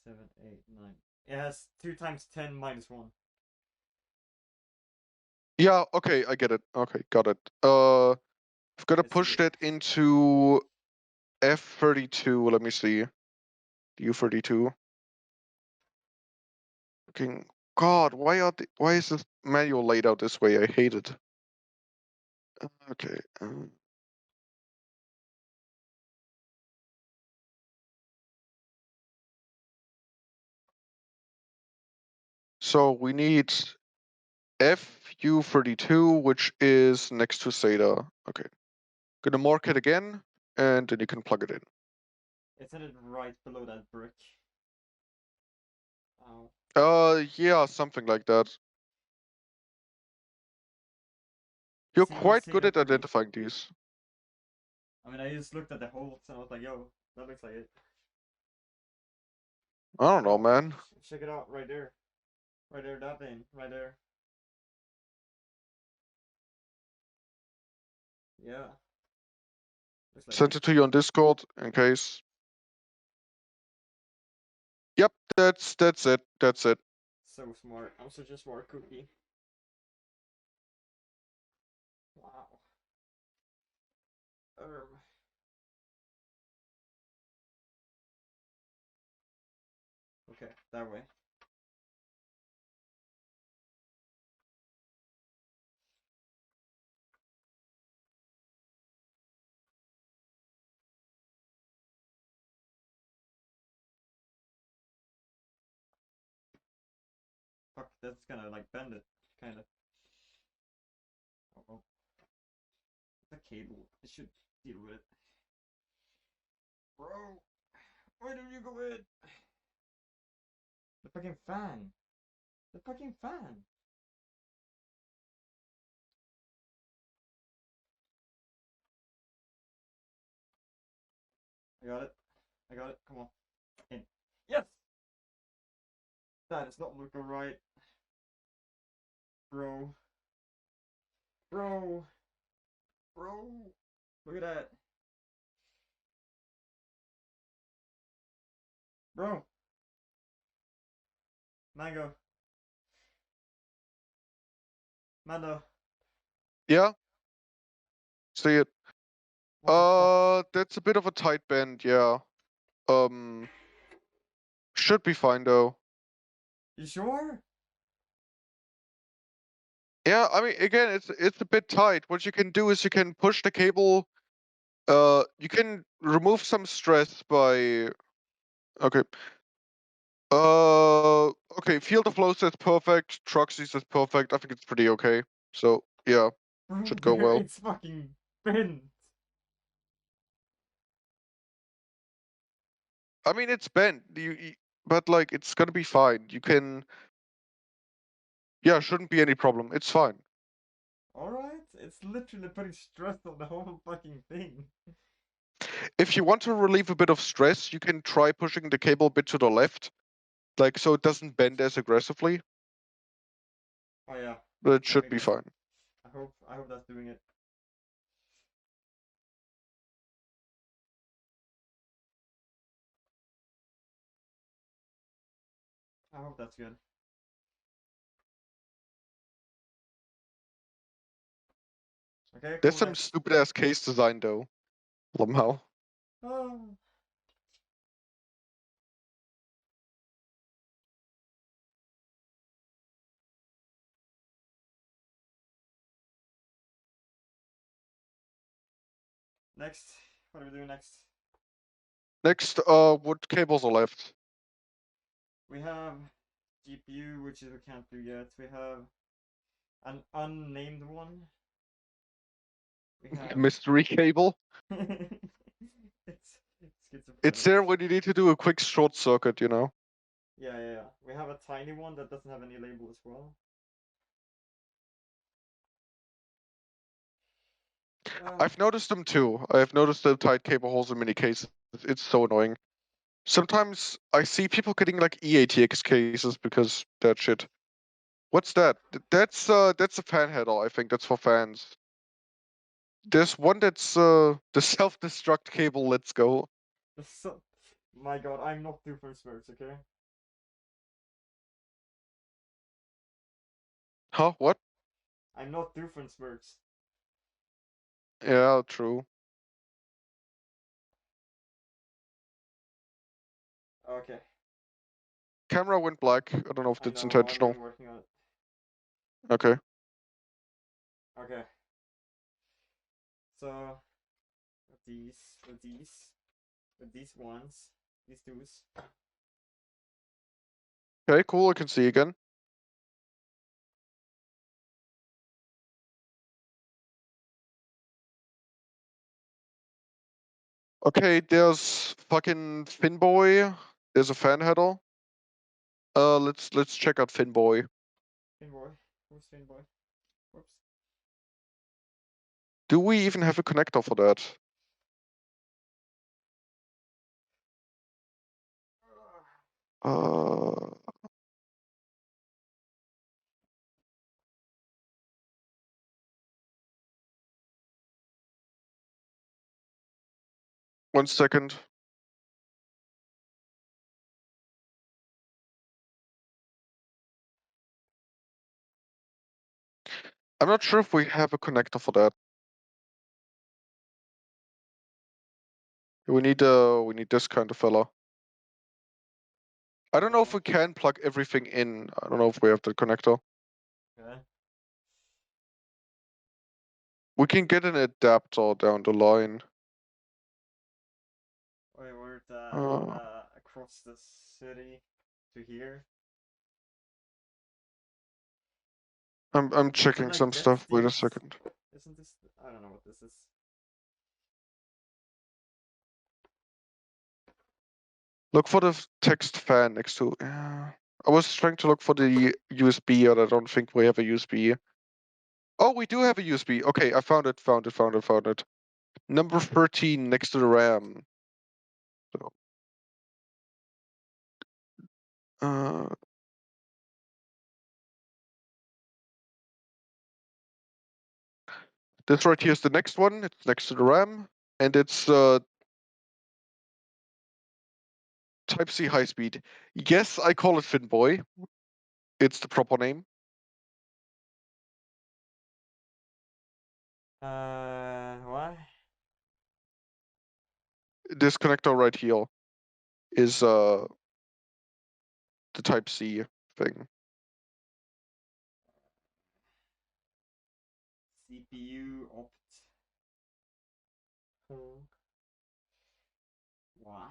7, 8, 9. It has 2 times 10 minus 1. Yeah, okay, I get it. Okay, got it. I've got to Let's do push it. that into F32. Let me see. U32. Fucking God, why is this manual laid out this way? I hate it. Okay. So we need FU32, which is next to SATA. Okay. Gonna mark it again, and then you can plug it in. It's headed right below that brick. Ow. Yeah, something like that. You're See quite good at SATA 3? identifying these. I mean, I just looked at the holes and I was like, yo, that looks like it. I don't know, Oh, man. check it out right there. Right there, that thing. Right there. Yeah. Looks like Sent it. it to you on Discord in case. Yep, that's it. That's it. So smart. I'm such a smart cookie. Wow. Okay, that way. Fuck, that's gonna like bend it, kinda. Oh, oh. The cable. I should deal with it. Bro, why don't you go in? The fucking fan. The fucking fan. I got it. I got it. Come on. In. Yes! That does not look alright. Bro. Bro. Bro. Look at that. Bro. Mango. Mando. Yeah, see it. What the fuck? That's a bit of a tight bend, yeah. Should be fine though. You sure? Yeah, I mean, again, it's a bit tight. What you can do is you can push the cable. You can remove some stress by. Okay. Okay. Field of flow says perfect. Troxy says perfect. I think it's pretty okay. So yeah, Bro, should go there well. it's fucking bent. I mean, it's bent. But like, it's gonna be fine. You can. Yeah, shouldn't be any problem. It's fine. Alright? It's literally putting stress on the whole fucking thing. If you want to relieve a bit of stress, you can try pushing the cable a bit to the left, like so it doesn't bend as aggressively. Oh yeah. But it I should think be that's fine. I hope that's doing it. I hope that's good. Okay, There's cool, some next. stupid ass case design though. Somehow. Oh. Next. What are we doing next? Next, what cables are left? We have GPU, which is we can't do yet. We have an unnamed one. We have Mystery cable. it's schizophrenic. It's there when you need to do a quick short circuit, you know. Yeah. We have a tiny one that doesn't have any label as well. I've noticed them too. I've noticed the tight cable holes in many cases. It's so annoying. Sometimes I see people getting like EATX cases because that shit. What's that? That's a fan header. I think that's for fans. There's one that's the self-destruct cable. Let's go. So, my god, I'm not due for smurfs, okay? Huh? What? I'm not due for smurfs. Yeah, true. Okay, Camera went black. I don't know if I that's know, I've intentional. been working on it. Okay. Okay. So, with these ones, these twos. Okay, cool. I can see again. Okay, there's fucking Finboy. There's a fan header. Let's check out Finboy. Finboy. Who's Finboy? Whoops. Do we even have a connector for that? Uh, 1 second. I'm not sure if we have a connector for that. We need this kind of fella. I don't know if we can plug everything in. I don't know if we have the connector. Okay. We can get an adapter down the line. Wait, we're Uh, across the city to here. I'm But checking like some that's stuff. Wait a second. Isn't this? I don't know what this is. Look for the text fan next to. I was trying to look for the USB, and I don't think we have a USB. Oh, we do have a USB. Okay, I found it. Found it. Number 13 next to the RAM. So, uh, this right here is the next one. It's next to the RAM, and it's Type C high speed. Yes, I call it Finboy. It's the proper name. What? This connector right here is the Type C thing. CPU opt. Why?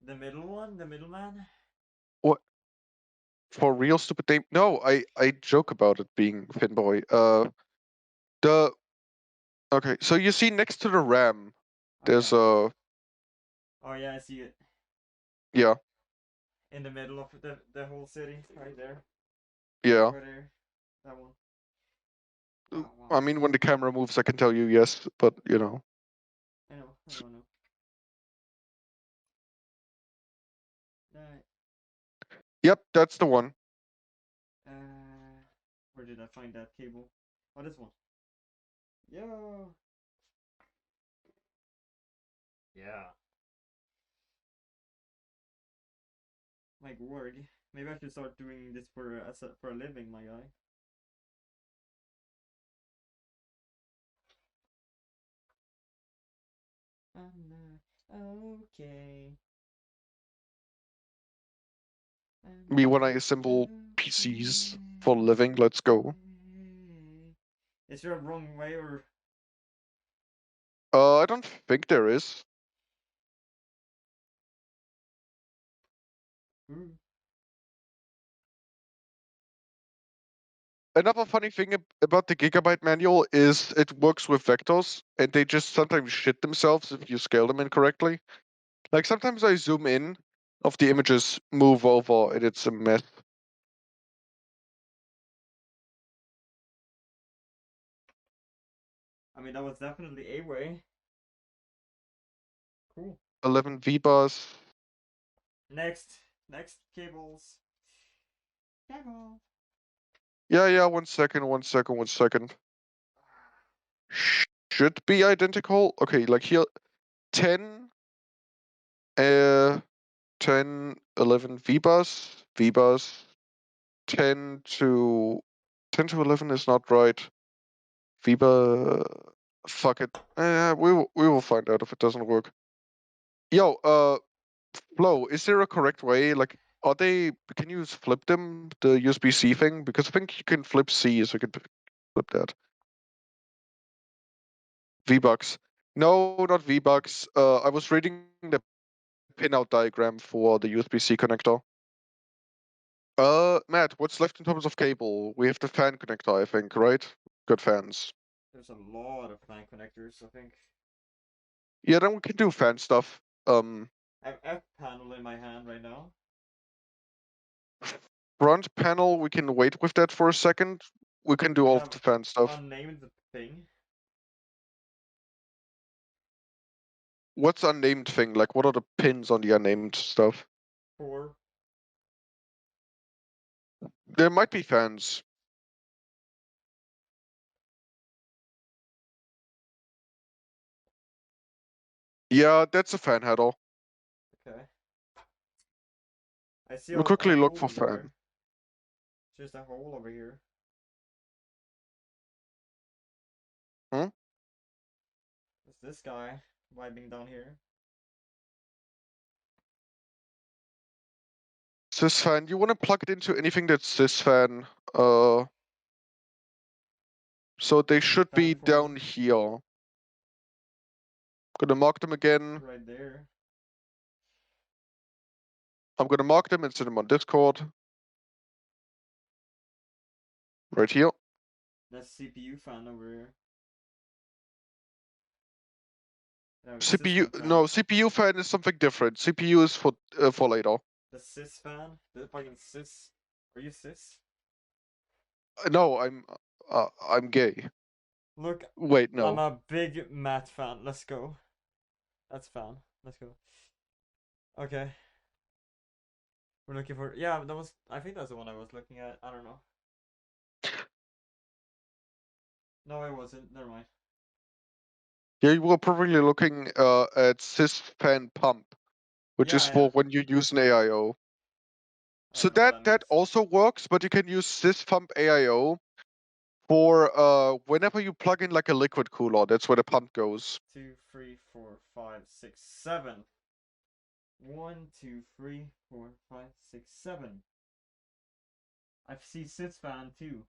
The middle one, the middleman. What? For real stupid name? No, I joke about it being Finboy. The okay, so you see next to the RAM, there's yeah. a Oh yeah, I see it yeah, in the middle of the whole city, right there. yeah. Right there. That one. I Wow. mean, when the camera moves, I can tell you yes, but you know. I know. I know. Right. Yep, that's the one. Where did I find that cable? Oh, this one. Yo. Yeah. My word. Maybe I should start doing this for a living, my guy. I'm not okay. Me when I assemble PCs for a living. Let's go. Is there a wrong way or? I don't think there is. Ooh. Another funny thing about the Gigabyte manual is it works with vectors, and they just sometimes shit themselves if you scale them incorrectly. Like sometimes I zoom in of the images, move over, and it's a mess. I mean, that was definitely a way. Cool. 11 V-bars. Next cables. Cable. Yeah, 1 second. Should be identical. Okay, like here, 10, 10, 11 V-bars, 10 to 11 is not right. V-bar, fuck it. We will find out if it doesn't work. Yo, Flo, is there a correct way? Like, can you flip them, the USB-C thing? Because I think you can flip C, so you can flip that. V-Bucks. No, not V-Bucks. I was reading the pinout diagram for the USB-C connector. Matt, what's left in terms of cable? We have the fan connector, I think, right? Good fans. There's a lot of fan connectors, I think. Yeah, then we can do fan stuff. I have F panel in my hand right now. Front panel, we can wait with that for a second. We can do We all of have the fan stuff. unnamed thing. What's unnamed thing? Like, what are the pins on the unnamed stuff? 4. There might be fans. Yeah, that's a fan header. Okay. I see We'll a quickly look for hole fan. there. Just a hole over here. Hmm? It's this guy vibing down here. Sys fan. You want to plug it into anything that's sys fan. So they should be Fan 4 down here. Gonna mark them again. right there. I'm gonna mark them and send them on Discord. Right here. That's CPU fan over here. No, CPU, sys fan. no, CPU fan is something different. CPU is for later. The sys fan? The fucking sys. Are you cis? No, I'm gay. Look, Wait, I'm no. a big Matt fan. Let's go. That's fan. Let's go. Okay. We're looking for. Yeah, that was. I think that's the one I was looking at. I don't know. No, it wasn't. Never mind. Yeah, you were probably looking at sysfan pump, which is Yeah, for yeah. when you use an AIO. I So don't know what that that means. also works, but you can use syspump AIO for whenever you plug in like a liquid cooler. That's where the pump goes. 2, 3, 4, 5, 6, 7. 1, 2, 3, 4, 5, 6, 7. I see sys fan too.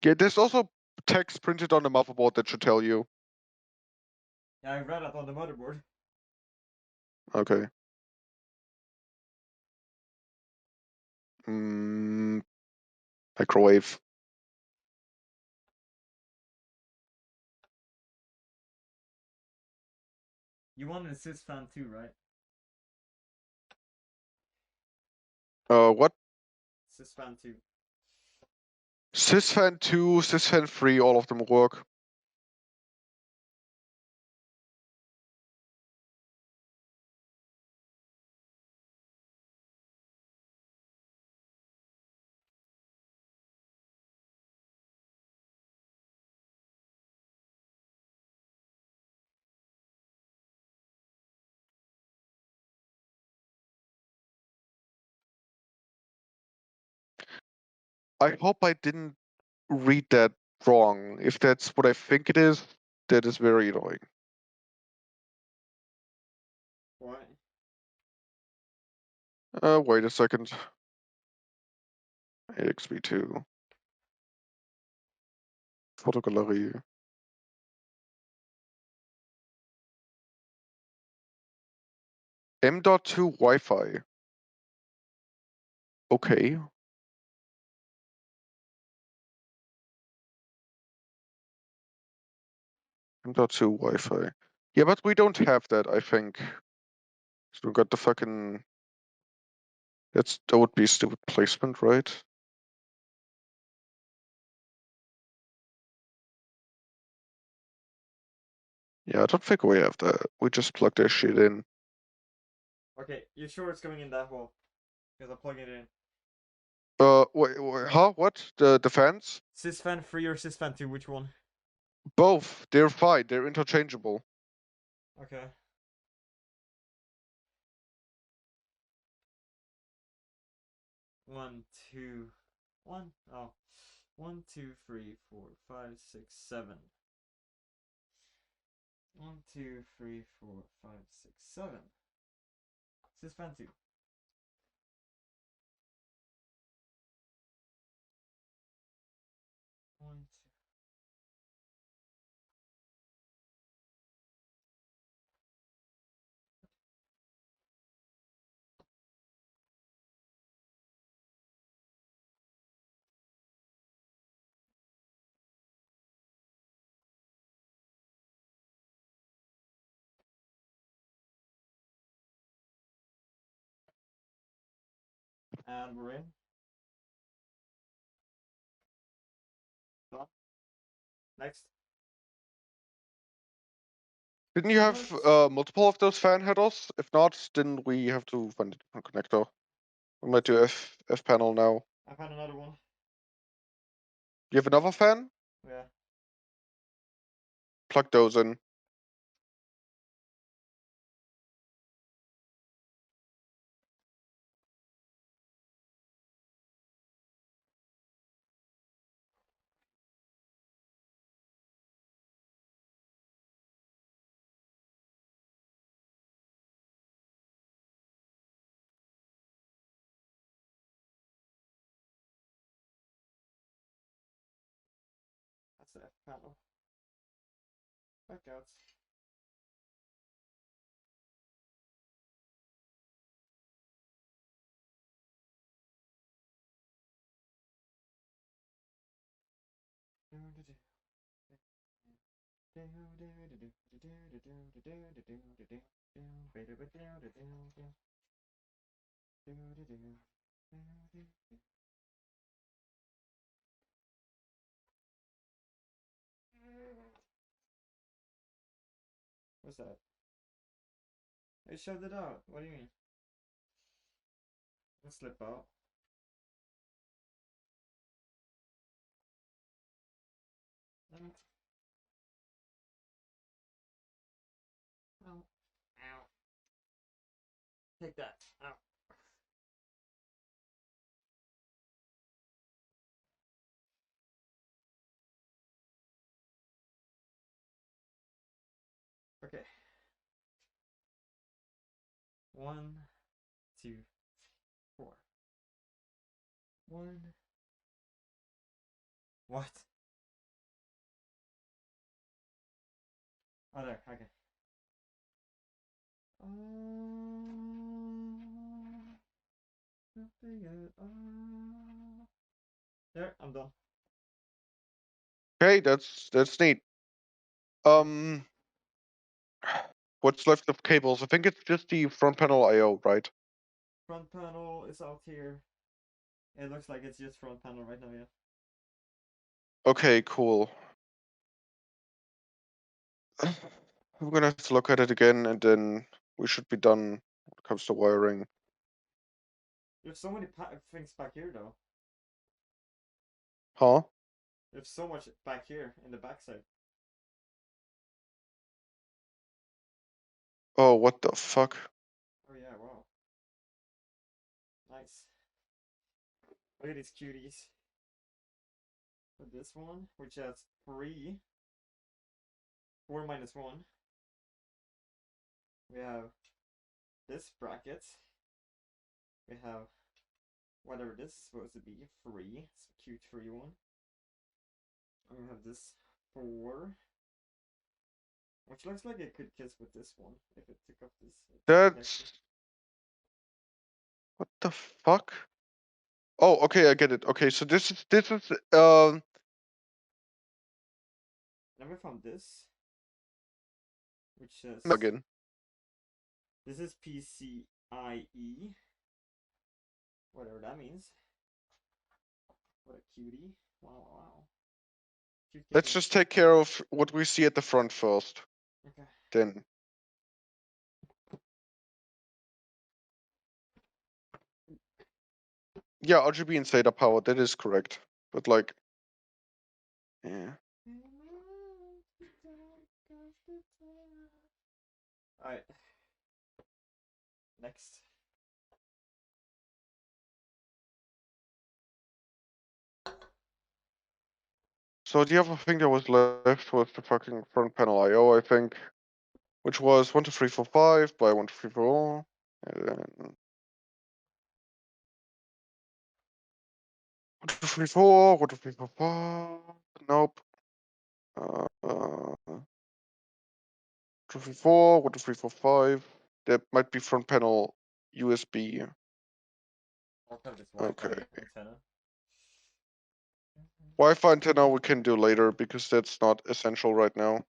Yeah, there's also text printed on the motherboard that should tell you. Yeah, I read it on the motherboard. Okay. Mm, microwave. You wanted a sys fan too, right? What? Sys fan 2. Sysfan 2, Sysfan 3, all of them work. I hope I didn't read that wrong. If that's what I think it is, that is very annoying. What? Wait a second. AXB2. Fotogalerie. M.2 Wi-Fi. Okay. M.2 Wi-Fi. Yeah, but we don't have that, I think. So we got the fucking... that would be stupid placement, right? Yeah, I don't think we have that. We just plug that shit in. Okay, you sure it's going in that hole? Because I'm plugging it in. Wait, huh? What? The fans? Sys fan 3 or sys fan 2? Which one? Both. They're fine. They're interchangeable. Okay. One, two, one. Oh. 1, 2, 3, 4, 5, 6, 7. 1, 2, 3, 4, 5, 6, 7. Sys fan 2. One, two. And we're in. Done. Next. Didn't you have What? multiple of those fan headers? If not, then we have to find a different connector. I might do F panel now. I found another one. You have another fan? Yeah. Plug those in. That's the F panel. Backouts. What's that? I shoved it out. What do you mean? Let's slip out. Ow. Ow. Take that. Ow. Okay. 1, 2, 4. 1. What? Oh, there. Okay. There, I'm done. Okay, that's neat. What's left of cables? I think it's just the front panel I/O, right? Front panel is out here. It looks like it's just front panel right now, yeah. Okay, cool. I'm gonna have to look at it again, and then we should be done when it comes to wiring. There's so many things back here, though. Huh? There's so much back here in the backside. Oh, what the fuck? Oh yeah, wow. Nice. Look at these cuties. For this one, which has 3. 4 minus 1. We have this bracket. We have whatever this is supposed to be, 3. It's a cute 3 one. And we have this 4. Which looks like it could kiss with this one if it took up this. That's what the fuck? Oh, okay, I get it. Okay, so this is Then we found this, which says again. this is PCIe, whatever that means. What a cutie! Wow, wow. Cute Let's kitten. just take care of what we see at the front first. Okay. Then. Yeah, RGB and SATA power, that is correct. But like, yeah. Alright. Next. So the other thing that was left was the fucking front panel I/O, I think, which was 1, 2, 3, 4, 5 by 1, 2, 3, 4. And then 1, 2, 3, 4, 1, 2, 3, 4, 5. Nope. 2, 3, 4, 1, 2, 3, 4, 5. That might be front panel USB. I'll have this Wi-Fi Okay. antenna. Wi-Fi antenna we can do later because that's not essential right now.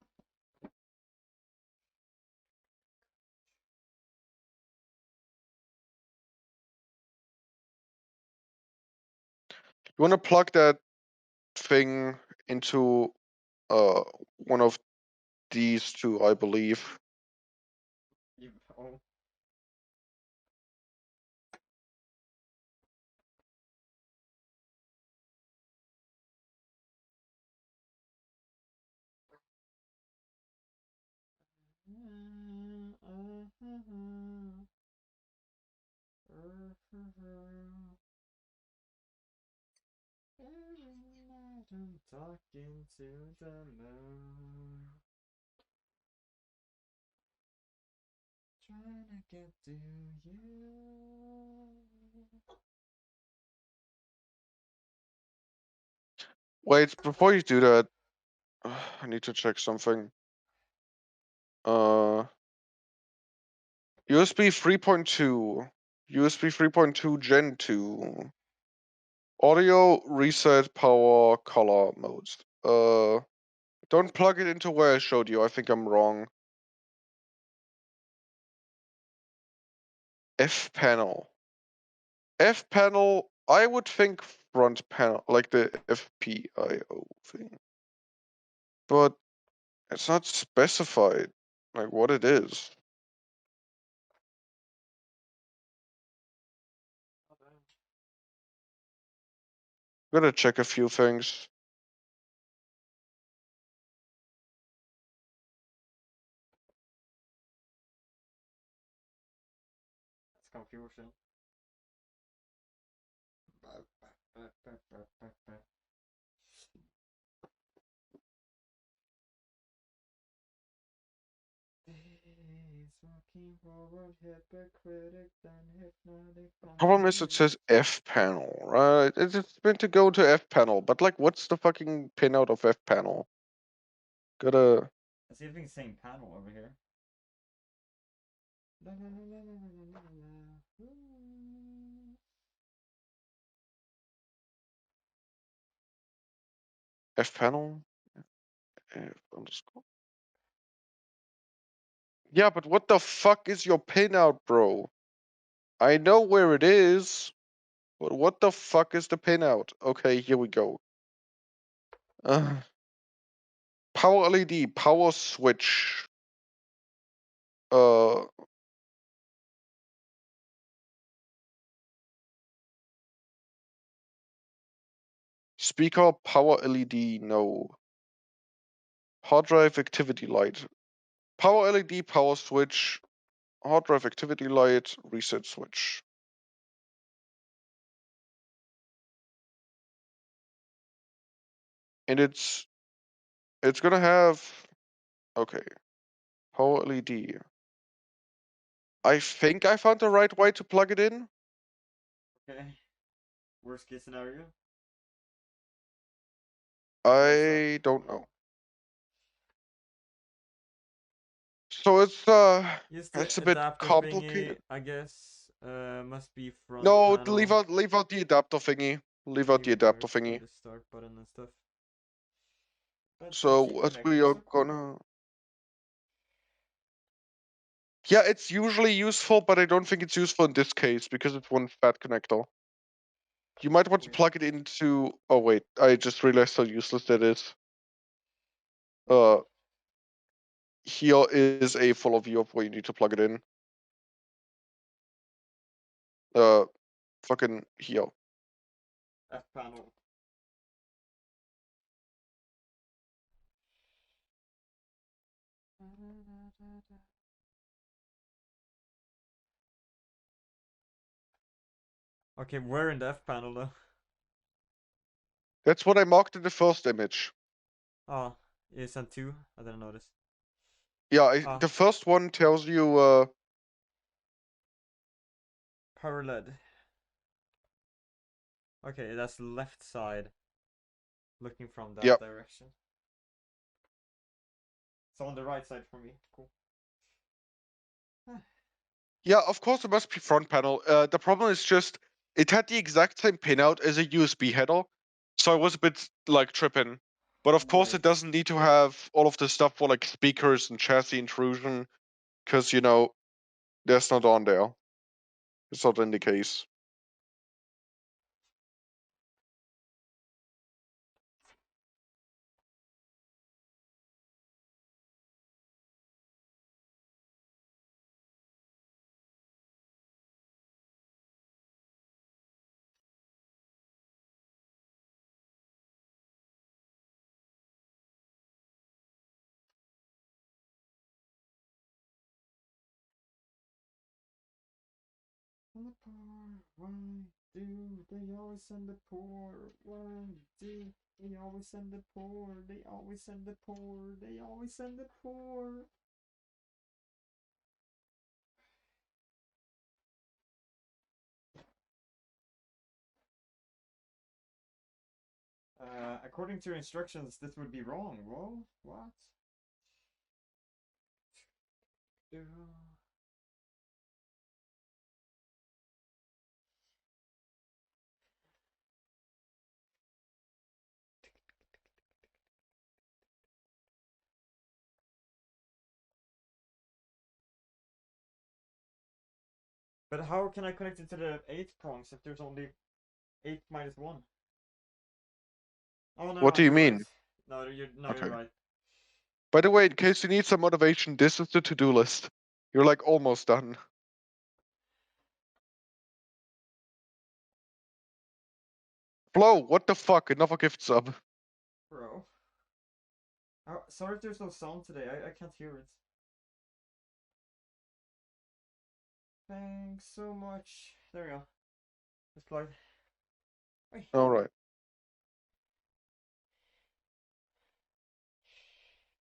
You want to plug that thing into one of these two, I believe. Oh. Every night I'm talking to the moon, trying to get to you. Wait, before you do that, I need to check something. USB 3.2, USB 3.2 Gen 2, audio reset power color modes. Don't plug it into where I showed you. I think I'm wrong. F panel. F panel, I would think front panel, like the FPIO thing. But it's not specified, like what it is. Gotta check a few things. It's confusion. Problem is, it says F panel, right? It's meant to go to F panel, but like, what's the fucking pinout of F panel? Gotta. It's even same panel over here. F panel? F underscore. Yeah, but what the fuck is your pinout, bro? I know where it is, but what the fuck is the pinout? Okay, here we go. Power LED, power switch. Uh, Speaker, power LED, no. Hard drive activity light. Power LED, power switch, hard drive activity light, reset switch. And it's gonna have, okay, power LED. I think I found the right way to plug it in. Okay. Worst case scenario. I don't know. So Use it's the a bit adapter complicated. thingy, I guess. Must be front No, panel. leave out the adapter thingy. Leave out the adapter thingy. The start button and stuff. But So since you what connect we it, are so cool. gonna. Yeah, it's usually useful, but I don't think it's useful in this case because it's one fat connector. You might want to Weird. plug it into. Oh wait, I just realized how useless that is. Uh, here is a full view of where you need to plug it in. Fucking here. F panel. Okay, where in the F panel though? That's what I marked in the first image. Oh, you sent two? I didn't notice. Yeah, the first one tells you. Power LED. Okay, that's left side. Looking from that Yep. direction. So on the right side for me. Cool. Yeah, of course it must be front panel. The problem is just it had the exact same pinout as a USB header, so I was a bit like tripping. But of course, it Right. doesn't need to have all of the stuff for like speakers and chassis intrusion, because that's not on there. It's not in the case. On the poor, why do they always send the poor? Why do they always send the poor? They always send the poor. They always send the poor. According to your instructions, this would be wrong. Whoa, what? But how can I connect it to the 8 prongs if there's only 8 minus 1? Oh no, What do you you're right. mean? No, you're Okay. right. By the way, in case you need some motivation, this is the to-do list. You're like almost done. Flo, what the fuck? Another gift sub. Bro. Oh, sorry if there's no sound today. I can't hear it. Thanks so much. There we go. It's plugged. Wait. Alright.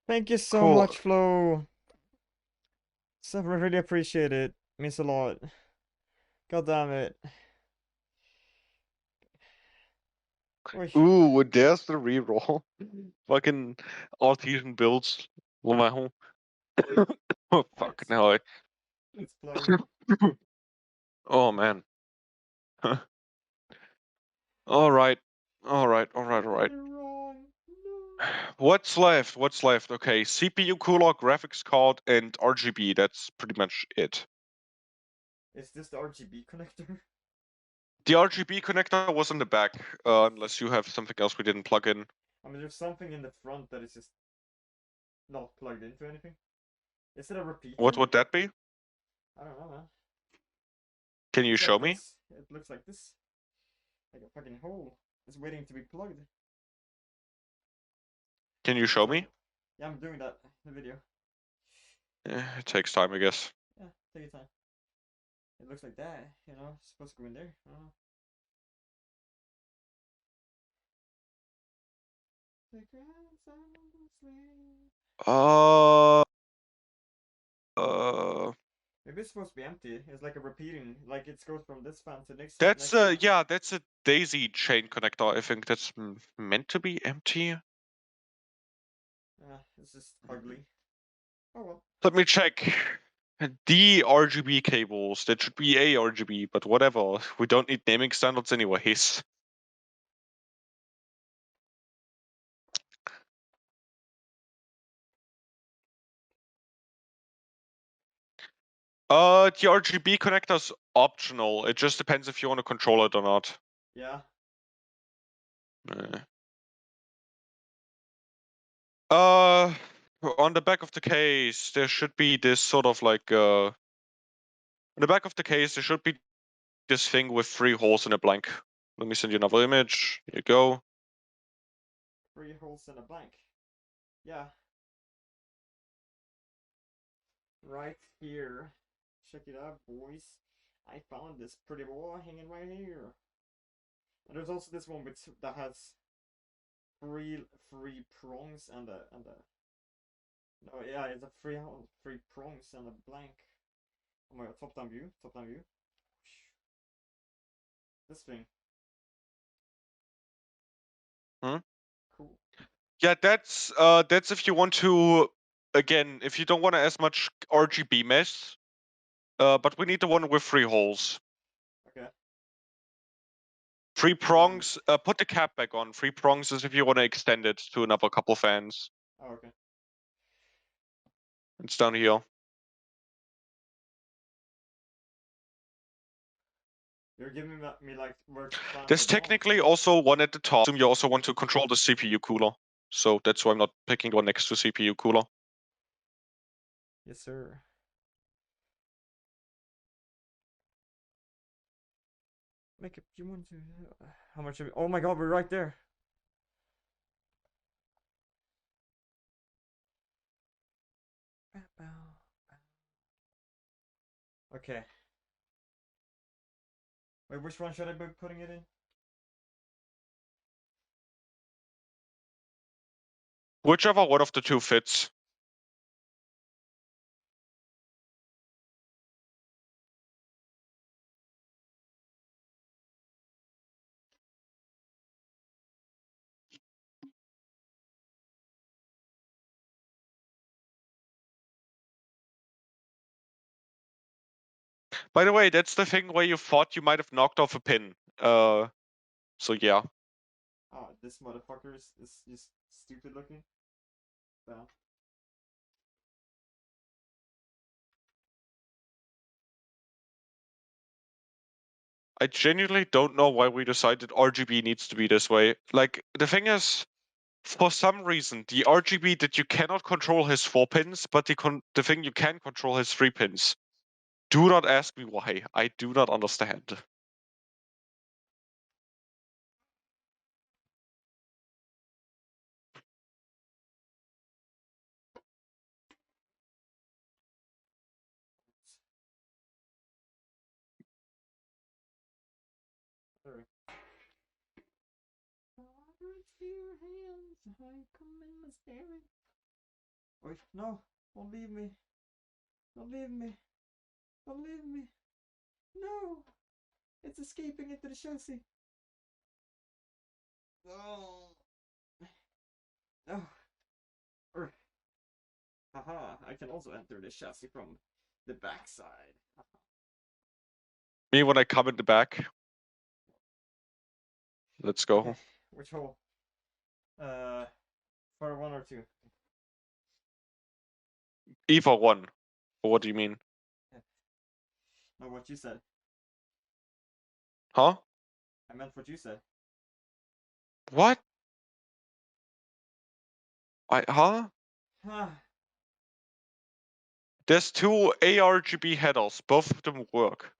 Thank you so Cool. much, Flo. So, I really appreciate it. Means a lot. God damn it. Oi. Ooh, there's the reroll. Fucking artesian builds. Wow. Oh, fuck, What? no. It's plugged. Oh, man. Alright. Alright. Wrong. No. What's left? Okay, CPU cooler, graphics card, and RGB. That's pretty much it. Is this the RGB connector? The RGB connector was in the back, unless you have something else we didn't plug in. I mean, there's something in the front that is just not plugged into anything. Is it a repeater? What would that be? I don't know, man. Can you It's show like me? this. It looks like this. Like a fucking hole. It's waiting to be plugged. Can you show me? Yeah, I'm doing that in the video. It takes time, I guess. Yeah, take your time. It looks like that, you know, it's supposed to go in there. Uh, uh, Maybe it's supposed to be empty. It's like a repeating, like it goes from this fan to next. that's next fan. yeah, that's a daisy chain connector. I think that's meant to be empty. It's just ugly. Oh well. Let me check. The RGB cables. That should be a RGB, but whatever. We don't need naming standards anyways. The RGB connector's optional. It just depends if you want to control it or not. Yeah. On the back of the case, there should be this sort of like on the back of the case, there should be this thing with 3 holes in a blank. Let me send you another image. Here you go. 3 holes in a blank. Yeah. Right here. Check it out, boys. I found this pretty boy hanging right here. And there's also this one that has three prongs and a no, yeah, it's a three prongs and a blank. Oh my god, top down view. This thing. Hmm? Cool. Yeah, that's if you want to, again, if you don't want as much RGB mess. But we need the one with 3 holes. Okay. 3 prongs. Put the cap back on. 3 prongs is if you want to extend it to another couple fans. Oh, okay. It's down here. You're giving me like works plans. There's technically also one at the top. You also want to control the CPU cooler. So that's why I'm not picking one next to CPU cooler. Yes, sir. Make it. You want to? How much? Oh my god, we're right there. Okay. Wait, which one should I be putting it in? Whichever one of the two fits. By the way, that's the thing where you thought you might have knocked off a pin. So yeah. Oh, this motherfucker is just stupid looking. Damn. I genuinely don't know why we decided RGB needs to be this way. Like, the thing is, for some reason, the RGB that you cannot control has 4 pins, but the thing you can control has 3 pins. Do not ask me why. I do not understand. Sorry. Your hands, I come in my spirit. Wait, no, don't leave me. Don't leave me. Don't leave me. No! It's escaping into the chassis. Oh. Oh. Haha, I can also enter the chassis from the backside. Me when I come in the back. Let's go. Okay, which hole? For 1 or 2? E for 1. Or what do you mean? No, what you said. Huh? I meant what you said. What? Huh? There's 2 ARGB headers. Both of them work.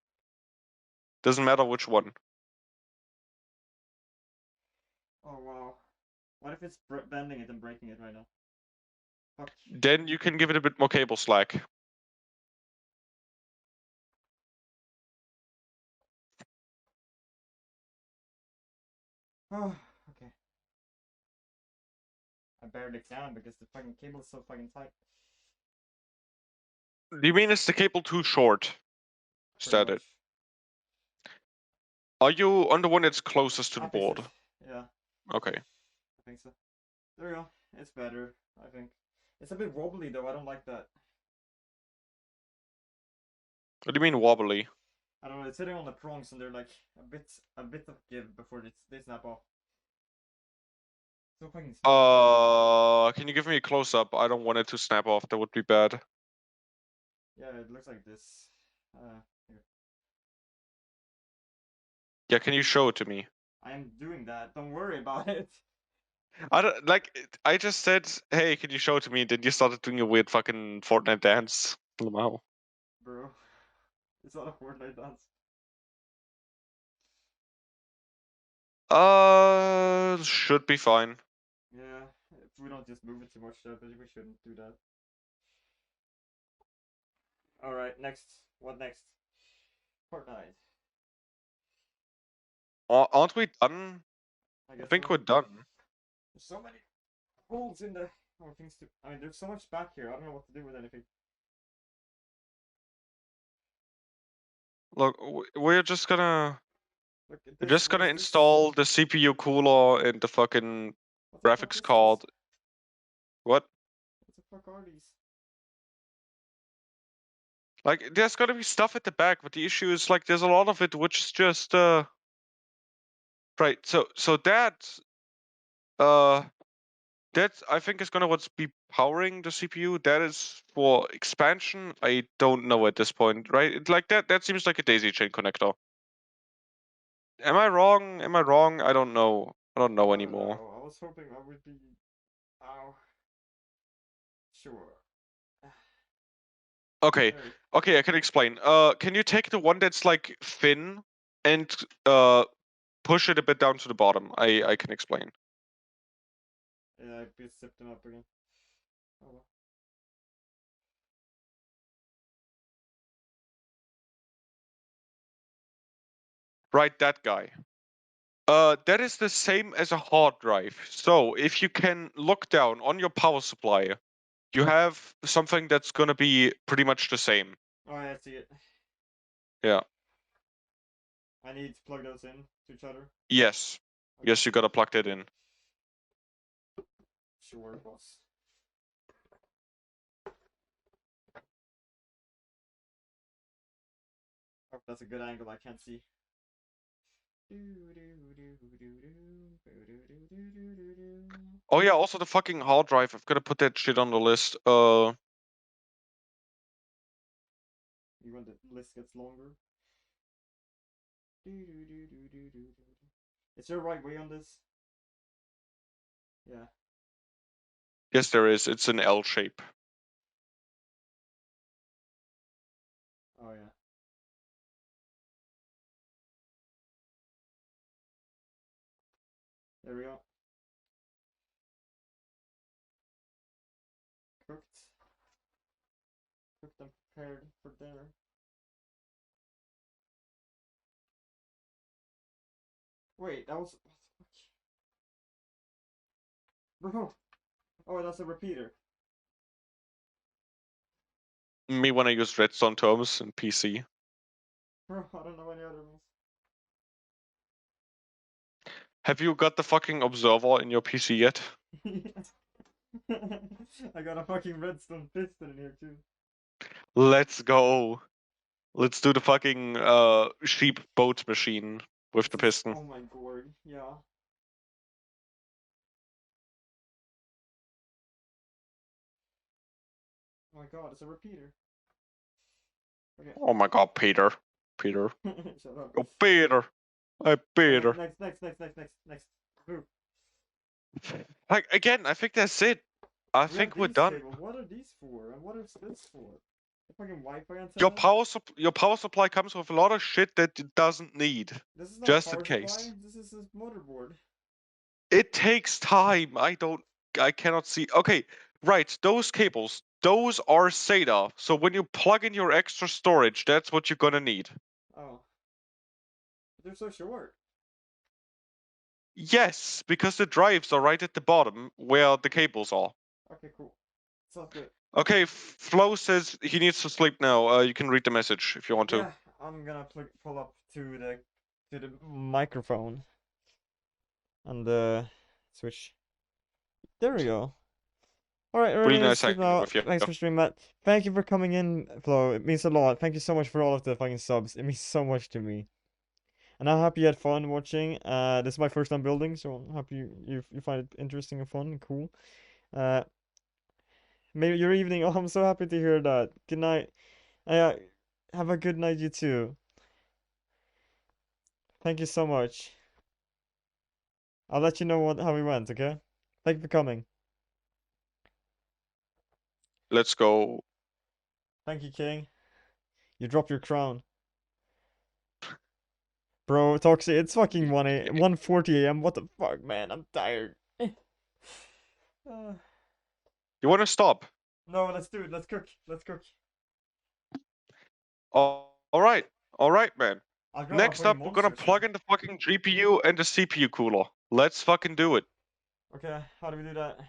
Doesn't matter which one. Oh wow. What if it's bending it and breaking it right now? Fuck. Then you can give it a bit more cable slack. Oh, okay. I barely can because the fucking cable is so fucking tight. Do you mean is the cable too short? Is Pretty that much. it? Are you on the one that's closest to the board? Opposite. Yeah, Okay. I think so. There we go. It's better, I think. It's a bit wobbly though, I don't like that. What do you mean wobbly? I don't know, it's sitting on the prongs and they're like a bit of give before they snap off. So fucking smooth. Can you give me a close up? I don't want it to snap off. That would be bad. Yeah, it looks like this. Here. Yeah, can you show it to me? I'm doing that. Don't worry about it. I don't like. I just said, "Hey, can you show it to me?" Then you started doing a weird fucking Fortnite dance. Wow. Bro. It's not a Fortnite dance. Should be fine. Yeah, if we don't just move it too much, but we shouldn't do that. Alright, next. What next? Fortnite. Aren't we done? I I guess think so. we're done. There's so many holes in the things to. I mean, there's so much back here. I don't know what to do with anything. Look, we're just gonna Look at we're this. just What gonna is this? install the CPU cooler and the fucking What the fuck graphics is card. this? What? What the fuck are these? Like, there's gotta be stuff at the back, but the issue is like there's a lot of it which is just right. So uh that I think is gonna what's be powering the CPU. That is for expansion. I don't know at this point, right? Like that seems like a daisy chain connector. Am I wrong? Am I wrong? I don't know. I don't know I don't anymore. know. I was hoping I would be. Ow. Sure. Okay. There. Okay, I can explain. Can you take the one that's like thin and push it a bit down to the bottom? I can explain. Yeah, I just zipped them up again. Oh well. Right, that guy. That is the same as a hard drive. So if you can look down on your power supply, you have something that's gonna be pretty much the same. Oh, I see it. Yeah. I need to plug those in to each other. Yes. Okay. Yes, you gotta plug that in. Sure, boss. Oh, that's a good angle. I can't see. Oh yeah, also the fucking hard drive. I've gotta put that shit on the list. You when the list gets longer. Is there a right way on this? Yeah. Yes, there is. It's an L shape. Oh yeah. There we go. Cooked. Cooked and prepared for dinner. Wait, that was. Bro! Oh, that's a repeater. Me when I use redstone terms in PC. Bro, I don't know any other ones. Have you got the fucking observer in your PC yet? I got a fucking redstone piston in here too. Let's go. Let's do the fucking sheep boat machine with the piston. Oh my god, yeah. Oh my god, it's a repeater. Okay. Oh my god, Peter. Peter. Shut up. Oh, Peter. Hey, Peter. Okay, next. Move. Like, again, I think that's it. I We think have we're these done. cables. What are these for? And what is this for? The fucking Wi-Fi antenna? Your power supply comes with a lot of shit that it doesn't need. This is not Just a in power case. supply. This is a motherboard. It takes time. I cannot see. Okay, right. Those cables, those are SATA. So when you plug in your extra storage, that's what you're gonna need. Oh. But they're so short. Yes, because the drives are right at the bottom where the cables are. Okay, cool. Sounds good. Okay, Flo says he needs to sleep now. You can read the message if you want to. Yeah, I'm gonna pull up to the microphone and switch. There we go. All right, Really ready to nice sleep hanging now. with you. Thanks for streaming, Matt. Thank you for coming in, Flo. It means a lot. Thank you so much for all of the fucking subs. It means so much to me. And I hope you had fun watching. This is my first time building, so I hope you find it interesting and fun and cool. Uh, maybe your evening. Oh, I'm so happy to hear that. Good night. Have a good night, you too. Thank you so much. I'll let you know how we went, okay? Thank you for coming. Let's go. Thank you, King. You dropped your crown. Bro, Toxic, it's fucking 1:40 a.m. What the fuck, man? I'm tired. You want to stop? No, let's do it. Let's cook. Let's cook. Oh, all right, man. I'll grab Next fucking up, we're gonna monsters. plug in the fucking GPU and the CPU cooler. Let's fucking do it. Okay, how do we do that?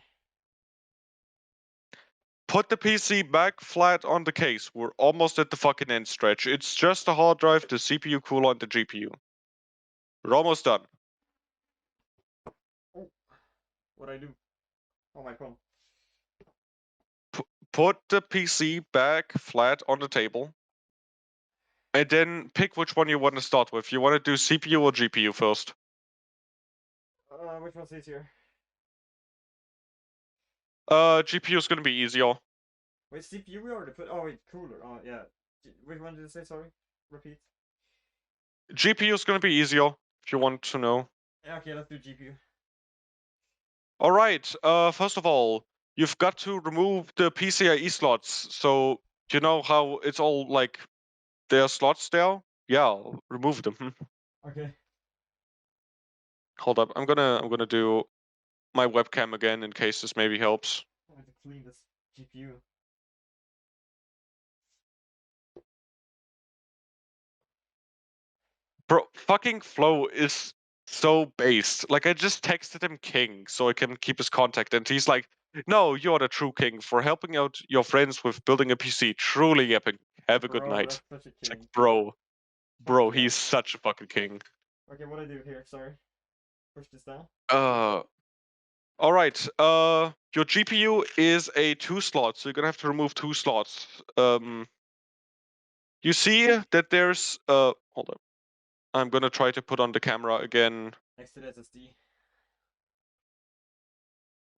Put the PC back flat on the case. We're almost at the fucking end stretch. It's just the hard drive, the CPU cooler, and the GPU. We're almost done. Oh, what'd I do? Oh, my phone. Put the PC back flat on the table. And then pick which one you want to start with. You want to do CPU or GPU first? Which one's easier? GPU is gonna be easier. Wait, CPU we already put. Oh, wait, cooler. Oh, yeah. Which one did you say? Sorry. Repeat. GPU is gonna be easier if you want to know. Yeah, okay, let's do GPU. All right. First of all, you've got to remove the PCIe slots. So you know how it's all like there are slots there. Yeah, remove them. Okay. Hold up. I'm gonna do my webcam again in case this maybe helps. I have to clean this GPU. Bro, fucking Flo is so based. Like I just texted him king so I can keep his contact, and he's like, "No, you're the true king for helping out your friends with building a PC. Truly epic. Have a good Bro, night." that's such a It's like, king. bro, Fuck yeah. he's such a fucking king. Okay, what do I do here? Sorry. Push this down. All right. Your GPU is a 2 slot, so you're gonna have to remove 2 slots. You see that there's hold up. I'm gonna try to put on the camera again. Next to the SSD.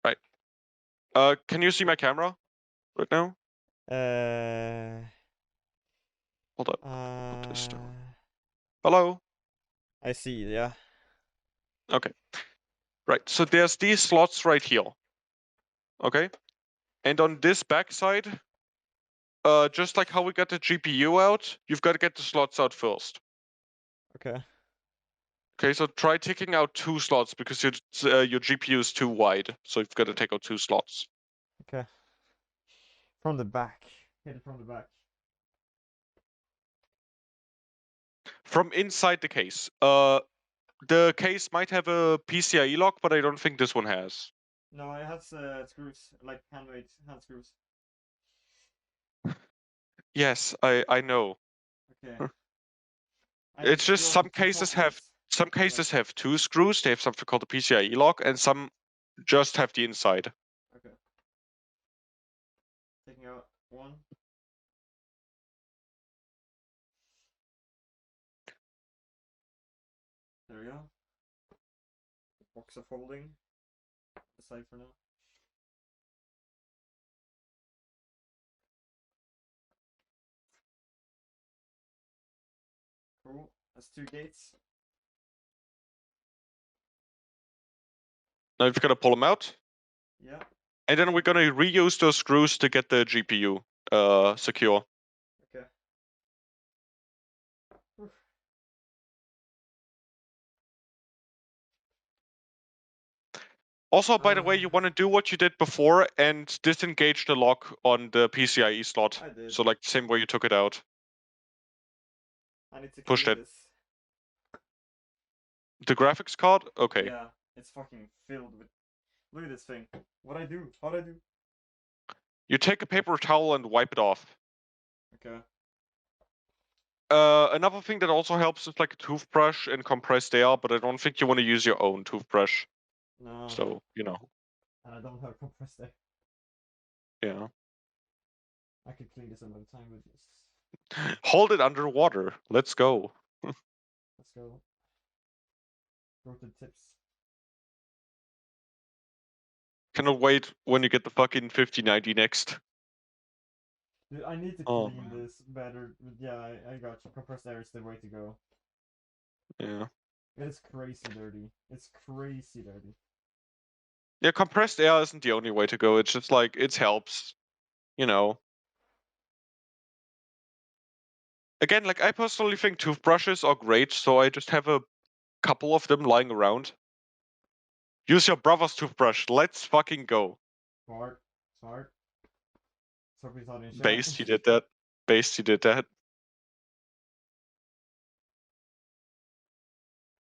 Right. Can you see my camera right now? Uh. Hold up. Put this down. Uh. Hello. I see. Yeah. Okay. Right. So there's these slots right here. Okay. And on this backside, just like how we got the GPU out, you've got to get the slots out first. Okay. Okay, so try taking out 2 slots because your GPU is too wide, so you've got to take out 2 slots. Okay. From the back. Hit it from the back. From inside the case. The case might have a PCIe lock, but I don't think this one has. No, it has screws, like handmade hand screws. Yes, I know. Okay. Huh. I need It's to just screw up the two top ones. some cases have 2 screws. They have something called a PCIe lock, and some just have the inside. Okay. Taking out one. There we go. Box of holding. Aside for now. Cool. That's 2 gates. Now you've got to pull them out, Yeah. and then we're gonna reuse those screws to get the GPU secure. Okay. Oof. Also, by the way, you want to do what you did before and disengage the lock on the PCIe slot. I did. So like the same way you took it out. I need to Push clean that. this. The graphics card? Okay. Yeah, it's fucking filled with. Look at this thing. What I do? How'd I do? You take a paper towel and wipe it off. Okay. Another thing that also helps is like a toothbrush and compressed air, but I don't think you want to use your own toothbrush. No. So, you know, And I don't have compressed air. yeah. I could clean this another time, but just Hold it underwater. Let's go. let's go. Go to the tips. Cannot wait when you get the fucking 5090 next. Dude, I need to Oh, clean man. this better. But yeah, I got you. Compressed air is the way to go. Yeah. It is crazy dirty. It's crazy dirty. Yeah, compressed air isn't the only way to go. It's just like, it helps. You know. Again, like I personally think toothbrushes are great, so I just have a couple of them lying around. Use your brother's toothbrush. Let's fucking go. Smart. Smart. So he's not in chat. Based, you did that. Based, you did that.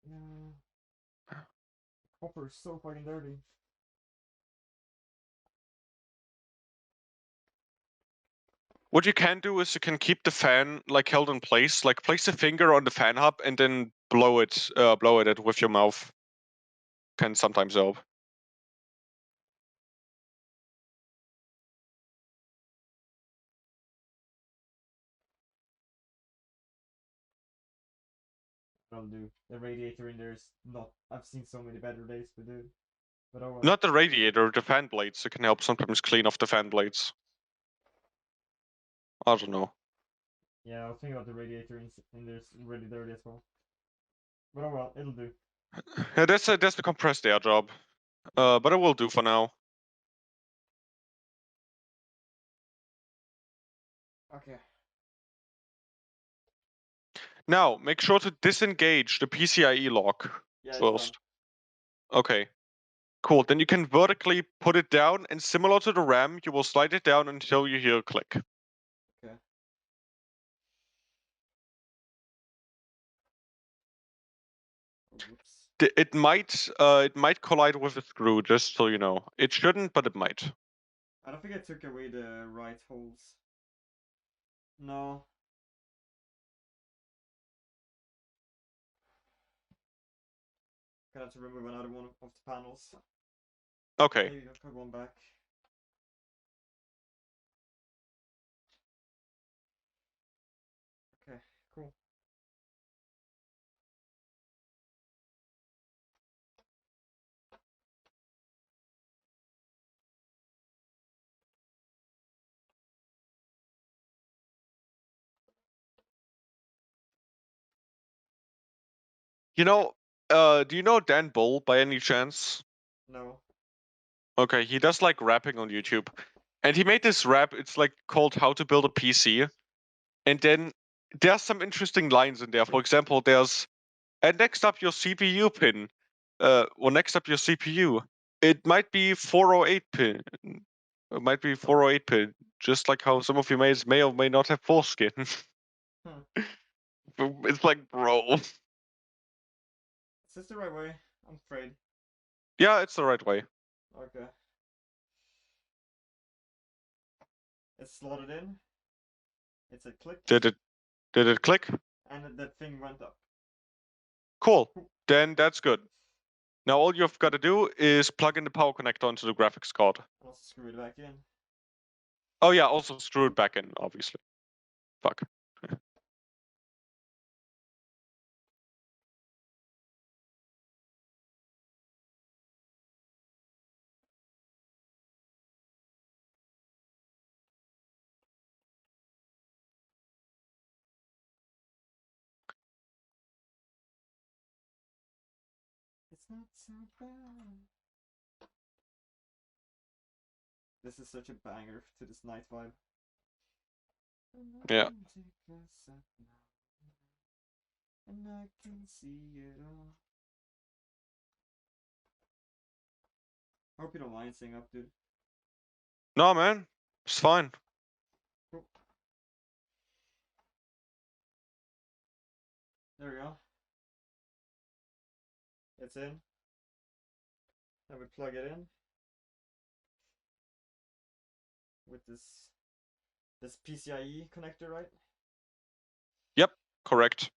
Yeah. Copper is so fucking dirty. What you can do is you can keep the fan like held in place, like place a finger on the fan hub and then blow at it with your mouth. Can sometimes help. That'll do. The radiator in there is not. I've seen so many better days, but dude. But oh well. Not the radiator, the fan blades. It can help sometimes clean off the fan blades. I don't know. Yeah, I was thinking about the radiator in there's really dirty as well. But oh well, it'll do. Yeah, that's the compressed air job. But it will do for now. Okay. Now, make sure to disengage the PCIe lock Yeah, it's done. first. Okay. Cool. Then you can vertically put it down, and similar to the RAM, you will slide it down until you hear a click. Okay. Oh, whoops. It might collide with a screw, just so you know. It shouldn't, but it might. I don't think I took away the right holes. No. Gonna have to remove another one of the panels. Okay. Maybe I'll put one back. Okay, cool. You know, do you know Dan Bull by any chance? No. Okay, he does like rapping on YouTube. And he made this rap, it's like called How to Build a PC. And then there's some interesting lines in there. For example, there's and next up your CPU pin. Next up your CPU. It might be 408 pin. It might be 408 pin. Just like how some of you may or may not have foreskin. Hmm. It's like, bro. Is this the right way? I'm afraid. Yeah, it's the right way. Okay. It's slotted in. It's a click. Did it click? And that thing went up. Cool. Then that's good. Now all you've got to do is plug in the power connector onto the graphics card. And also screw it back in. Oh yeah, also screw it back in, obviously. Fuck. It's not so bad. This is such a banger to this night vibe. Yeah. And I can see it all. I hope you don't mind staying up, dude. No, man. It's fine. Cool. There we go. It's in. Now we plug it in with this PCIe connector, right? Yep, correct.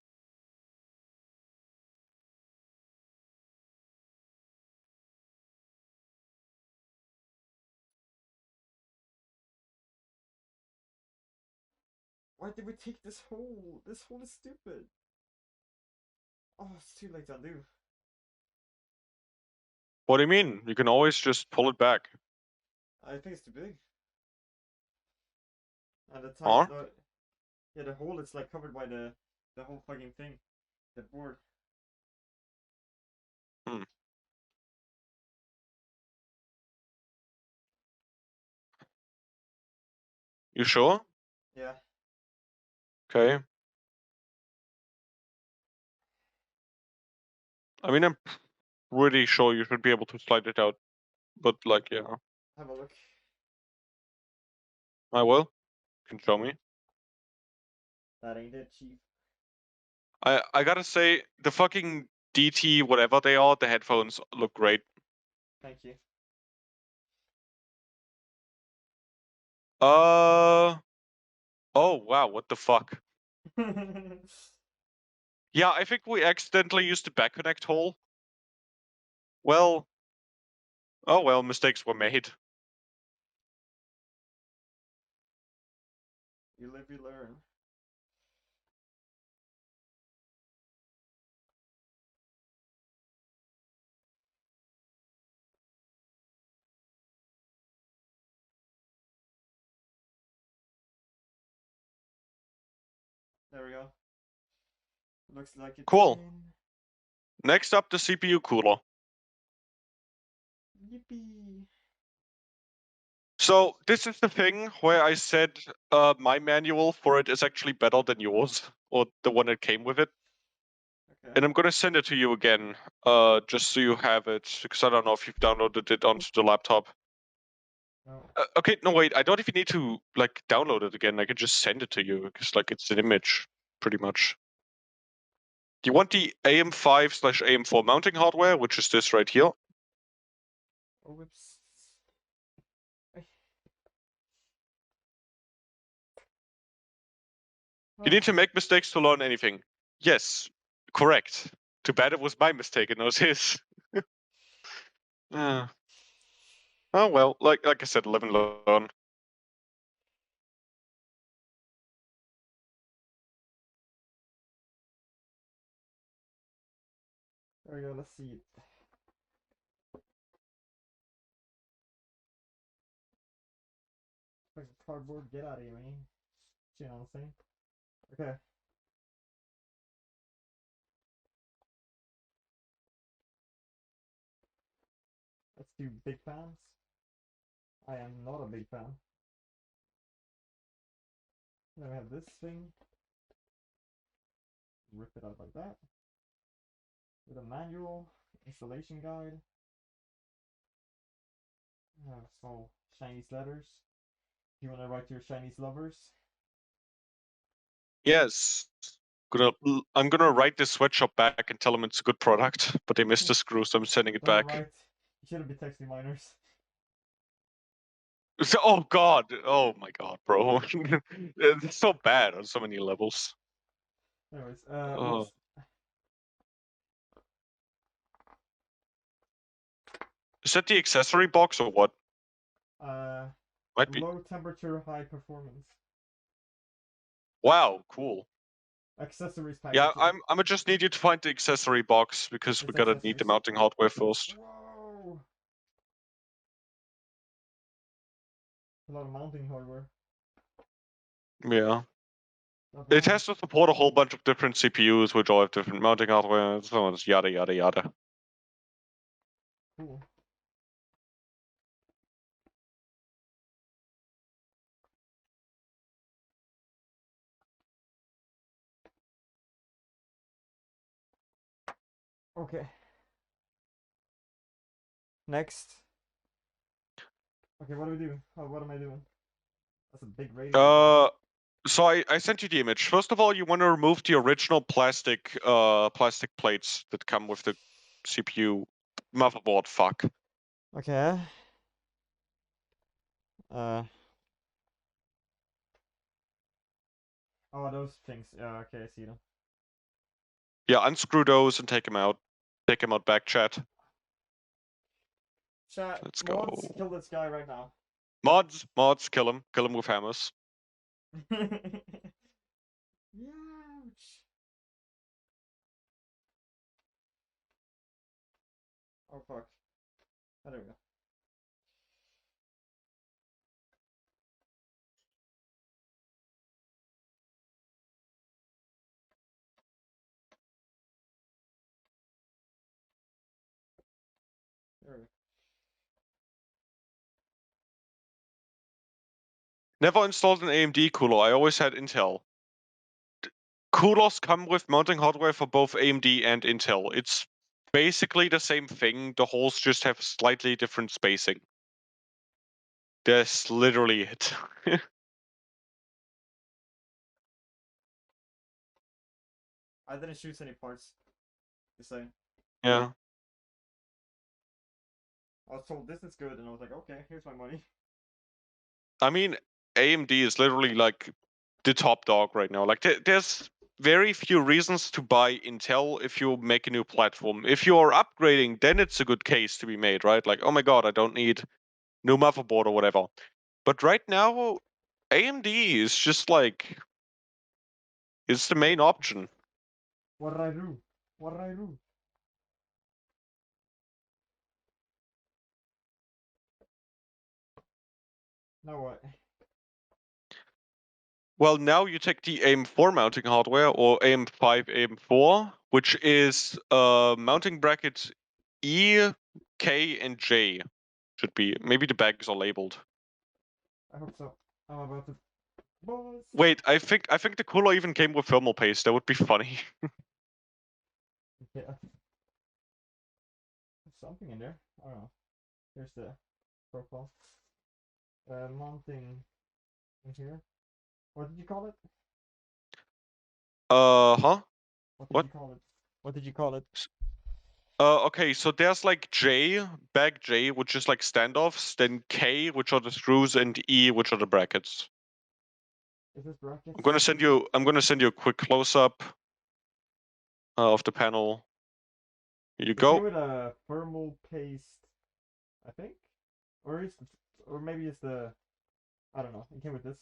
Why did we take this hole? This hole is stupid. Oh, it's too late to undo. What do you mean? You can always just pull it back. I think it's too big. And the Huh? yeah, the hole is like covered by the whole fucking thing, the board. Hmm. You sure? Yeah. Okay. I mean, I'm pretty sure you should be able to slide it out. But, like, yeah. Have a look. I will. You can show me. That ain't it, chief. I gotta say, the fucking DT, whatever they are, the headphones look great. Thank you. Oh, wow, what the fuck? Yeah, I think we accidentally used the back connect hole. Well, oh well, mistakes were made. You live, you learn. There we go. Looks like it's Cool. in. Next up, the CPU cooler. Yippee. So this is the thing where I said my manual for it is actually better than yours, or the one that came with it. Okay. And I'm gonna send it to you again, just so you have it, because I don't know if you've downloaded it onto the laptop. No. Okay, no wait, I don't even need to like download it again. I can just send it to you because like it's an image, pretty much. Do you want the AM5/AM4 mounting hardware, which is this right here? Oh, whoops. You need to make mistakes to learn anything. Yes, correct. Too bad it was my mistake and not his. Uh, oh well, like I said, live and learn. There we go, let's see it. Fucking cardboard, get out of here, man. You know what I'm saying? Okay. Two big fans. I am not a big fan. Then we have this thing. Rip it out like that. With a manual, installation guide. Small Chinese letters. You wanna write to your Chinese lovers? Yes. I'm gonna write this sweatshop back and tell them it's a good product, but they missed the screw, so I'm sending it Don't back. write. You shouldn't be texting minors. Oh god! Oh my god, bro! It's so bad on so many levels. Anyways, Oh. what's Is that the accessory box or what? uh Might be. low temperature, high performance Wow, cool. accessories Yeah, package? I'm just need you to find the accessory box because we It's gotta need the accessories. mounting hardware first. Whoa! A lot of mounting hardware. Yeah. Not It bad. has to support a whole bunch of different CPUs which all have different mounting hardware, so it's yada yada yada. Cool. Okay. Next. Okay, what do we do? What am I doing? That's a big radio. So I sent you the image. First of all, you want to remove the original plastic plates that come with the CPU motherboard. Fuck. Okay. Oh, those things. Yeah, okay, I see them. Yeah, unscrew those and take them out. Take them out back, chat. Chat, Let's mods, go. kill this guy right now. Mods, kill him with hammers. Ouch. Oh fuck. Oh, there we go. There we go. Never installed an AMD cooler. I always had Intel. Coolers come with mounting hardware for both AMD and Intel. It's basically the same thing. The holes just have slightly different spacing. That's literally it. I didn't choose any parts. Just saying. Yeah. I was told this is good, and I was like, okay, here's my money. I mean, AMD is literally like the top dog right now. Like, there's very few reasons to buy Intel if you make a new platform. If you are upgrading, then it's a good case to be made, right? Like, oh my god, I don't need new motherboard or whatever. But right now, AMD is just like it's the main option. What did I do? What did I do? Now what? Well, now you take the AM4 mounting hardware or AM5, AM4, which is mounting bracket E, K, and J. Should be. Maybe the bags are labeled. I hope so. I'm about to. Boss. Wait, I think the cooler even came with thermal paste. That would be funny. Yeah. There's something in there. I don't know. Here's the profile. Mounting in here. What did you call it? Huh? What did What? you call it? What did you call it? Okay, so there's like J, bag J, which is like standoffs, then K, which are the screws, and E, which are the brackets. Is this brackets? I'm gonna send you a quick close up of the panel. Here you It came go. with a thermal paste, I think, or is or maybe it's the. I don't know. It came with this.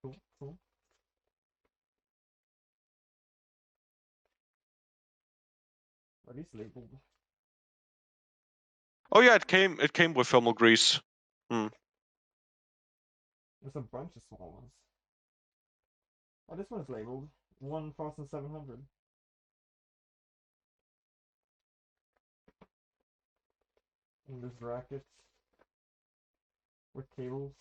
Cool, cool. Are these labeled? Oh yeah, it came with thermal grease. Hmm. There's a bunch of small ones. Oh, this one's labeled 1700. in this bracket with cables.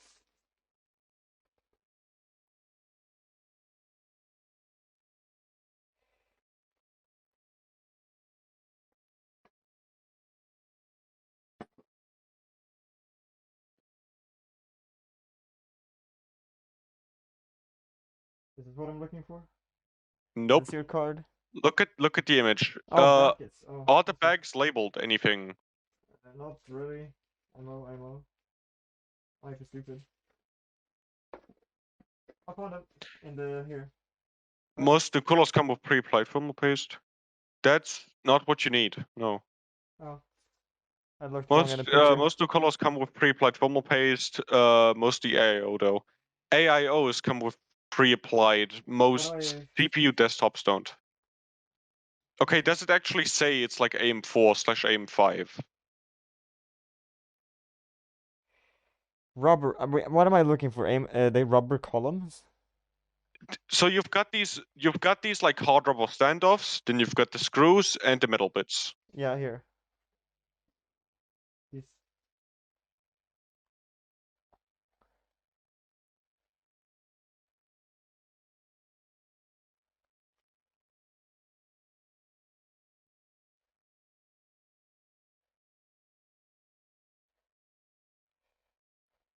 This is what I'm looking for. Nope. That's your card. Look at the image. Oh, brackets. Oh, Are the okay. bags labeled anything? Not really. Ammo. Life is stupid. I found them in the here. Most the colors come with pre-applied thermal paste. That's not what you need. No. Oh, I looked wrong in the picture. Most of the colors come with pre-applied thermal paste. Mostly AIO though. AIOs come with pre-applied. Most I- CPU desktops don't. Okay, does it actually say it's like AM4/AM5? Rubber. What am I looking for? They rubber columns. So you've got these like hard rubber standoffs. Then you've got the screws and the metal bits. Yeah, here. These.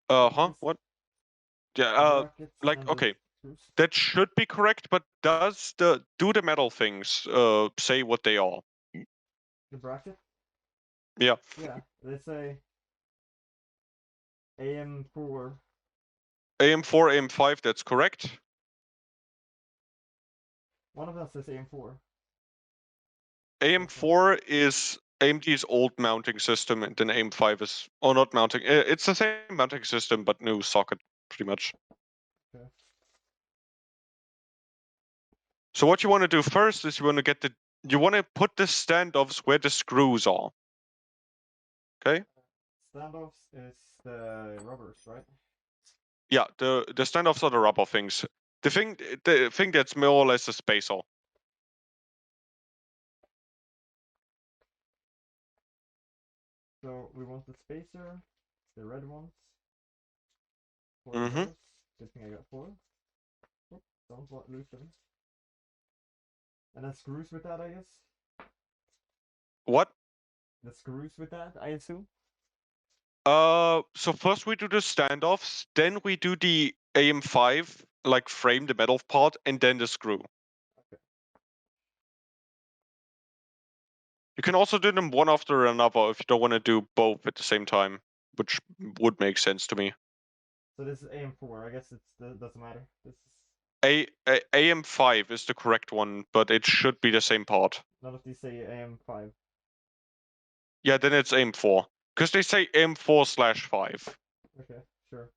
Huh? This- What? Yeah. brackets Like and the okay, screws. that should be correct. But do the metal things say what they are? The bracket. Yeah. Yeah, they say AM4. AM4, AM5. That's correct. One of them says AM4. AM4 is AMD's old mounting system, and then AM5 is not mounting. It's the same mounting system, but new socket, pretty much. Okay. So what you want to do first is you want to put the standoffs where the screws are. Okay. Standoffs is the rubbers, right? Yeah, the standoffs are the rubber things. The thing that's more or less a spacer. So we want the spacer, the red ones. Four of Mm-hmm. those. Good thing I got four. Oh, don't lose them. And then screws with that, I guess. What? The screws with that, I assume. So first we do the standoffs, then we do the AM5, like frame the metal part, and then the screw. Okay. You can also do them one after another if you don't want to do both at the same time, which would make sense to me. So this is AM4. I guess doesn't matter. This is AM5 is the correct one, but it should be the same part. none of these say AM5. Yeah, then it's AM4. Because they say AM4/5. Okay, sure.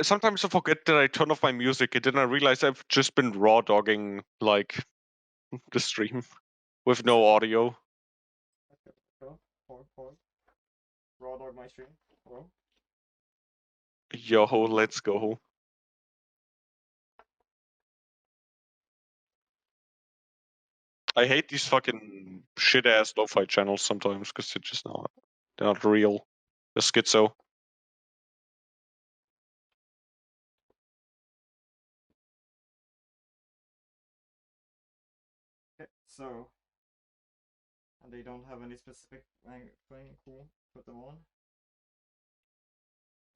Sometimes I forget that I turn off my music, and then I realize I've just been raw dogging, like, the stream with no audio. Okay, go. Forward. Raw dog my stream. Hello. Yo, let's go. I hate these fucking shit ass lo-fi channels sometimes because they're not real. They're schizo. Okay, so. And they don't have any specific thing. Cool. Put them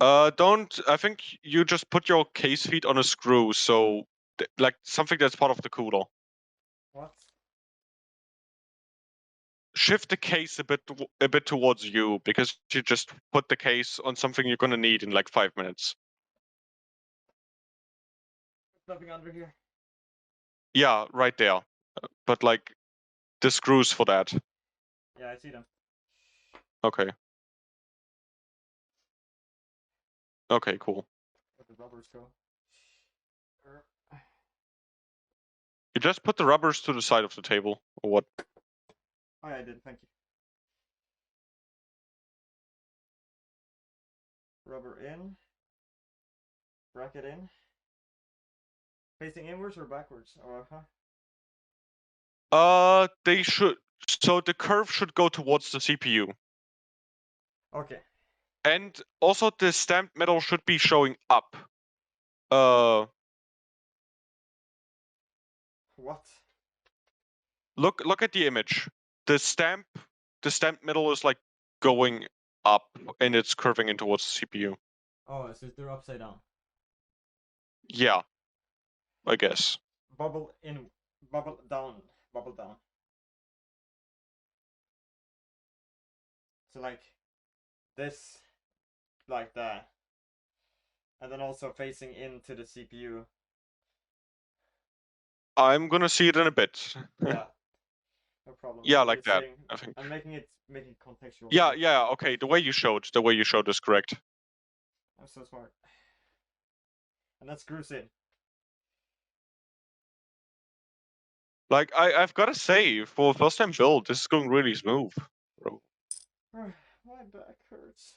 on. Don't. I think you just put your case feet on a screw, so like something that's part of the cooler. What? Shift the case a bit towards you because you just put the case on something you're gonna need in like 5 minutes. Nothing under here. Yeah, right there. But like the screws for that. Yeah, I see them. Okay. Okay, cool. Where the rubbers go. You just put the rubbers to the side of the table, or what? Oh, yeah, I did. Thank you. Rubber in. Bracket in. Facing inwards or backwards? Or They should. So the curve should go towards the CPU, Okay. and also the stamped metal should be showing up. Uh, What? look at the image. The stamped metal is like going up, and it's curving in towards the CPU. Oh, so they're upside down. Yeah, I guess. Bubble in. Bubble down. Bubble down. So like this, like that, and then also facing into the CPU. I'm gonna see it in a bit. Yeah, no problem. Yeah, So like you're that, saying I think. I'm making it contextual. Yeah, yeah, okay. The way you showed is correct. I'm so smart. And that screws in. Like I've gotta say, for a first time build, this is going really smooth, bro. My back hurts.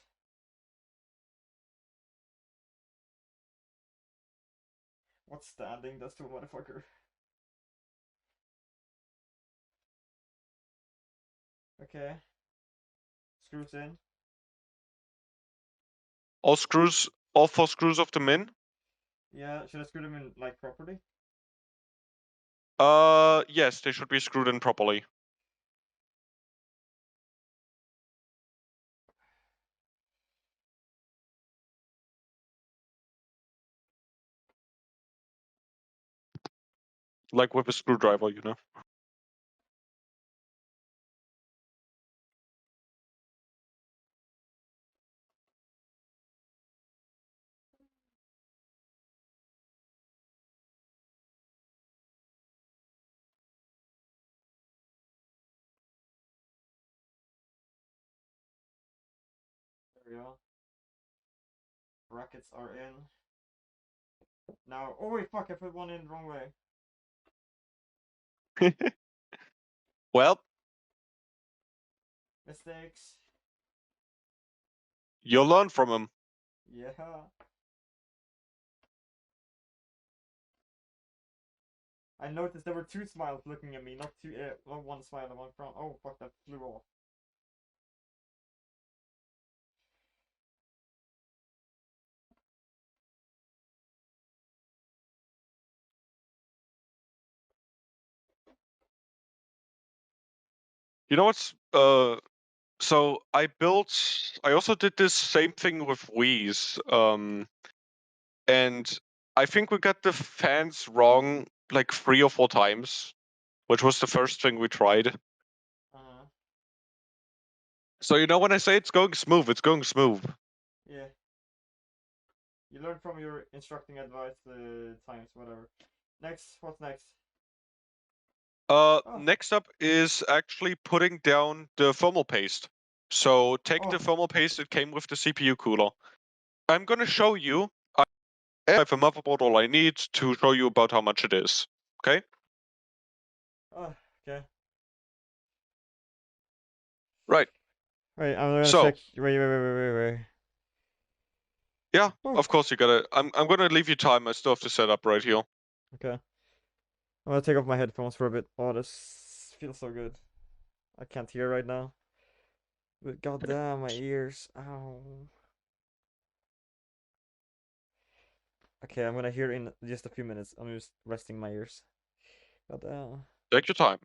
What's standing? That's the motherfucker. Okay. Screws in. All screws, all 4 screws of the min. Yeah, should I screw them in like properly? Yes, they should be screwed in properly. Like with a screwdriver, you know. There we go. Brackets are in. Now, oh wait, fuck! I put one in the wrong way. Well, Mistakes. you'll learn from them. Yeah. I noticed there were two smiles looking at me, not two. Not one smile and one frown. Oh fuck! That flew off. You know what's so I also did this same thing with Wii's. And I think we got the fans wrong like 3 or 4 times, which was the first thing we tried. Uh-huh. So you know when I say it's going smooth, it's going smooth. Yeah. You learn from your instructing advice times, whatever. Next, what's next? Next up is actually putting down the thermal paste. So take the Oh. thermal paste that came with the CPU cooler. I'm gonna show you. I have a motherboard all I need to show you about how much it is. Okay? Oh, okay. Right. Wait, I'm gonna So check. Wait. yeah, Oh. of course you gotta. I'm gonna leave you time. I still have to set up right here. Okay. I'm gonna take off my headphones for a bit. Oh, this feels so good. I can't hear right now. But goddamn, my ears. Ow. Okay, I'm gonna hear in just a few minutes. I'm just resting my ears. Goddamn. Take your time.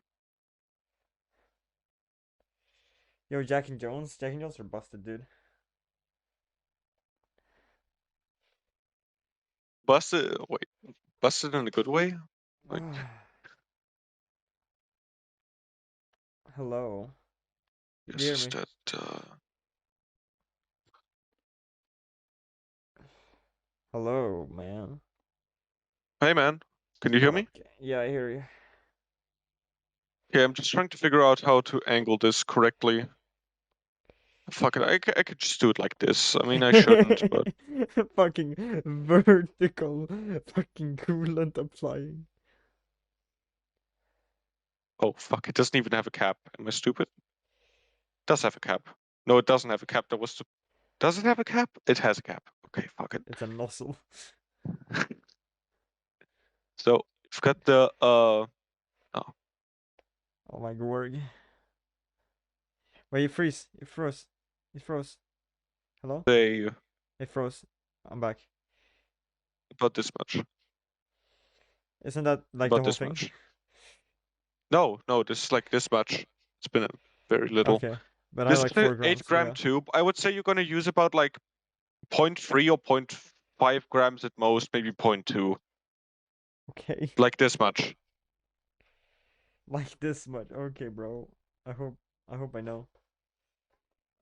Yo, Jack and Jones. Jack and Jones are busted, dude. Busted. Wait, busted in a good way. Like, Hello. yes, Do you hear is me? that? Hello, man. Hey man, can you hear What me? up? Yeah, I hear you. Okay, I'm just trying to figure out how to angle this correctly. Fuck it, I could just do it like this. I mean, I shouldn't, but Fucking vertical fucking coolant applying. Oh fuck! It doesn't even have a cap. Am I stupid? It does have a cap. No, it doesn't have a cap. That was the. Does it have a cap? It has a cap. Okay, fuck it. It's a nozzle. So you've got the Oh my god. Wait, you freeze. You froze. You froze. Hello? they It froze. I'm back. about this much. Isn't that like the About whole this thing? much. No, this is like this much. It's been very little. Okay. But I This like is an 4 grams, 8 so gram yeah. tube. I would say you're gonna use about like 0.3 or 0.5 grams at most, maybe 0.2. Okay. Like this much. Like this much. Okay, bro. I hope I know.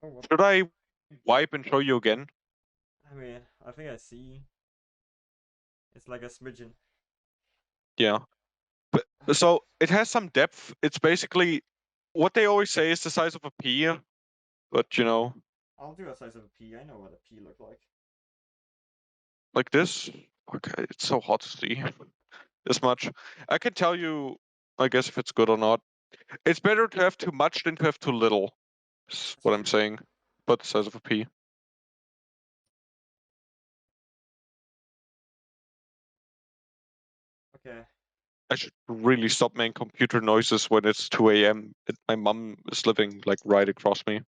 Oh, what? Should I wipe and show you again? I mean, I think I see. It's like a smidgen. Yeah. But so it has some depth. It's basically what they always say is the size of a pea, but you know, I'll do a size of a pea. I know what a pea look like. like this. Okay, it's so hard to see this much. I can tell you, I guess, if it's good or not. It's better to have too much than to have too little. Is what I'm true. saying. But the size of a pea. Okay. I should really stop making computer noises when it's 2 a.m. My mom is living like right across me.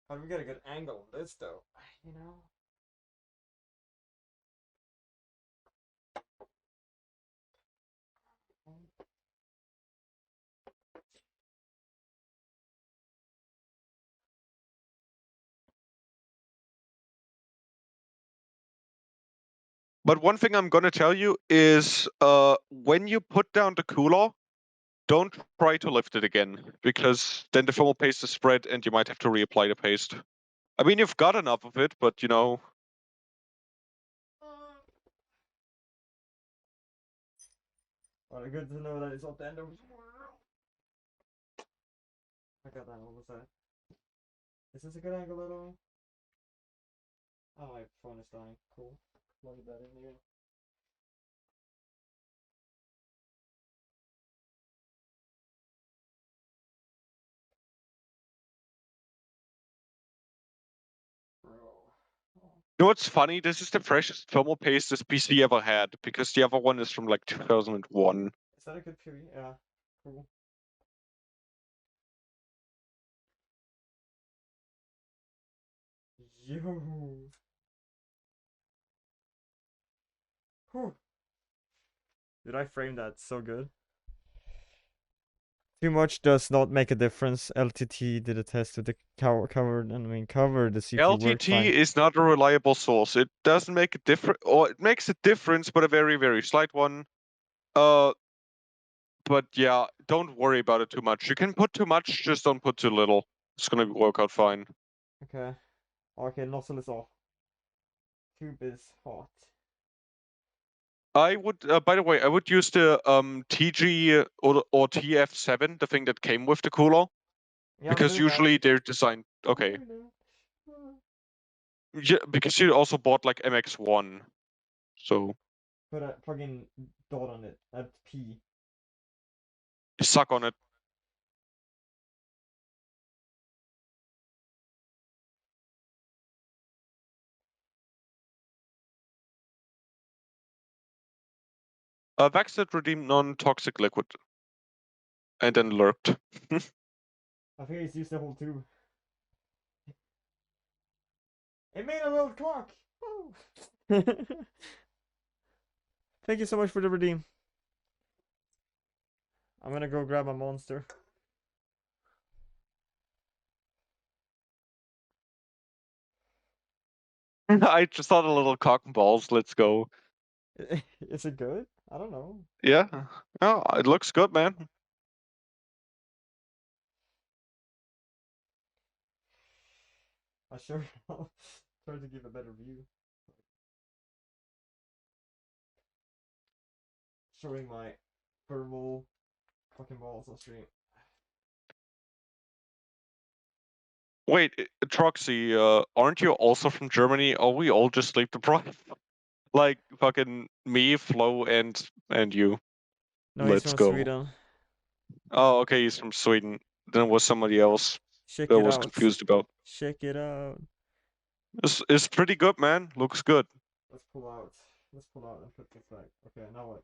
How do we get a good angle on this though? You know? But one thing I'm gonna tell you is when you put down the cooler, don't try to lift it again, because then the thermal paste is spread and you might have to reapply the paste. I mean, you've got enough of it, but you know. Well, good to know that it's not the end of the world. I got that. What was that? Is this a good angle at all? Oh, my phone is dying. Cool. Plug that in here. Bro. Oh. You know what's funny? This is the freshest thermal paste this PC ever had, because the other one is from like 2001. Is that a good period? Yeah. Cool. Yo. Whew. Did I frame that so good? Too much does not make a difference. LTT did a test with the covered, and I mean, covered the CPU worked LTT fine. is not a reliable source. It doesn't make a difference, or it makes a difference, but a very, very slight one. But yeah, don't worry about it too much. You can put too much, just don't put too little. It's gonna work out fine. Okay. Okay, nozzle is off. Tube is hot. I would, by the way, I would use the TG or TF7, the thing that came with the cooler, Yeah, I'm because doing that. usually they're designed. Okay, yeah, because you also bought like MX1, so Put a fucking dot on it. That's P. you suck on it. Vaxxed redeemed non-toxic liquid, and then lurked. I think he's used the whole tube. It made a little clock. Thank you so much for the redeem. I'm gonna go grab a monster. I just thought a little cock and balls. Let's go. Is it good? I don't know. Yeah. Oh, it looks good, man. I sure will try to give a better view. Showing my thermal fucking balls on stream. Wait, Troxy, aren't you also from Germany? Or we all just sleep deprived? Like fucking me, Flo, and you. No, he's Let's from go. Sweden. Oh, okay, he's from Sweden. Then it was somebody else Check that I it was out. confused about. Check it out. It's pretty good, man. Looks good. Let's pull out. Let's pull out and put this back. Okay, now what?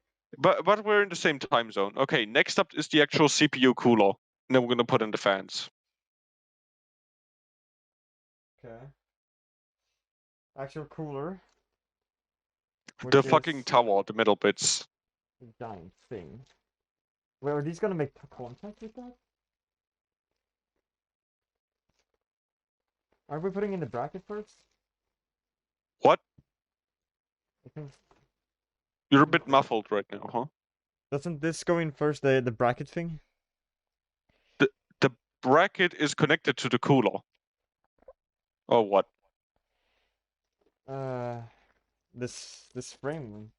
But we're in the same time zone. Okay, next up is the actual CPU cooler. And then we're gonna put in the fans. Okay. Actual cooler. The Which fucking is tower, the middle bits. a giant thing. Wait, are these gonna make contact with that? Are we putting in the bracket first? What? I think. You're a bit muffled right now, huh? Doesn't this go in first, the bracket thing? The bracket is connected to the cooler. Or what? Uh, this frame.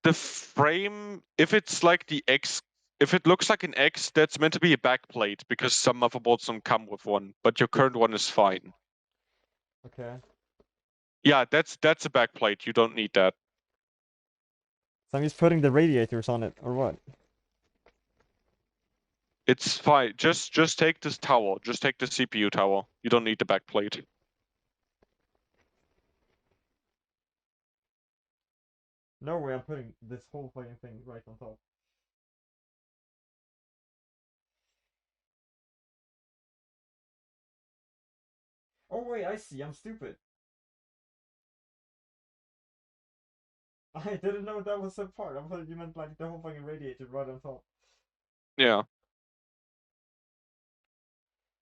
The frame, if it's like the X, if it looks like an X, that's meant to be a backplate because some motherboards don't come with one, but your current one is fine. Okay. Yeah, that's a backplate. You don't need that. So I'm just putting the radiators on it, or what? It's fine. Just take this tower. Just take the CPU tower. You don't need the backplate. No way, I'm putting this whole fucking thing right on top. Oh wait, I see. I'm stupid. I didn't know that was a part. I thought you meant like the whole fucking radiator right on top. Yeah.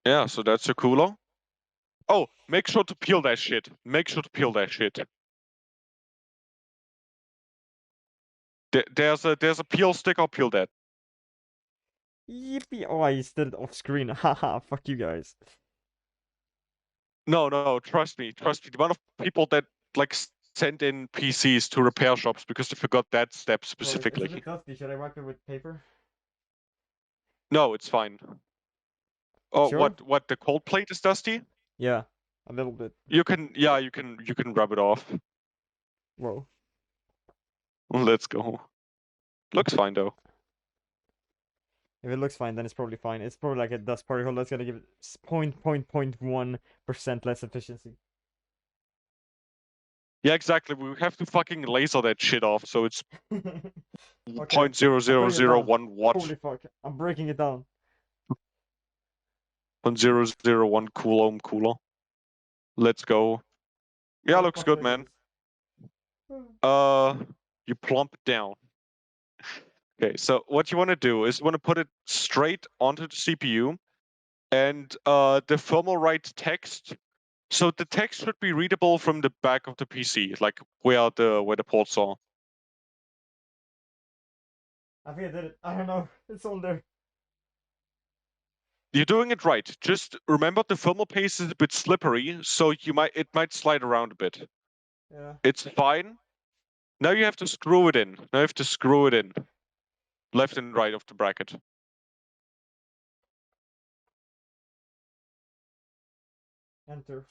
Yeah, so that's your cooler. Oh, make sure to peel that shit. Make sure to peel that shit. There's a peel stick. I'll peel that. Yippee! Oh, I just did it off screen. Haha, fuck you guys. No, trust me. Trust me. The amount of people that like send in PCs to repair shops because they forgot that step Bro, it's a specifically. bit dusty. Should I wipe it with paper? No, it's fine. Oh, Sure? what? The cold plate is dusty? Yeah, a little bit. You can, yeah, you can rub it off. Whoa. Let's go. Looks fine though. If it looks fine, then it's probably fine. It's probably like a dust particle that's gonna give it 0.1% less efficiency. Yeah, exactly. We have to fucking laser that shit off, so it's Okay, point zero I'm zero putting it zero down. one watt, Holy fuck, I'm breaking it down. 0.001 coulomb cooler. Let's go. Yeah, How the looks fuck do good, I do man. this? You plump it down. Okay, so what you want to do is you want to put it straight onto the CPU, and the firmware write text. So the text should be readable from the back of the PC, like where the ports are. I think I did it. I don't know. It's on there. You're doing it right. Just remember the firmware paste is a bit slippery, so it might slide around a bit. Yeah. It's fine. Now you have to screw it in. Now you have to screw it in, left and right of the bracket. Enter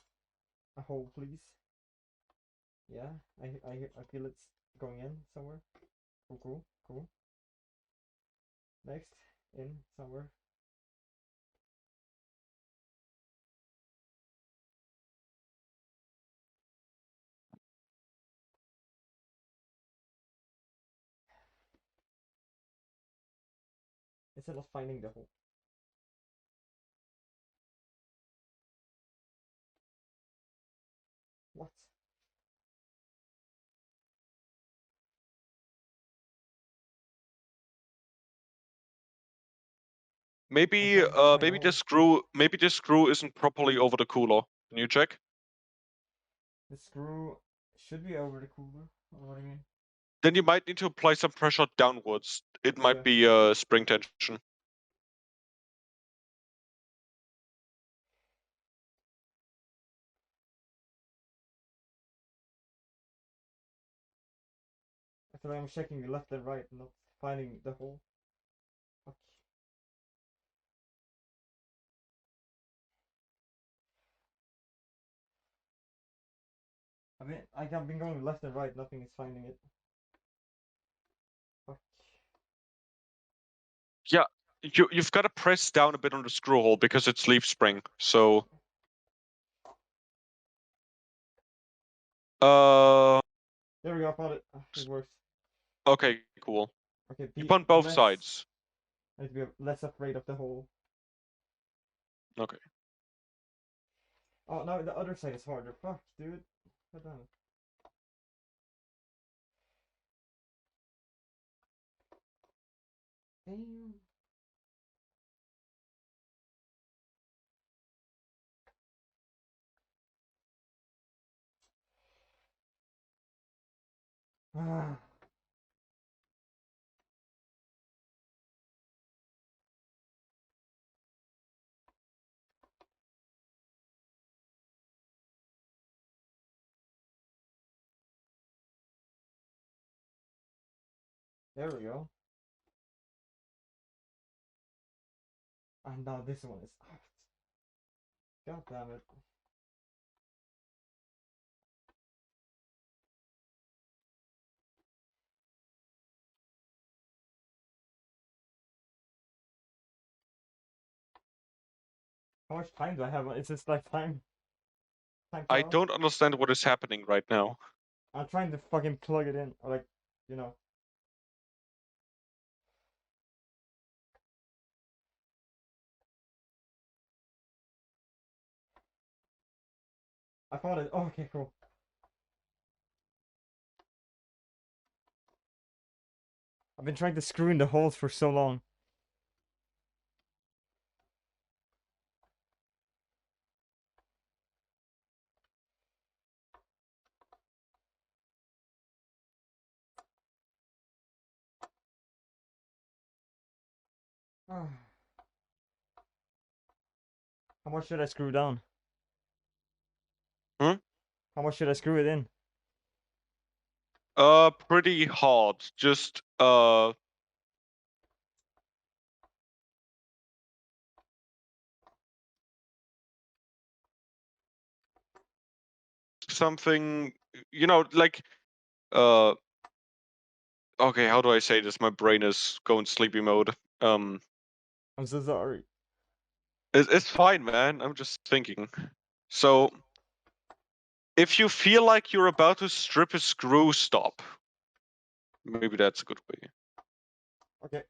a hole, please. Yeah, I feel it's going in somewhere. Cool. Next, in somewhere. Instead of finding the hole. What? Maybe Can't find the maybe hole. this screw isn't properly over the cooler. Can you check? The screw should be over the cooler. Or what do you mean? Then you might need to apply some pressure downwards. It might Okay. be spring tension. I feel like I'm checking the left and right, not finding the hole. Fuck. I've been going left and right, nothing is finding it. Fuck. Yeah, you've got to press down a bit on the screw hole because it's leaf spring. So, There we go, I found it. It works. okay, cool. Okay, Keep on both less, sides. I need to be less afraid of the hole. Okay. Oh, no, the other side is harder. Fuck, dude. God damn it. Damn. Ah. There we go. And now this one is out. God damn it. How much time do I have? It's just like time. Time I trial. don't understand what is happening right now. I'm trying to fucking plug it in. Or like, you know. I found it. Oh, okay, cool. I've been trying to screw in the holes for so long. Ah. How much should I screw down? Hmm? How much should I screw it in? Pretty hard. Just something, like uh. Okay, how do I say this? My brain is going sleepy mode. I'm so sorry. It's fine, man. I'm just thinking. So, if you feel like you're about to strip a screw, stop. Maybe that's a good way. Okay.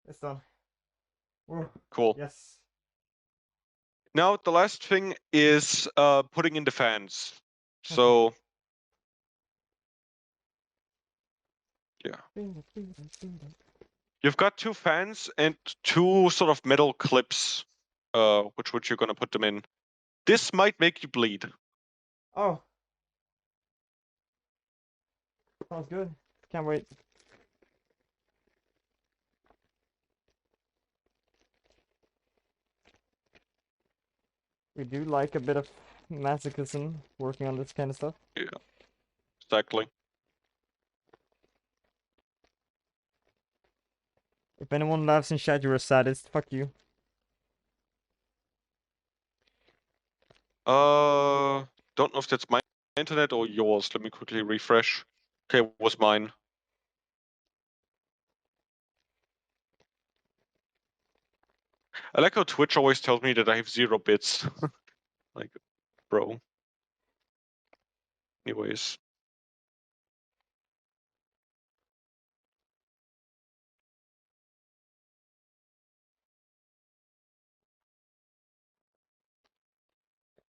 It's done. Whoa. Cool. Yes. Now the last thing is putting in the fans. Okay. So yeah, you've got two fans and two sort of metal clips, which you're gonna put them in. This might make you bleed. Oh. Sounds good. Can't wait. We do like a bit of masochism working on this kind of stuff. Yeah, exactly. If anyone laughs in chat, you're a sadist. Fuck you. Don't know if that's my internet or yours. Let me quickly refresh. Okay, it was mine. I like how Twitch always tells me that I have 0 bits. Like, bro. Anyways.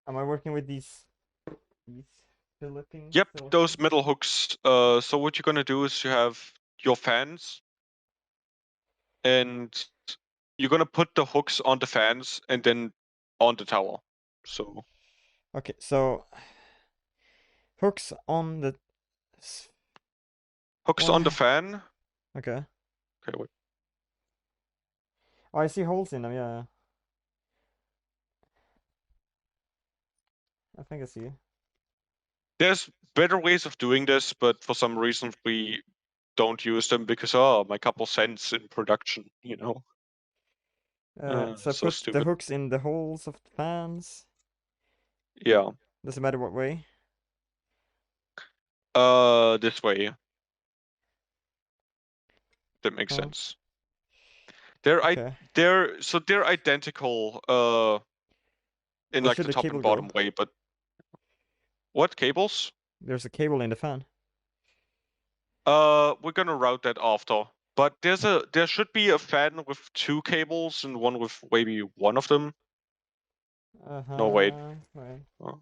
Am I working with these Philippine? Yep, those metal hooks. So what you're gonna do is you have your fans, and you're gonna put the hooks on the fans and then on the tower. So Okay, so hooks on the. hooks on the Why? fan. Okay. Okay, wait. Oh, I see holes in them. Yeah. I think I see. There's better ways of doing this, but for some reason we don't use them because my couple cents in production, So so put the stupid. hooks in the holes of the fans. Yeah. Doesn't matter what way. This way. That makes Huh. sense. They're Okay. they're identical in Where like should the the top cable and go? bottom way, but what cables? There's a cable in the fan. We're gonna route that after. But there should be a fan with 2 cables and one with maybe one of them. No, wait. Right. Oh.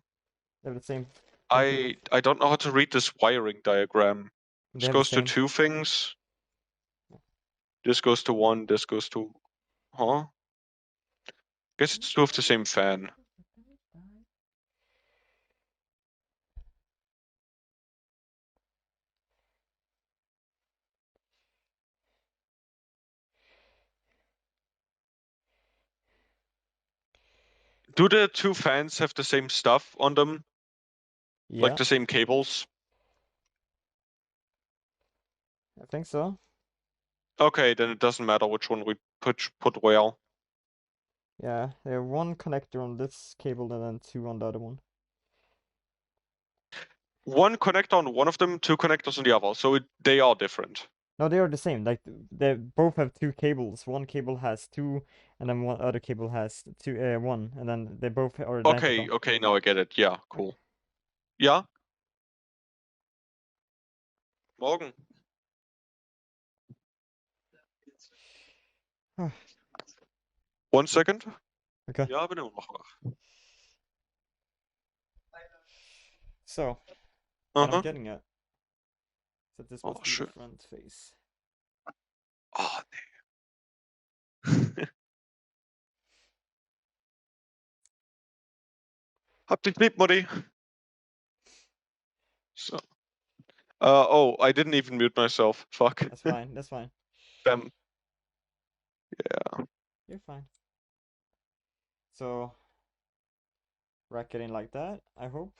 They have the same. I don't know how to read this wiring diagram. They This have the goes to same. 2 things. This goes to 1. This goes to. Huh? Guess it's 2 of the same fan. Do the 2 fans have the same stuff on them? Like Yeah, the same cables? I think so. Okay, then it doesn't matter which one we put where. Yeah, they have one connector on this cable and then 2 on the other one. 1 connector on one of them, 2 connectors on the other. So they are different. No, they are the same. Like they both have 2 cables. One cable has 2, and then one other cable has 1, and then they both are identical. Okay, now I get it. Yeah, cool. Ja, morgen. Ah, 1 second. okay. Ja, bin immer noch wach. So, what I'm Aha. getting at is that this Oh, must be the schön. front face. Oh, nee. Hab dich lieb, Mutti. So. Oh, I didn't even mute myself. Fuck. That's fine. That's fine. Damn. Yeah. You're fine. So, racketing like that, I hope.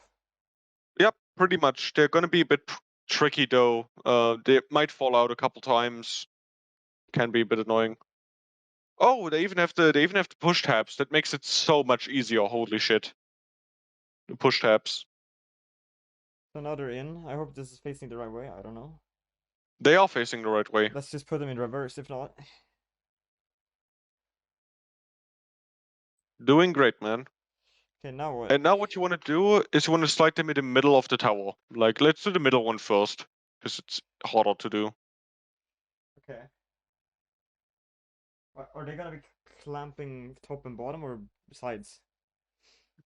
Yep, pretty much. They're gonna be a bit tricky though. They might fall out a couple times. Can be a bit annoying. Oh, they even have the push tabs. That makes it so much easier. Holy shit. The push tabs. So now they're in. I hope this is facing the right way. I don't know. They are facing the right way. Let's just put them in reverse, if not. Doing great, man. Okay, now what? And now what you want to do is you want to slide them in the middle of the tower. Like, let's do the middle one first, because it's harder to do. Okay. Are they gonna be clamping top and bottom or sides?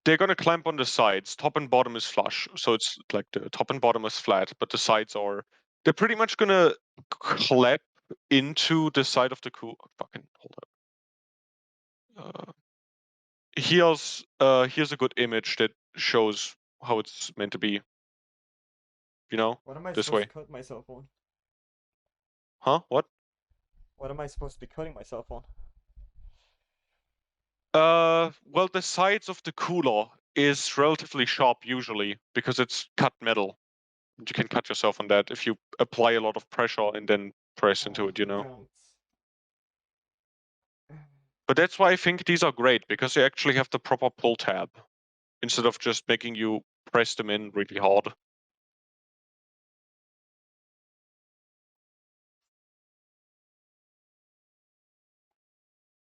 They're gonna clamp on the sides. Top and bottom is flush, so it's like the top and bottom is flat, but the sides are. They're pretty much gonna clap into the side of the Fucking hold up. Here's a good image that shows how it's meant to be. You know, What am I this supposed way. to cut myself on? Huh? What? What am I supposed to be cutting myself on? Well, the sides of the cooler is relatively sharp usually because it's cut metal. You can cut yourself on that if you apply a lot of pressure and then press into it, you know. Don't. But that's why I think these are great because they actually have the proper pull tab instead of just making you press them in really hard.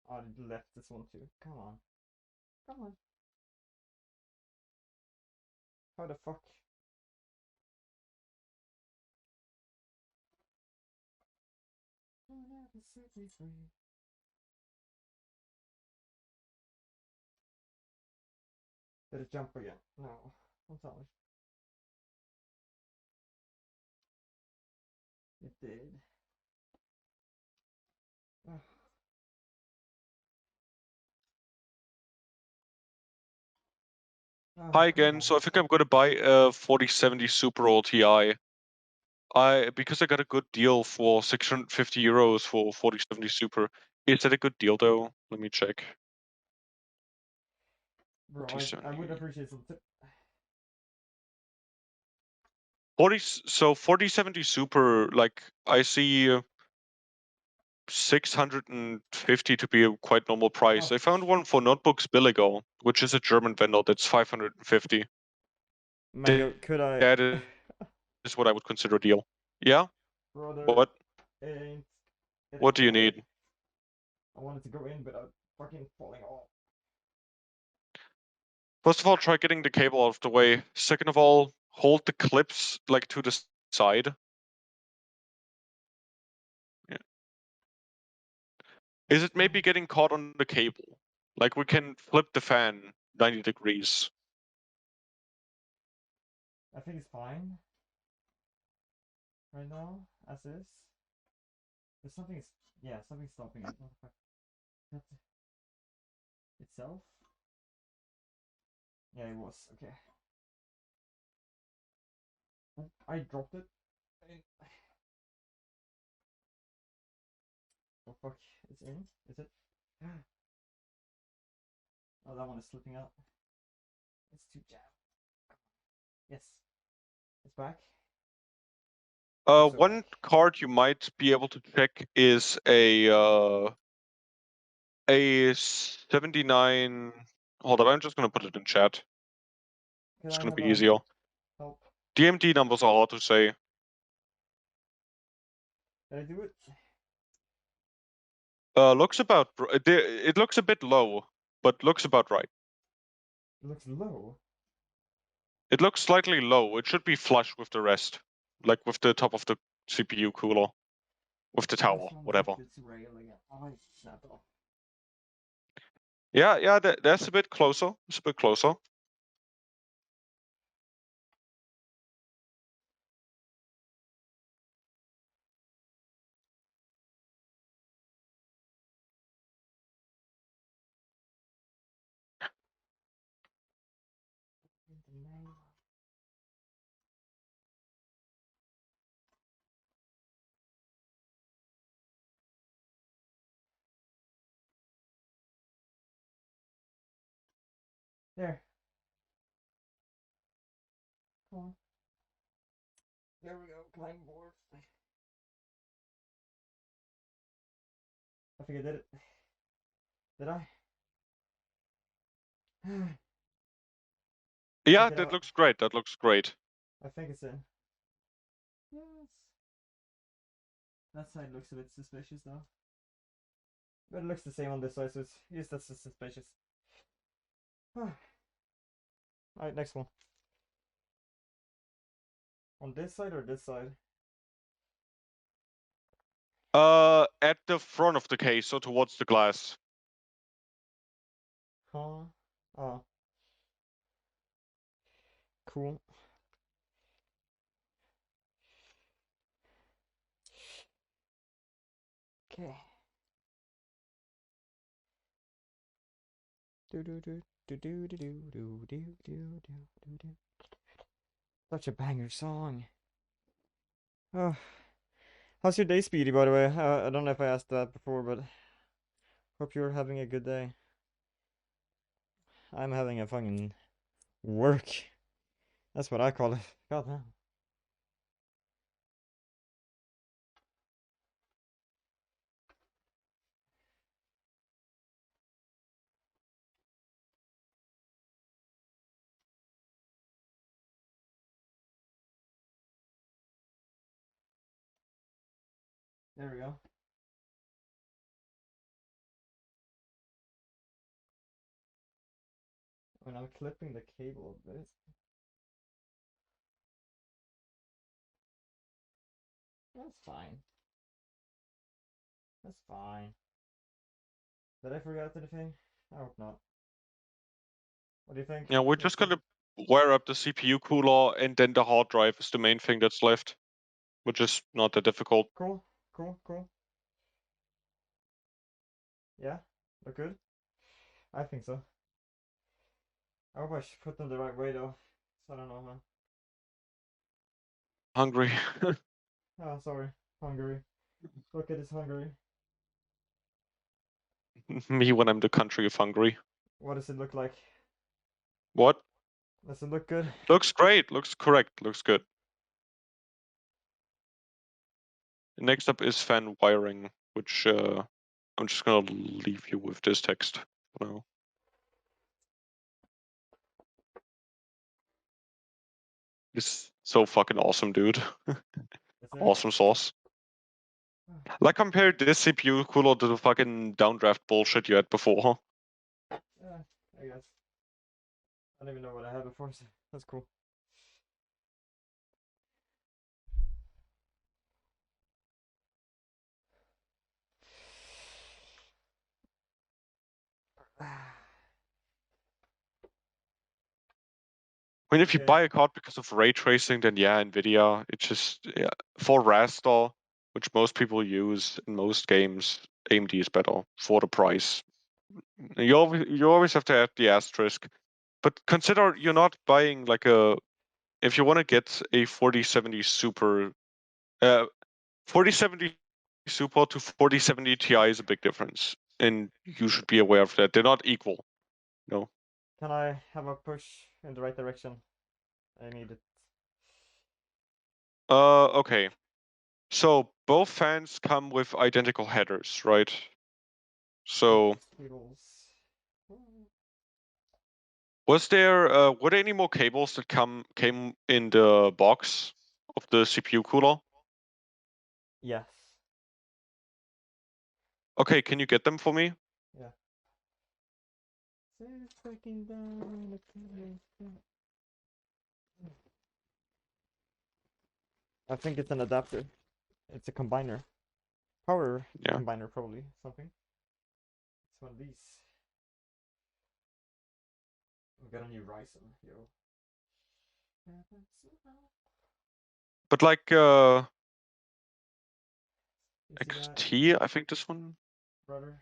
Oh, I left this one too. Come on. Come on. How the fuck? Did it jump again? No. I'm sorry. It did. Ugh. Oh, Hi come again. on. So I think I'm gonna buy a 4070 Super Old Ti. Because I got a good deal for 650 euros for 4070 Super. Is that a good deal though? Let me check. Bro, I would 4070. appreciate some tip. 4070 Super, like I see 650 to be a quite normal price. I found one for notebooks Billigo, which is a German vendor that's 550. Mango, could I? That is what I would consider a deal. Yeah? Brother, What? ain't it What do you hard? need? I wanted to go in, but I'm fucking falling off. First of all, try getting the cable out of the way. Second of all, hold the clips like to the side. Yeah. Is it maybe getting caught on the cable? Like we can flip the fan 90 degrees. I think it's fine right now, as is. There's something, yeah, something's stopping it. What the fuck? That itself? Yeah, it was. Okay. Oh, I dropped it. Oh fuck, it's in? Is it? Oh, that one is slipping out. It's too jammed. Yes. It's back. So One back. card you might be able to check is a 79. Hold up, I'm just gonna put it in chat. Can It's I gonna have be a easier. help? DMD numbers are hard to say. Can I do it? Looks about. It looks a bit low, but looks about right. It looks low. It looks slightly low. It should be flush with the rest, like with the top of the CPU cooler, with the tower, whatever. It's rail again. Oh, I snapped off. Yeah, that's a bit closer. It's a bit closer. There. Come on. There we go. Climb board. I think I did it. Did I? Yeah, Check it that out. looks great. That looks great. I think it's in. Yes. That side looks a bit suspicious though. But it looks the same on this side, so it's yes, that's suspicious. Alright, next one. On this side or this side? At the front of the case, so towards the glass. Huh? Oh. Cool. Okay. Do do do do do do do do do do do do. Such a banger song. Oh. How's your day, Speedy, by the way? I don't know if I asked that before, but hope you're having a good day. I'm having a fucking work. That's what I call it. God damn. There we go. When I'm clipping the cable a bit. That's fine. That's fine. Did I forget anything? I hope not. What do you think? Yeah, we're just gonna wire up the CPU cooler, and then the hard drive is the main thing that's left, which is not that difficult. Cool, cool, cool. Yeah, look good? I think so. I hope I should put them the right way though. So I don't know, man. Hungry. Oh, sorry. Hungary. Look at this Hungary. Me when I'm the country of Hungary. What does it look like? What? Does it look good? Looks great. Looks correct. Looks good. Next up is fan wiring. which I'm just gonna leave you with this text for now. It's so fucking awesome, dude. Is it? Awesome sauce. Like, compare this CPU cooler to the fucking downdraft bullshit you had before. Yeah, I guess. I don't even know what I had before, so that's cool. I mean, if you Okay. buy a card because of ray tracing, then yeah, Nvidia. It's just for raster, which most people use in most games, AMD is better for the price. You always have to add the asterisk, but consider you're not buying like a. If you want to get a 4070 Super, 4070 Super to 4070 Ti is a big difference, and you should be aware of that. They're not equal. No. Can I have a push in the right direction? I need it. Okay. So both fans come with identical headers, right? So Cables. was there were there any more cables that came in the box of the CPU cooler? Yes. Okay, can you get them for me? Yeah. I think it's an adapter. It's a combiner. Power Yeah. combiner, probably. Something. It's one of these. We got a new Ryzen, yo. But like You see that, XT, I think this one. brother?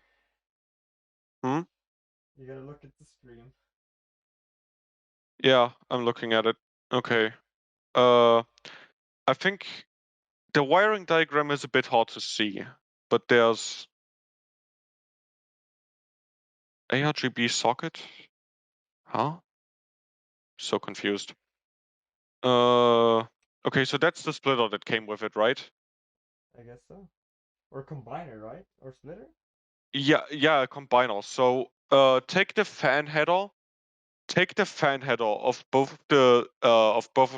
Hmm? You gotta look at the stream. Yeah, I'm looking at it. Okay. I think the wiring diagram is a bit hard to see, but there's ARGB socket. Huh? So confused. Okay, so that's the splitter that came with it, right? I guess so. Or combiner, right? Or splitter? Yeah, a combiner. So take the fan header, of both of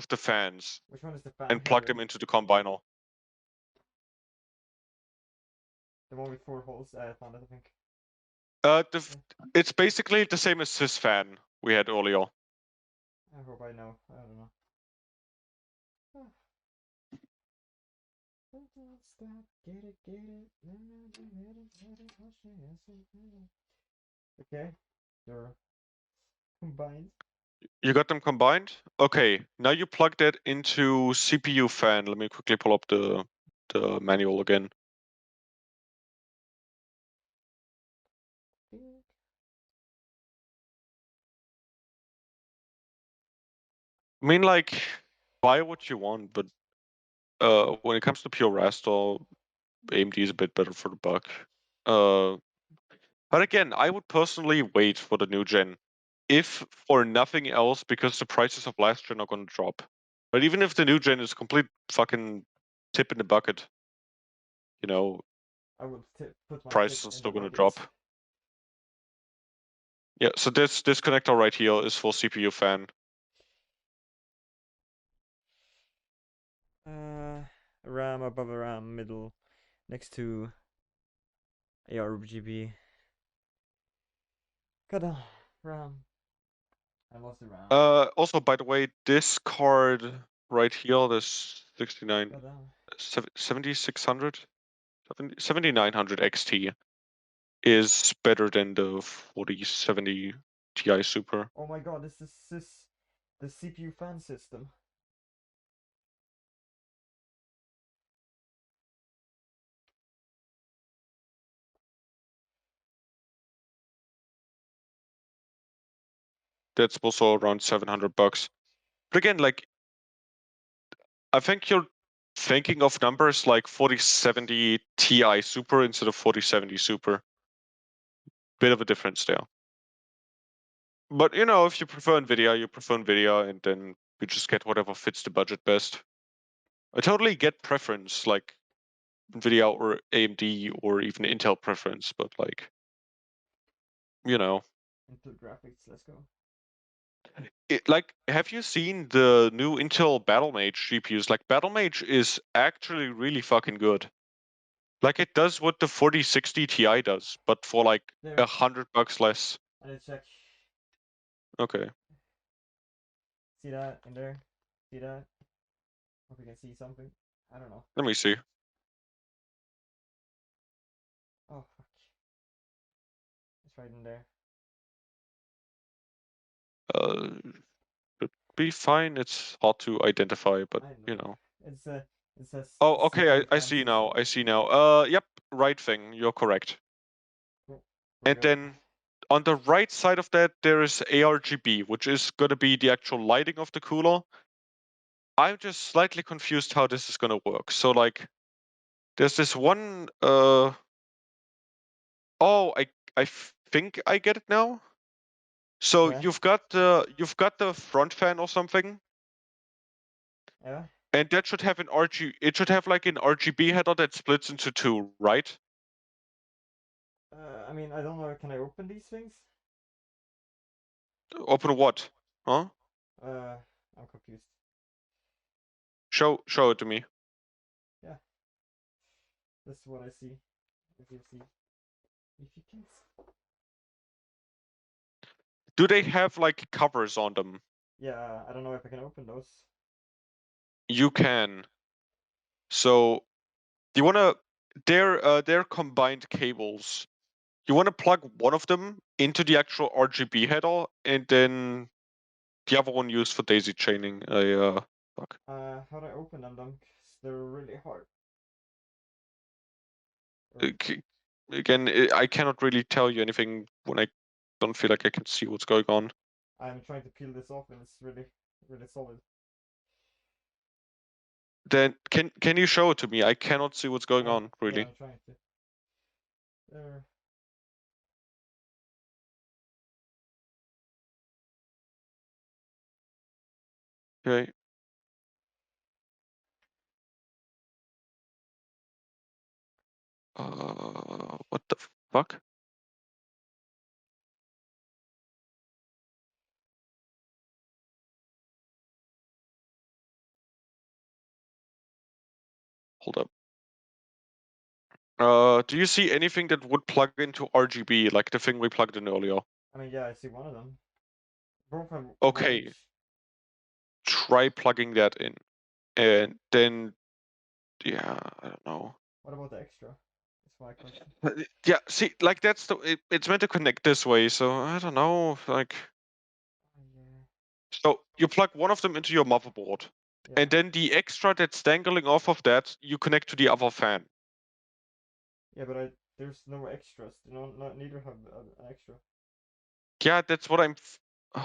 the fans Which one is the fan and plug header? them into the combiner. The one with 4 holes? I found it, I think. It's basically the same as this fan we had earlier. I hope I know. I don't know. Okay, they're combined. You got them combined? Okay, now you plug that into CPU fan. Let me quickly pull up the manual again. I mean, like, buy what you want, but when it comes to pure raster, AMD is a bit better for the buck. But again, I would personally wait for the new gen, if for nothing else, because the prices of last gen are going to drop. But even if the new gen is complete fucking tip in the bucket, you know, I will put my prices tip are in the still going to bucket. drop. Yeah, so this connector right here is for CPU fan. RAM above RAM, middle, next to ARGB. Got a RAM. I lost the RAM. Also, by the way, this card right here, this 7600, 7900 XT is better than the 4070 Ti Super. Oh my god, this is the CPU fan system. That's also around $700. But again, like, I think you're thinking of numbers like 4070 Ti Super instead of 4070 Super. Bit of a difference there. But you know, if you prefer Nvidia, you prefer Nvidia, and then you just get whatever fits the budget best. I totally get preference. Like, NVIDIA or AMD or even Intel preference, but like, you know, Intel graphics, let's go. like, have you seen the new Intel Battlemage GPUs? Like, Battlemage is actually really fucking good. Like, it does what the 4060 Ti does, but for like There, $100 less. I need to check. Okay. See that in there? See that? Hope you can see something. I don't know. Let me see. Oh fuck. It's right in there. Should be fine. It's hard to identify, but I you know. know. It's it says Oh, okay. CPU I fan see now. system. I see now. Yep. Right thing. You're correct. Cool. We're And good. then on the right side of that, there is ARGB, which is gonna be the actual lighting of the cooler. I'm just slightly confused how this is gonna work. So like, there's this one. Oh, I think I get it now. So Yeah. you've got the front fan or something, Yeah. and that should have an RG. It should have like an RGB header that splits into two, right? I mean, I don't know. Can I open these things? Open what? Huh? I'm confused. Show it to me. Yeah. This is what I see. If you see, if you can. Do they have like covers on them? Yeah, I don't know if I can open those. You can. So you wanna they're combined cables. You wanna plug one of them into the actual RGB header, and then the other one used for daisy chaining. Fuck. How do I open them? Cause they're really hard. Again, I cannot really tell you anything when I don't feel like I can see what's going on. I'm trying to peel this off, and it's really, really solid. Then can you show it to me? I cannot see what's going on Yeah, really. I'm trying to. There. Okay. What the fuck? Hold up. Do you see anything that would plug into RGB, like the thing we plugged in earlier? I mean, yeah, I see one of them. Both have one Okay, each. try plugging that in. And then, yeah, I don't know. What about the extra? That's my question. Yeah, see, like that's it's meant to connect this way, so I don't know, like. Yeah. So you plug one of them into your motherboard, Yeah. and then the extra that's dangling off of that, you connect to the other fan. Yeah, but there's no extras. Neither have an extra. Yeah, that's what I'm. Hmm.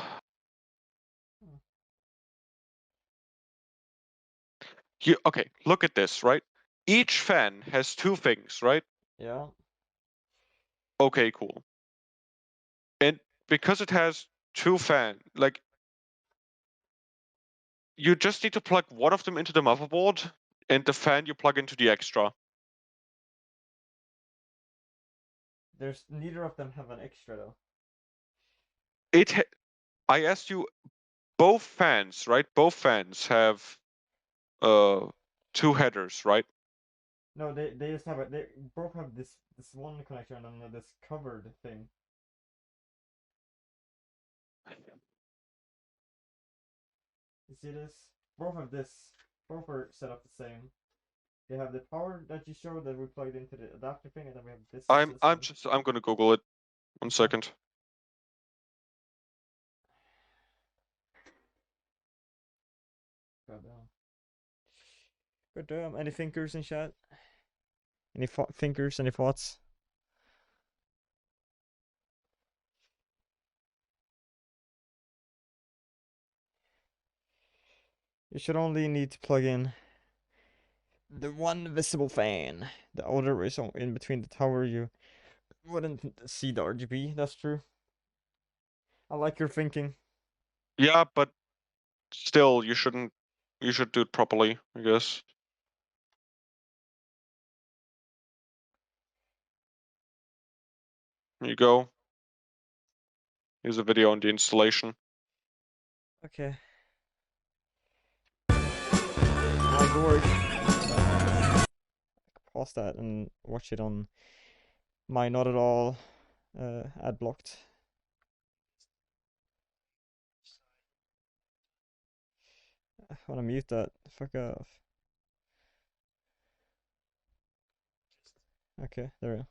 Okay, look at this, right? Each fan has two things, right? Yeah. Okay, cool. And because it has two fan, like you just need to plug one of them into the motherboard, and the fan you plug into the extra. There's neither of them have an extra though. I asked you, both fans, right? Both fans have two headers, right? No, they just have they both have this one connection and then this covered thing. You see this? Both have this. Both are set up the same. They have the power that you showed that we plugged into the adapter thing, and then we have this system. I'm gonna Google it. One Okay. second. Goddamn. Goddamn. Any thinkers in chat? Any thinkers? Any thoughts? You should only need to plug in the one visible fan. The other is in between the tower. You wouldn't see the RGB. That's true. I like your thinking. Yeah, but still, you shouldn't. You should do it properly, I guess. Here you go. Here's a video on the installation. Okay. My lord. Pause that and watch it on my not at all ad blocked. I wanna mute that. Fuck off. Okay, there we go.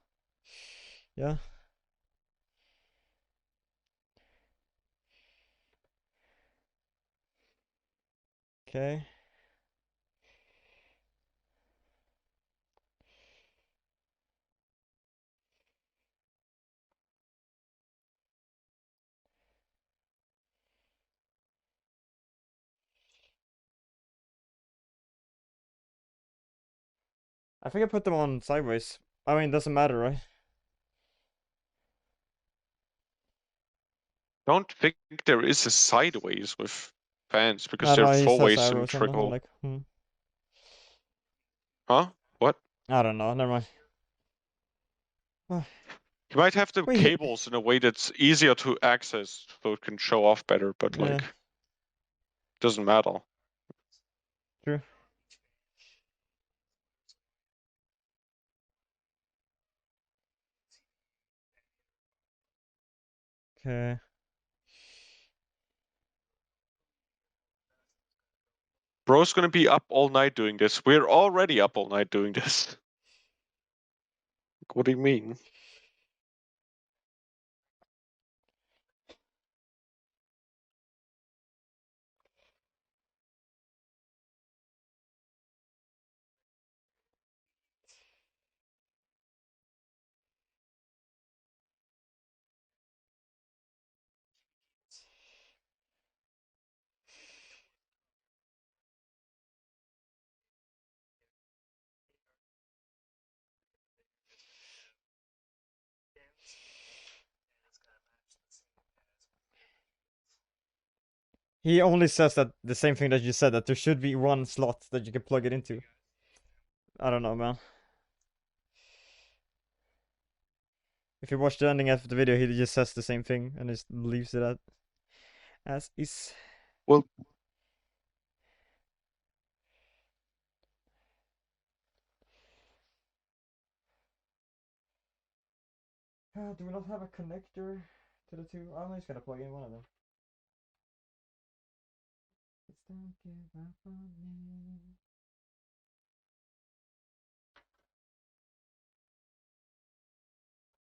Yeah. Okay. I think I put them on sideways. I mean, doesn't matter, right? Don't think there is a sideways with fans because I don't they're know, he four says way arrows and I'm symmetrical. like, Huh? What? I don't know, never mind. You might have the Wait, cables in a way that's easier to access so it can show off better, but yeah, like, doesn't matter. true. Okay. Bro's gonna be up all night doing this. We're already up all night doing this. What do you mean? He only says that the same thing that you said, that there should be one slot that you can plug it into. I don't know, man. If you watch the ending of the video, he just says the same thing and just leaves it as is. Well, Do we not have a connector to the two? I'm just gonna plug in one of them. It's don't give up on me.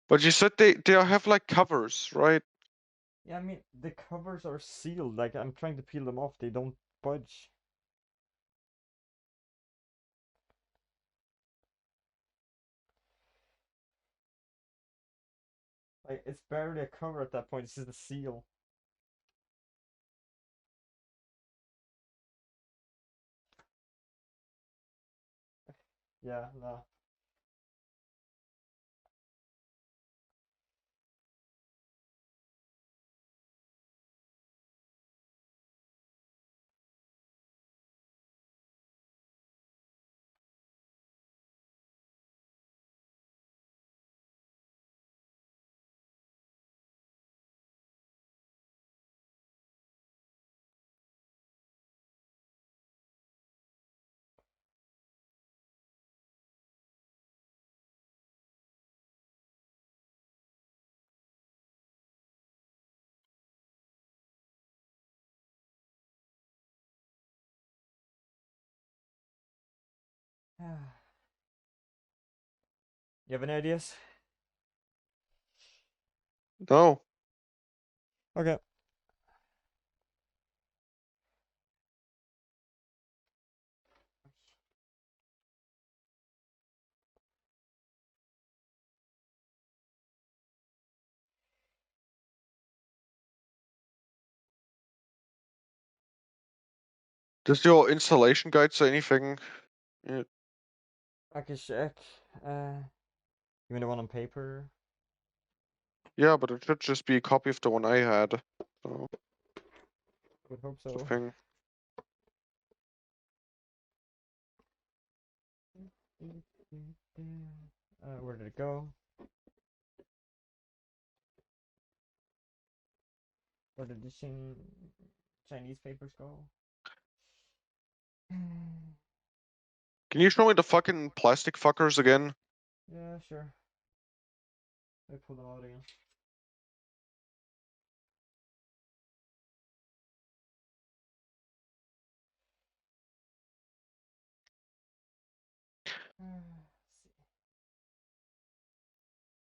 but you said they have like covers, right? Yeah, I mean, the covers are sealed. Like, I'm trying to peel them off. They don't budge. Like, it's barely a cover at that point. This is a seal. Yeah, no. You have any ideas? No. Okay. Does your installation guide say anything? Yeah, I can check. You mean the one on paper? yeah, but it should just be a copy of the one I had. So, I would hope the so. thing. Where did it go? Where did the Chinese papers go? Can you show me the fucking plastic fuckers again? Yeah, sure. I pull them out again. See.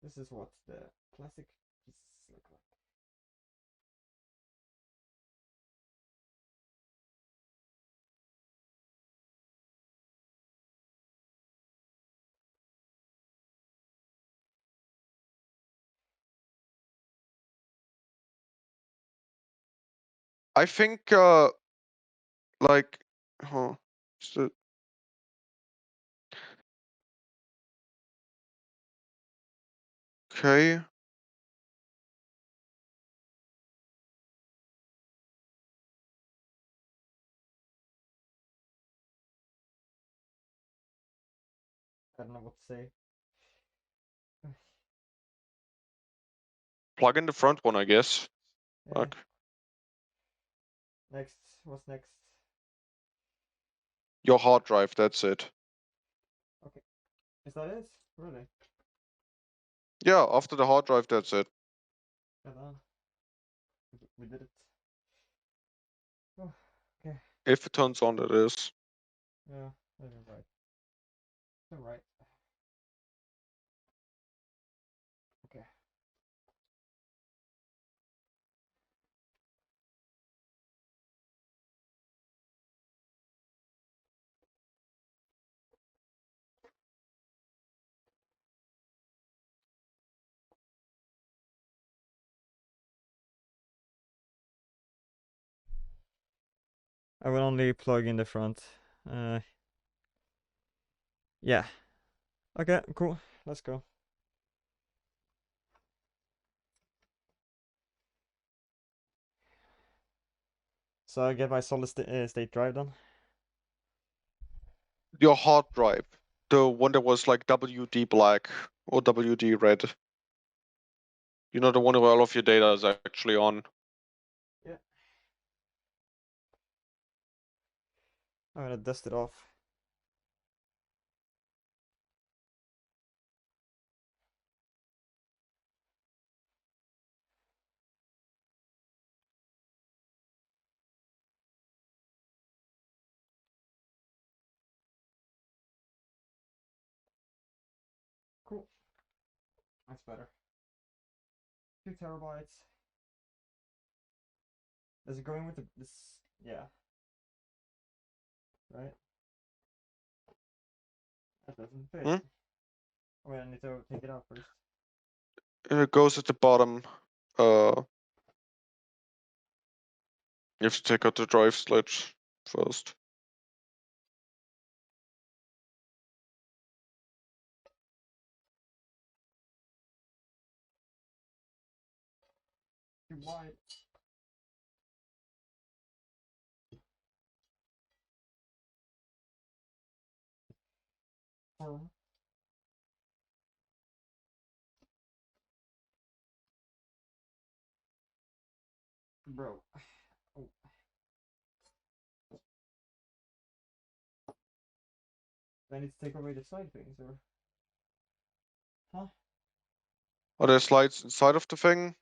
This is what the plastic pieces look like. I think, like, huh, so, okay. I don't know what to say. Plug in the front one, I guess. Yeah. Fuck. Next, what's next? Your hard drive, that's it. Okay. Is that it? Really? Yeah, after the hard drive, that's it. Yeah, done. We did it. Oh, okay. If it turns on, that is. Yeah, you're right. You're right. Okay. I will only plug in the front. Yeah. Okay, cool. Let's go. So I get my solid state drive done. Your hard drive. The one that was like WD black or WD red. You know, the one where all of your data is actually on. Yeah. I'm gonna dust it off. Cool. That's better. 2 terabytes. Is it going with this? Yeah. Right? That doesn't fit. Hmm? Oh, wait, I need to take it out first. It goes at the bottom. You have to take out the drive sledge first. Too wide. Firm. Bro. Oh. I need to take away the side things, or? Huh? Are there slides inside of the thing?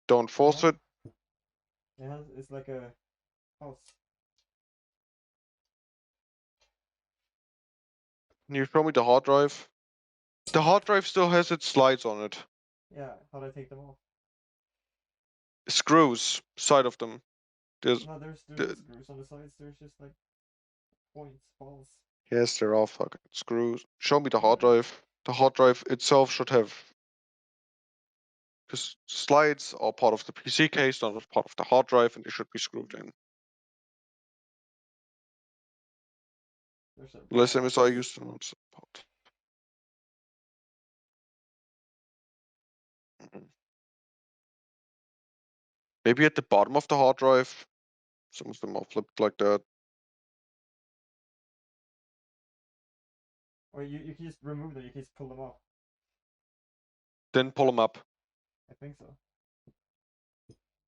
Don't force it. Yeah, it's like a house. Can you show me the hard drive? The hard drive still has its slides on it. Yeah, how do I take them off? Screws, side of them. There's, No, there's the, not screws on the sides, there's just like points, balls. yes, they're all fucking screws. Show me the hard drive. The hard drive itself should have, because slides are part of the PC case, not part of the hard drive, and they should be screwed in. There's a Unless balls. MSI used to not support. Maybe at the bottom of the hard drive. Some of them are flipped like that. Or you can just remove them, you can just pull them off. Then pull them up. I think so.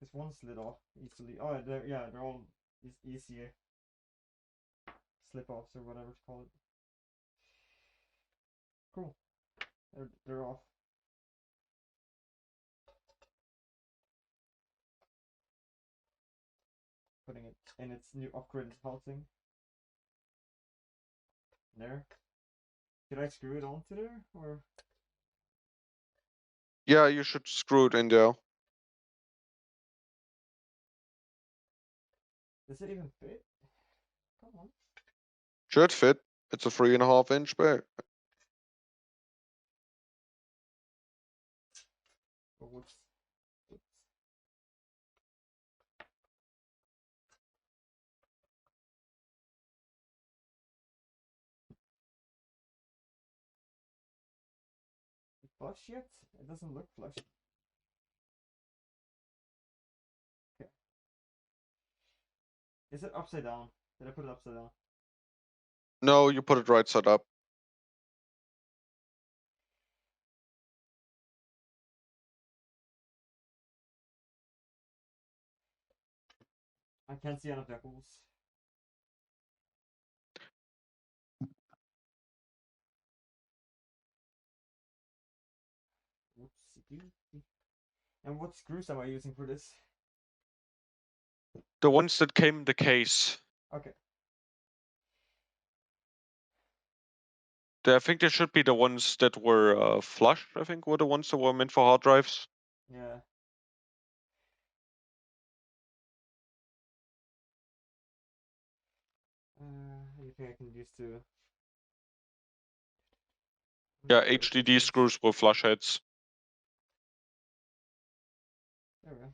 This one slid off easily. Oh, they're all easy slip offs or whatever to call it. Cool. They're off. Putting it in its new upgraded housing. There. Did I screw it onto there or? Yeah, you should screw it in there. Does it even fit? Come on. Should fit. It's a 3.5-inch bag. Oh, whoops. Whoops. Flush yet? It doesn't look flush. Okay. Is it upside down? Did I put it upside down? No, you put it right side up. I can't see any of the holes. Whoopsie. And what screws am I using for this? The ones that came in the case. Okay. I think they should be the ones that were flush, I think, were the ones that were meant for hard drives. Yeah. Anything I can use to. Yeah, HDD screws were flush heads. There we go.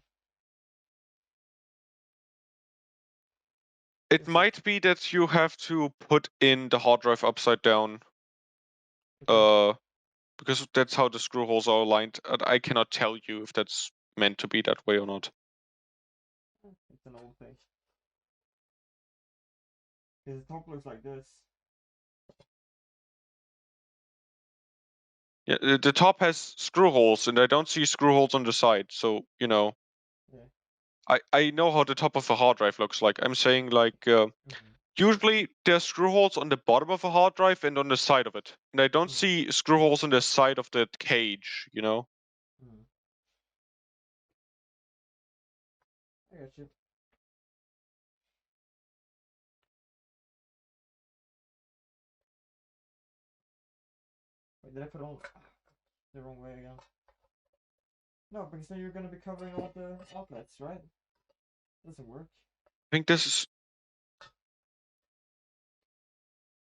It Yes, might be that you have to put in the hard drive upside down. Okay. Because that's how the screw holes are aligned. And I cannot tell you if that's meant to be that way or not. It's an old thing. Because the top looks like this. Yeah, the top has screw holes, and I don't see screw holes on the side. So Yeah. I know how the top of a hard drive looks like. I'm saying like Mm-hmm. usually there's screw holes on the bottom of a hard drive and on the side of it, and I don't see screw holes on the side of the cage. Mm. I got you. Wait, did I put on the wrong way again? No, because then you're gonna be covering all the outlets, right? Doesn't work. I think this is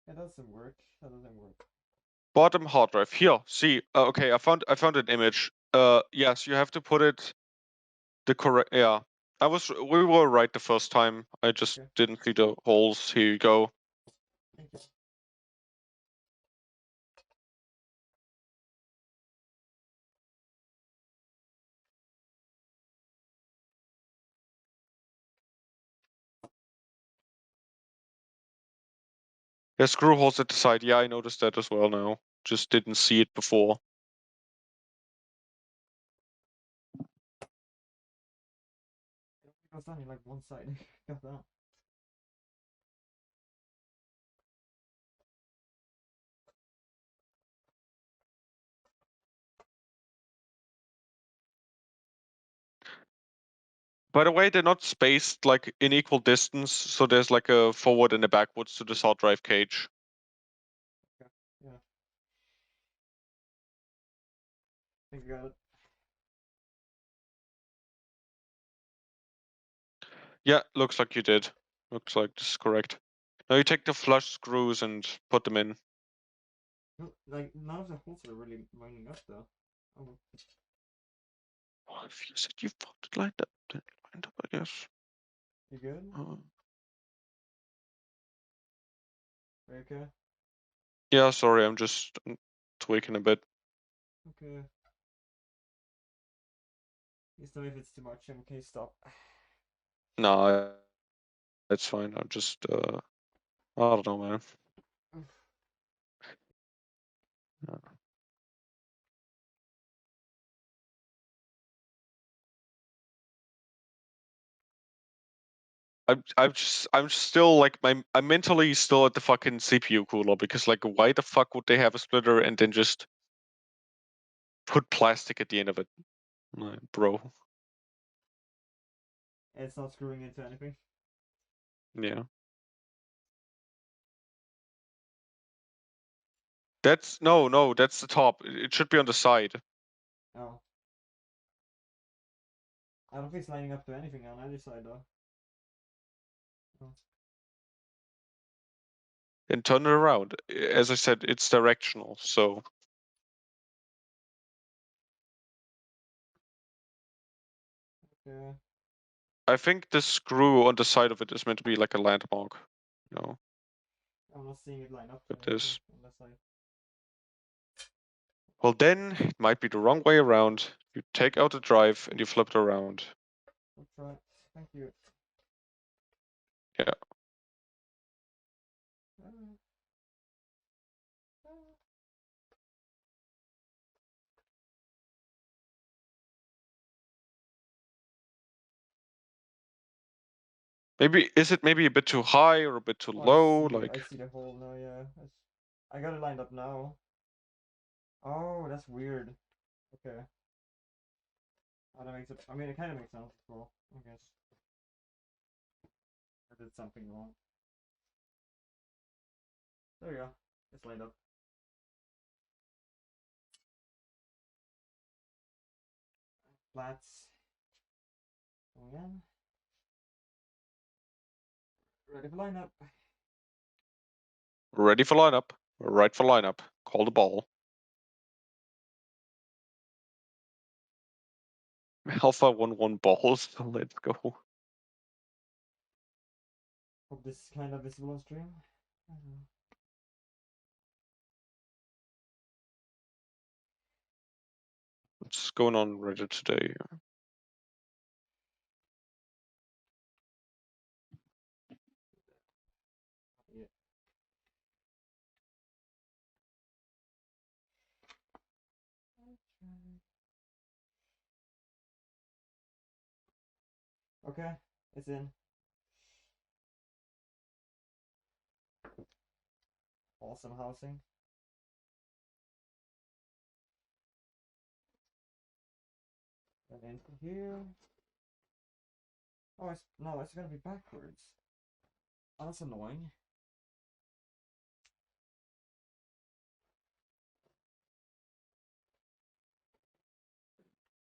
It doesn't work. That doesn't work. bottom hard drive. Here, see. Okay, I found an image. Yes, you have to put it the correct. Yeah, we were right the first time. I just Okay. didn't see the holes. Here you go. Thank you. There's screw holes at the side. Yeah, I noticed that as well now. Just didn't see it before. It goes down in like one side. Got that. By the way, they're not spaced like in equal distance, so there's like a forward and a backwards to this hard drive cage. Okay. Yeah. I think I got it. Yeah, looks like you did. Looks like this is correct. Now you take the flush screws and put them in. No, like none of the holes are really lining up though. Oh, Oh, if you said you found it lined up, then lined up, I guess. you good? Are you okay? Yeah, sorry, I'm just tweaking a bit. Okay. Please tell me if it's too much. I'm okay. Stop. No, it's fine. I'm just I don't know, man. I'm still like I'm mentally still at the fucking CPU cooler because like why the fuck would they have a splitter and then just put plastic at the end of it, like, bro? It's not screwing into anything. Yeah. That's no, that's the top. It should be on the side. Oh. I don't think it's lining up to anything on either side though. Oh. Then turn it around. As I said, it's directional, so Yeah. I think the screw on the side of it is meant to be like a landmark. No, I'm not seeing it line up to with anything this. on that side. Well, then it might be the wrong way around. You take out the drive and you flip it around. I'll try. Thank you. Yeah. Maybe is it maybe a bit too high or a bit too Oh, low? I Like see the hole now. Yeah, I got it lined up now. Oh, that's weird. Okay. Oh, that makes it. I mean, it kind of makes sense. Cool. I guess I did something wrong. There we go. It's lined up. Flats. Going in. Ready for lineup. ready for lineup, right for lineup. Call the ball. Alpha 1-1 balls. Let's go. Hope this is kind of visible on stream. What's going on Reddit today? Yeah. Okay, it's in. Awesome housing. And into here. Oh, no, it's gonna be backwards. Oh, that's annoying.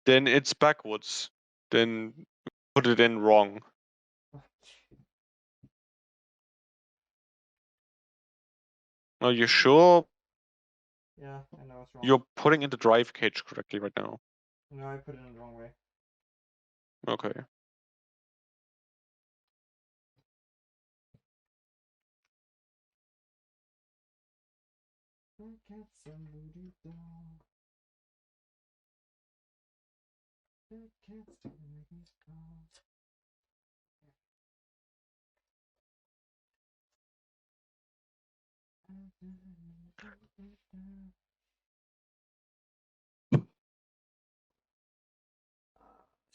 Then it's backwards. Then put it in wrong. Are you sure Yeah, I know it's wrong. you're putting in the drive cage correctly right now? No, I put it in the wrong way. Okay.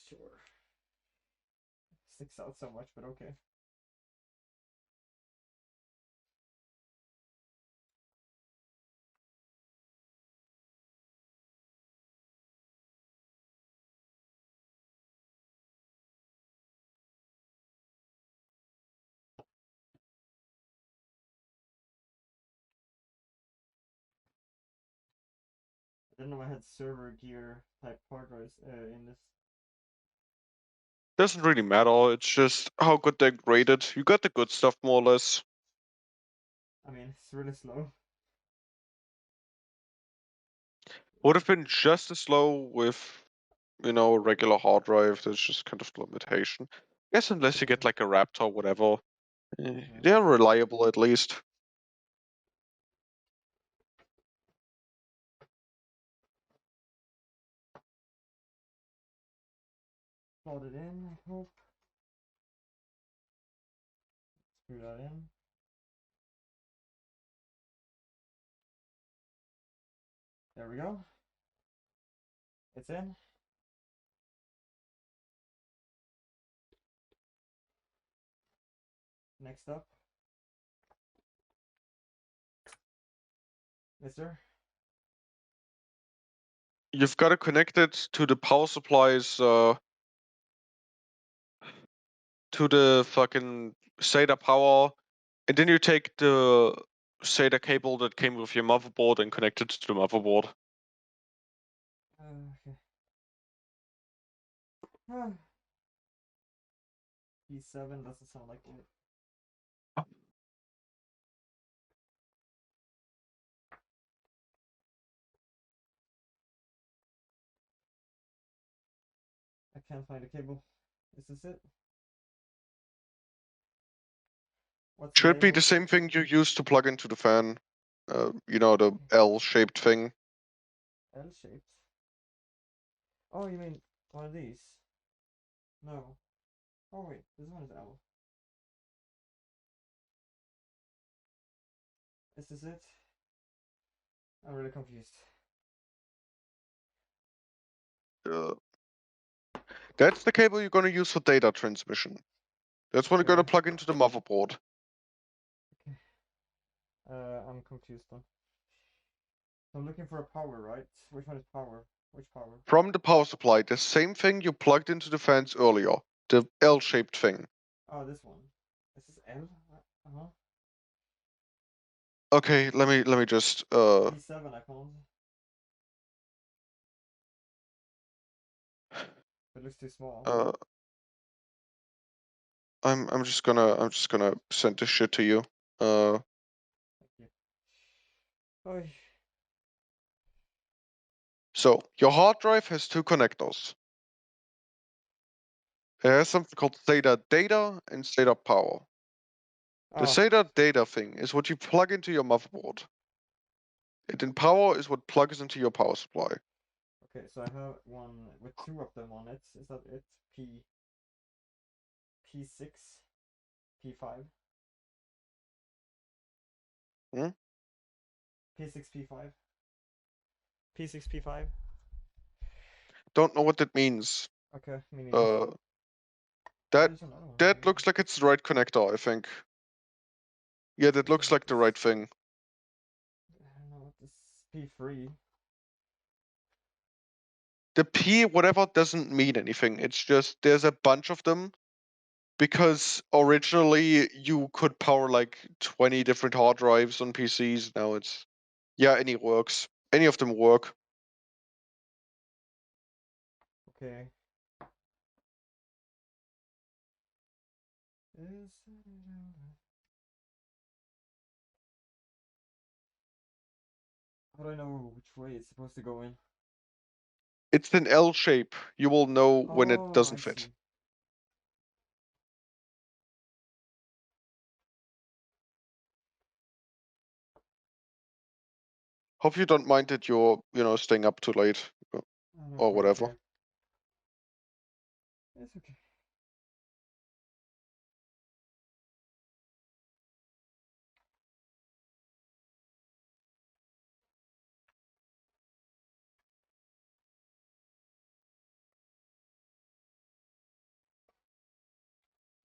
Sure. Sticks out so much, but okay. I didn't know I had server gear type hard drives in this. Doesn't really matter. It's just how good they're graded. You got the good stuff more or less. I mean, it's really slow. Would have been just as slow with, a regular hard drive. There's just kind of limitation. I guess unless you get like a Raptor or whatever. They're reliable at least. Plot it in, I hope. Screw that in. There we go. It's in. Next up. Mister? You've got to connect it to the power supplies, to the fucking SATA power, and then you take the SATA cable that came with your motherboard and connect it to the motherboard. Okay. P7 doesn't sound like it. I can't find a cable. Is this it? What's the Should be the label? same thing you use to plug into the fan. You know, the L-shaped thing. L-shaped? Oh, you mean one of these? No. Oh wait, this one is L. Is this it? I'm really confused. That's the cable you're going to use for data transmission. That's what you're going to Okay. plug into the motherboard. Okay. I'm confused then. I'm looking for a power, right? Which one is power? Which power? From the power supply, the same thing you plugged into the fans earlier. The L-shaped thing. Oh, this one. Is this L? Uh-huh. Okay, let me just P7 I found. It looks too small. I'm just gonna send this shit to you. Thank you. Oy. So your hard drive has two connectors. It has something called SATA data and SATA power. The Oh, SATA data thing is what you plug into your motherboard. And then power is what plugs into your power supply. okay, so I have one with two of them on it. Is that it? P6, P5. Hmm? P6, P5. P6, P5. Don't know what that means. Okay, me neither. That There's another one. that looks like it's the right connector, I think. Yeah, that Let's see looks what like the this- right thing. I don't know what this P3. The P whatever doesn't mean anything. It's just there's a bunch of them because originally you could power like 20 different hard drives on PCs. Now it's yeah, any works. Any of them work. Okay. Is how do I know which way it's supposed to go in? It's an L shape. You will know when it Oh, doesn't I fit. see. Hope you don't mind that you're, staying up too late Oh, no, or quite whatever. okay. It's okay.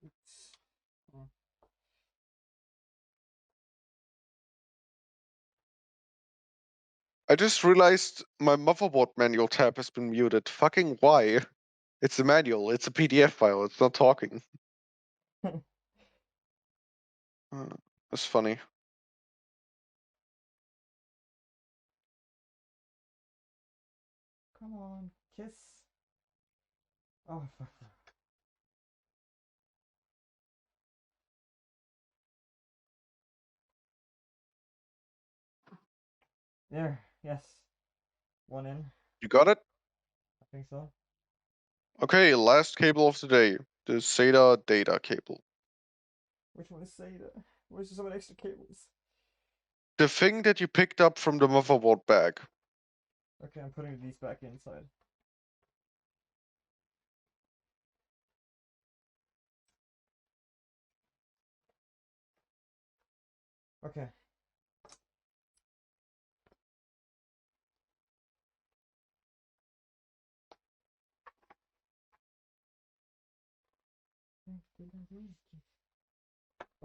It's, oh, I just realized my motherboard manual tab has been muted. Fucking why? It's a manual. It's a PDF file. It's not talking. That's funny. come on, kiss. Oh, fuck. There, yes. One in. You got it? I think so. Okay, last cable of the day. The SATA data cable. Which one is SATA? Where's some extra cables? The thing that you picked up from the motherboard bag. Okay, I'm putting these back inside. Okay.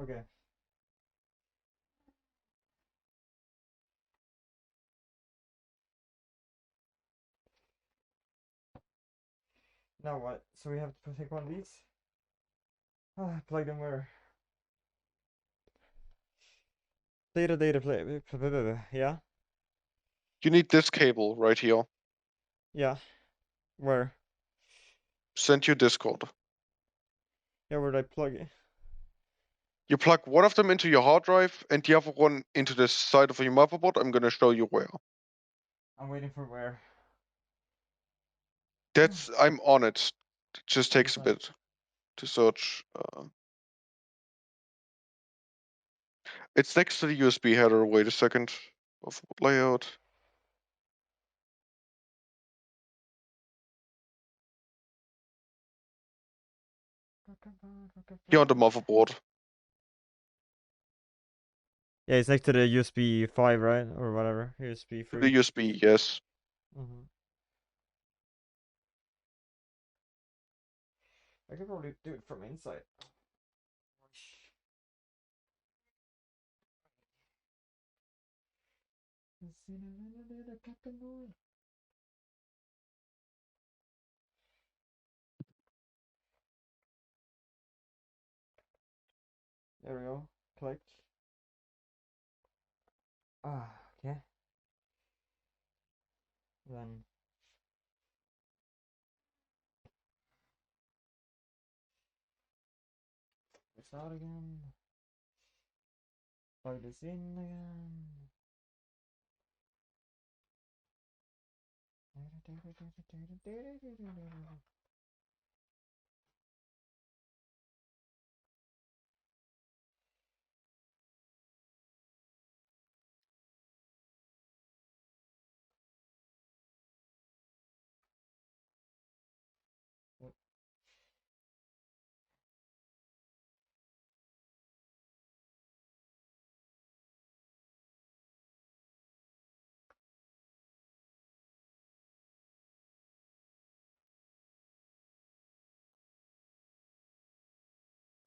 Okay. Now what? So we have to take one of these? Plug them where? Data play. Yeah? You need this cable right here. Yeah. Where? Send you Discord. Yeah, where'd I plug it? You plug one of them into your hard drive and the other one into the side of your motherboard. I'm gonna show you where. I'm waiting for where. I'm on it. It just takes a Understand. bit to search. It's next to the USB header. Wait a second. Of layout. Here on the motherboard. Yeah, it's next to the USB 5, right? Or whatever. USB 3. The USB, yes. Mm-hmm. I could probably do it from inside. There we go. Click. Okay. Then start again. Plug this in again.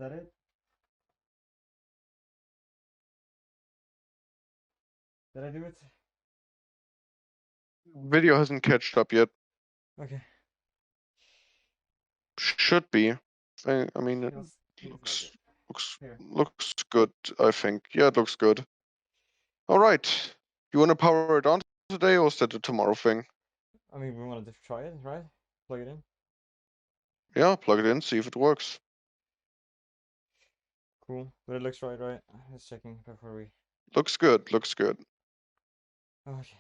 Is that it? Did I do it? Video hasn't catched up yet. Okay. Should be. I mean, it Feels like looks it. looks Here. looks good. I think. Yeah, it looks good. All right. You want to power it on today, or is that a tomorrow thing? I mean, we wanted to try it, right? Plug it in. Yeah, plug it in, see if it works. Cool. But it looks right? Just checking before we. Looks good. Looks good. Okay.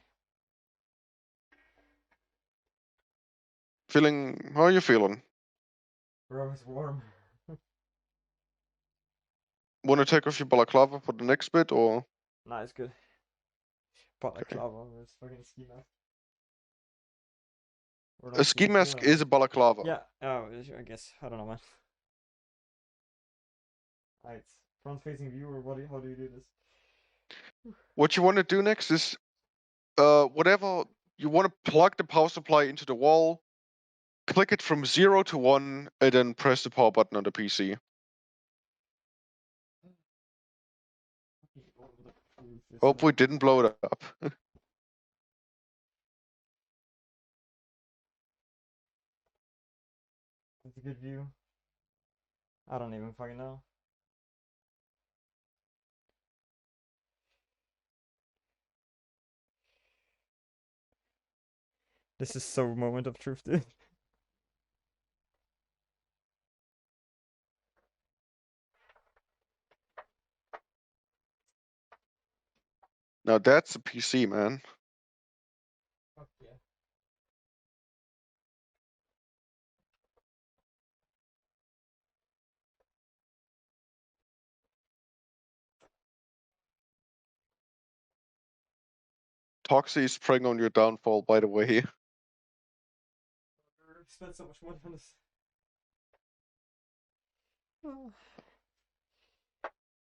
Feeling? How are you feeling? Bro, it's warm. Want to take off your balaclava for the next bit, or? Nah, it's good. Balaclava with fucking ski mask. Or A not ski ski, I don't mask know. is a balaclava. Yeah, oh, I guess. I don't know, man. Alright, front facing view, or how do you do this? What you want to do next is, whatever you want to plug the power supply into the wall, click it from 0 to 1, and then press the power button on the PC. Hope we didn't blow it up. That's a good view. I don't even fucking know. This is so moment of truth, dude. Now that's a PC, man. Fuck yeah. Toxie is preying on your downfall, by the way. Spent so much money on this. Oh.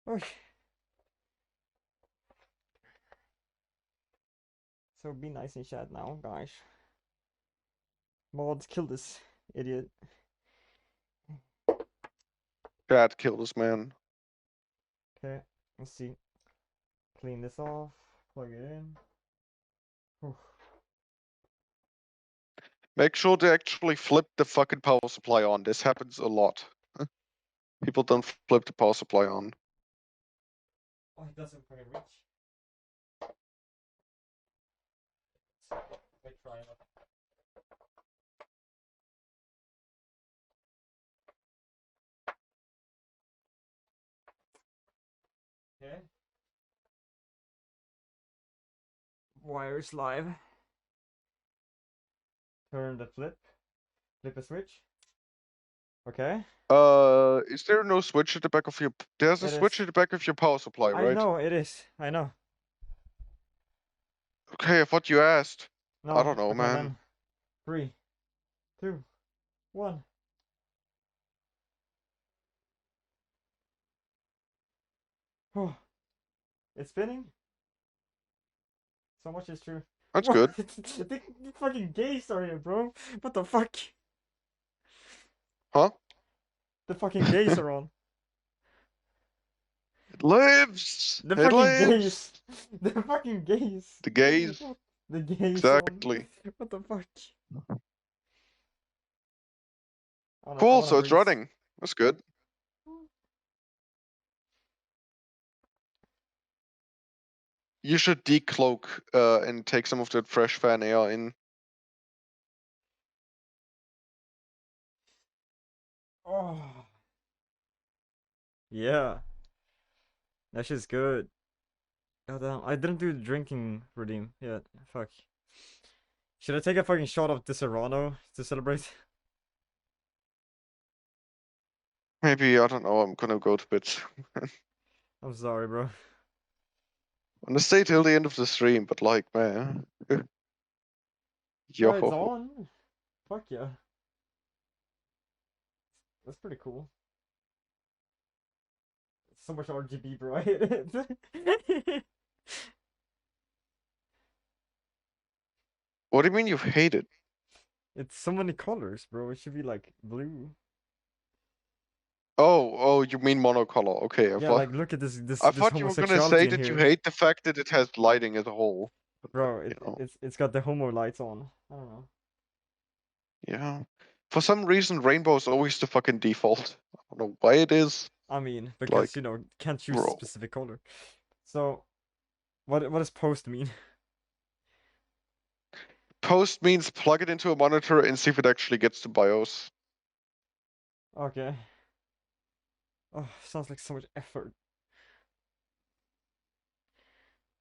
Okay. So be nice in chat now, guys. Mods, kill this idiot. Chat killed this man. Okay, let's see. Clean this off. Plug it in. Whew. Make sure to actually flip the fucking power supply on. This happens a lot. People don't flip the power supply on. Oh, it doesn't fucking reach. Let me try it. Okay. Wires live. Turn the flip. Flip a switch. Okay. Is there no switch at the back of your? There's a It switch is. at the back of your power supply, I right? know it is. I know. Okay, I thought you asked. I No. don't know, Okay, man. then. 3, 2, 1. Oh, it's spinning. So much is true. That's What? good. The fucking gays are here, bro. What the fuck? Huh? The fucking gays are on. It lives! The It fucking lives! gays. The fucking gays. The gays. What? The gays on. Exactly. What the fuck? I Cool, wanna so it's breathe. running. That's good. You should decloak and take some of that fresh fan air in. Oh. Yeah. That shit's good. God damn. I didn't do the drinking redeem yet. Fuck. Should I take a fucking shot of Disaronno to celebrate? Maybe, I don't know, I'm gonna go to bed. I'm sorry, bro. I'm gonna stay till the end of the stream, but like, man. Oh, it's Yo. on. Fuck yeah. That's pretty cool. So much RGB, bro. I hate it. What do you mean you hate it? It's so many colors, bro. It should be like blue. Oh, you mean monocolor. Okay, Yeah, like look at this I this thought you were gonna say homosexuality in that you here. hate the fact that it has lighting as a whole. Bro, You know, it's got the homo lights on. I don't know. yeah. For some reason, rainbow is always the fucking default. I don't know why it is. I mean, Like, because you know, can't choose a bro. specific color. So, what does post mean? Post means plug it into a monitor and see if it actually gets to BIOS. Okay. Oh, sounds like so much effort.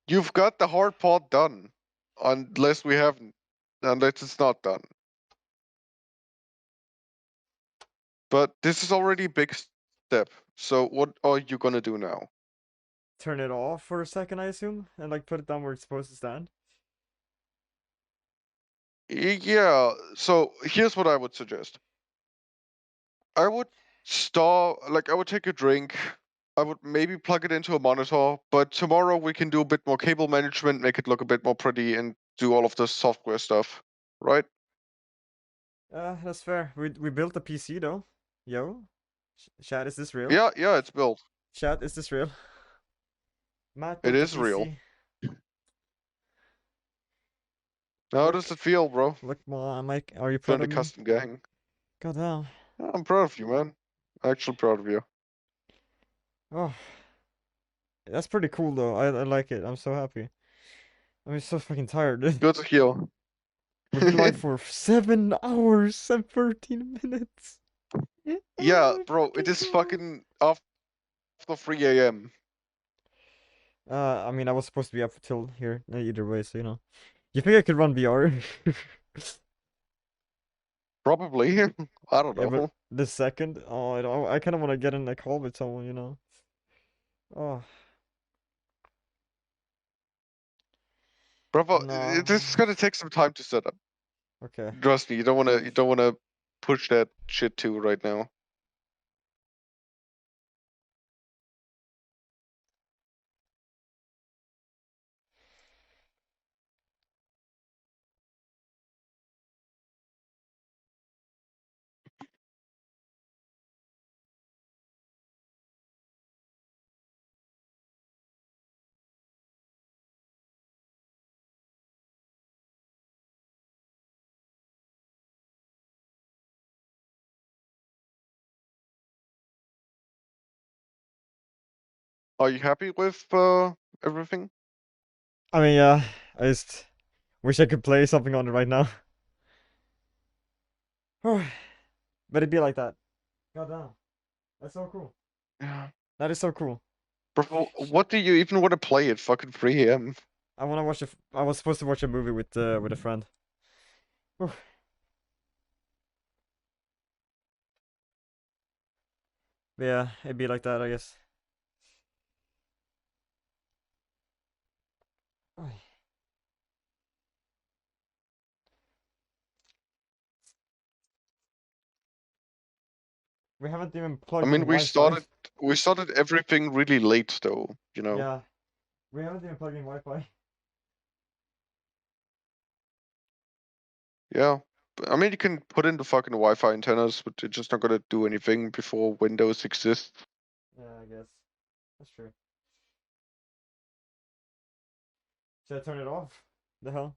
You've got the hard part done. Unless we haven't. Unless it's not done. But this is already a big step. So what are you gonna do now? Turn it off for a second, I assume, and like put it down where it's supposed to stand. Yeah, so here's what I would suggest. I would I would take a drink. I would maybe plug it into a monitor, but tomorrow we can do a bit more cable management, make it look a bit more pretty, and do all of the software stuff, right? That's fair. We built a PC though. Yo, chat, is this real? Yeah, it's built. Chat, is this real? Matt It built a is real. PC. How Look, does it feel, bro? look, Mike, are you Join proud the of me? custom gang. God damn. Yeah, I'm proud of you, man. Actually proud of you. Oh, that's pretty cool though. I like it. I'm so happy. I'm so fucking tired. Good to hear. We've been live for 7 hours and 13 minutes. Yeah, Oh my bro, it fucking is god. fucking after 3 a.m. I mean, I was supposed to be up till here either way, so you know. You think I could run VR? Probably. I don't Yeah, but know. the second, oh, I kind of want to get in a call with someone, you know. Oh, Bravo, no. this is gonna take some time to set up. Okay. Trust me, you don't wanna push that shit too right now. Are you happy with everything? I mean, yeah, I just wish I could play something on it right now. But it'd be like that. God damn. That's so cool. Yeah. That is so cool. Bro, what do you even want to play at fucking 3 a.m.? I wanna watch I was supposed to watch a movie with a friend. Whew. But yeah, it'd be like that, I guess. Oy. We haven't even I plugged in mean, Wi-Fi. we started everything really late though, you know. Yeah, we haven't even plugged in Wi-Fi. Yeah. I mean, you can put in the fucking Wi-Fi antennas, but they're just not gonna do anything before Windows exists. Yeah, I guess. That's true. Should I turn it off? The hell?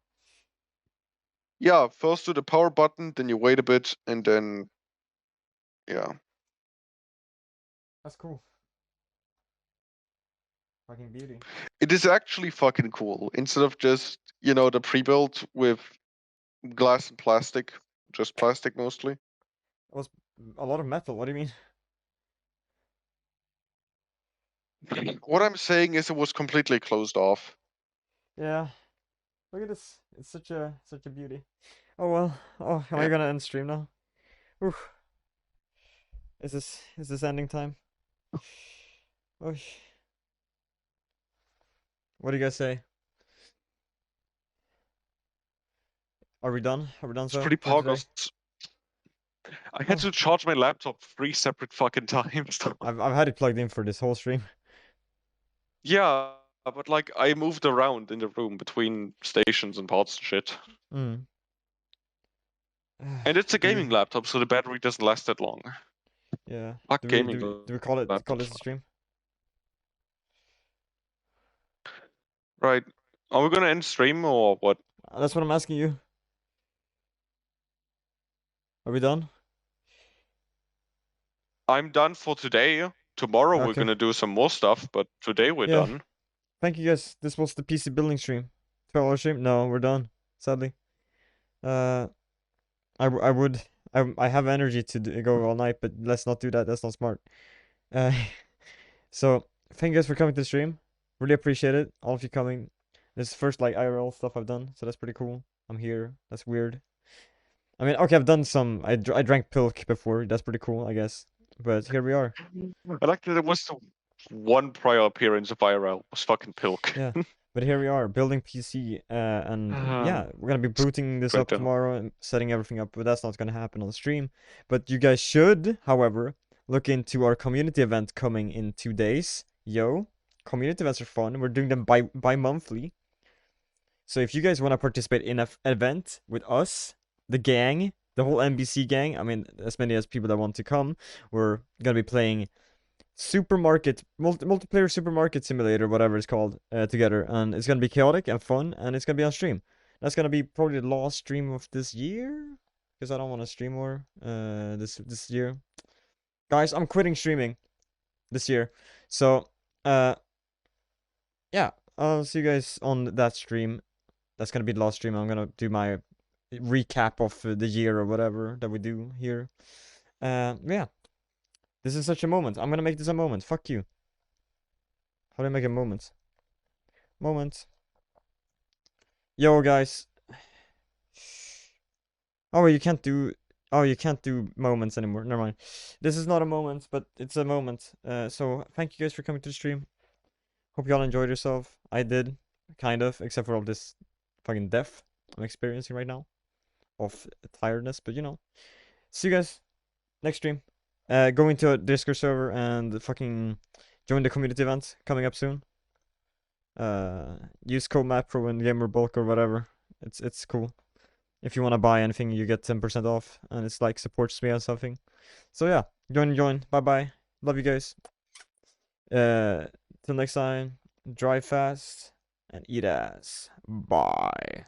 Yeah, first do the power button, then you wait a bit, and then yeah. That's cool. Fucking beauty. It is actually fucking cool. Instead of just, you know, the pre-built with glass and plastic, just plastic mostly. It was a lot of metal. What do you mean? What I'm saying is it was completely closed off. Yeah. Look at this. It's such a beauty. Oh well. Oh, am I Yeah. gonna end stream now? Oof. Is this ending time? Oh. What do you guys say? Are we done? Are we done It's so pretty for today? poggers. I had Oh, to charge my laptop 3 separate fucking times. I've had it plugged in for this whole stream. Yeah, but like I moved around in the room between stations and pods and shit. Mm. And it's a Do we? gaming laptop, so the battery doesn't last that long. Yeah. Fuck Do we? gaming Do we call laptops. this a stream? Right. Are we gonna end stream or what? That's what I'm asking you. Are we done? I'm done for today. Tomorrow we're Okay. gonna do some more stuff, but today we're Yeah. done. Thank you guys. This was the PC building stream. 12-hour stream. No, we're done. Sadly. Uh, I would I have energy to go all night, but let's not do that. That's not smart. Uh, so thank you guys for coming to the stream. Really appreciate it. All of you coming. This is the first like IRL stuff I've done, so that's pretty cool. I'm here. That's weird. I mean, okay, I've done some. I drank Pilk before. That's pretty cool, I guess. But here we are. I like that it was the one prior appearance of IRL was fucking Pilk. Yeah. But here we are, building PC, and yeah, we're gonna be booting this Right up there. tomorrow and setting everything up, but that's not gonna happen on the stream. But you guys should, however, look into our community event coming in 2 days. Yo, community events are fun. We're doing them bi-monthly. So if you guys want to participate in an event with us, the gang, the whole NBC gang, I mean, as many as people that want to come, we're gonna be playing multiplayer supermarket simulator, whatever it's called, together, and it's gonna be chaotic and fun, and it's gonna be on stream. That's gonna be probably the last stream of this year, because I don't want to stream more this year. Guys, I'm quitting streaming this year, so yeah, I'll see you guys on that stream. That's gonna be the last stream. I'm gonna do my recap of the year or whatever that we do here. Yeah. This is such a moment. I'm gonna make this a moment. Fuck you. How do I make a moment? Moment. Yo, guys. Oh, you can't do. Oh, you can't do moments anymore. Never mind. This is not a moment, but it's a moment. So thank you guys for coming to the stream. Hope y'all enjoyed yourself. I did, kind of, except for all this fucking death I'm experiencing right now, of tiredness. But you know, see you guys next stream. Go into a Discord server and fucking join the community event coming up soon. Use code MAPPRO and Gamer Bulk or whatever. It's cool. If you want to buy anything, you get 10% off, and it's like supports me or something. So yeah, join. Bye bye. Love you guys. Till next time, drive fast and eat ass. Bye.